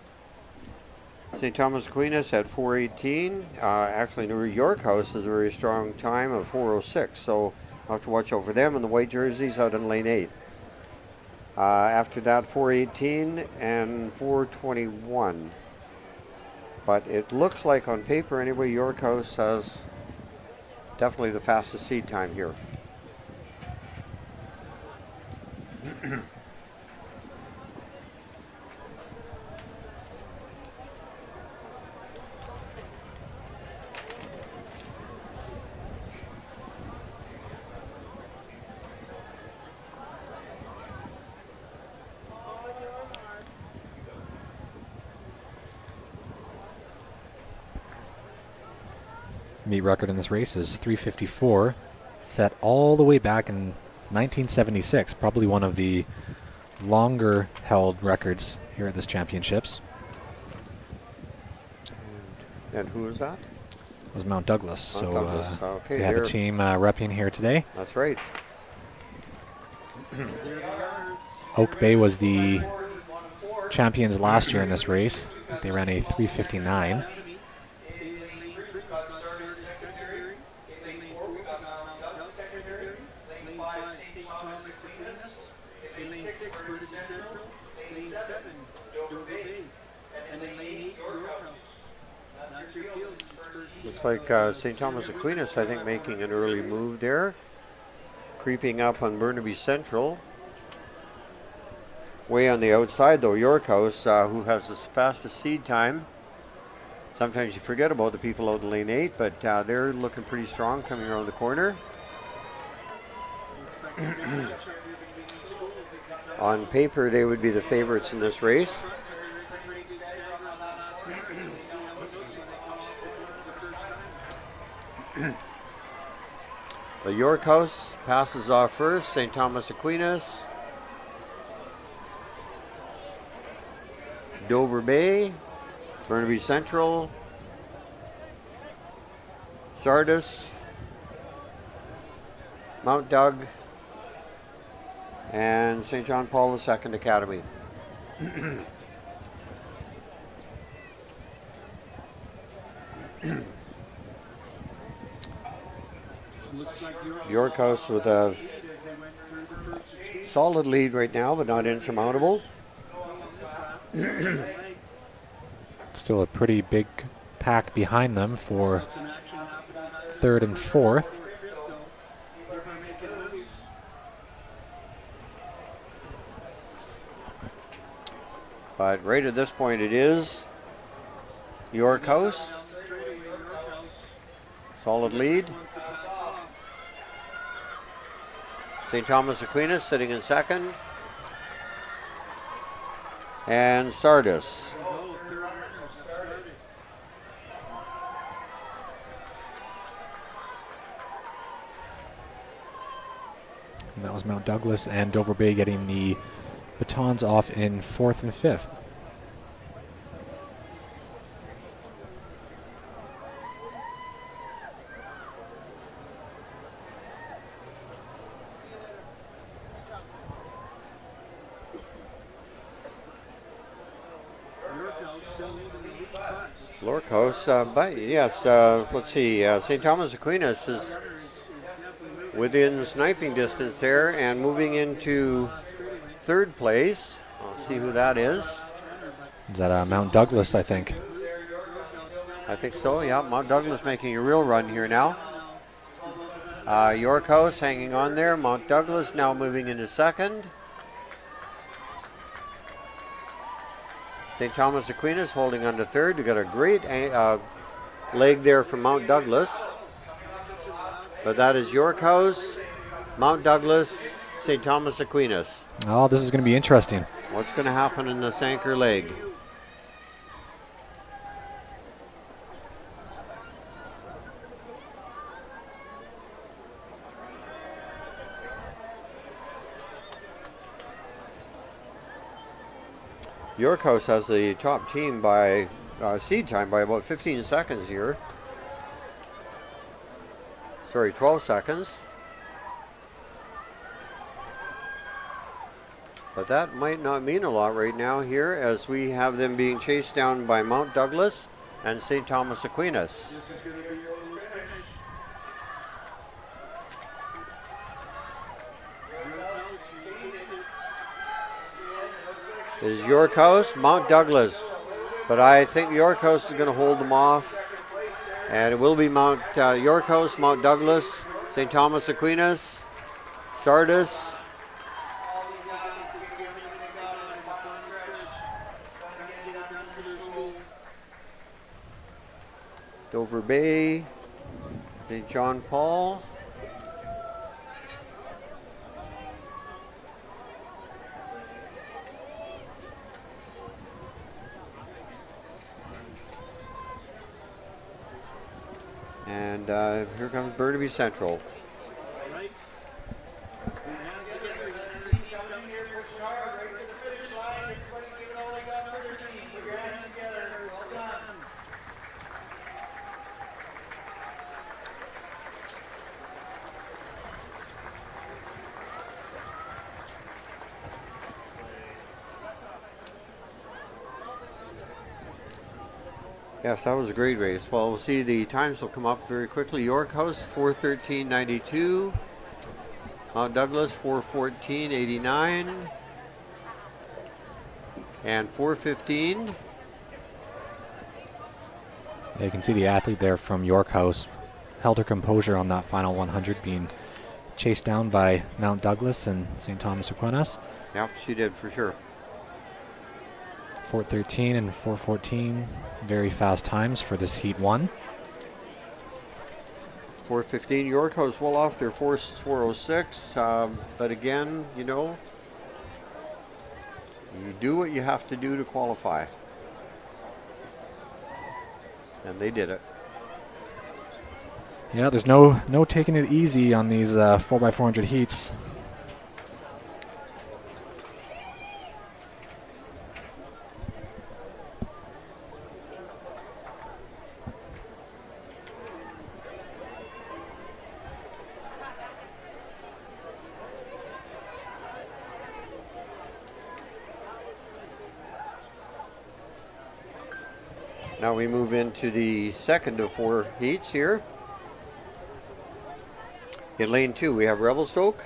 St. Thomas Aquinas at 4:18. Actually, New York House has a very strong time of 4:06, so I'll have to watch out for them in the white jerseys out in lane 8. After that, 4:18 and 4:21. But it looks like on paper, anyway, York House has definitely the fastest seed time here.
Meet record in this race is 3:54, set all the way back in 1976. Probably one of the longer held records here at this championships.
And who is that?
It was Mount Douglas.
Mount Douglas. Okay,
they have a
they're-
team repping here today.
That's right.
Oak Bay was the champions last year in this race. They ran a 3:59.
Looks like St. Thomas Aquinas, I think, making an early move there. Creeping up on Burnaby Central. Way on the outside, though, York House, who has the fastest seed time. Sometimes you forget about the people out in lane 8, but they're looking pretty strong coming around the corner. On paper, they would be the favorites in this race. But York House passes off first, St. Thomas Aquinas. Dover Bay, Burnaby Central, Sardis, Mount Doug, and St. John Paul II Academy. York House with a solid lead right now, but not insurmountable.
Still a pretty big pack behind them for third and fourth.
But right at this point it is York House. Solid lead. St. Thomas Aquinas sitting in second. And Sardis.
And that was Mount Douglas and Dover Bay getting the batons off in fourth and fifth.
still holding the lead spot.
York House, but yes, let's see. St. Thomas Aquinas is
Runner is definitely moving.
within sniping distance there and moving into third place. I'll see who that is.
Is that Mount Douglas, I think?
I think so, yeah. Mount Douglas making a real run here now. York House hanging on there. Mount Douglas now moving into second. St. Thomas Aquinas holding on to third. We got a great leg there from Mount Douglas. But that is York House, Mount Douglas, St. Thomas Aquinas.
Oh, this is going to be interesting.
What's going to happen in this anchor leg? York House has the top team by seed time by about 15 seconds here. Sorry, 12 seconds. But that might not mean a lot right now here as we have them being chased down by Mount Douglas and St. Thomas Aquinas.
This is going to be your close finish.
It is York House, Mount Douglas. But I think York House is going to hold them off. And it will be Mount York House, Mount Douglas, St. Thomas Aquinas, Sardis, Dover Bay, St. John Paul. And here comes Burnaby Central.
Right?
Yes, that was a great race. Well, we'll see the times will come up very quickly. York House 4:13.92, Mount Douglas 4:14.89, and 4:15.
Yeah, you can see the athlete there from York House held her composure on that final 100, being chased down by Mount Douglas and St. Thomas Aquinas.
Yep, she did for sure.
4:13 and 4:14, very fast times for this heat one.
4:15. York House well off their 4:06, but again, you know, you do what you have to do to qualify, and they did it.
Yeah, there's no taking it easy on these 4x400 heats.
Now we move into the second of 4 heats here. In lane 2, we have Revelstoke.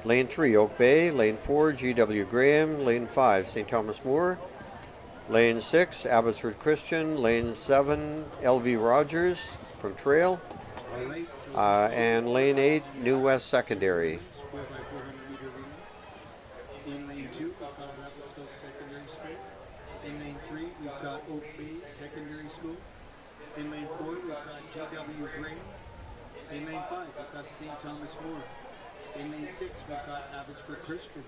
Lane 3, Oak Bay. Lane 4, G.W. Graham. Lane 5, St. Thomas More. Lane 6, Abbotsford Christian. Lane 7, L.V. Rogers from Trail. And lane 8, New West Secondary.
4x400 meter relay. In lane 2, we've got Revelstoke Secondary School. In lane 3, we've got Oak Bay Secondary School. In lane 4, we've got G.W. Graham. In lane 5, we've got St. Thomas More. In lane 6, we've got Abbotsford Christian.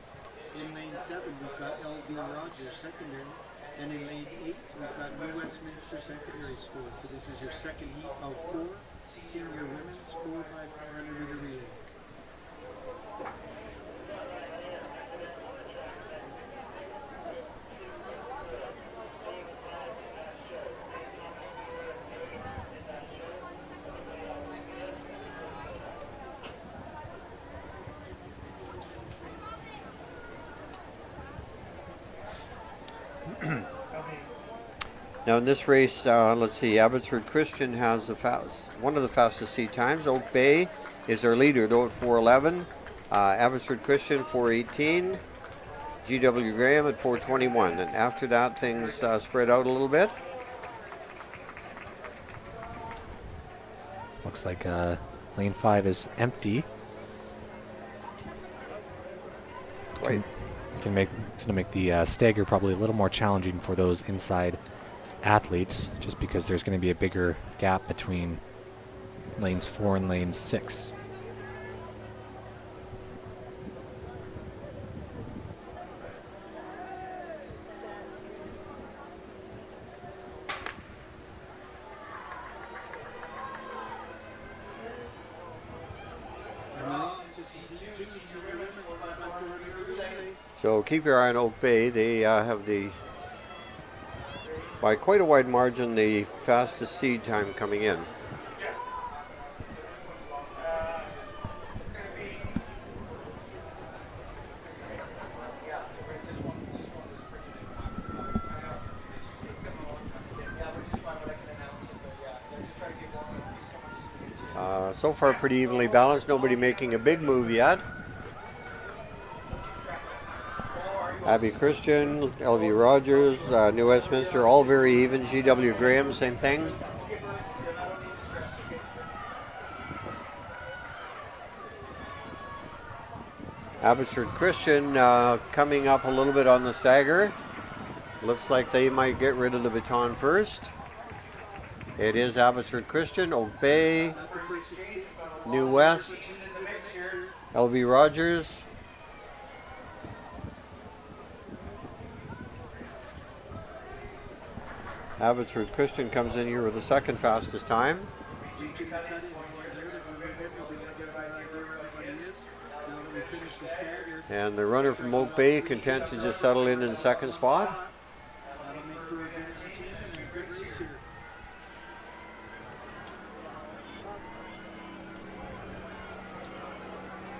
In lane 7, we've got L.V. Rogers Secondary. And in lane 8, we've got New Westminster Secondary School. So this is your second heat of 4 senior women's 4x400 meter relay.
Now in this race, let's see, Abbotsford Christian has one of the fastest seed times. Oak Bay is our leader, though, at 4:11. Abbotsford Christian 4:18. GW Graham at 4:21. And after that, things spread out a little bit.
Looks like lane 5 is empty.
Right.
It's going to make the stagger probably a little more challenging for those inside athletes, just because there's going to be a bigger gap between lanes 4 and lane 6.
So keep your eye on Oak Bay. They have by quite a wide margin, the fastest seed time coming in. So far pretty evenly balanced, nobody making a big move yet. Abbey Christian, LV Rogers, New Westminster, all very even. GW Graham, same thing. Abbotsford Christian coming up a little bit on the stagger. Looks like they might get rid of the baton first. It is Abbotsford Christian, Oak Bay, New West, LV Rogers. Abbotsford Christian comes in here with the second fastest time. And the runner from Oak Bay content to just settle in second spot.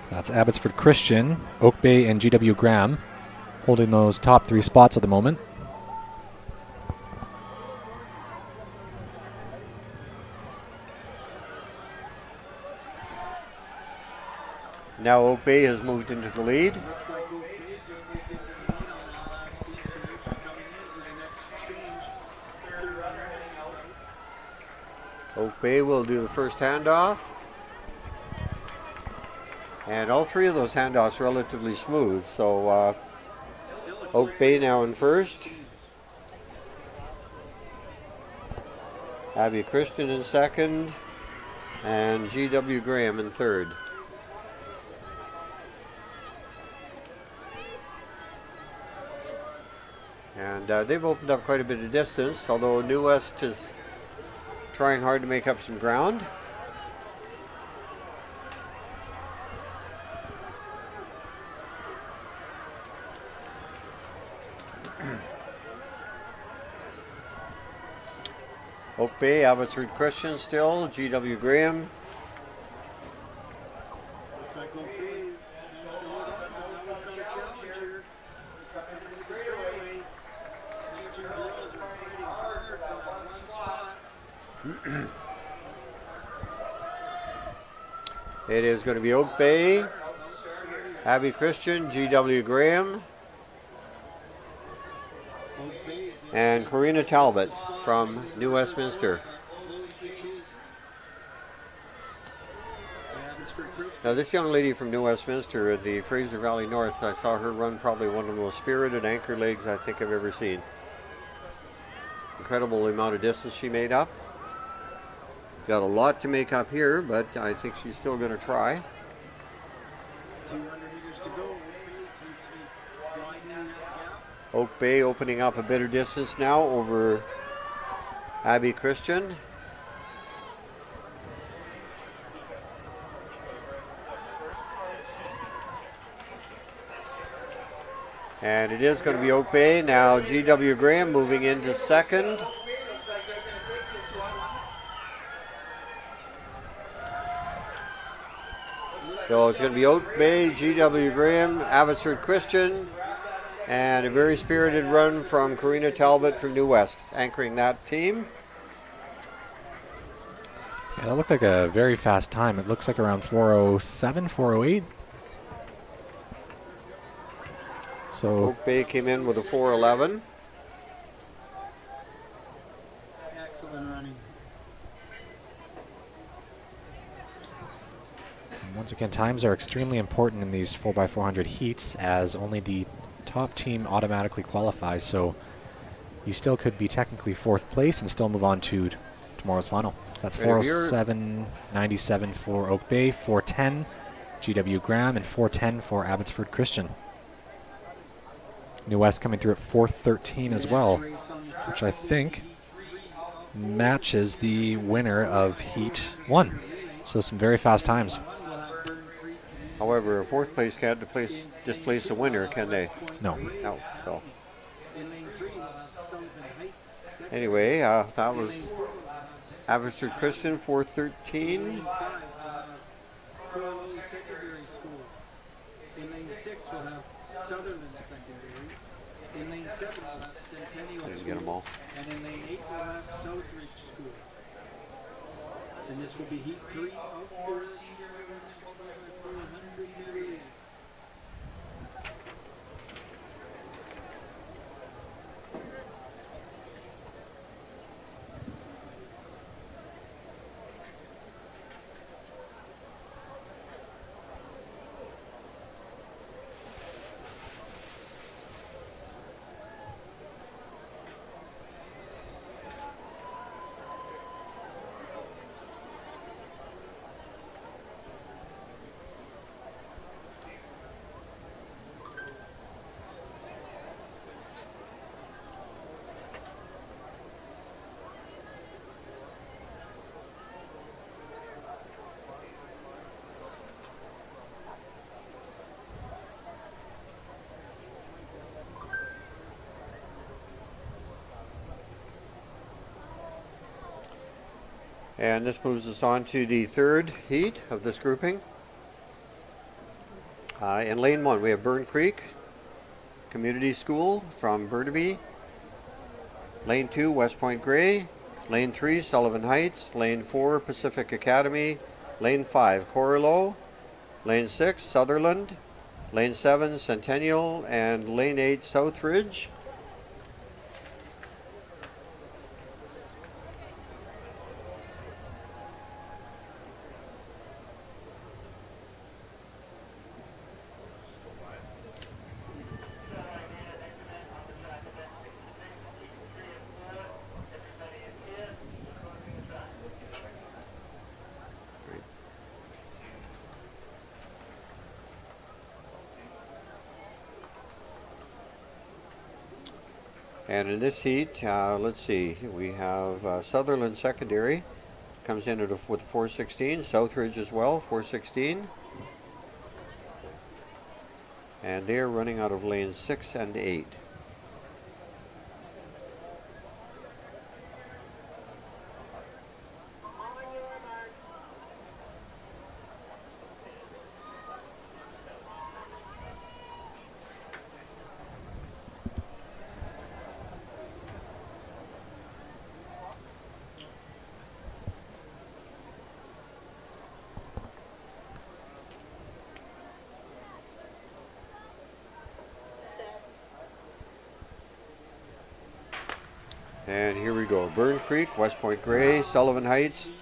That's Abbotsford Christian, Oak Bay, and GW Graham holding those top 3 spots at the moment.
Now Oak Bay has moved into the lead. Oak Bay will do the first handoff. And all 3 of those handoffs relatively smooth. So Oak Bay now in first. Abbey Christian in second. And GW Graham in third. And they've opened up quite a bit of distance, although New West is trying hard to make up some ground. Oak Bay, Abbotsford Christian still, GW Graham. It is going to be Oak Bay, Abbey Christian, GW Graham, and Corina Talbot from New Westminster. Now this young lady from New Westminster at the Fraser Valley North, I saw her run probably one of the most spirited anchor legs I think I've ever seen. Incredible amount of distance she made up. She's got a lot to make up here, but I think she's still going to try.
200 meters to go.
Oak Bay opening up a bit of distance now over Abbey Christian. And it is going to be Oak Bay. Now GW Graham moving into second. So it's going to be Oak Bay, GW Graham, Abbotsford Christian, And a very spirited run from Karina Talbot from New West, anchoring that team.
Yeah, that looked like a very fast time. It looks like around 4:07, 4:08. So
Oak Bay came in with a 4:11.
Excellent running.
once again, times are extremely important in these 4x400 heats, as only the top team automatically qualifies. So you still could be technically 4th place and still move on to tomorrow's final. So that's 4:07.97 for Oak Bay, 4:10 GW Graham, and 4:10 for Abbotsford Christian. New West coming through at 4:13 as well, which I think matches the winner of Heat 1. So some very fast times.
However, a 4th place can't displace a winner, can they?
No.
No. So anyway, that was Abbotsford Christian 4:13.
Secondary school. In lane 6 we'll have Sutherland Secondary. In lane 7 we'll have Centennial
Didn't
School.
get them all.
And in lane 8 we'll have Southridge School. And this will be Heat 3 of 4.
And this moves us on to the 3rd heat of this grouping. In lane 1, we have Burn Creek Community School from Burnaby. Lane 2, West Point Grey. Lane 3, Sullivan Heights. Lane 4, Pacific Academy. Lane 5, Corlow. Lane 6, Sutherland. Lane 7, Centennial. And Lane 8, Southridge. And in this heat, let's see, we have Sutherland Secondary comes in with a 4:16, Southridge as well, 4:16. And they're running out of lanes 6 and 8. And here we go. Burn Creek, West Point Grey, Sullivan Heights,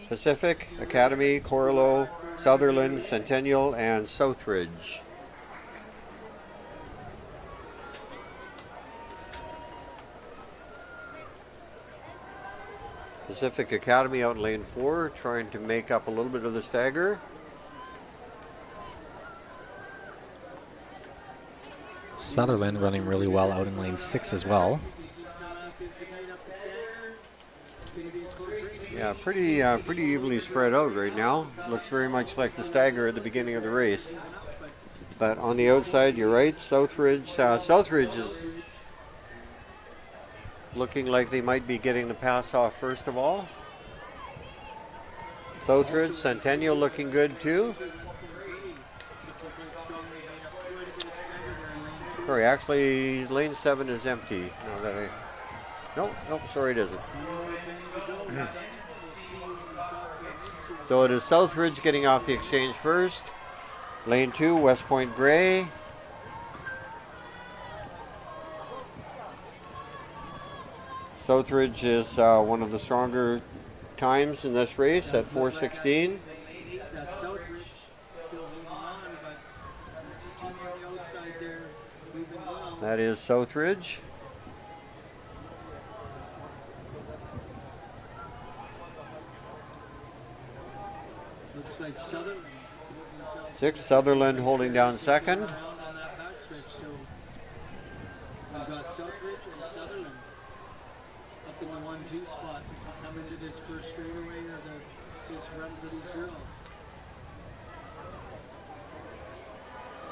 Pacific, Academy, Corlow, Sutherland, Centennial, and Southridge. Pacific Academy out in lane 4, trying to make up a little bit of the stagger.
Sutherland running really well out in lane 6 as well.
Yeah, pretty evenly spread out right now. Looks very much like the stagger at the beginning of the race. But on the outside, you're right, Southridge. Southridge is looking like they might be getting the pass off first of all. Southridge, Centennial looking good too. Sorry, actually, lane 7 is empty. No, nope, sorry, it isn't. So it is Southridge getting off the exchange first. Lane 2, West Point Grey. Southridge is one of the stronger times in this race at 4:16.
That Southridge still holding on, but the team on the outside there moving well.
That is Southridge.
Looks like Sutherland.
6, Sutherland holding down second.
Down on that backstretch, so we've got Southridge and Sutherland up in the 1-2 spots as we come into this first straightaway or this run for these girls.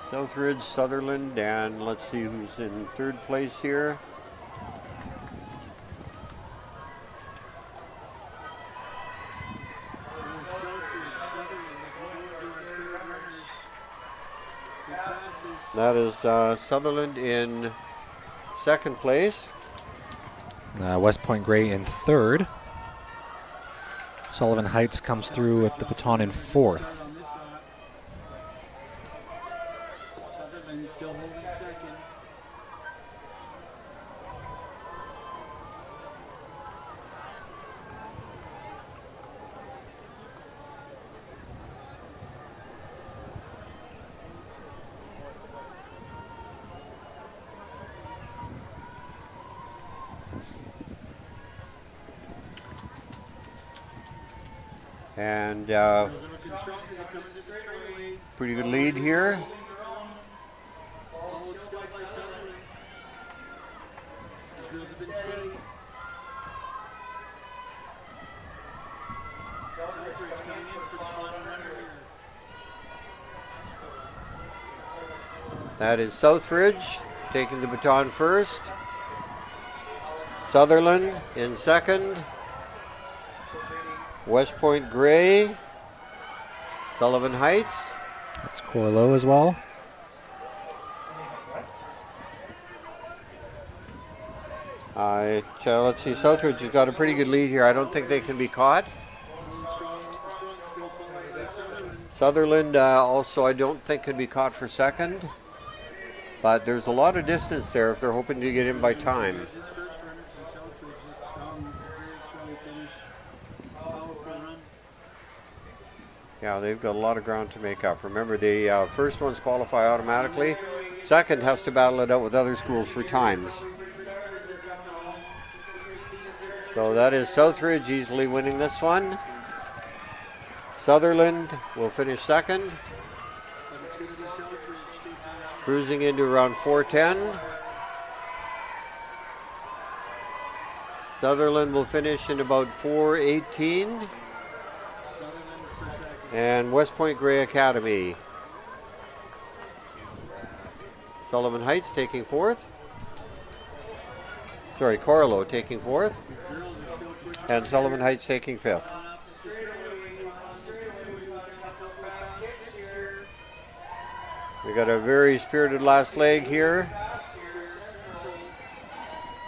Southridge, Sutherland, and let's see who's in third place here. That is Sutherland in second place.
West Point Grey in third. Sullivan Heights comes through with the baton in fourth.
Sutherland still holding second.
And
Looking strong as it comes into the straightaway.
pretty good lead here.
Followed still by Sutherland. These girls have been steady. Southridge coming in for the final runner here.
That is Southridge taking the baton first. Sutherland in second. West Point Grey. Sullivan Heights.
That's Corlow as well.
Let's see, Southridge has got a pretty good lead here. I don't think they can be caught. Sutherland also I don't think can be caught for second. But there's a lot of distance there if they're hoping to get in by time.
His first runner from Southridge looks strong. He's a very strong finish. Powerful run.
Yeah, they've got a lot of ground to make up. Remember, the first ones qualify automatically. Second has to battle it out with other schools for times. So that is Southridge easily winning this one. Sutherland will finish second,
But it's going to be Southridge taking
cruising into around 4:10. Sutherland will finish in about 4:18.
Sutherland for second.
And West Point Grey Academy. Sullivan Heights taking fourth. Sorry, Corlow taking fourth.
These girls are still pushing
And Sullivan Heights taking fifth.
on up the straightaway. We've got a couple of fast kicks here.
We got a very spirited last leg here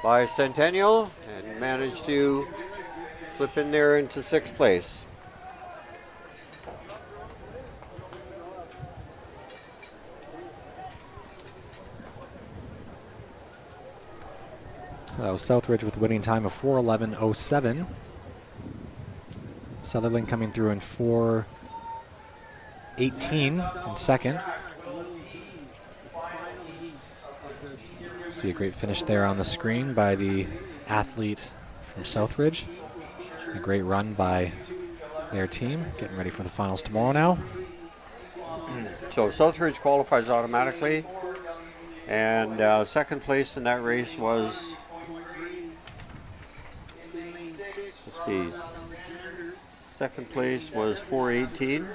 by Centennial and managed to slip in there into sixth place.
That was Southridge with a winning time of 4:11.07. Sutherland coming through in 4:18 in second. See a great finish there on the screen by the athlete from Southridge. A great run by their team, getting ready for the finals tomorrow now.
So Southridge qualifies automatically, and second place in that race was, let's see, second place was 4:18.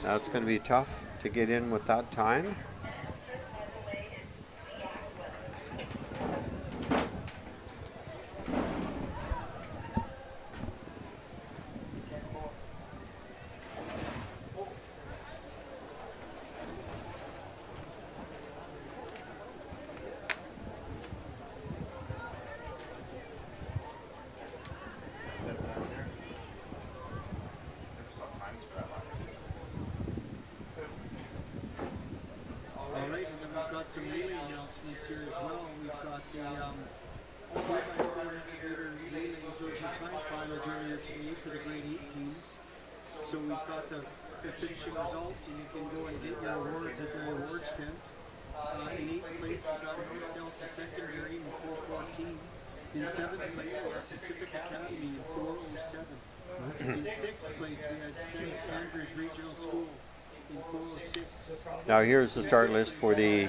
That's going to be tough to get in with that time.
some relay announcements here as well. We've got the 4x400 meter relays. Those are time finals earlier today for the grade 8 teams. So we've got the finishing results, and you can go and get your awards at the awards tent. In 8th place, we got North Delta Secondary in 414. In 7th place, we got Pacific Academy in 407. In 6th place, we had St. Andrews Regional School in 406.
Now here's the start list for the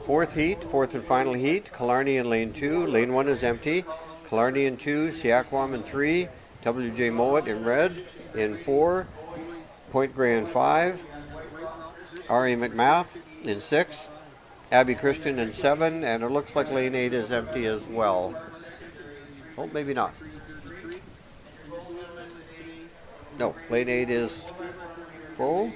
fourth heat, fourth and final heat. Killarney in lane 2. Lane 1 is empty. Killarney in 2, Siakwam in 3, WJ Mowat in red in 4, Point Grey in 5, R.A. McMath in 6, Abbey Christian in 7, and it looks like lane 8 is empty as well. Oh, maybe not. No, lane 8 is full.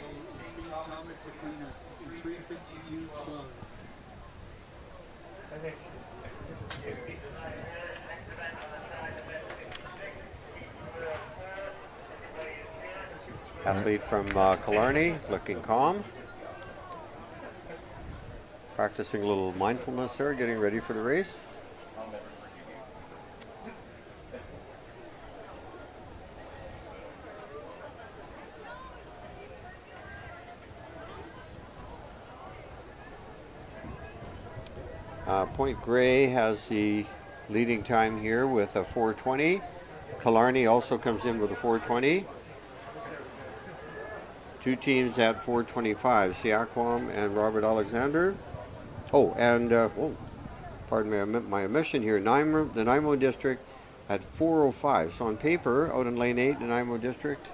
Athlete from Killarney, looking calm. Practicing a little mindfulness there, getting ready for the race. Point Grey has the leading time here with a 4:20. Killarney also comes in with a 4:20. Two teams at 4:25, Siakwam and Robert Alexander. Oh, and pardon me, my omission here. The Nanaimo District at 4:05. So on paper, out in lane 8, the Nanaimo District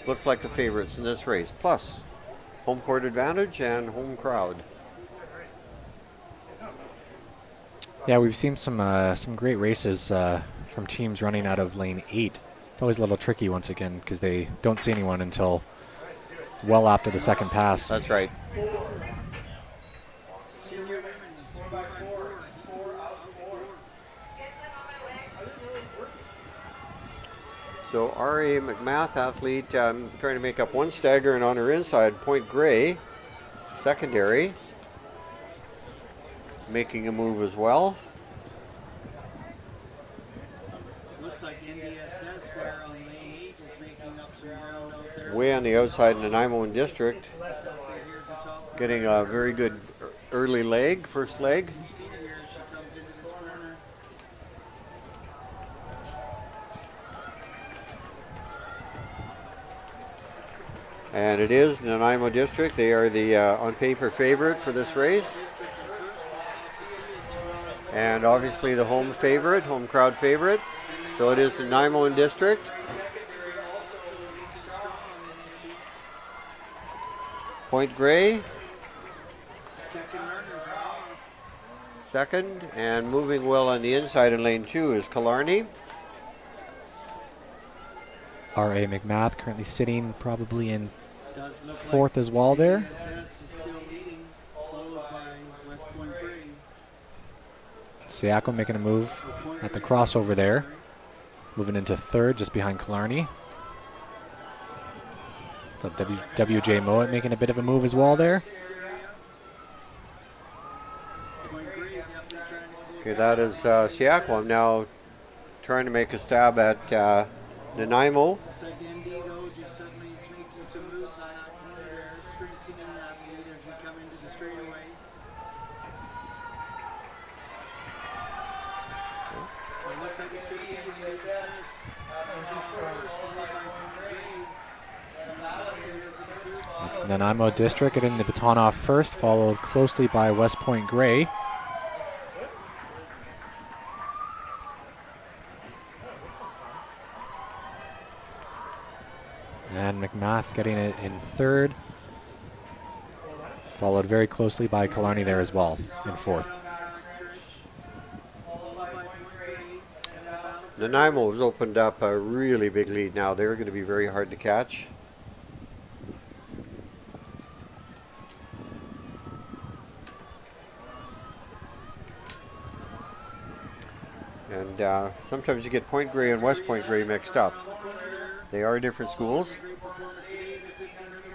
looks like the favorites in this race. Plus, home court advantage and home crowd.
Yeah, we've seen some great races from teams running out of lane 8. It's always a little tricky once again because they don't see anyone until well after the second pass.
That's right. So R.A. McMath, athlete, trying to make up one stagger, and on her inside, Point Grey, secondary, making a move as well.
Looks like NDSS there on lane 8 is making up some ground out there.
Way on the outside in the Nanaimo District, getting a very good early leg, first leg.
Here she comes into this corner.
And it is the Nanaimo District. They are the on paper favorite for this race. And obviously the home favorite, home crowd favorite. So it is the Nanaimo District. Point Grey, second, and moving well on the inside in lane 2 is Killarney.
R.A. McMath currently sitting probably in 4th as well there. Siakam making a move at the crossover there. Moving into 3rd just behind Killarney. So WJ Mowat making a bit of a move as well there.
Okay, that is Siakam now trying to make a stab at Nanaimo.
It's Nanaimo District getting the baton off first, followed closely by West Point Grey. And McMath getting it in 3rd, followed very closely by Killarney there as well in 4th.
Nanaimo has opened up a really big lead now. They're going to be very hard to catch. And sometimes you get Point Grey and West Point Grey mixed up. They are different schools.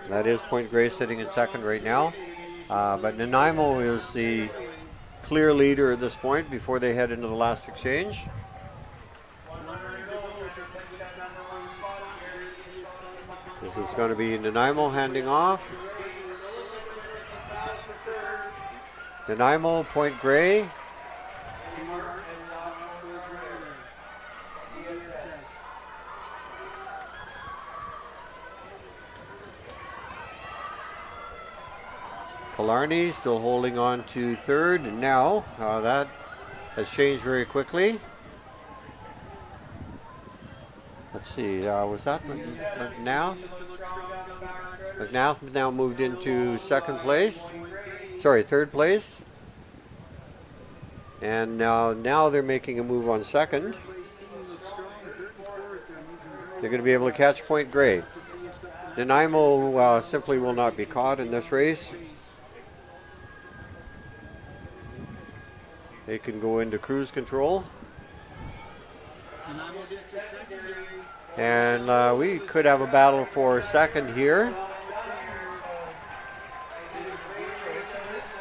That is Point Grey sitting in 2nd right now. But Nanaimo is the clear leader at this point before they head into the last exchange. This is going to be Nanaimo handing off. Nanaimo, Point Grey. Killarney still holding on to third, and now that has changed very quickly. Let's see, was that McNath? McNath now moved into second place. Sorry, third place. And now they're making a move on second. They're going to be able to catch Point Grey. Nanaimo simply will not be caught in this race. They can go into cruise control. And we could have a battle for second here.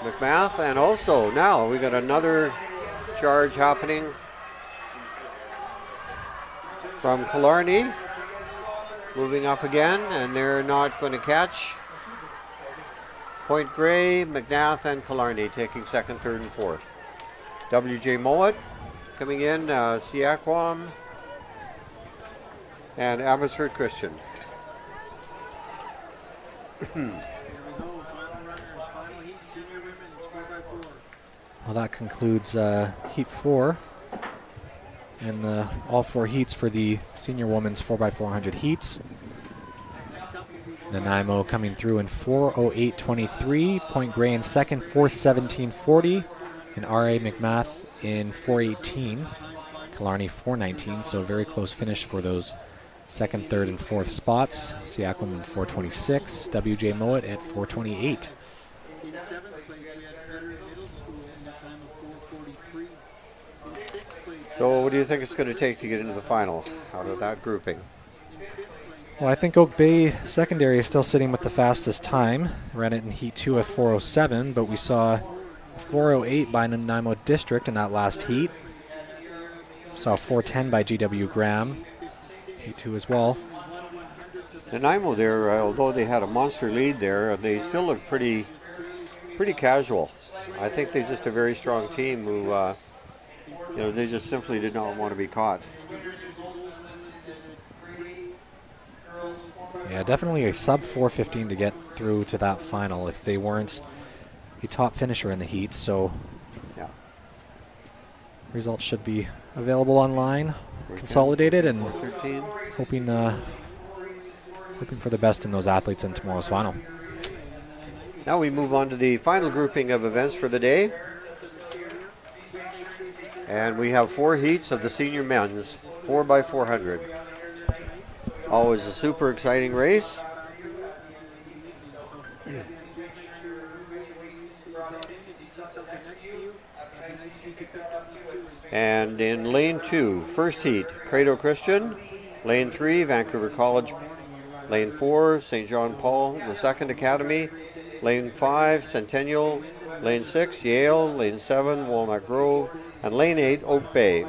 McMath, and also now we got another charge happening from Killarney. Moving up again, and they're not going to catch Point Grey, McNath, and Killarney taking second, third, and fourth. WJ Mowat coming in, Siaquam, and Abbotsford Christian.
Well, that concludes Heat 4 and all 4 heats for the senior women's 4x400 heats. Nanaimo coming through in 4:08.23, Point Grey in second, 4:17.40, and R.A. McMath in 4:18, Killarney 4:19, so a very close finish for those second, third, and fourth spots. Siaquam in 4:26, W.J. Mowat at 4:28.
So what do you think it's going to take to get into the final out of that grouping?
Well, I think Oak Bay Secondary is still sitting with the fastest time. Ran it in Heat 2 at 4:07, but we saw 4:08 by Nanaimo District in that last heat. Saw 4:10 by GW Graham, Heat 2 as well.
Nanaimo there, although they had a monster lead there, they still look pretty casual. I think they're just a very strong team who, they just simply did not want to be caught.
Yeah, definitely a sub 4:15 to get through to that final if they weren't a top finisher in the heat. So
yeah,
results should be available online, consolidated, and hoping for the best in those athletes in tomorrow's final.
Now we move on to the final grouping of events for the day. And we have 4 heats of the senior men's 4x400. Always a super exciting race. And in lane 2, first heat, Credo Christian. Lane 3, Vancouver College. Lane 4, St. John Paul II Academy. Lane 5, Centennial. Lane 6, Yale. Lane 7, Walnut Grove. And lane 8, Oak Bay.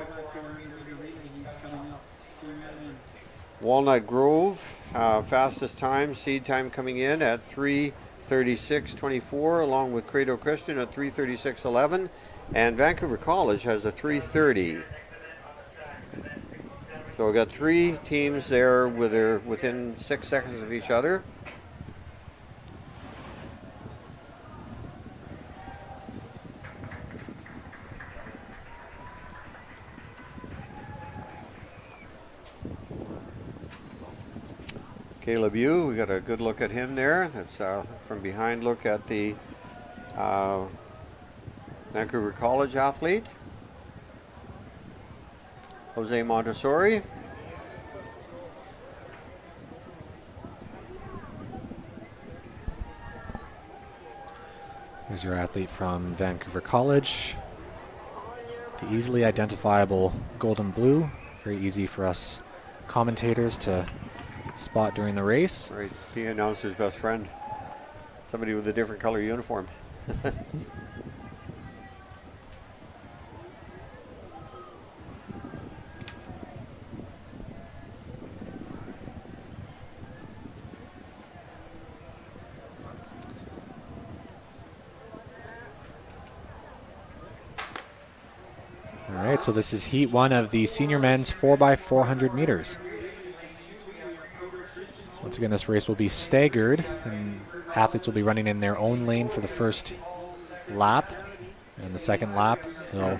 Walnut Grove, fastest time, seed time coming in at 3:36.24, along with Credo Christian at 3:36.11, and Vancouver College has a 3:30. So we've got 3 teams there within 6 seconds of each other. Caleb Yu, we got a good look at him there. That's from behind look at the Vancouver College athlete. Jose Montessori.
Here's your athlete from Vancouver College. The easily identifiable golden blue. Very easy for us commentators to spot during the race.
Right, the announcer's best friend. Somebody with a different color uniform.
All right, so this is heat 1 of the senior men's 4x400 meters. Once again, this race will be staggered, and athletes will be running in their own lane for the first lap. And the second lap, they'll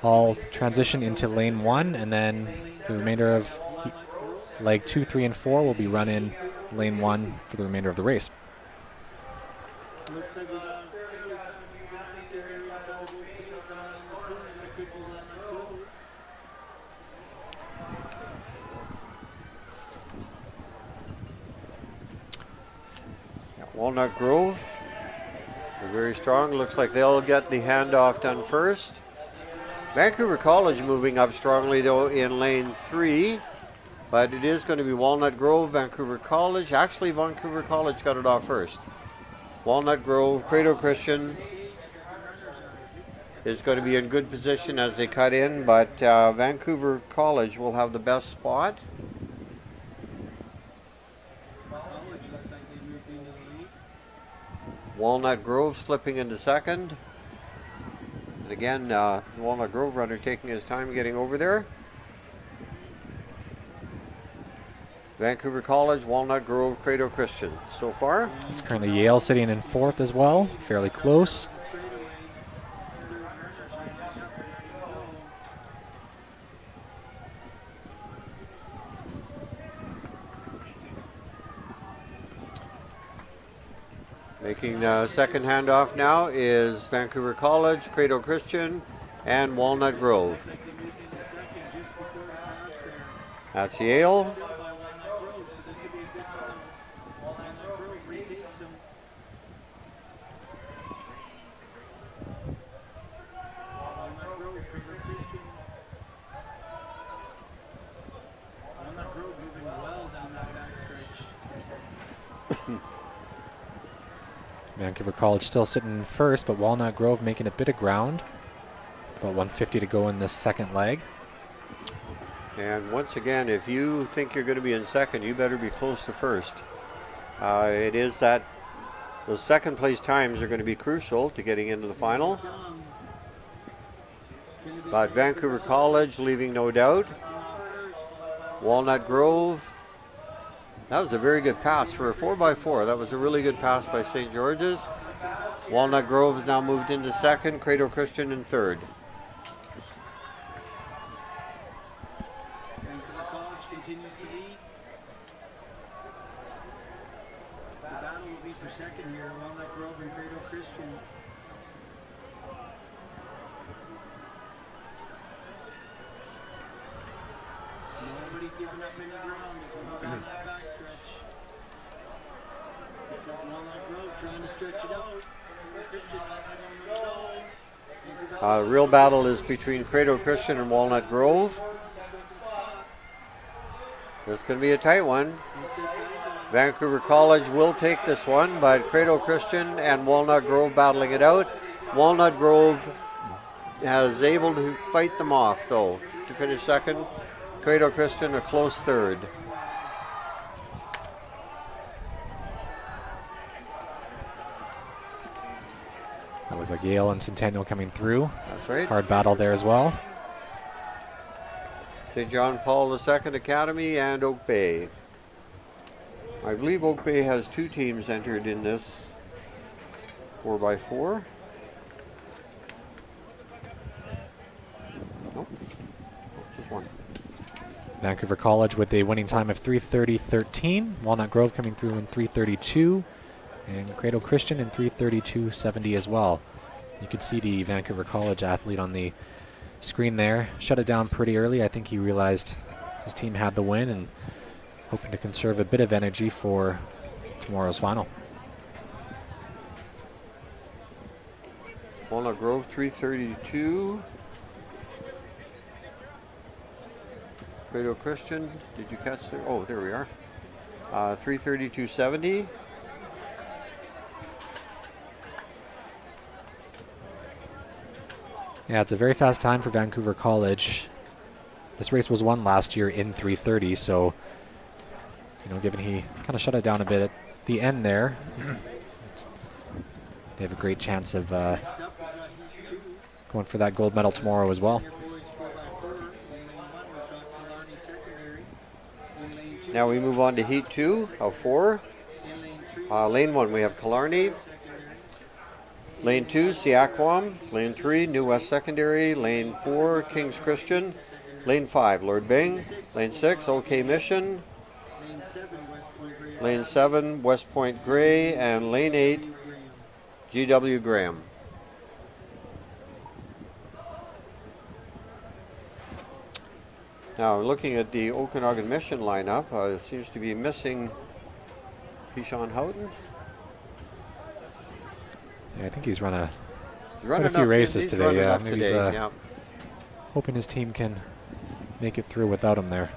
all transition into lane 1, and then the remainder of leg 2, 3, and 4 will be run in lane 1 for the remainder of the race.
Looks like we got
Walnut Grove, they're very strong. Looks like they'll get the handoff done first. Vancouver College moving up strongly though in lane 3, but it is going to be Walnut Grove, Vancouver College. Actually, Vancouver College got it off first. Walnut Grove, Credo Christian is going to be in good position as they cut in, but Vancouver College will have the best spot. Walnut Grove slipping into second. And again, the Walnut Grove runner taking his time getting over there. Vancouver College, Walnut Grove, Credo Christian so far.
It's currently Yale sitting in 4th as well, fairly close.
Making the second handoff now is Vancouver College, Credo Christian, and Walnut Grove. That's Yale.
Vancouver College still sitting in first, but Walnut Grove making a bit of ground. About 150 to go in this second leg.
And once again, if you think you're going to be in second, you better be close to first. It is that those second place times are going to be crucial to getting into the final. But Vancouver College leaving no doubt. Walnut Grove. That was a very good pass for a 4x4. That was a really good pass by St. George's. Walnut Grove has now moved into second. Credo Christian in third.
Vancouver College continues to lead. The battle will be for second here. Walnut Grove and Credo Christian. Nobody giving up any ground as we go down that backstretch. Except Walnut Grove trying to stretch it out.
The real battle is between Credo Christian and Walnut Grove. This is going to be a tight one. Vancouver College will take this one, but Credo Christian and Walnut Grove battling it out. Walnut Grove is able to fight them off, though, to finish second. Credo Christian a close third.
That looked like Yale and Centennial coming through.
That's right.
Hard battle there as well.
St. John Paul II Academy and Oak Bay. I believe Oak Bay has 2 teams entered in this 4x4. Nope, just one.
Vancouver College with a winning time of 3:30.13. Walnut Grove coming through in 3:32. And Credo Christian in 3:32.70 as well. You could see the Vancouver College athlete on the screen there. Shut it down pretty early. I think he realized his team had the win and hoping to conserve a bit of energy for tomorrow's final.
Walnut Grove 3:32. Credo Christian, did you catch there? Oh, there we are. 3:32.70.
Yeah, it's a very fast time for Vancouver College. This race was won last year in 3:30, so given he kind of shut it down a bit at the end there, they have a great chance of going for that gold medal tomorrow as well.
Now we move on to Heat 2 of 4. Lane 1, we have Killarney. Lane 2, Seaquam. Lane 3, New West Secondary. Lane 4, King's Christian. Lane 5, Lord Byng. Lane 6, OK Mission. Lane 7, West Point Grey. And Lane 8, GW Graham. Now, looking at the Okanagan Mission lineup, it seems to be missing Pishon Houghton.
Yeah, I think he's run
Quite
a few races today. Yeah, maybe he's
yeah.
hoping his team can make it through without him there.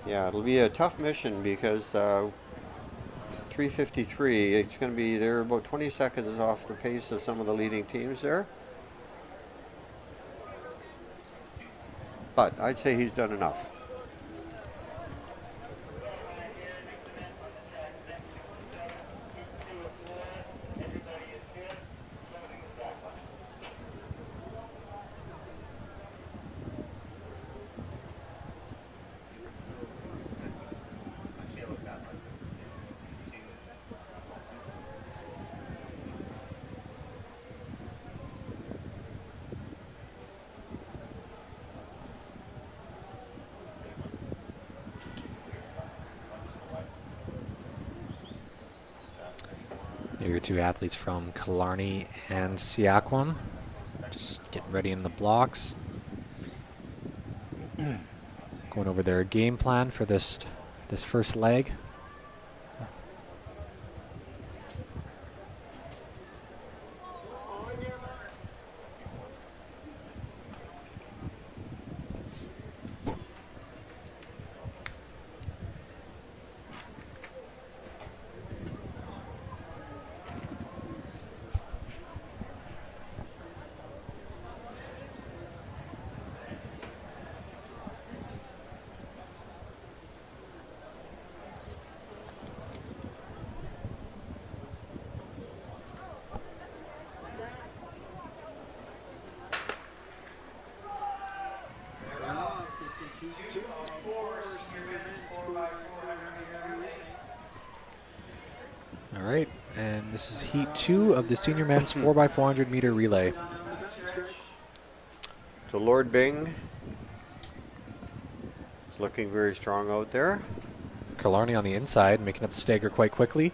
Yeah, it'll be a tough mission because 3:53. It's going to be there about 20 seconds off the pace of some of the leading teams there. But I'd say he's done enough.
There are your two athletes from Killarney and Seaquam. Just getting ready in the blocks. Going over their game plan for this first leg. All right, and this is Heat 2 of the senior men's 4x400 meter relay.
So Lord Byng is looking very strong out there.
Killarney on the inside, making up the stagger quite quickly.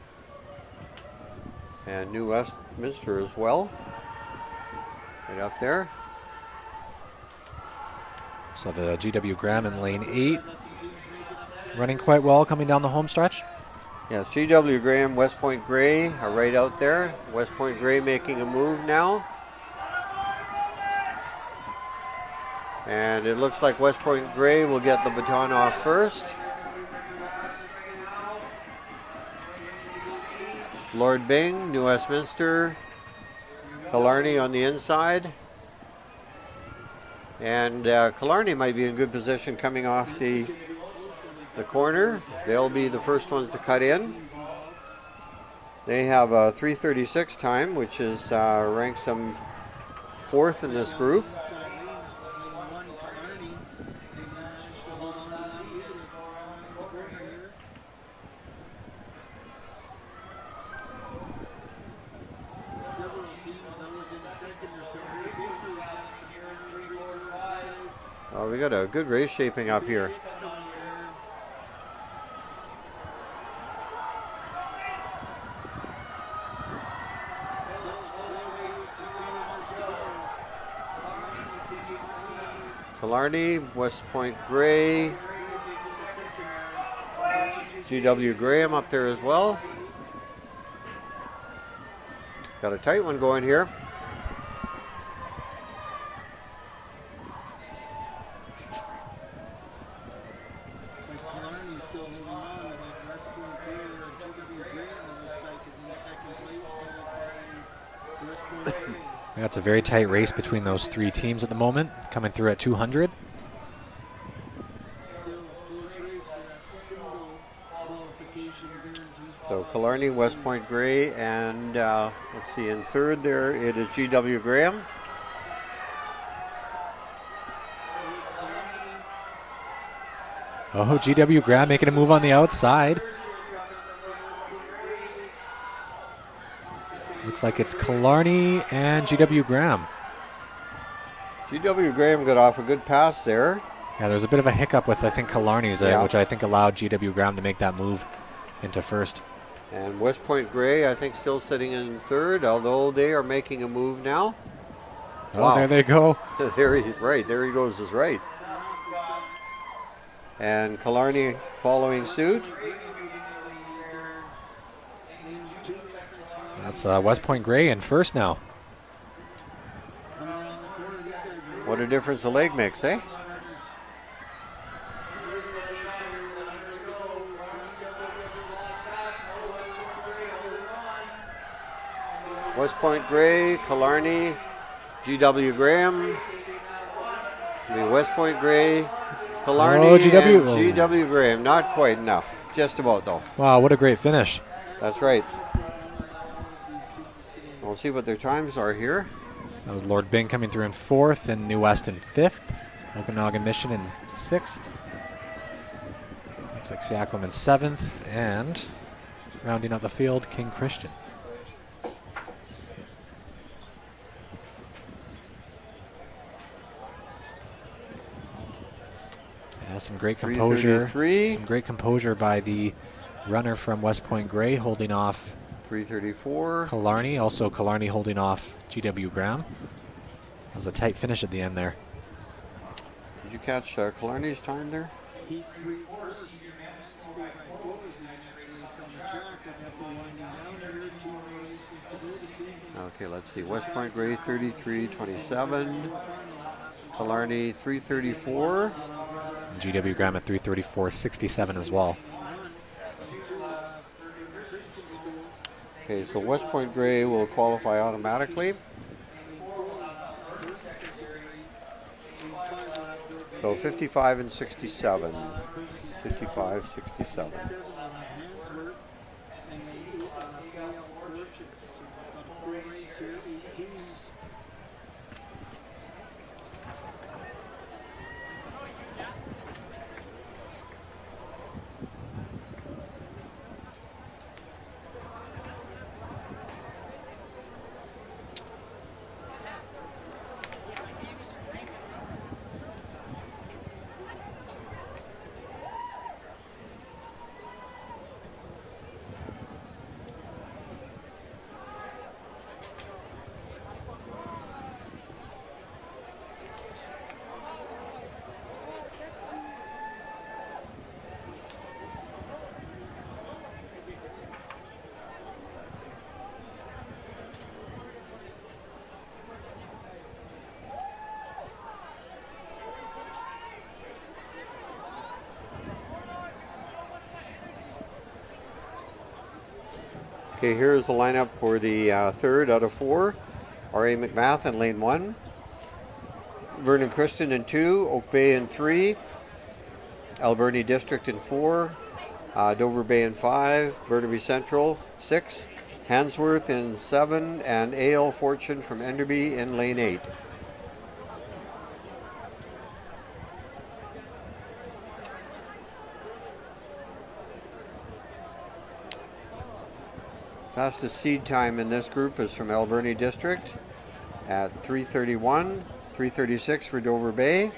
And New Westminster as well. Right up there.
So the GW Graham in lane 8, running quite well coming down the home stretch.
Yes, GW Graham, West Point Grey are right out there. West Point Grey making a move now. And it looks like West Point Grey will get the baton off first. Lord Byng, New Westminster, Killarney on the inside. And Killarney might be in good position coming off the corner. They'll be the first ones to cut in. They have a 3:36 time, which is ranks them 4th in this group. Oh, we got a good race shaping up here. Killarney, West Point Grey, GW Graham up there as well. Got a tight one going here.
West
That's a very tight race between those three teams at the moment, coming through at 200.
Still a close race for that single qualification guarantee.
So Killarney, West Point Grey, and let's see, in third there it is G.W. Graham.
Oh, GW Graham making a move on the outside. Looks like it's Killarney and GW Graham.
G.W. Graham got off a good pass there.
Yeah, there's a bit of a hiccup with, I think, Killarney's,
Yeah.
which I think allowed GW Graham to make that move into first.
And West Point Grey, I think, still sitting in third, although they are making a move now.
Oh,
Wow.
there they go.
There he goes, is right. And Killarney following suit.
That's West Point Grey in first now.
What a difference a leg makes, eh? West Point Grey, Killarney, G.W. Graham. West Point Grey, Killarney,
Oh, GW.
and G.W. Graham. Not quite enough. Just about, though.
Wow, what a great finish.
That's right. We'll see what their times are here.
That was Lord Byng coming through in fourth, and New West in fifth. Okanagan Mission in sixth. Looks like Seacom in seventh, and rounding out the field, King Christian. Yeah, some great composure.
333.
Some great composure by the runner from West Point Grey, holding off
334.
Killarney. Also Killarney holding off GW Graham. That was a tight finish at the end there.
Did you catch Killarney's time there?
Heat 3 horse. 3x4 is the next race on the track. I'd have to wind down here. 2 more races to go this evening.
Okay, let's see. West Point Grey 33.27. Killarney 334.
And GW Graham at 334.67 as well.
Okay, so West Point Grey will qualify automatically. So 55 and 67. 55, 67. Okay, here's the lineup for the third out of four. R.A. McMath in lane 1. Vernon Christian in 2. Oak Bay in 3. Alberni District in 4. Dover Bay in 5. Burnaby Central 6. Hansworth in 7. And A.L. Fortune from Enderby in lane 8. Fastest seed time in this group is from Alberni District at 3:31, 3:36 for Dover Bay.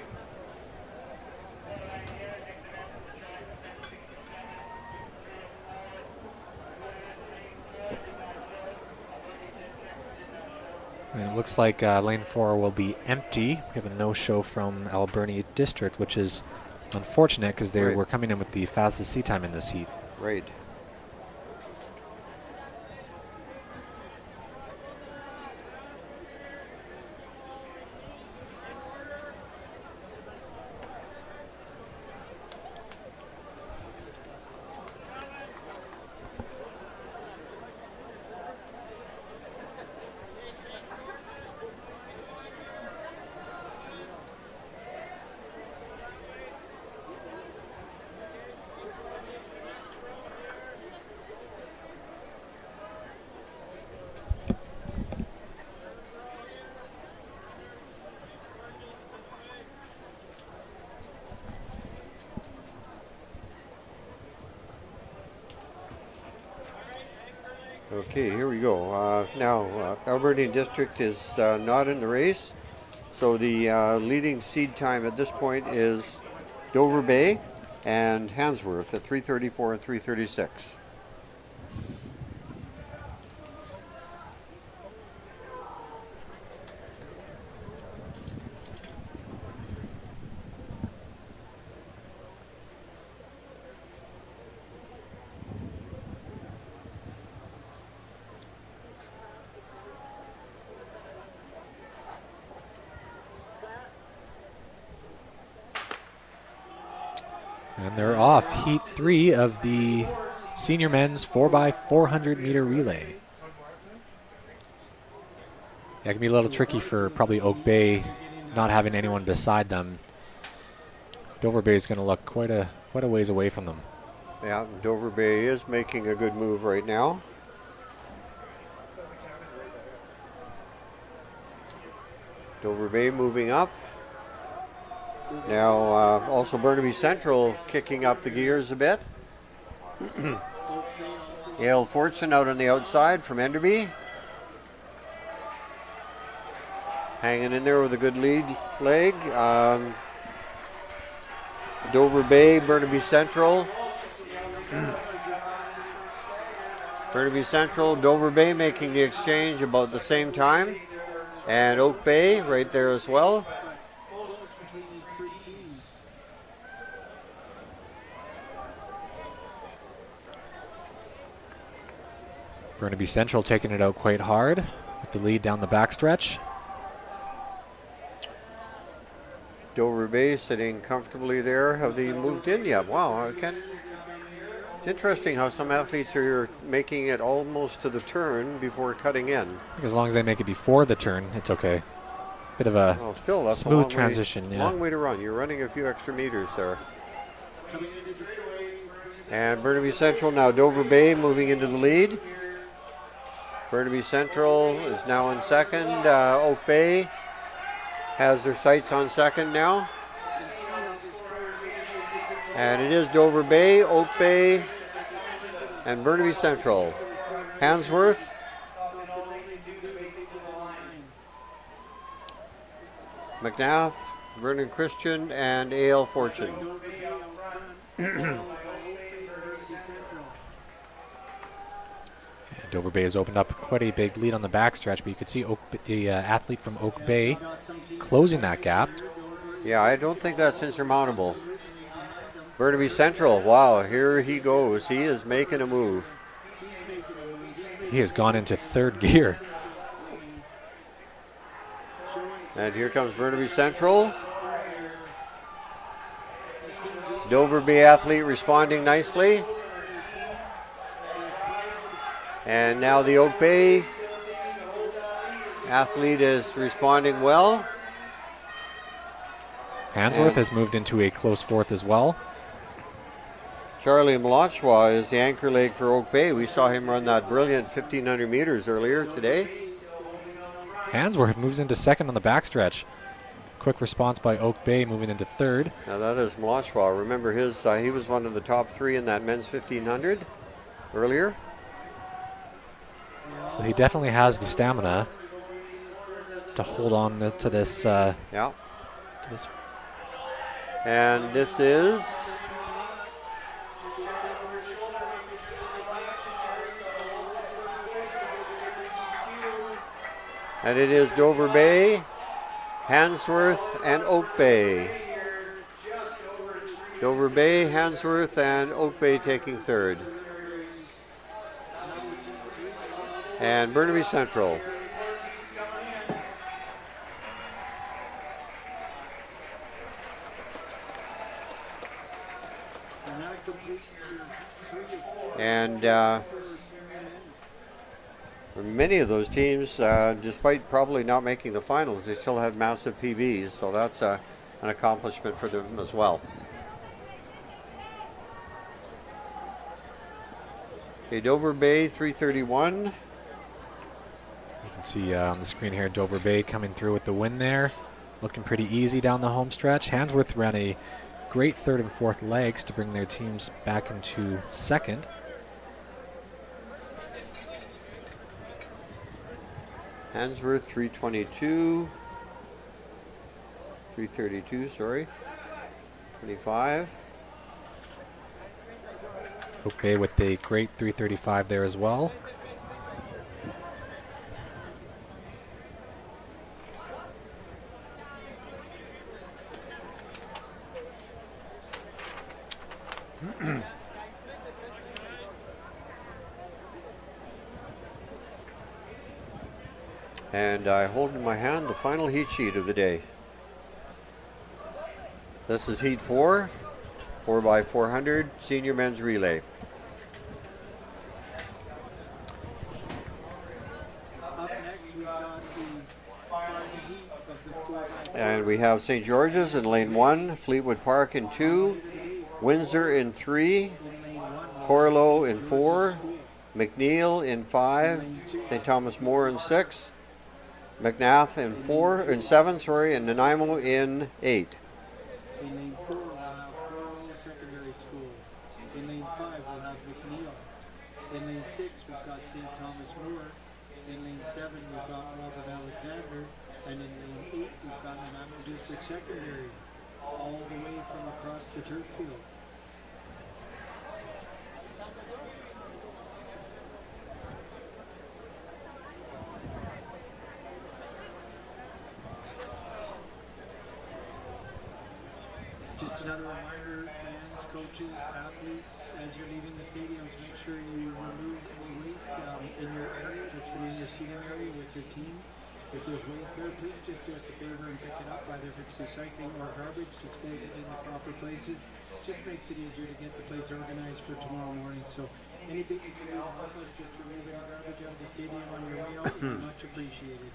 And it looks like lane 4 will be empty. We have a no-show from Alberni District, which is unfortunate because they
Right.
were coming in with the fastest seed time in this heat.
Right. Okay, here we go. Now, Albertine District is not in the race. So the leading seed time at this point is Dover Bay and Handsworth at 3:34 and 3:36.
And they're off heat 3 of the senior men's 4x400 meter relay. That can be a little tricky for probably Oak Bay not having anyone beside them. Dover Bay is going to look quite a ways away from them.
Yeah, Dover Bay is making a good move right now. Dover Bay moving up. Now also Burnaby Central kicking up the gears a bit. Yale Fortune out on the outside from Enderby. Hanging in there with a good lead leg. Dover Bay, Burnaby Central. Burnaby Central, Dover Bay making the exchange about the same time. And Oak Bay right there as well.
Burnaby Central taking it out quite hard with the lead down the backstretch.
Dover Bay sitting comfortably there. Have they moved in yet? Wow, I can't. It's interesting how some athletes are making it almost to the turn before cutting in.
As long as they make it before the turn, it's okay. Bit of a
Well, still, that's a
smooth
long
transition.
Way,
Yeah.
long way to run. You're running a few extra meters there. And Burnaby Central, now Dover Bay moving into the lead. Burnaby Central is now in second. Oak Bay has their sights on second now. And it is Dover Bay, Oak Bay, and Burnaby Central. Handsworth. McNath, Vernon Christian, and A.L. Fortune.
Dover Bay has opened up quite a big lead on the backstretch, but you could see the athlete from Oak Bay closing that gap.
Yeah, I don't think that's insurmountable. Burnaby Central, wow, here he goes. He is making a move.
He has gone into third gear.
And here comes Burnaby Central. Dover Bay athlete responding nicely. And now the Oak Bay athlete is responding well.
Handsworth has moved into a close fourth as well.
Charlie Malachwa is the anchor leg for Oak Bay. We saw him run that brilliant 1,500 meters earlier today.
Handsworth moves into second on the backstretch. Quick response by Oak Bay moving into third.
Now that is Malachwa. Remember he was one of the top three in that men's 1,500 earlier.
So he definitely has the stamina to hold on to this.
Yeah.
To this.
And this is and it is Dover Bay, Handsworth, and Oak Bay. Dover Bay, Handsworth, and Oak Bay taking third. And Burnaby Central. And many of those teams, despite probably not making the finals, they still have massive PBs, so that's an accomplishment for them as well. Okay, Dover Bay 331.
You can see on the screen here Dover Bay coming through with the win there. Looking pretty easy down the home stretch. Handsworth ran a great third and fourth legs to bring their teams back into second.
Hansworth 322. 332, sorry. 25.
Okay, with the great 335 there as well.
And I hold in my hand the final heat sheet of the day. This is heat 4, 4x400 senior men's relay.
Up next, we've got the final heat of the 4x4.
And we have St. George's in lane 1, Fleetwood Park in 2, Windsor in 3, Corlo in 4, McNeil in 5, St. Thomas More in 6, McNath in 7, and Nanaimo in 8.
In lane 4, we'll have Corlo Secondary School. In lane 5, we'll have McNeil. In lane 6, we've got St. Thomas More. In lane 7, we've got Robert Alexander. And in lane 8, we've got Nanaimo District Secondary, all the way from across the turf field. Just another reminder, fans, coaches, athletes, as you're leaving the stadiums, make sure you remove any waste in your area that's within your seating area with your team. If there's waste there, please just do us a favor and pick it up, either if it's recycling or garbage, dispose it in the proper places. Just makes it easier to get the place organized for tomorrow morning. So anything you can do to help us just remove any garbage out of the stadium on your way out is much appreciated.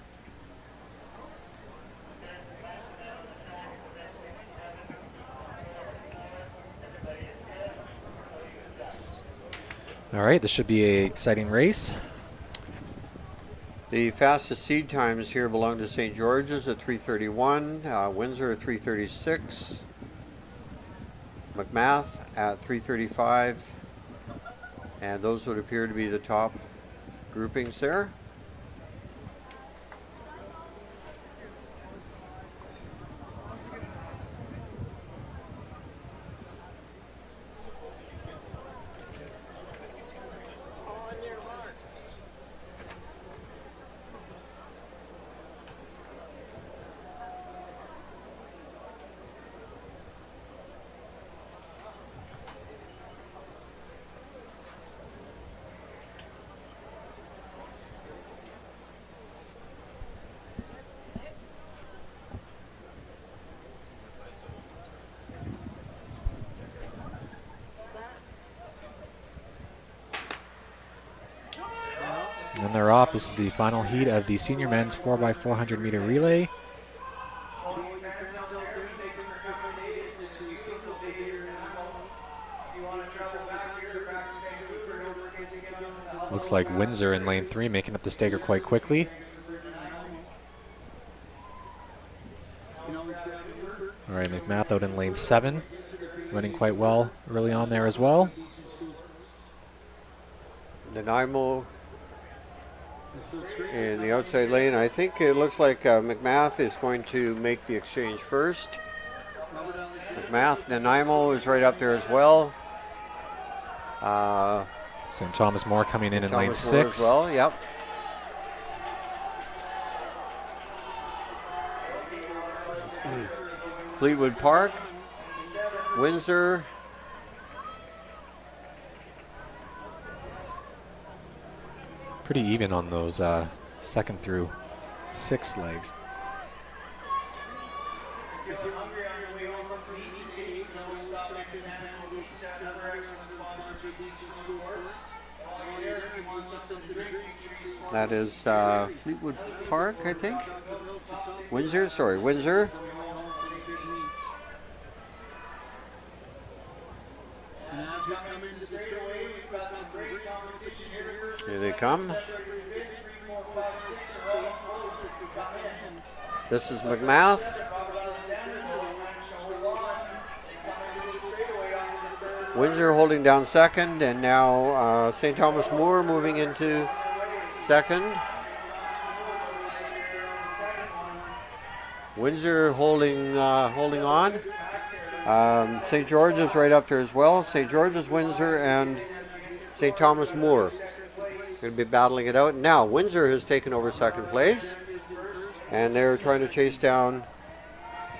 All right, this should be an exciting race.
The fastest seed times here belong to St. George's at 3:31, Windsor at 3:36, McMath at 3:35, and those would appear to be the top groupings there.
And they're off. This is the final heat of the senior men's 4x400 meter relay. Looks like Windsor in lane 3 making up the stagger quite quickly. All right, McMath out in lane 7, running quite well early on there as well.
Nanaimo in the outside lane. I think it looks like McMath is going to make the exchange first. McMath, Nanaimo is right up there as well.
St. Thomas More coming in lane
Thomas More
6.
as well, yep. Fleetwood Park, Windsor,
Pretty even on those 2nd through 6th legs.
that is Fleetwood Park, I think. Windsor, sorry, Windsor. Here they come. This is McMath. Windsor holding down 2nd, and now St. Thomas More moving into 2nd. Windsor holding on. St. George's right up there as well. St. George's, Windsor, and St. Thomas More going to be battling it out. Now Windsor has taken over second place, and they're trying to chase down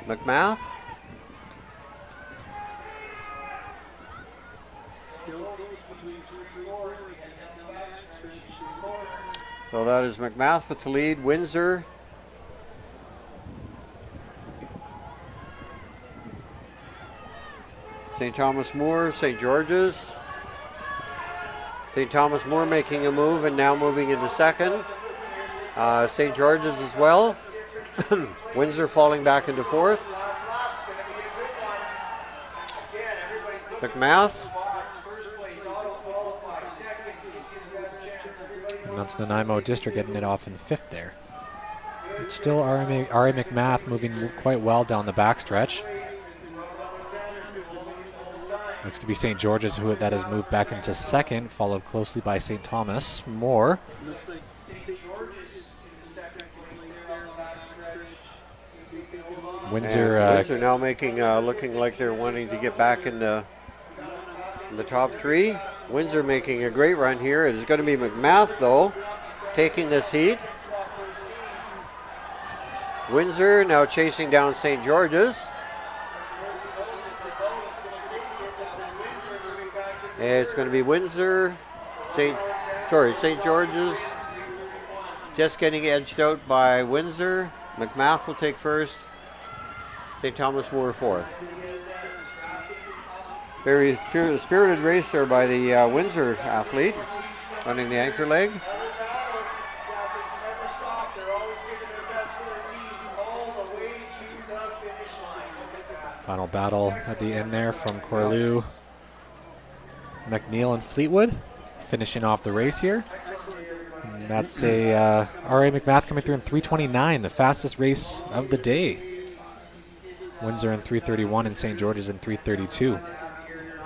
McMath. So that is McMath with the lead. Windsor. St. Thomas More, St. George's. St. Thomas More making a move and now moving into second. St. George's as well. Windsor falling back into fourth. McMath.
And that's Nanaimo District getting it off in fifth there. It's still R.A. McMath moving quite well down the backstretch. Looks to be St. George's that has moved back into second, followed closely by St. Thomas More.
Windsor now making looking like they're wanting to get back in the top three. Windsor making a great run here. It is going to be McMath though taking this heat. Windsor now chasing down St. George's. It's going to be Windsor, St. George's just getting edged out by Windsor. McMath will take first. St. Thomas More fourth. Very spirited race there by the Windsor athlete running the anchor leg.
Final battle at the end there from Corlew, McNeil, and Fleetwood finishing off the race here. And that's a R.A. McMath coming through in 3:29, the fastest race of the day. Windsor in 3:31 and St. George's in 3:32.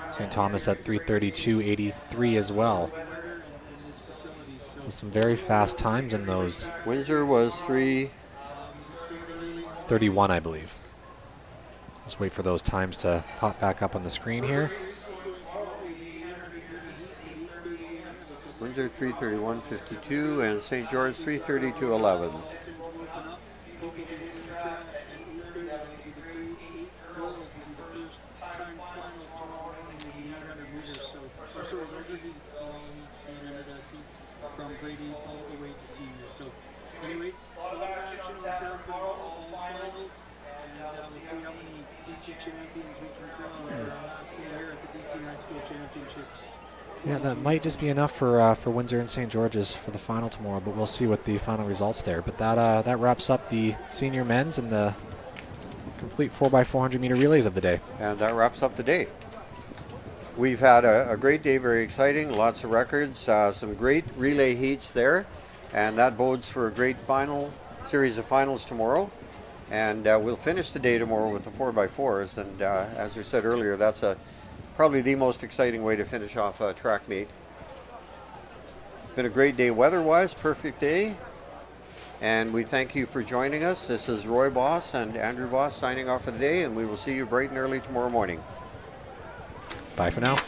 St. Thomas at 3:32.83 as well. So some very fast times in those.
Windsor was
3:31, I believe. Just wait for those times to pop back up on the screen here.
Windsor 3:31.52 and St. George 3:32.11.
From grade 8 all the way to senior. So, anyways, a lot of action on tap tomorrow, all finals, and we'll see how many BC champions we can crown here at the BC High School Championships.
Yeah, that might just be enough for Windsor and St. George's for the final tomorrow, but we'll see what the final results there. But that wraps up the senior men's and the complete 4x400 meter relays of the day.
And that wraps up the day. We've had a great day, very exciting, lots of records, some great relay heats there, and that bodes for a great series of finals tomorrow. And we'll finish the day tomorrow with the 4x4s, and as we said earlier, that's probably the most exciting way to finish off a track meet. Been a great day weather-wise, perfect day, and we thank you for joining us. This is Roy Boss and Andrew Boss signing off for the day, and we will see you bright and early tomorrow morning.
Bye for now.